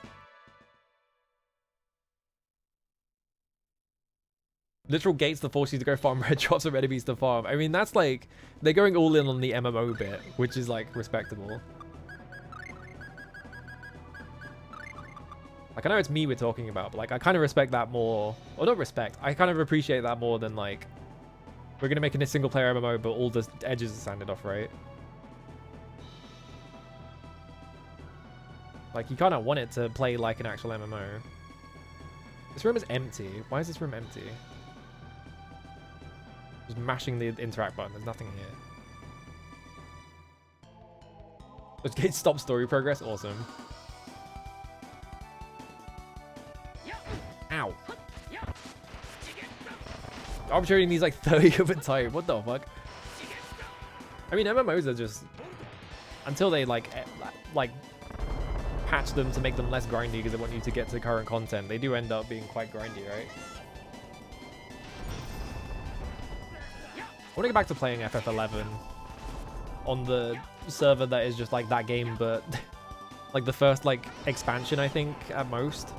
S1: Literal gates to force you to go farm red drops of enemies to farm. I mean, that's like, they're going all in on the MMO bit, which is like respectable. Like, I know it's me we're talking about, but like, I kind of respect that more. Or not respect, I kind of appreciate that more than like, we're going to make it a single player MMO, but all the edges are sanded off, right? Like, you kind of want it to play like an actual MMO. This room is empty. Why is this room empty? Just mashing the interact button. There's nothing here. This gate stop story progress. Awesome. Ow. Arbitrary needs like 30 of a type. What the fuck? I mean, MMOs are just... Until they like patch them to make them less grindy because they want you to get to current content, they do end up being quite grindy, right? I want to get back to playing FF11 on the server that is just like that game, but like the first like expansion, I think, at most.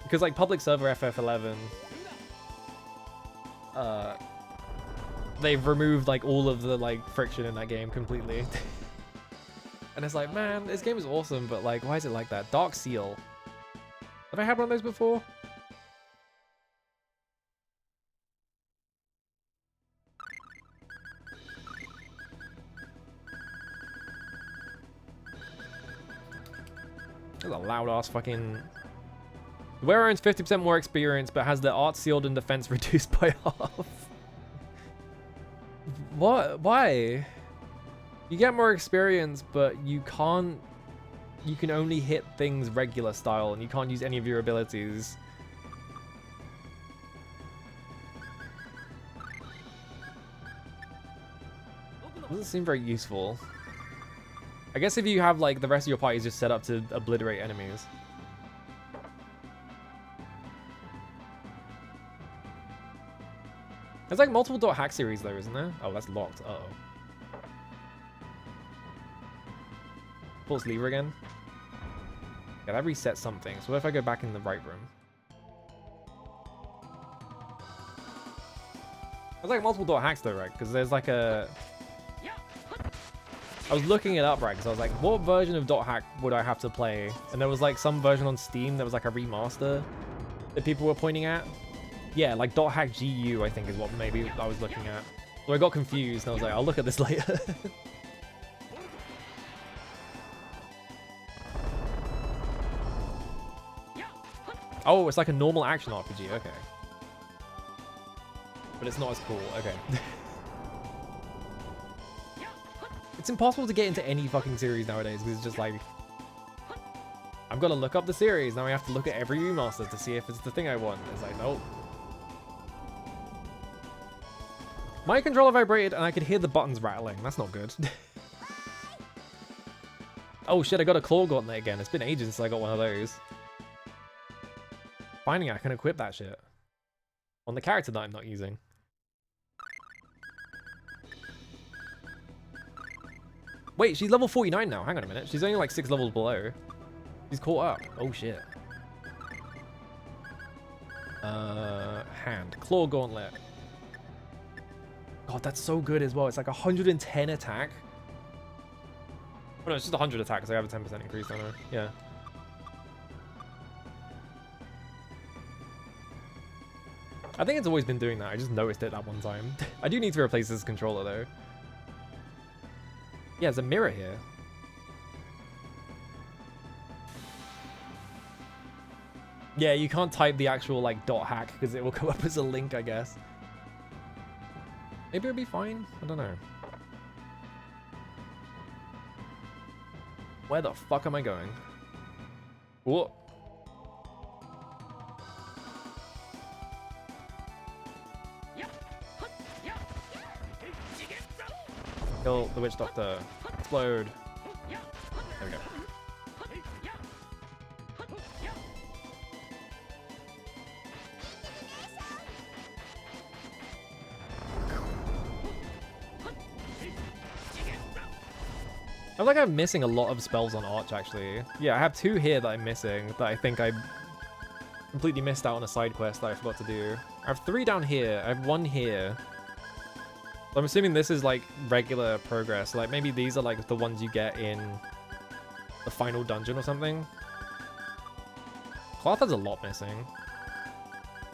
S1: Because like public server FF11, they've removed like all of the like friction in that game completely. And it's like, man, this game is awesome, but like, why is it like that? Dark Seal. Have I had one of those before? That's a loud ass fucking. The wearer earns 50% more experience, but has their art sealed and defense reduced by half. What? Why? You get more experience, but you can't. You can only hit things regular style, and you can't use any of your abilities. Doesn't seem very useful. I guess if you have like the rest of your party is just set up to obliterate enemies. There's like multiple dot hack series though, isn't there? Oh, that's locked. Uh oh. Pulse lever again. Yeah, that resets something. So what if I go back in the right room? There's like multiple dot hacks though, right? Because there's like a. I was looking it up, right? Because I was like, what version of dot hack would I have to play? And there was like some version on Steam that was like a remaster that people were pointing at. Yeah, like dot hack GU, I think is what maybe I was looking at. So I got confused and I was like, I'll look at this later. Oh, it's like a normal action RPG, okay. But it's not as cool, okay. It's impossible to get into any fucking series nowadays because it's just like... I've got to look up the series, now I have to look at every remaster to see if it's the thing I want. It's like, nope. My controller vibrated and I could hear the buttons rattling. That's not good. Oh shit, I got a claw gauntlet again. It's been ages since I got one of those. Finding I can equip that shit. On the character that I'm not using. Wait, she's level 49 now. Hang on a minute. She's only like 6 levels below. She's caught up. Oh shit. Hand. Claw gauntlet. God, that's so good as well. It's like 110 attack. Oh no, it's just 100 attack because I have a 10% increase, don't I? Yeah. I think it's always been doing that. I just noticed it that one time. I do need to replace this controller though. Yeah, there's a mirror here. Yeah, you can't type the actual like dot hack because it will come up as a link, I guess. Maybe it'll be fine. I don't know. Where the fuck am I going? Whoa. Kill the witch doctor. Explode. There we go. I feel like I'm missing a lot of spells on Arch, actually. Yeah, I have 2 here that I'm missing that I think I completely missed out on a side quest that I forgot to do. I have 3 down here. I have 1 here. So I'm assuming this is like regular progress. Like maybe these are like the ones you get in the final dungeon or something. Cloth has a lot missing.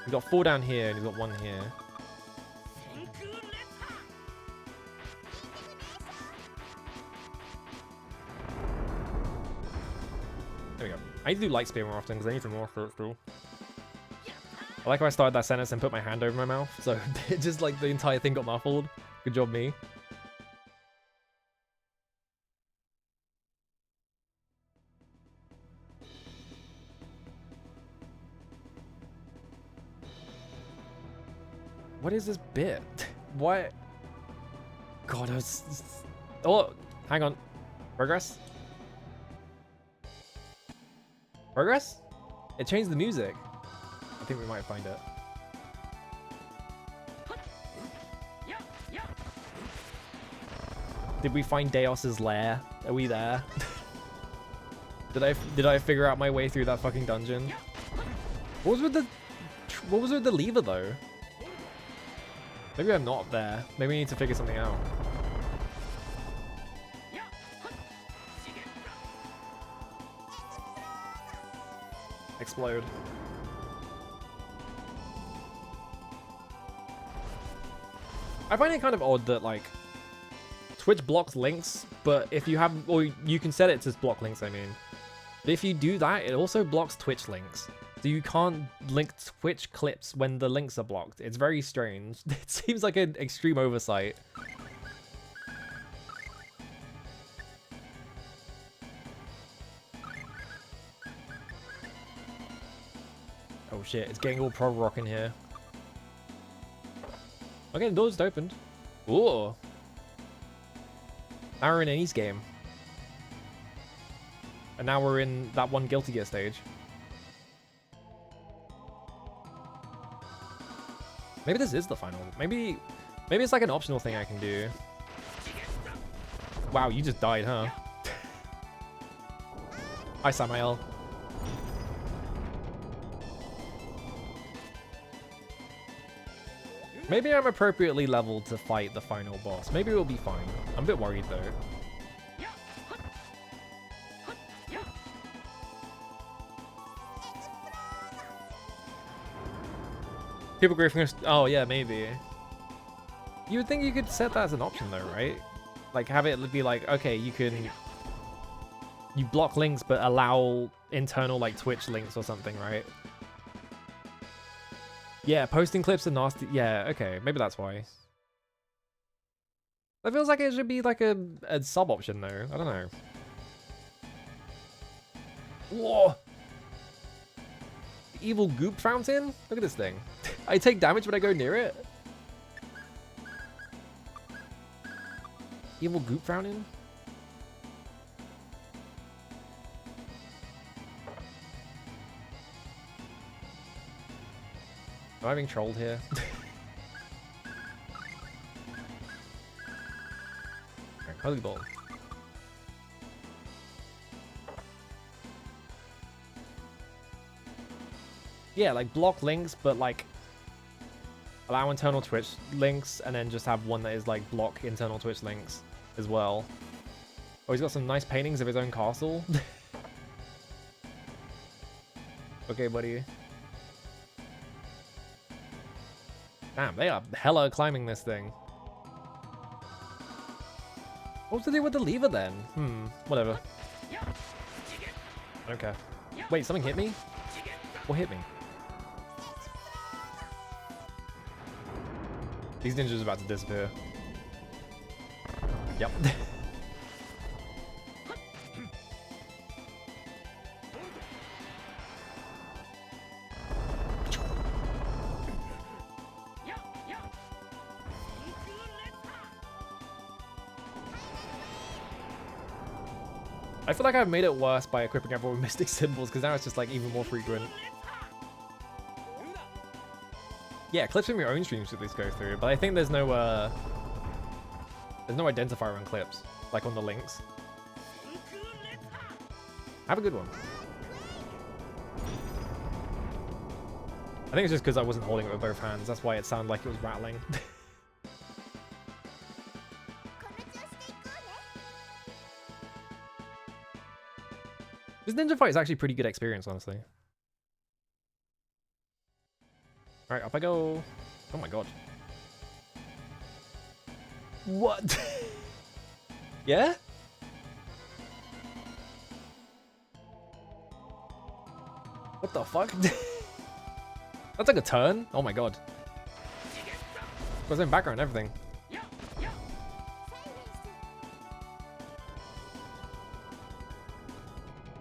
S1: He's got 4 down here and he's got 1 here. There we go. I need to do light spear more often because I need some more fruits too. I like how I started that sentence and put my hand over my mouth, so it just like the entire thing got muffled. Good job, me. What is this bit? What? God, I was... Oh, hang on. Progress? Progress? It changed the music. I think we might find it. Did we find Deos's lair? Are we there? Did I figure out my way through that fucking dungeon? What was with the lever though? Maybe I'm not there. Maybe we need to figure something out. explode. I find it kind of odd that like Twitch blocks links, but if you have, or you can set it to block links, I mean. But if you do that, it also blocks Twitch links. So you can't link Twitch clips when the links are blocked. It's very strange. It seems like an extreme oversight. Oh shit, it's getting all pro rock in here. Okay, the door's opened. Ooh. Now we're in Annie's game. And now we're in that one Guilty Gear stage. Maybe this is the final. Maybe it's like an optional thing I can do. Wow, you just died, huh? Hi, Samael. Maybe I'm appropriately leveled to fight the final boss. Maybe we'll be fine. I'm a bit worried though. People griefing us. Oh yeah, maybe. You would think you could set that as an option though, right? Like have it be like, okay, you block links but allow internal like Twitch links or something, right? Yeah, posting clips are nasty. Yeah, okay, maybe that's why. That feels like it should be like a sub option though. I don't know. Whoa! Evil goop fountain? Look at this thing. I take damage when I go near it. Evil goop fountain? Am I being trolled here? Alright, holy ball. Yeah, like block links, but like allow internal Twitch links, and then just have one that is like block internal Twitch links as well. Oh, he's got some nice paintings of his own castle. Okay, buddy. Damn, they are hella climbing this thing. What's the deal with the lever then? Whatever. I don't care. Wait, something hit me? What hit me? These ninjas are about to disappear. Yep. I feel like I've made it worse by equipping everyone with mystic symbols, because now it's just like even more frequent. Yeah, clips from your own streams should at least go through, but I think there's no identifier on clips, like on the links. Have a good one. I think it's just because I wasn't holding it with both hands, that's why it sounded like it was rattling. This ninja fight is actually pretty good experience, honestly. Alright, up I go. Oh my god. What? Yeah? What the fuck? That's like a turn? Oh my god. Goes in background and everything.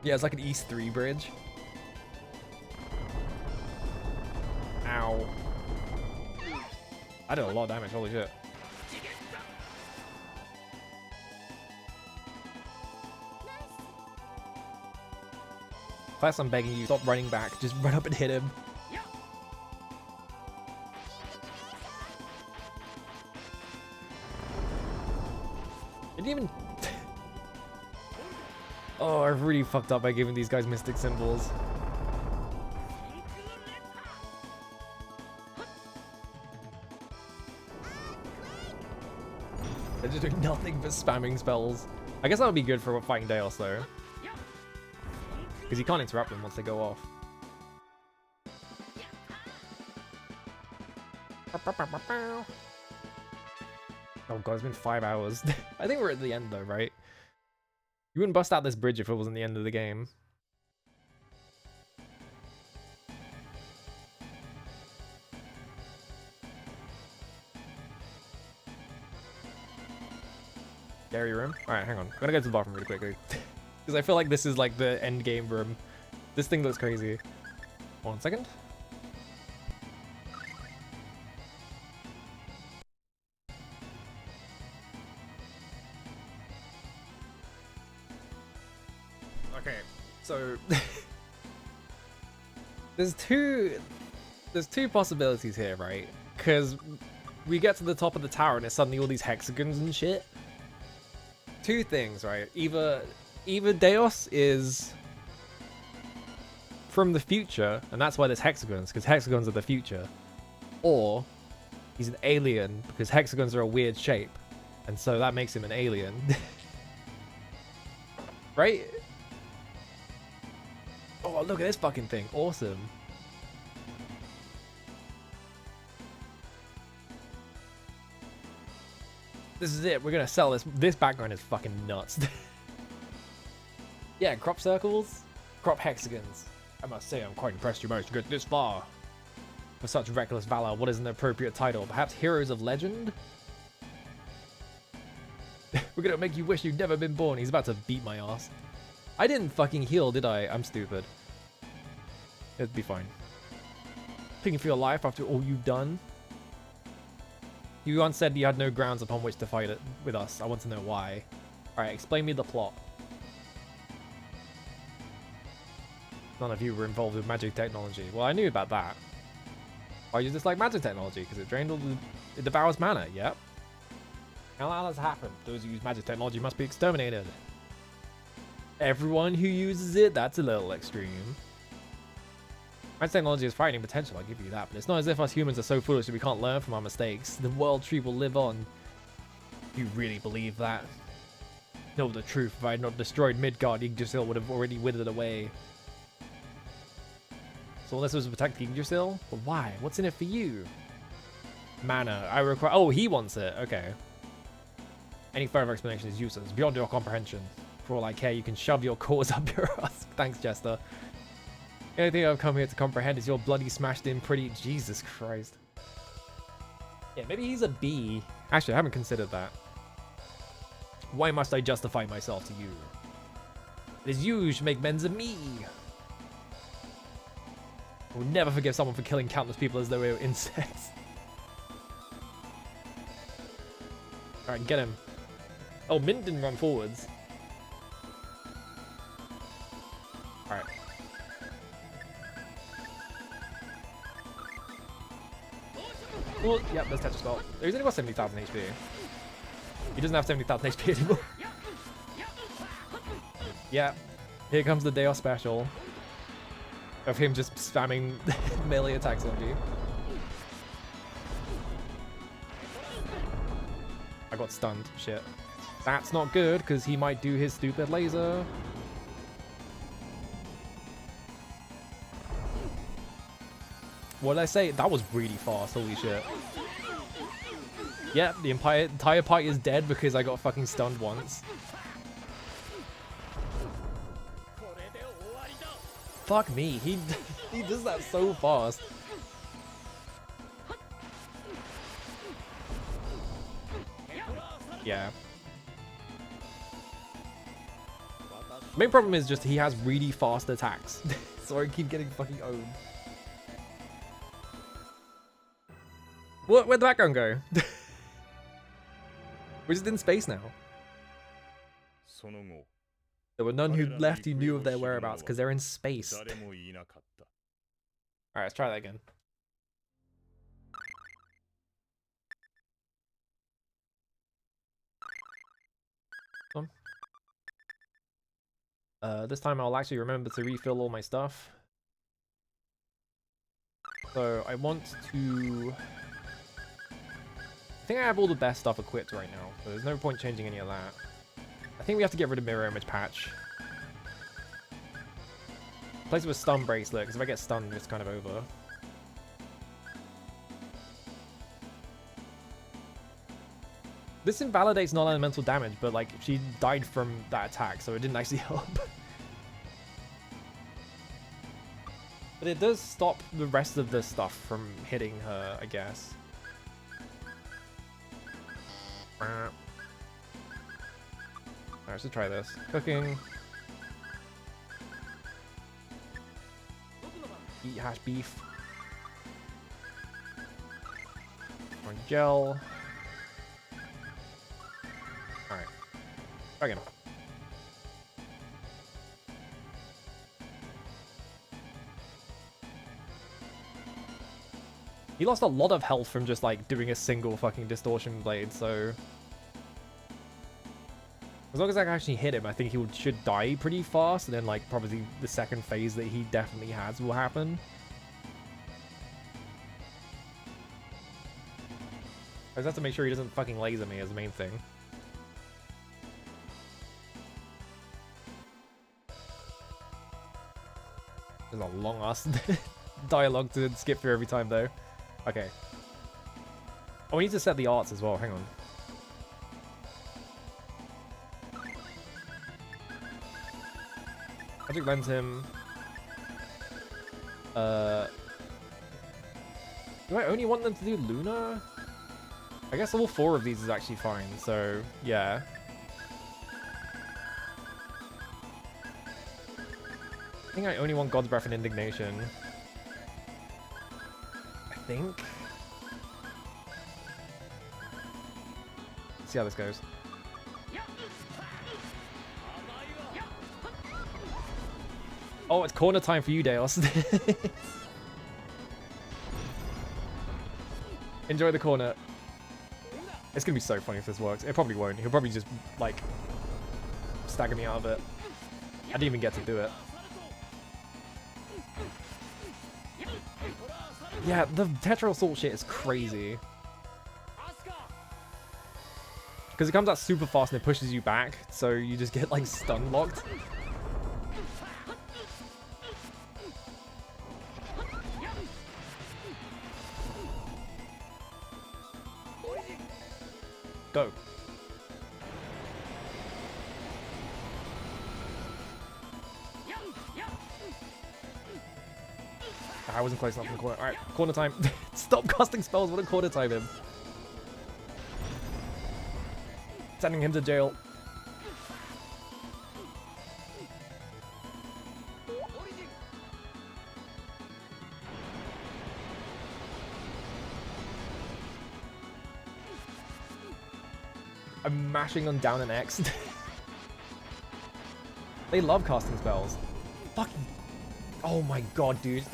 S1: Yeah, it's like an East 3 bridge. Ow. I did a lot of damage, holy shit. Class, I'm begging you, stop running back. Just run up and hit him. Didn't even... Oh, I've really fucked up by giving these guys mystic symbols. They're just doing nothing but spamming spells. I guess that would be good for fighting Deos though. Because you can't interrupt them once they go off. Oh god, it's been 5 hours. I think we're at the end though, right? You wouldn't bust out this bridge if it wasn't the end of the game. Scary room? Alright, hang on. I'm gonna go to the bathroom really quickly. Because I feel like this is like the end game room. This thing looks crazy. 1 second. Okay, so there's two possibilities here, right? Because we get to the top of the tower and it's suddenly all these hexagons and shit. Two things, right? Either Deus is from the future, and that's why there's hexagons, because hexagons are the future. Or he's an alien, because hexagons are a weird shape, and so that makes him an alien. Right? Oh, look at this fucking thing. Awesome. This is it. We're gonna sell this. This background is fucking nuts. Yeah, crop circles, crop hexagons. I must say, I'm quite impressed you managed to get this far. For such reckless valor, what is an appropriate title? Perhaps Heroes of Legend? We're gonna make you wish you'd never been born. He's about to beat my ass. I didn't fucking heal, did I? I'm stupid. It'd be fine. Thinking for your life after all you've done? You once said you had no grounds upon which to fight it with us. I want to know why. Alright, explain me the plot. None of you were involved with magic technology. Well, I knew about that. Why you dislike magic technology? Because it drained all the... It devours mana, yep. How that has happened? Those who use magic technology must be exterminated. Everyone who uses it? That's a little extreme. Magic technology has frightening potential, I'll give you that, but it's not as if us humans are so foolish that we can't learn from our mistakes. The world tree will live on. You really believe that? Know the truth, if I had not destroyed Midgard, Yggdrasil would have already withered away. So unless it was to protect Yggdrasil? But why? What's in it for you? Mana. I require... Oh, he wants it. Okay. Any further explanation is useless. Beyond your comprehension. For all I care, you can shove your cause up your ass. Thanks, Jester. The only thing I've come here to comprehend is your bloody smashed in pretty... Jesus Christ. Yeah, maybe he's a B. Actually, I haven't considered that. Why must I justify myself to you? It is you who should make men's of me. I will never forgive someone for killing countless people as though they were insects. Alright, get him. Oh, Mint didn't run forwards. Alright. Well, yep, there's Tetris Belt. He's only got 70,000 HP. He doesn't have 70,000 HP anymore. Yeah, here comes the Deus special. Of him just spamming melee attacks on you. I got stunned. Shit. That's not good, because he might do his stupid laser. What did I say? That was really fast. Holy shit. Yeah, the entire party is dead because I got fucking stunned once. Fuck me. He does that so fast. Yeah. Main problem is just he has really fast attacks. So I keep getting fucking owned. What? Where'd the background go? We're just in space now. There were none who left who knew of their whereabouts because they're in space. Alright, let's try that again. This time I'll actually remember to refill all my stuff. So I want to... I think I have all the best stuff equipped right now, so there's no point changing any of that. I think we have to get rid of Mirror Image Patch. Replace it with Stun Bracelet, because if I get stunned, it's kind of over. This invalidates non-elemental damage, but like she died from that attack, so it didn't actually help. But it does stop the rest of the stuff from hitting her, I guess. Alright, let's try this. Cooking. Eat hash beef. Or gel. Alright. Again. He lost a lot of health from just like doing a single fucking distortion blade, so as long as I can actually hit him, I think he should die pretty fast, and then like probably the second phase that he definitely has will happen. I just have to make sure he doesn't fucking laser me as the main thing. There's a long ass dialogue to skip through every time though. Okay. Oh, we need to set the arts as well. Hang on. Magic Lens him. Do I only want them to do Luna? I guess all 4 of these is actually fine, so yeah. I think I only want God's Breath and Indignation. I think. Let's see how this goes. Oh, it's corner time for you, Deos. Enjoy the corner. It's gonna be so funny if this works. It probably won't. He'll probably just, like, stagger me out of it. I didn't even get to do it. Yeah, the Tetra Assault shit is crazy. Because it comes out super fast and it pushes you back, so you just get, like, stun locked. Go. I wasn't close enough in the corner. Alright, corner time. Stop casting spells, what a corner time him. Sending him to jail. I'm mashing on down and X. They love casting spells. Fucking. Oh my god, dude.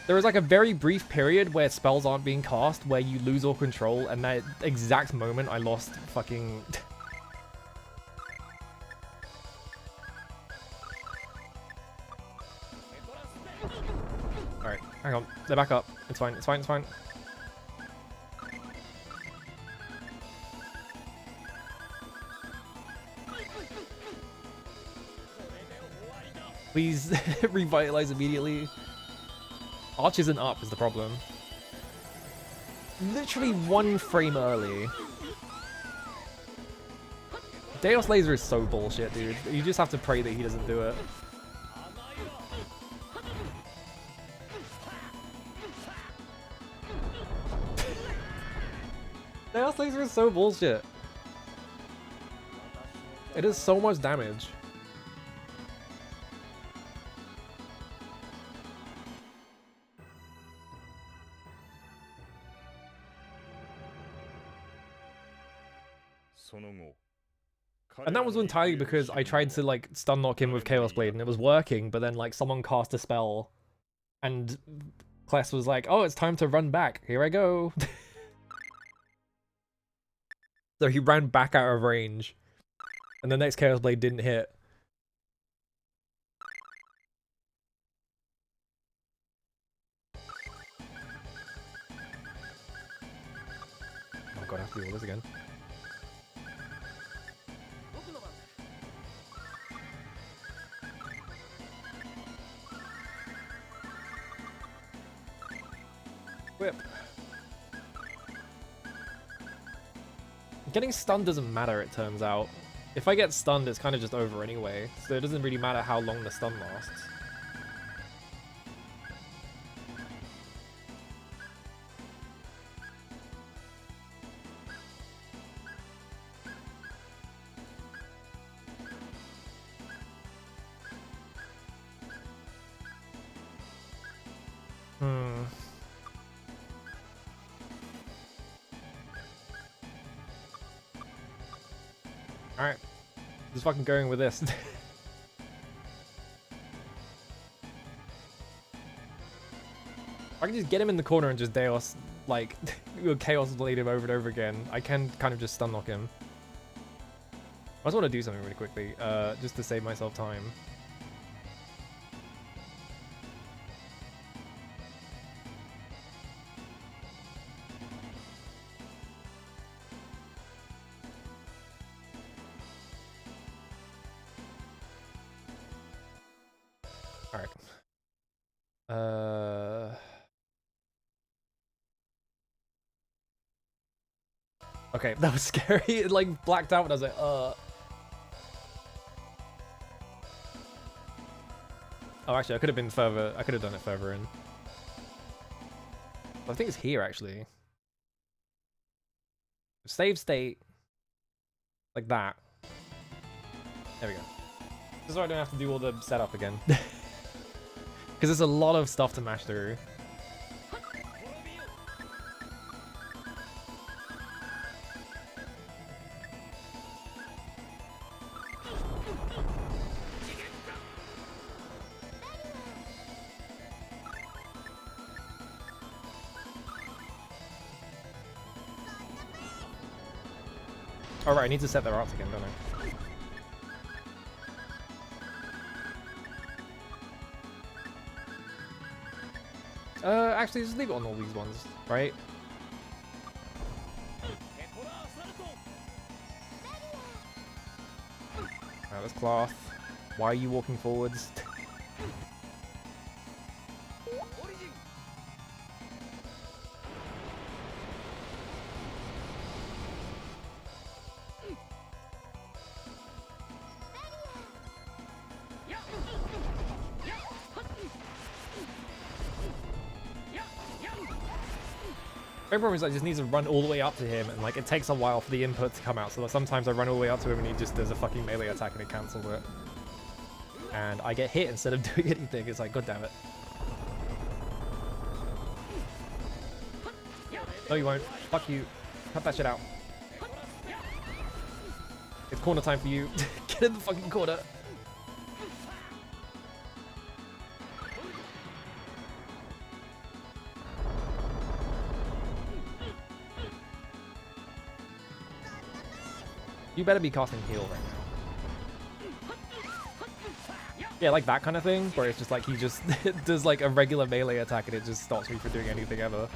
S1: There was like a very brief period where spells aren't being cast, where you lose all control, and that exact moment I lost fucking... Alright, hang on. They're back up. It's fine, it's fine, it's fine. Please revitalize immediately. Arch isn't up is the problem. Literally 1 frame early. Deos Laser is so bullshit, dude. You just have to pray that he doesn't do it. Deos Laser is so bullshit. It does so much damage. And that was entirely because I tried to like stun lock him with Chaos Blade and it was working, but then like someone cast a spell and Kless was like, oh, it's time to run back. Here I go. So he ran back out of range and the next Chaos Blade didn't hit. Oh god, I have to do all this again. Whip. Getting stunned doesn't matter, it turns out. If I get stunned, it's kind of just over anyway, so it doesn't really matter how long the stun lasts. Alright. Just fucking going with this. I can just get him in the corner and just Deos, like, Chaos Blade him over and over again. I can kind of just stun lock him. I just want to do something really quickly, just to save myself time. Alright. Okay, that was scary. It like blacked out and I was like, Oh, actually, I could have been further. I could have done it further in. I think it's here, actually. Save state. Like that. There we go. Just so I don't have to do all the setup again. Because there's a lot of stuff to mash through. Alright, I need to set their arts again, don't I? Actually, just leave it on all these ones, right? Alright, let's cloth. Why are you walking forwards? My problem is I just need to run all the way up to him, and like it takes a while for the input to come out. So sometimes I run all the way up to him, and he just does a fucking melee attack, and it cancels it. And I get hit instead of doing anything. It's like, god damn it. No, you won't. Fuck you. Cut that shit out. It's corner time for you. Get in the fucking corner. You better be casting heal right now. Yeah, like that kind of thing, where it's just like he just does like a regular melee attack and it just stops me from doing anything ever.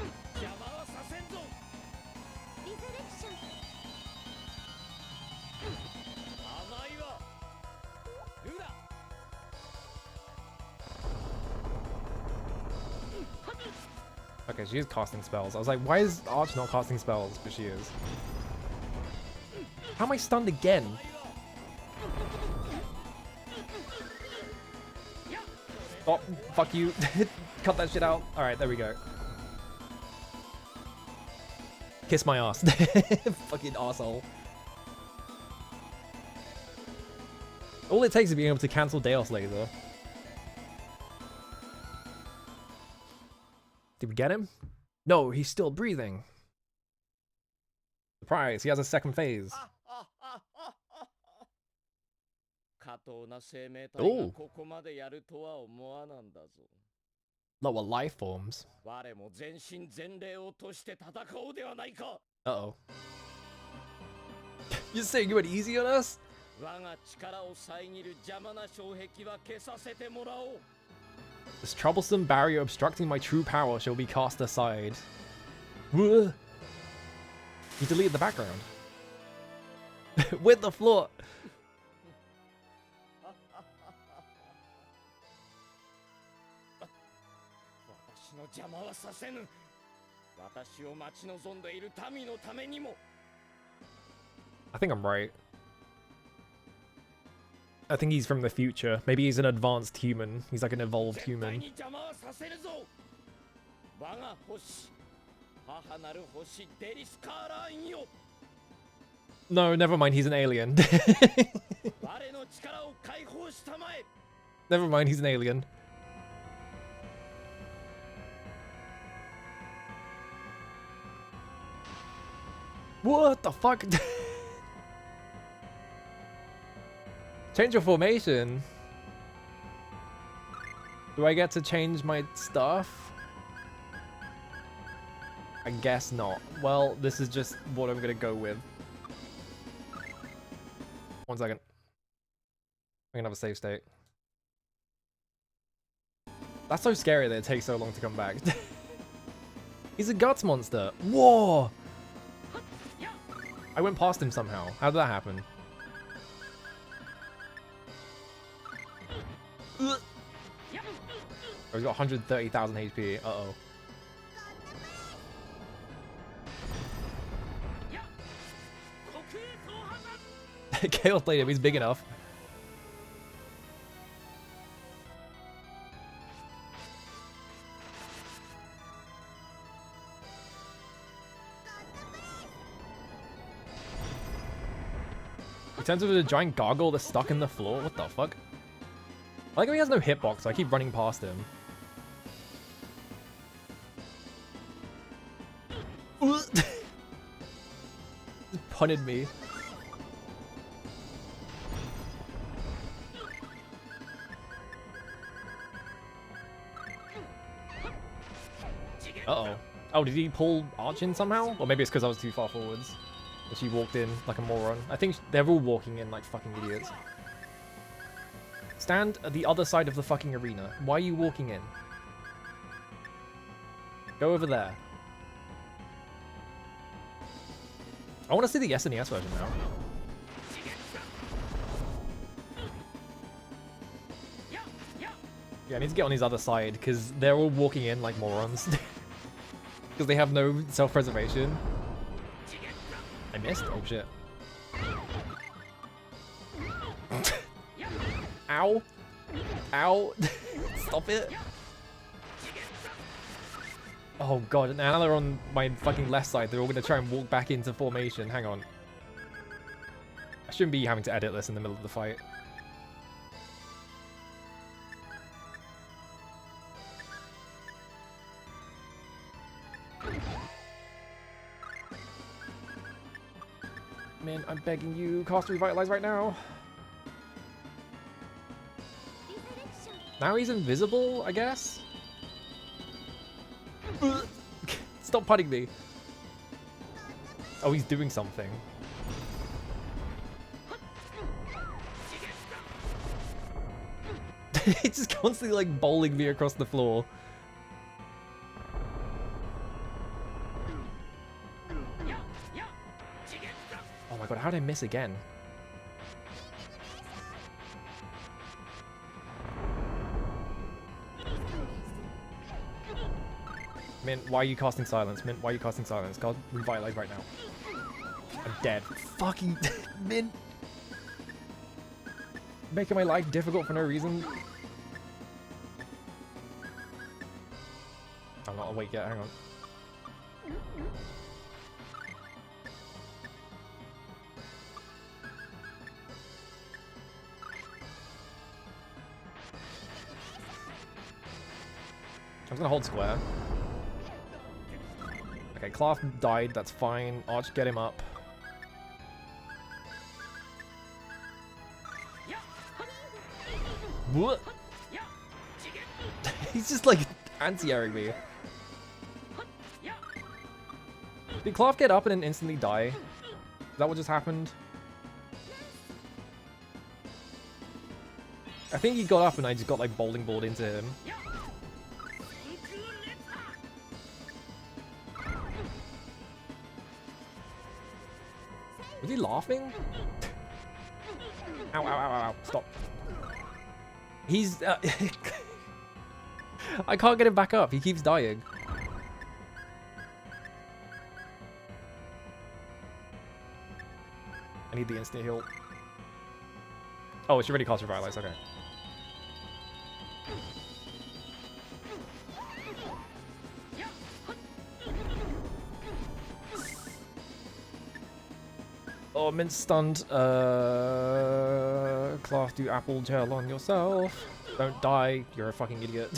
S1: Okay, she is casting spells. I was like, why is Arch not casting spells? But she is. How am I stunned again? Oh, fuck you. Cut that shit out. Alright, there we go. Kiss my ass. Fucking arsehole. All it takes is being able to cancel Deos Laser. Did we get him? No, he's still breathing. Surprise, he has a second phase. Oh. Lower life forms. Uh-oh. You're saying you went easy on us? This troublesome barrier obstructing my true power shall be cast aside. You deleted the background. With the floor. I think I'm right. I think he's from the future. Maybe he's an advanced human. He's like an evolved human. No, never mind. He's an alien. Never mind. He's an alien. What the fuck? Change your formation. Do I get to change my stuff? I guess not. Well, this is just what I'm gonna go with. 1 second. I'm gonna have a save state. That's so scary that it takes so long to come back. He's a guts monster. Whoa! I went past him somehow. How did that happen? Oh, he's got 130,000 HP. Uh-oh. Chaos played him. He's big enough. He turns into a giant gargoyle that's stuck in the floor. What the fuck? I like how he has no hitbox, so I keep running past him. Just punted me. Uh-oh. Oh, did he pull Arch in somehow? Or maybe it's because I was too far forwards. That she walked in like a moron. I think they're all walking in like fucking idiots. Stand at the other side of the fucking arena. Why are you walking in? Go over there. I want to see the SNES version now. Yeah, I need to get on his other side because they're all walking in like morons. Because they have no self-preservation. I missed? Oh shit. Ow. Ow. Stop it. Oh god, now they're on my fucking left side. They're all gonna try and walk back into formation. Hang on. I shouldn't be having to edit this in the middle of the fight. Man, I'm begging you, cast Revitalize right now. Now he's invisible, I guess? Stop putting me. Oh, he's doing something. It's just constantly like bowling me across the floor. Oh my god, how did I miss again? Mint, why are you casting silence? Mint, why are you casting silence? God, Revitalize right now. I'm dead. Fucking Mint. Making my life difficult for no reason. I'm not awake yet, hang on. I'm just gonna hold square. Okay, Clark died, that's fine. Arch, get him up. What? He's just like anti-airing me. Did Clark get up and then instantly die? Is that what just happened? I think he got up and I just got like bowling balled into him. Was he laughing? Ow, ow, ow, ow, ow. Stop. He's... I can't get him back up. He keeps dying. I I need the instant heal. Oh, she already cast Revitalize, okay. Oh, Mint stunned. Clark, do apple gel on yourself. Don't die, you're a fucking idiot.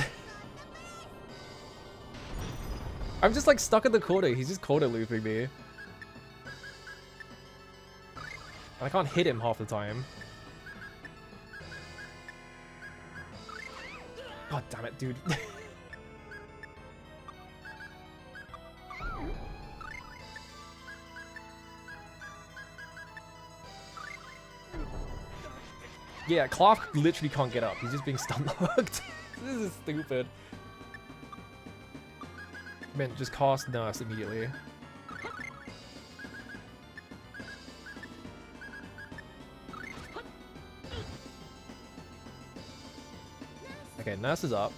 S1: I'm just like stuck in the corner, he's just corner looping me. And I can't hit him half the time. God damn it, dude. Yeah, Clark literally can't get up. He's just being stun locked. This is stupid. Man, just cast Nurse immediately. Okay, Nurse is up.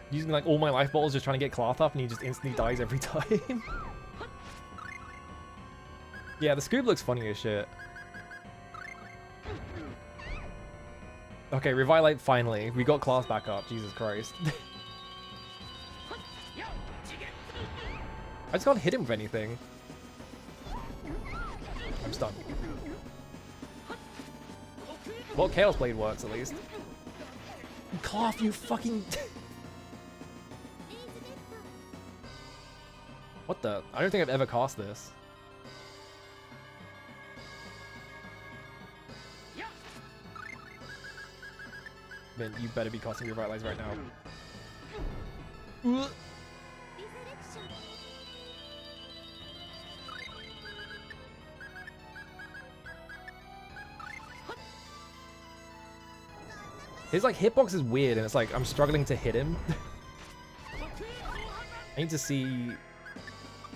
S1: Using like all my life bottles just trying to get Clark up and he just instantly dies every time. Yeah, the Scoob looks funny as shit. Okay, Revitalize finally. We got Clark back up, Jesus Christ. I just can't hit him with anything. I'm stunned. Well, Chaos Blade works at least. Clark, you fucking... What the? I don't think I've ever cast this. Man, you better be casting Revitalize right now. His like hitbox is weird and it's like I'm struggling to hit him. I need to see...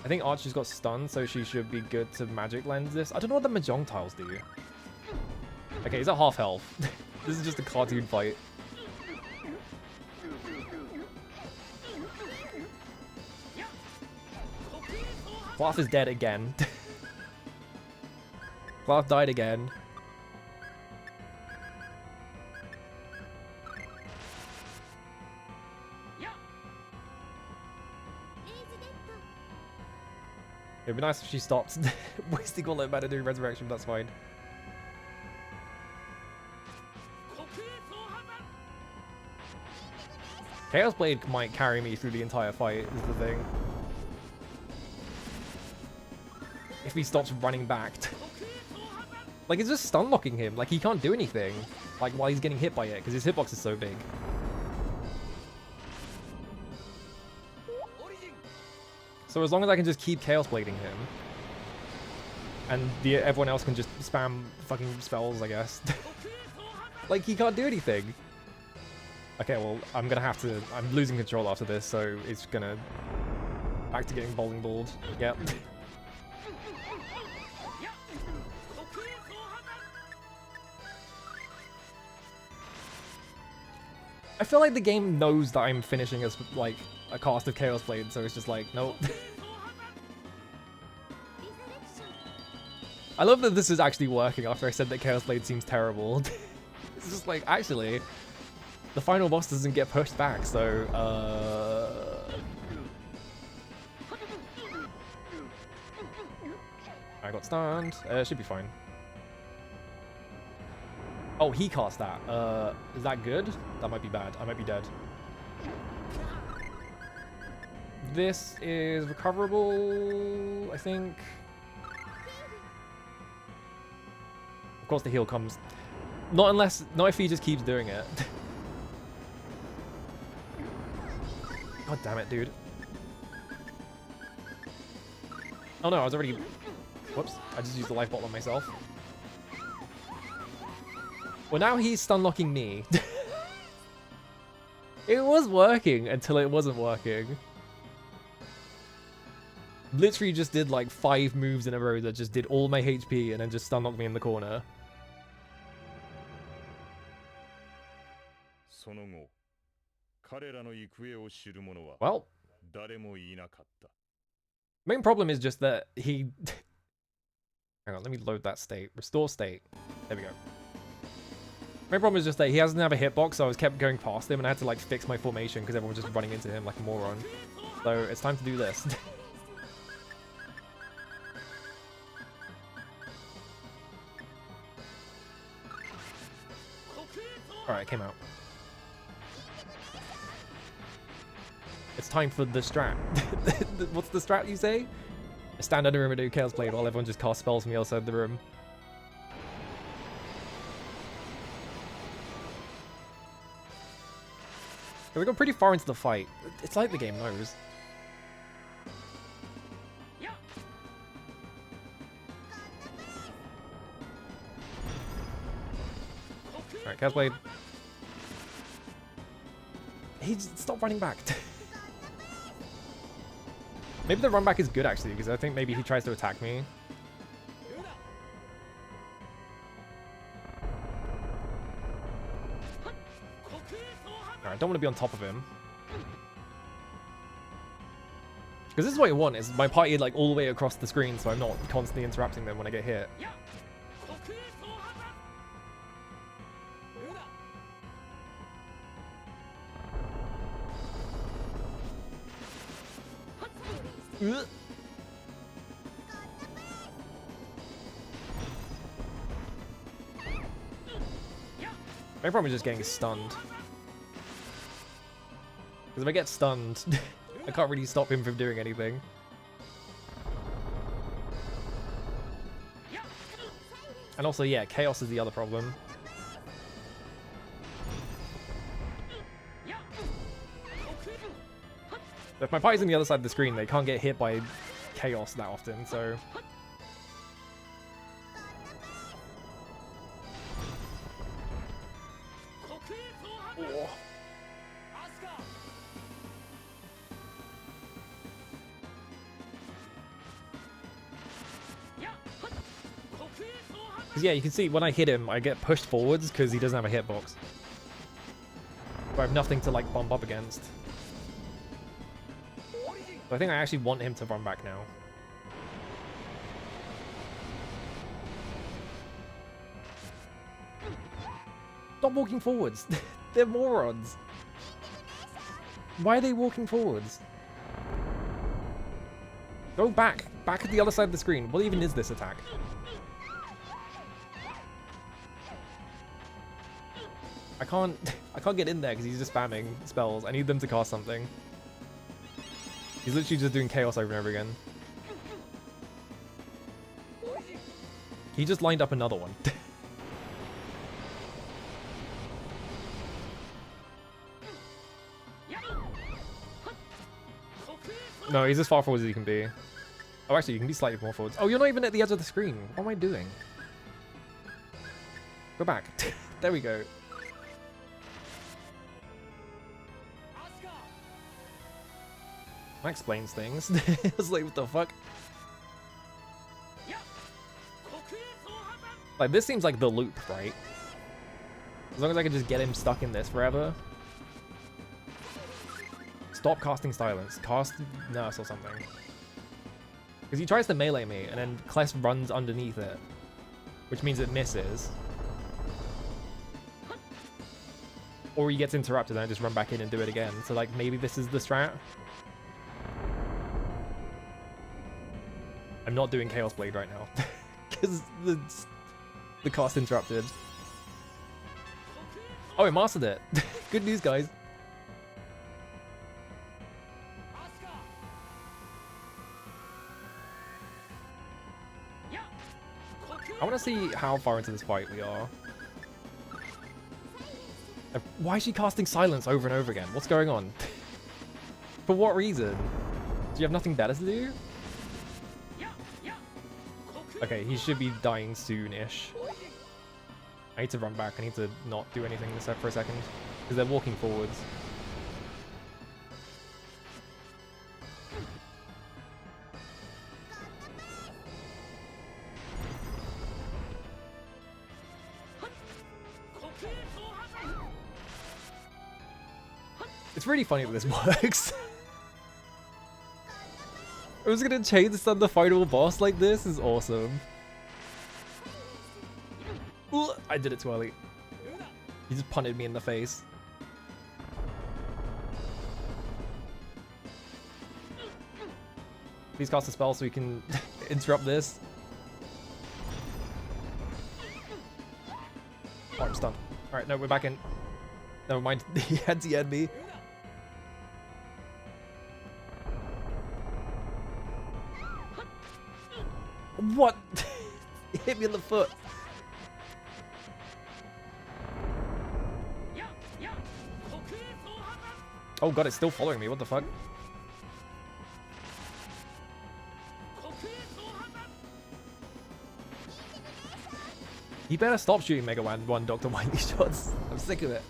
S1: I think Archer's got stunned, so she should be good to magic lens this. I don't know what the Mahjong tiles do. Okay, he's at half health. This is just a cartoon fight. Clark is dead again. Clark died again. It'd be nice if she stopped wasting all that mana doing resurrection, but that's fine. Chaos Blade might carry me through the entire fight, is the thing. If he stops running back. Like, it's just stun locking him. Like, he can't do anything. Like, while he's getting hit by it, because his hitbox is so big. So as long as I can just keep Chaos Blading him, and everyone else can just spam fucking spells, I guess. Like, he can't do anything. Okay, well, I'm gonna have to... I'm losing control after this, so it's gonna... Back to getting bowling balled. Yep. I feel like the game knows that I'm finishing as, like, a cast of Chaos Blade, so it's just like, nope. I love that this is actually working after I said that Chaos Blade seems terrible. It's just like, actually, the final boss doesn't get pushed back, so, I got stunned. Should be fine. Oh, he cast that. Is that good? That might be bad. I might be dead. This is recoverable, I think. Of course the heal comes. Not if he just keeps doing it. God damn it, dude. Oh no, I was already... Whoops, I just used the life bottle on myself. Well, now he's stun locking me. It was working until it wasn't working. Literally just did like 5 moves in a row that just did all my HP and then just stun locked me in the corner. Well, Main problem is just that he... Hang on, let me load that state. Restore state. There we go. Main problem is just that he doesn't have a hitbox, so I was kept going past him and I had to like fix my formation because everyone was just running into him like a moron. So it's time to do this. Alright, it came out. It's time for the strat. What's the strat you say? I stand under a room and do Chaos Blade while everyone just casts spells from the other side of the room. We got pretty far into the fight. It's like the game knows. Alright, Chaos Blade. Stop running back. Maybe the run back is good actually, because I think maybe he tries to attack me. Alright, I don't want to be on top of him. Because this is what I want, is my party like all the way across the screen so I'm not constantly interrupting them when I get hit. My problem is just getting stunned. Because if I get stunned, I can't really stop him from doing anything. And also, yeah, chaos is the other problem. If my party's on the other side of the screen, they can't get hit by chaos that often, so... Oh. Yeah, you can see when I hit him, I get pushed forwards because he doesn't have a hitbox. But I have nothing to like bump up against. So I think I actually want him to run back now. Stop walking forwards. They're morons. Why are they walking forwards? Go back. Back at the other side of the screen. What even is this attack? I can't get in there because he's just spamming spells. I need them to cast something. He's literally just doing chaos over and over again. He just lined up another one. No, he's as far forward as he can be. Oh, actually, you can be slightly more forwards. Oh, you're not even at the edge of the screen. What am I doing? Go back. There we go. That explains things. I was like, what the fuck? Like, this seems like the loop, right? As long as I can just get him stuck in this forever. Stop casting silence. Cast nurse or something. Because he tries to melee me, and then Kless runs underneath it. Which means it misses. Or he gets interrupted and I just run back in and do it again. So, like, maybe this is the strat. I'm not doing Chaos Blade right now. Because the cast interrupted. Oh, I mastered it. Good news, guys. I want to see how far into this fight we are. Why is she casting silence over and over again? What's going on? For what reason? Do you have nothing better to do? Okay, he should be dying soon-ish. I need to run back. I need to not do anything for a second. Because they're walking forwards. It's really funny that this works. I was gonna chase on the final boss like this is awesome. Ooh, I did it too early. He just punted me in the face. Please cast a spell so we can interrupt this. Oh, I'm stunned. Alright, no, we're back in. Never mind. He had to end me. What? He hit me in the foot. Oh god, it's still following me. What the fuck? He better stop shooting Mega Man 1 Dr. Wily shots. I'm sick of it.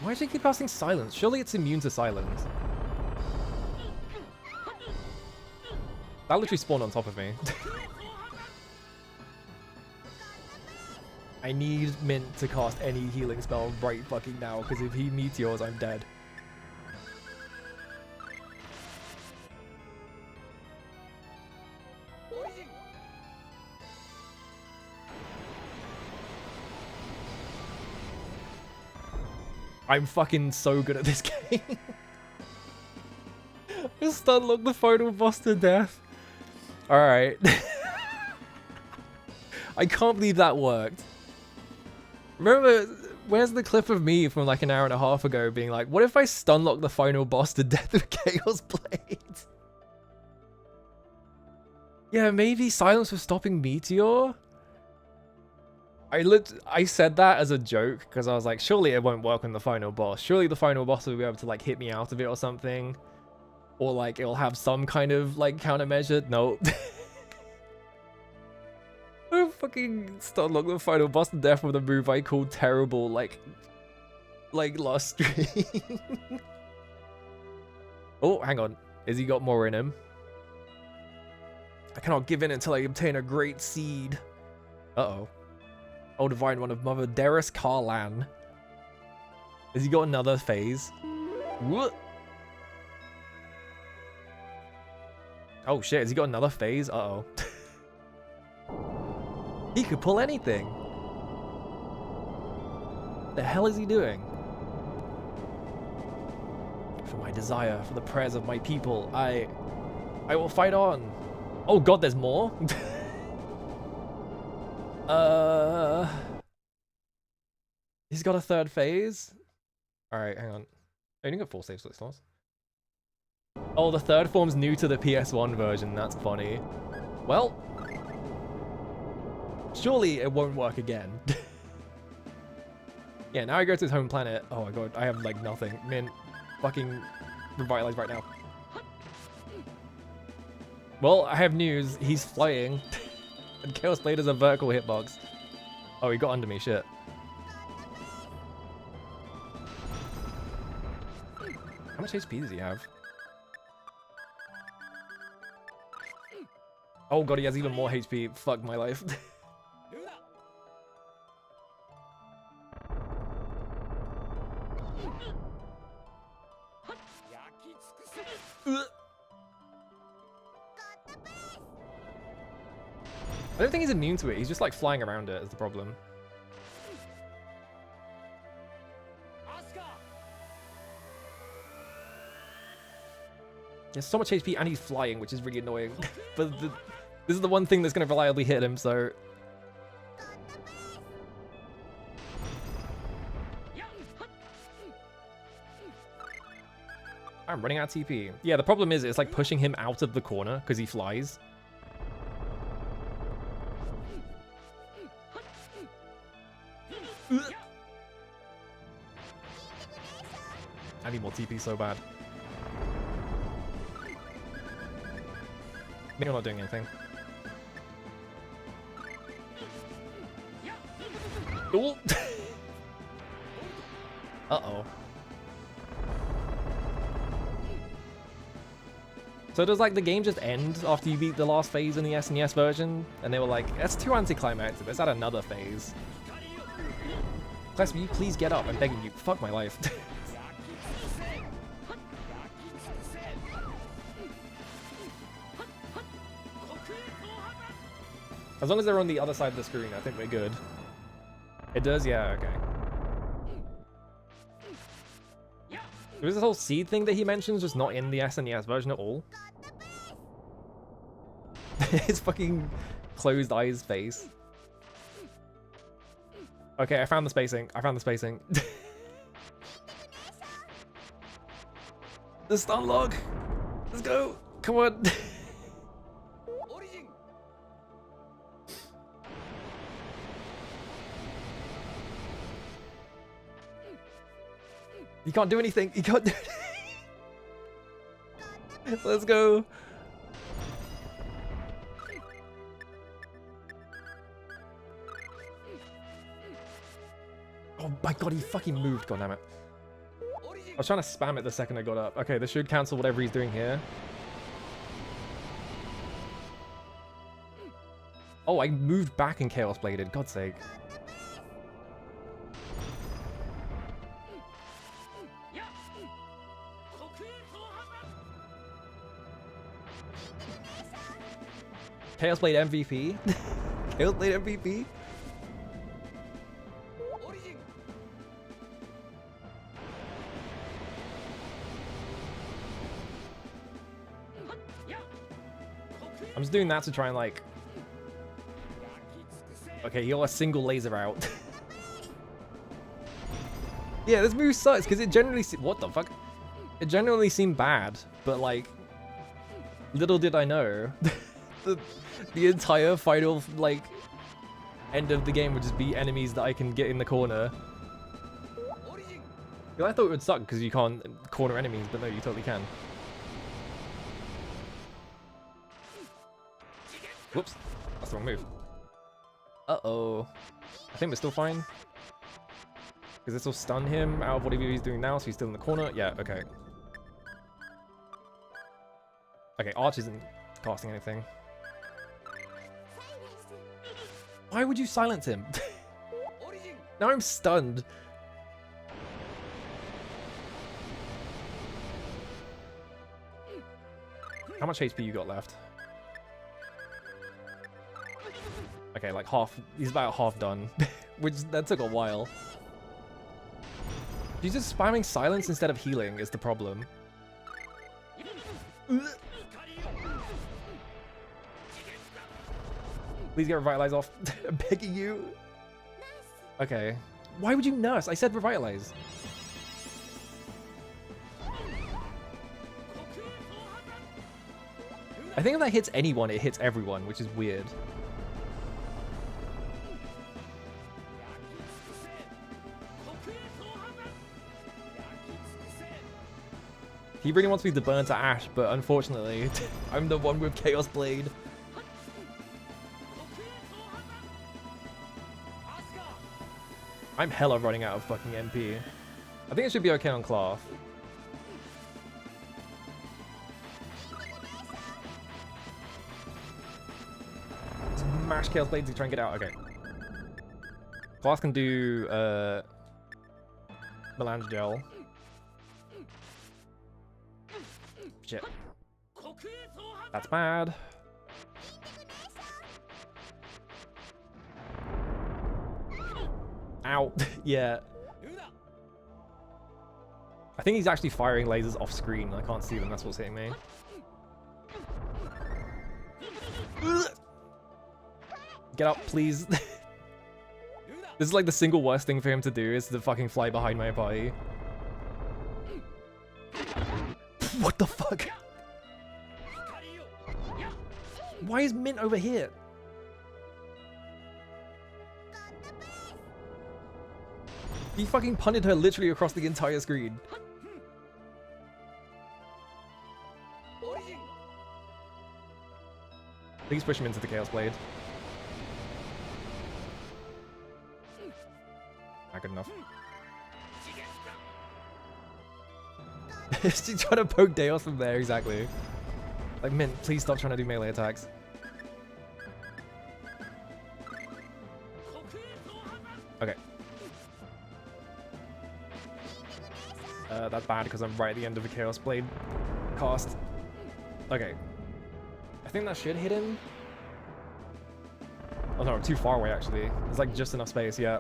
S1: Why does he keep casting silence? Surely it's immune to silence. That literally spawned on top of me. I need Mint to cast any healing spell right fucking now, because if he meteors, I'm dead. I'm fucking so good at this game. I stun lock the final boss to death. Alright. I can't believe that worked. Remember, where's the clip of me from like an hour and a half ago being like, what if I stun lock the final boss to death with Chaos Blade? Yeah, maybe silence was stopping Meteor? I said that as a joke because I was like, surely it won't work on the final boss. Surely the final boss will be able to like hit me out of it or something. Or like it'll have some kind of like countermeasure. No. I fucking stun lock the final boss to death with a move I called terrible like last stream. Oh, hang on. Has he got more in him? I cannot give in until I obtain a great seed. Uh-oh. Oh, divine one of Mother Deris Karlan. Has he got another phase? What? Oh shit, has he got another phase? Uh-oh. He could pull anything. The hell is he doing? For my desire, for the prayers of my people, I will fight on. Oh god, there's more? He's got a third phase? Alright, hang on. I only got 4 save slots. Oh, the third form's new to the PS1 version. That's funny. Well, surely it won't work again. Yeah, now I go to his home planet. Oh my god, I have like nothing. Mint, fucking revitalize right now. Well, I have news. He's flying. And Chaos Blade is a vertical hitbox. Oh, he got under me. Shit. How much HP does he have? Oh god, he has even more HP. Fuck my life. I don't think he's immune to it. He's just like flying around it is the problem. He has so much HP and he's flying, which is really annoying. But this is the one thing that's going to reliably hit him, so... I'm running out of TP. Yeah, the problem is it's like pushing him out of the corner because he flies. I need more TP so bad. Maybe I'm not doing anything. Ooh. Uh-oh. So does like the game just end after you beat the last phase in the SNES version? And they were like, that's too anticlimactic, let's add another phase. Class, will you please get up? I'm begging you. Fuck my life. As long as they're on the other side of the screen, I think we're good. It does? Yeah, okay. There's this whole seed thing that he mentions just not in the SNES version at all. His fucking closed eyes face. Okay, I found the spacing. I found the spacing. The stun log! Let's go! Come on! He can't do anything. He can't do anything. Let's go. Oh my god, he fucking moved. God damn it. I was trying to spam it the second I got up. Okay, this should cancel whatever he's doing here. Oh, I moved back and Chaos Bladed. God's sake. Chaos Blade MVP? Chaos Blade MVP? I'm just doing that to try and like... Okay, he got a single laser out. Yeah, this move sucks because it generally... What the fuck? It generally seemed bad, but like... Little did I know. The entire final, like, end of the game would just be enemies that I can get in the corner. Yeah, I thought it would suck because you can't corner enemies, but no, you totally can. Whoops, that's the wrong move. Uh-oh. I think we're still fine. Because this will stun him out of whatever he's doing now, so he's still in the corner. Yeah, okay. Okay, Arch isn't casting anything. Why would you silence him? Now I'm stunned. How much HP you got left? Okay, like half. He's about half done. Which, that took a while. He's just spamming silence instead of healing is the problem. Please get Revitalize off. I'm begging you. Okay. Why would you nurse? I said Revitalize. I think if that hits anyone, it hits everyone, which is weird. He really wants me to burn to ash, but unfortunately, I'm the one with Chaos Blade. I'm hella running out of fucking MP. I think it should be okay on Cloth. Smash Chaos Blade to try and get out. Okay. Cloth can do Melange Gel. Shit. That's bad. Ow. Yeah. I think he's actually firing lasers off screen. I can't see them. That's what's hitting me. Get up, please. This is like the single worst thing for him to do is to fucking fly behind my party. What the fuck? Why is Mint over here? He fucking punted her literally across the entire screen. Please push him into the Chaos Blade. Not good enough. She's trying to poke Deos from there, exactly. Like, Mint, please stop trying to do melee attacks. Okay. That's bad because I'm right at the end of a Chaos Blade cast. Okay. I think that should hit him. no, I'm too far away actually. There's like just enough space, yeah.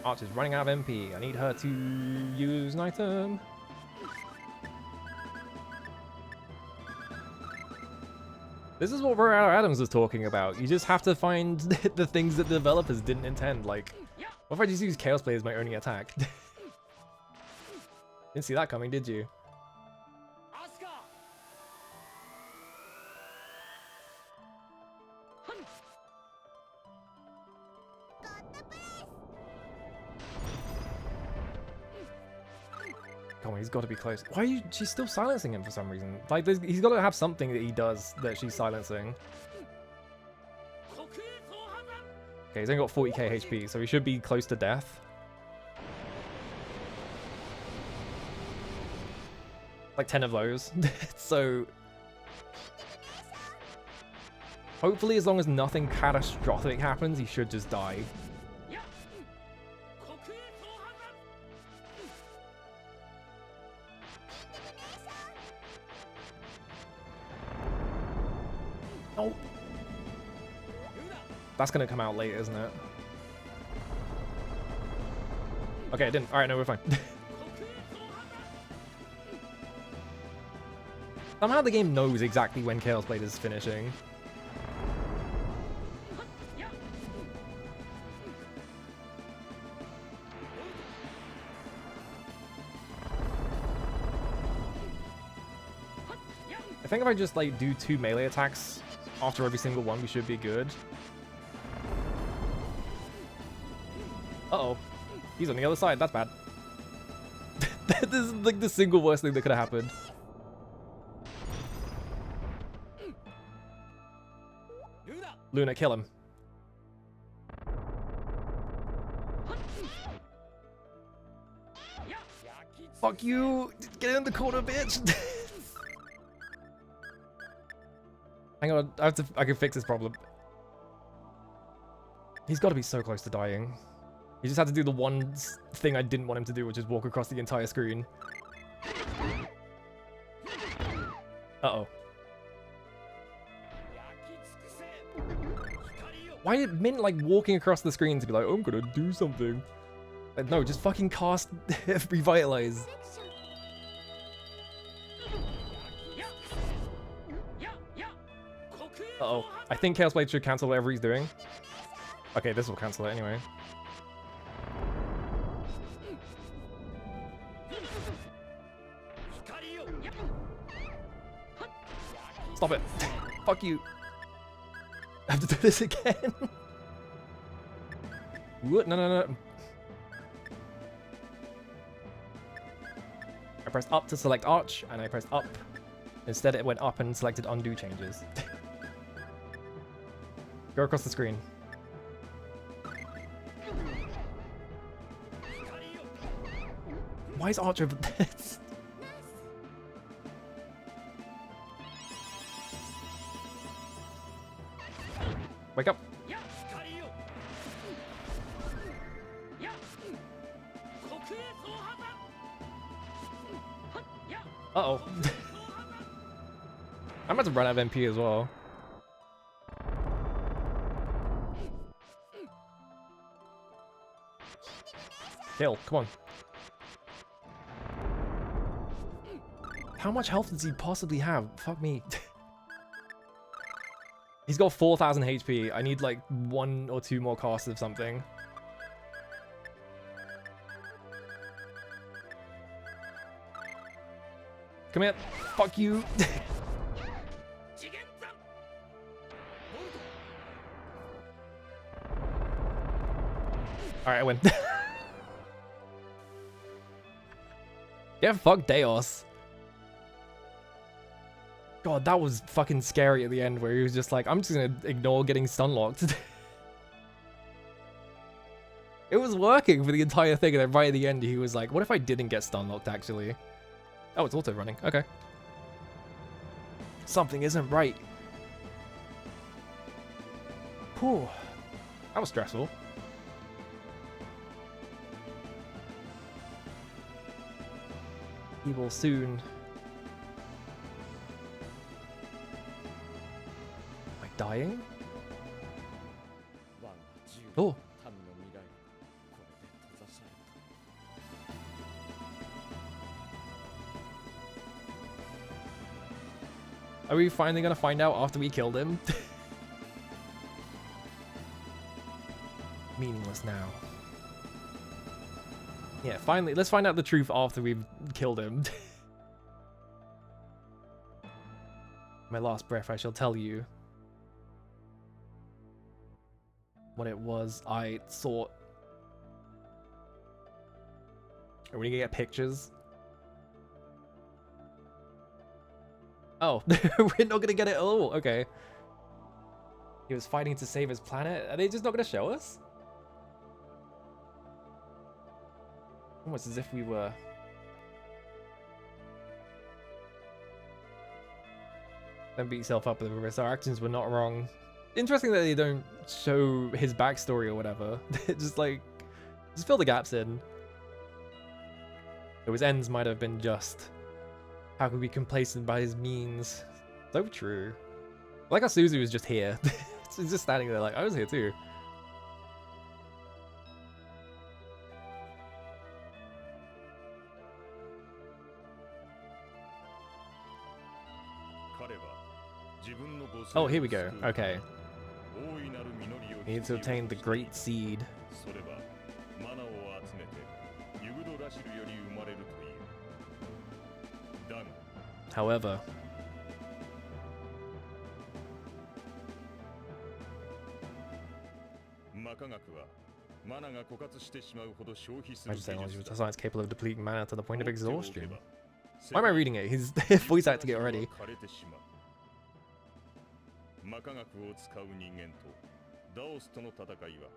S1: Arch is running out of MP. I need her to use an item. This is what Rara Adams was talking about. You just have to find the things that the developers didn't intend. Like, what if I just use Chaos Blade as my only attack? Didn't see that coming, did you? Come on, he's got to be close. Why are you? She's still silencing him for some reason. Like, he's got to have something that he does that she's silencing. Okay, he's only got 40k HP, so he should be close to death. Like 10 of those. So hopefully, as long as nothing catastrophic happens, he should just die. Oh, that's gonna come out late, isn't it? Okay, it didn't. All right, no, we're fine. Somehow the game knows exactly when Chaos Blade is finishing. I think if I just like do 2 melee attacks after every single one, we should be good. Uh-oh. He's on the other side. That's bad. This is like the single worst thing that could have happened. Luna, kill him. Fuck you! Get in the corner, bitch! Hang on, I can fix this problem. He's got to be so close to dying. He just had to do the one thing I didn't want him to do, which is walk across the entire screen. Uh-oh. Why did Mint like walking across the screen to be like, oh, I'm gonna do something? Like, no, just fucking cast Revitalize. Uh-oh. I think Chaos Blade should cancel whatever he's doing. Okay, this will cancel it anyway. Stop it. Fuck you. I have to do this again. What? No, no, no. I pressed up to select Arch, and I pressed up. Instead, it went up and selected undo changes. Go across the screen. Why is Arch over this? Wake up. Uh-oh. I'm about to run out of MP as well. Kill, come on. How much health does he possibly have? Fuck me. He's got 4,000 HP. I need like 1 or 2 more casts of something. Come here. Fuck you. Alright, I win. Yeah, fuck Deos. God, that was fucking scary at the end where he was just like, I'm just gonna ignore getting stunlocked. It was working for the entire thing, and then right at the end he was like, what if I didn't get stunlocked actually? Oh, it's auto running. Okay. Something isn't right. Whew. That was stressful. He will soon dying?
S2: 我が銃
S1: Oh.
S2: 民の未来これで閉ざされた
S1: Are we finally gonna find out after we killed him? Meaningless now. Yeah, finally, let's find out the truth after we've killed him. My last breath, I shall tell you what it was I sought. Are we gonna get pictures? Oh, we're not gonna get it at all. Okay. He was fighting to save his planet. Are they just not gonna show us? Almost as if we were. Don't beat yourself up over this. Our actions were not wrong. Interesting that they don't show his backstory or whatever. Just like, just fill the gaps in. Though his ends might have been just. How could we be complacent by his means? So true. Like how Suzu was just here. She's just standing there like, I was here too. Oh, here we go. Okay. We need to obtain the Great Seed. However, magic technology was science capable of depleting mana to the point of exhaustion. Why am I reading it? He's voice acting it already. 魔科学を使う人間とダオスとの戦いは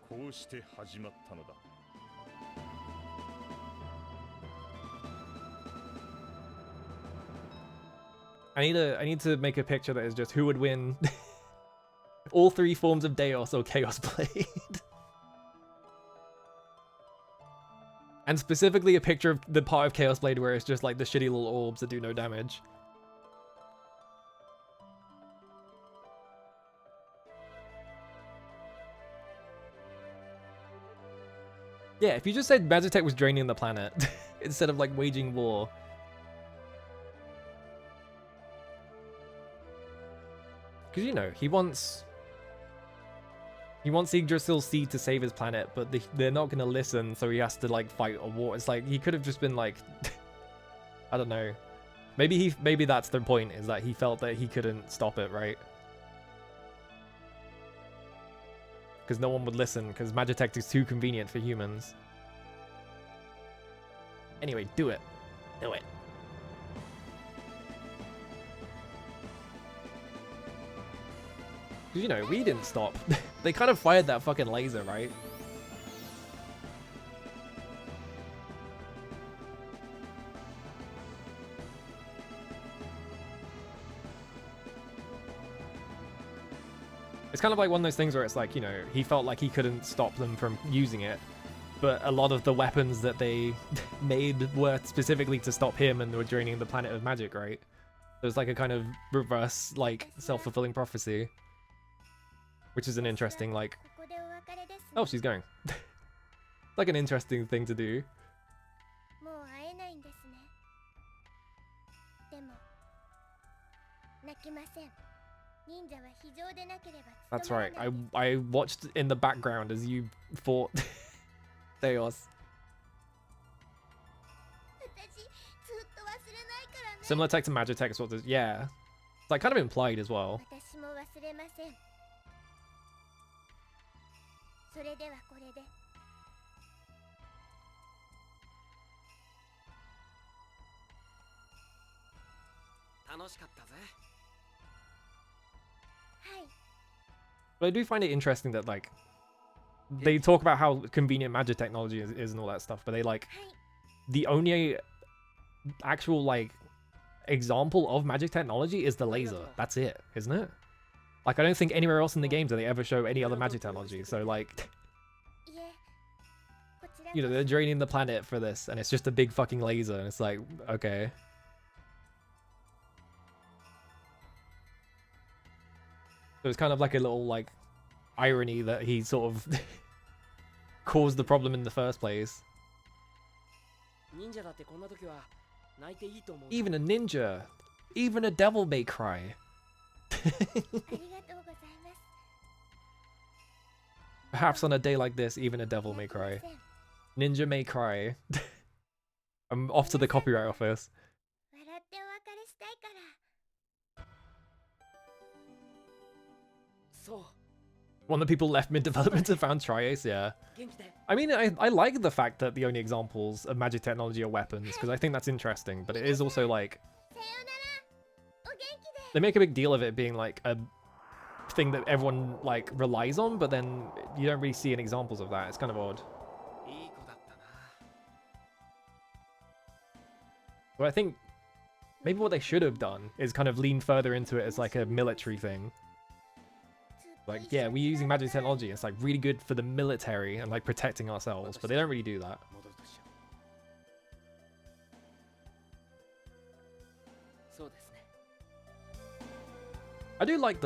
S1: こうして始まったのだ。I need to make a picture that is just who would win all three forms of Deos or Chaos Blade. And specifically a picture of the part of Chaos Blade where it's just like the shitty little orbs that do no damage. Yeah, if you just said Magitech was draining the planet instead of like waging war. Because, you know, he wants Yggdrasil's seed to save his planet, but they're not going to listen, so he has to like fight a war. It's like he could have just been like I don't know. Maybe that's the point, is that he felt that he couldn't stop it, right? Because no one would listen, because Magitech is too convenient for humans. Anyway, do it. Do it. Because, you know, we didn't stop. They kind of fired that fucking laser, right? It's kind of like one of those things where it's like, you know, he felt like he couldn't stop them from using it, but a lot of the weapons that they made were specifically to stop him and were draining the planet of magic, right? So it's like a kind of reverse, like, self-fulfilling prophecy. Which is an interesting, like... Oh, she's going. Like an interesting thing to do. That's right. I watched in the background as you fought Deos. Similar tech to Magitech sort of, yeah. It's like kind of implied as well. But I do find it interesting that, like, they talk about how convenient magic technology is and all that stuff, but they, like, the only actual, like, example of magic technology is the laser. That's it, isn't it? Like, I don't think anywhere else in the game do they ever show any other magic technology, so, like... You know, they're draining the planet for this, and it's just a big fucking laser, and it's like, okay. So it's kind of like a little like irony that he sort of caused the problem in the first place. Even a ninja, even a devil may cry. Perhaps on a day like this, even a devil may cry. Ninja may cry. I'm off to the copyright office. One of the people left mid-development to found Tri-Ace, yeah. I mean, I like the fact that the only examples of magic technology are weapons, because I think that's interesting, but it is also like... They make a big deal of it being like a thing that everyone like relies on, but then you don't really see any examples of that. It's kind of odd. But I think maybe what they should have done is kind of lean further into it as like a military thing. Like, yeah, we're using magic technology. It's like really good for the military and like protecting ourselves, but they don't really do that. I do like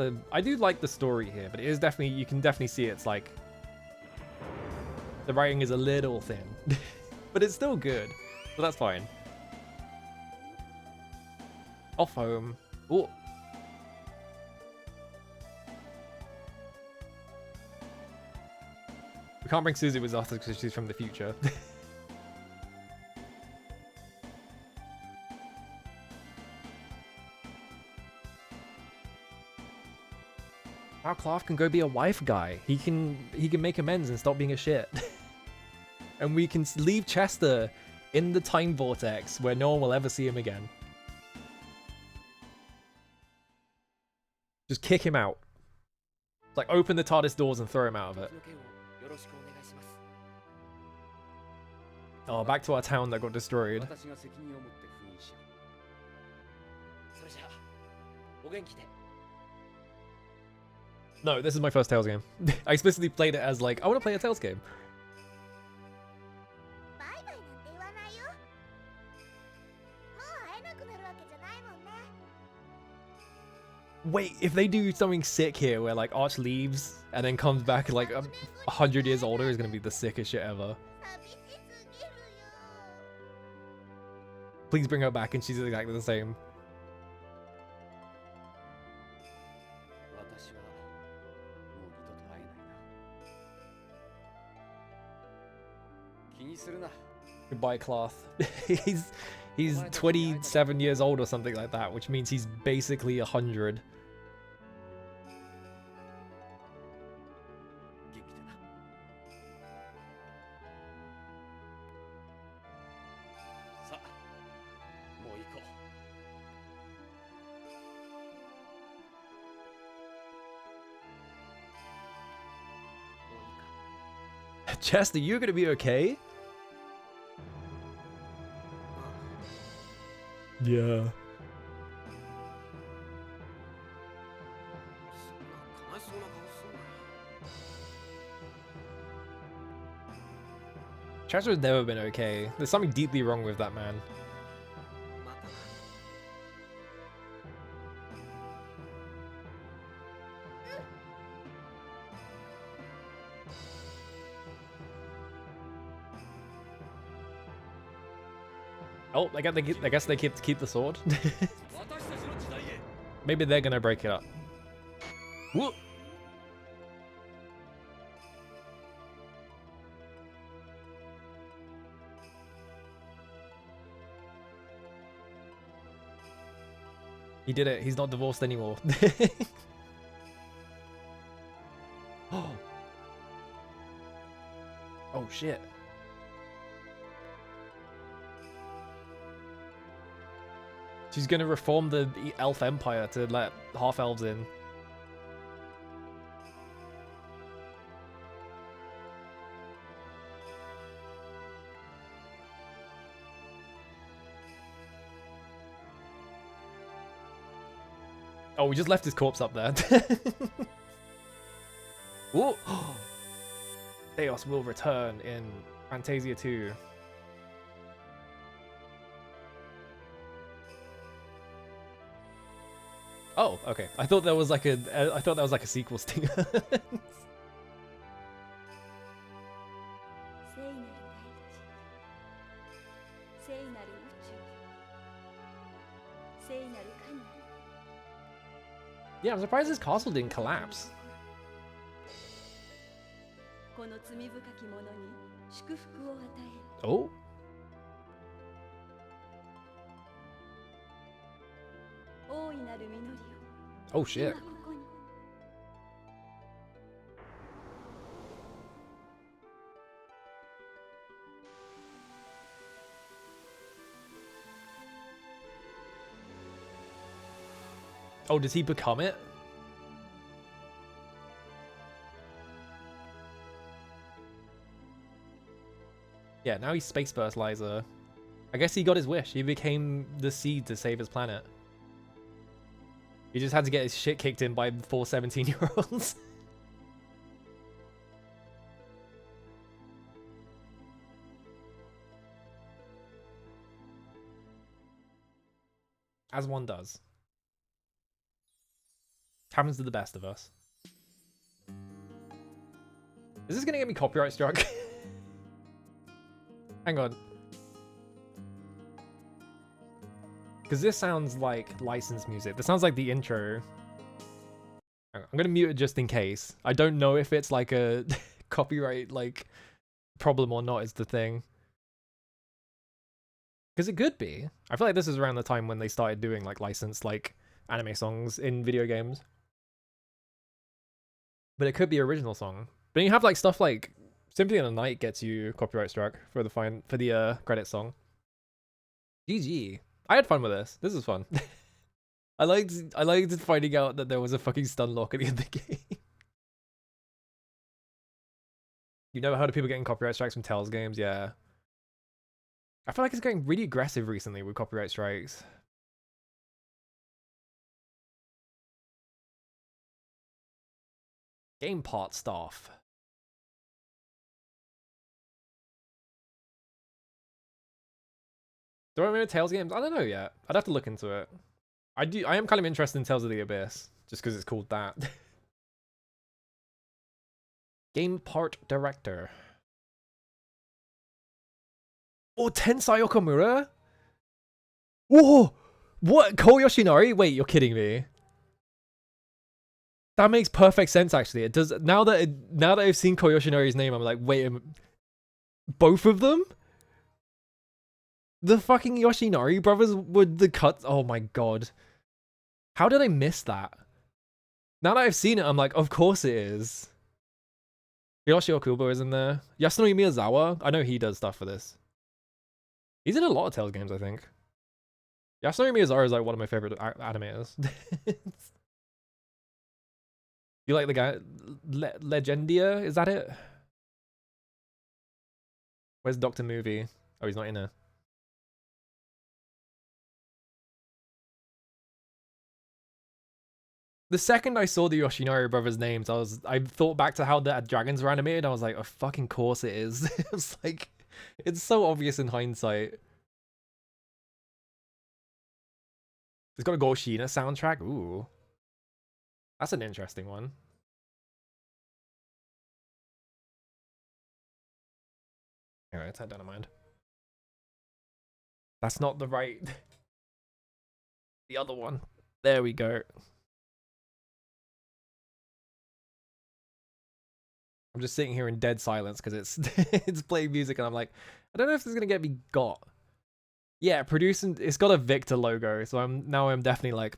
S1: the story here, but it is definitely, you can definitely see it's like the writing is a little thin, but it's still good. So that's fine. Off home. Oh. We can't bring Suzu with us because she's from the future. Now Clark can go be a wife guy. He can make amends and stop being a shit. And we can leave Chester in the time vortex where no one will ever see him again. Just kick him out. Like open the TARDIS doors and throw him out of it. Oh, back to our town that got destroyed. No, this is my first Tales game. I explicitly played it as like, I want to play a Tales game. Wait, if they do something sick here where like Arch leaves and then comes back like 100 years older, is gonna be the sickest shit ever. Please bring her back and she's exactly the same. Goodbye, Cloth. He's 27 years old or something like that, which means he's basically 100. Chester, you're gonna be okay? Yeah. Chester's never been okay. There's something deeply wrong with that man. Oh, I guess they keep the sword. Maybe they're gonna break it up. Whoop. He did it. He's not divorced anymore. Oh shit. She's gonna reform the elf empire to let half-elves in. Oh, we just left his corpse up there. Ooh. Theos will return in Phantasia 2. Oh, okay. I thought that was like a sequel stinger.
S4: 聖なる大地、聖なる宇宙、聖なる神。
S1: Yeah, I'm surprised this castle didn't collapse.
S4: この罪深き者に祝福を与える。
S1: Oh,
S4: 大いなる実りを
S1: oh shit.
S4: 今ここに。
S1: Oh, does he become it? Yeah, now he's Space Burst Liza. I guess he got his wish. He became the seed to save his planet. He just had to get his shit kicked in by 4 17-year-olds. As one does. Happens to the best of us. Is this gonna get me copyright struck? Hang on. Because this sounds like licensed music. This sounds like the intro. I'm gonna mute it just in case. I don't know if it's like a copyright like problem or not is the thing. Because it could be. I feel like this is around the time when they started doing like licensed like anime songs in video games. But it could be original song. But you have like stuff like Symphony of the Night gets you copyright struck for the credit song. GG. I had fun with this. This is fun. I liked finding out that there was a fucking stun lock at the end of the game. You never heard of people getting copyright strikes from Tales games? Yeah. I feel like it's getting really aggressive recently with copyright strikes. Game part stuff. Do I remember Tales games? I don't know yet. I'd have to look into it. I am kind of interested in Tales of the Abyss, just because it's called that. Game part director. Oh, Tensai Okamura? Whoa! What? Ko Yoshinari? Wait, you're kidding me. That makes perfect sense, actually. It does. Now that I've seen Ko Yoshinari's name, I'm like, wait, both of them? The fucking Yoshinari brothers were the cuts. Oh my god. How did I miss that? Now that I've seen it, I'm like, of course it is. Hiroshi Okubo is in there. Yasunori Miyazawa. I know he does stuff for this. He's in a lot of Tales games, I think. Yasunori Miyazawa is like one of my favorite animators. You like the guy? Legendia? Is that it? Where's Dr. Movie? Oh, he's not in there. The second I saw the Yoshinari brothers' names, I thought back to how the dragons were animated. I was like, of fucking course it is. It's like, it's so obvious in hindsight. It's got a Goshina soundtrack. Ooh, that's an interesting one. Anyway, it's don't mind. That's not the right. The other one. There we go. I'm just sitting here in dead silence because it's it's playing music and I'm like, I don't know if this is gonna get me got. Yeah, producing. It's got a Victor logo, so I'm definitely like,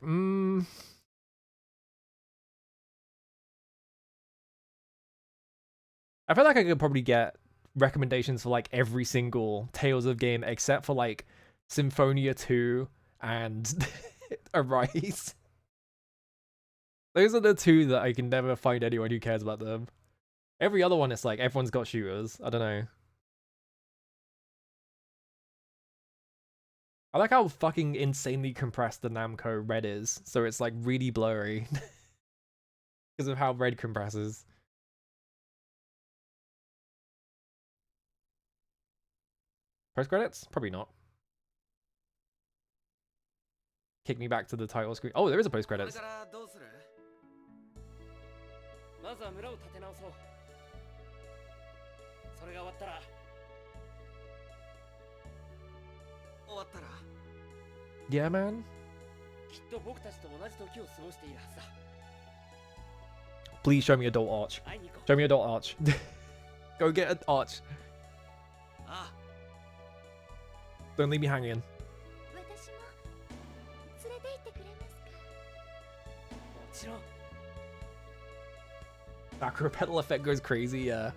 S1: I feel like I could probably get recommendations for like every single Tales of game except for like Symphonia 2 and Arise. Those are the two that I can never find anyone who cares about them. Every other one, it's like everyone's got shooters. I don't know. I like how fucking insanely compressed the Namco red is, so it's like really blurry because of how red compresses. Post credits? Probably not. kick me back to the title screen. Oh, there is a post
S2: これ
S1: credits.
S2: からどうする？まずは村を立て直そう。それが終わったら終わったら
S1: Yeah, man.
S2: きっと僕たちと同じ時を過ごしているはずだ。
S1: Please show me adult arch.
S2: 会いに行こ
S1: Show me adult arch. Go get an arch.
S2: う。ああ、
S1: Don't leave me hanging.
S3: 私も連れて行ってくれますか？
S2: もちろん。
S1: Macro pedal effect goes crazy, yeah.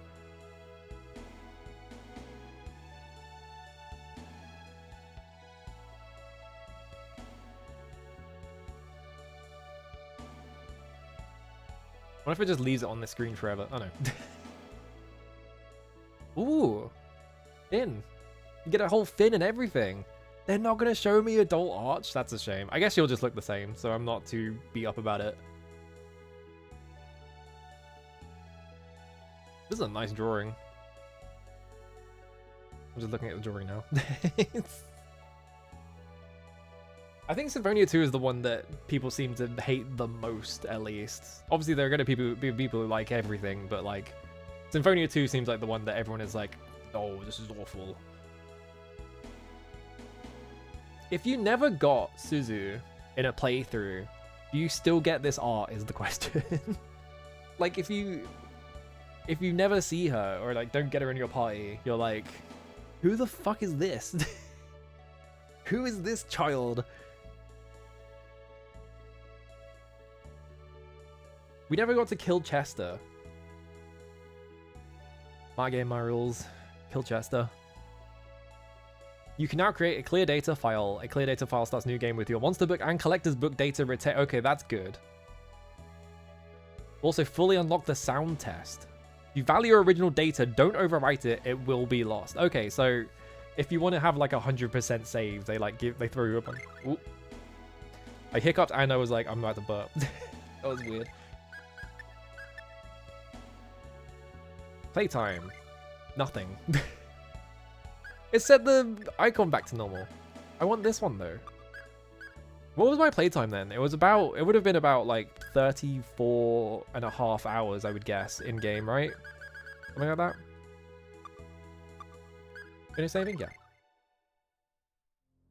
S1: What if it just leaves it on the screen forever? Oh no. Ooh! Fin! You get a whole fin and everything! They're not gonna show me adult arch? That's a shame. I guess you'll just look the same, so I'm not too beat up about it. This is a nice drawing. I'm just looking at the drawing now. I think Symphonia 2 is the one that people seem to hate the most, at least. Obviously, there are going to be people who like everything, but like, Symphonia 2 seems like the one that everyone is like, oh, this is awful. If you never got Suzu in a playthrough, do you still get this art is the question. Like, if you never see her, or like don't get her in your party, you're like, who the fuck is this? Who is this child? We never got to kill Chester. My game, my rules. Kill Chester. You can now create a clear data file. A clear data file starts new game with your monster book and collector's book data retain. Okay, that's good. Also, fully unlock the sound test. If you value your original data, don't overwrite it. It will be lost. Okay, so if you want to have like 100% save, they throw you up on. Ooh. I hiccuped and I was like, I'm about to burp. That was weird. Playtime. Nothing. It set the icon back to normal. I want this one though. What was my playtime then? It would have been about like 34.5 hours, I would guess, in game, right? Something like that. Finish saving? Yeah.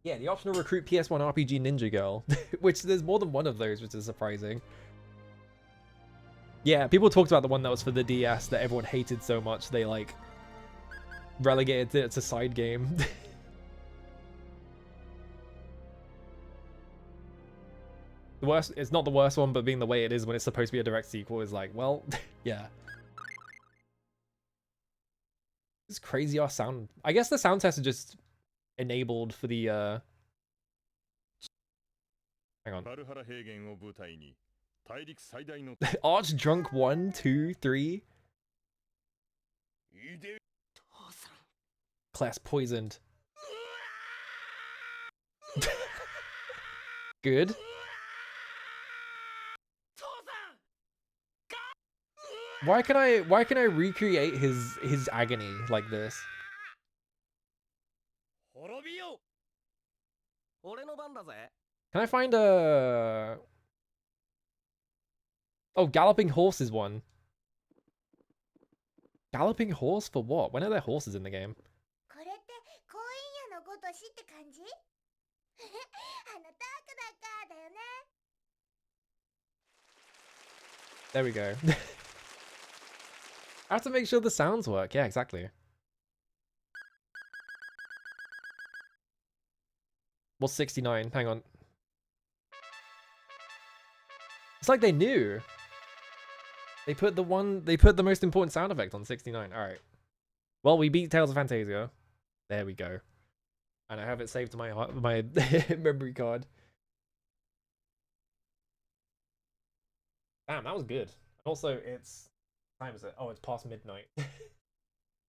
S1: Yeah, the optional recruit PS1 RPG Ninja Girl, which there's more than one of those, which is surprising. Yeah, people talked about the one that was for the DS that everyone hated so much they like relegated it to side game. The worst, it's not the worst one, but being the way it is when it's supposed to be a direct sequel is like, well, yeah. This crazy ass sound. I guess the sound test is just enabled for the hang on. Arch drunk 1, 2, 3. Class poisoned. Good. Why can I recreate his agony like this? Can I find a... Oh, Galloping Horse is one. Galloping Horse for what? When are there horses in the game?
S3: これって婚姻屋のごとしって感じ？あのタクだかだよね。
S1: There we go. I have to make sure the sounds work. Yeah, exactly. What's 69? Hang on. It's like they knew. They put the most important sound effect on 69. All right. Well, we beat Tales of Phantasia. There we go. And I have it saved to my memory card. Damn, that was good. Also, it's... What time is it? Oh, it's past midnight.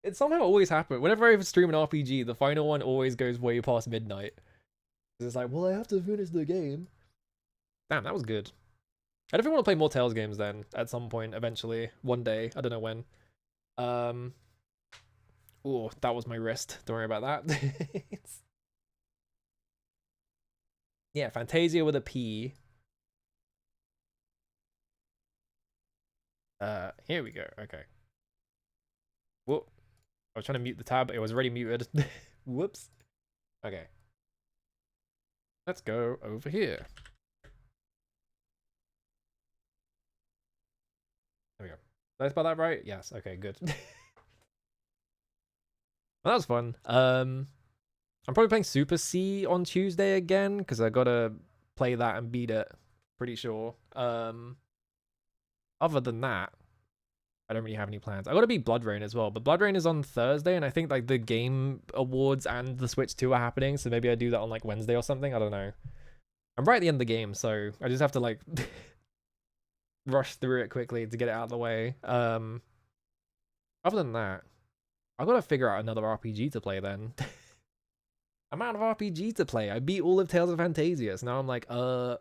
S1: It somehow always happens. Whenever I stream an RPG, the final one always goes way past midnight. It's like, well, I have to finish the game. Damn, that was good. I definitely want to play more Tales games then, at some point, eventually. One day. I don't know when. Oh, that was my wrist. Don't worry about that. Yeah, Phantasia with a P. Here we go. Okay. Whoop. I was trying to mute the tab, but it was already muted. Whoops. Okay. Let's go over here. There we go. Did I spell that right? Yes. Okay, good. Well, that was fun. I'm probably playing Super C on Tuesday again because I gotta play that and beat it. Pretty sure. Other than that, I don't really have any plans. I gotta beat Blood Rain as well, but Blood Rain is on Thursday, and I think like the Game Awards and the Switch 2 are happening, so maybe I do that on like Wednesday or something. I don't know. I'm right at the end of the game, so I just have to like rush through it quickly to get it out of the way. Other than that, I gotta figure out another RPG to play then. I'm out of RPG to play. I beat all of Tales of Phantasia, so now I'm like, I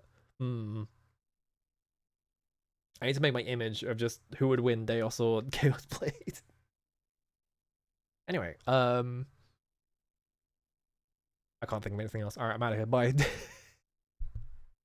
S1: need to make my image of just who would win Deus or Chaos Blade. Anyway, I can't think of anything else. Alright, I'm out of here. Bye.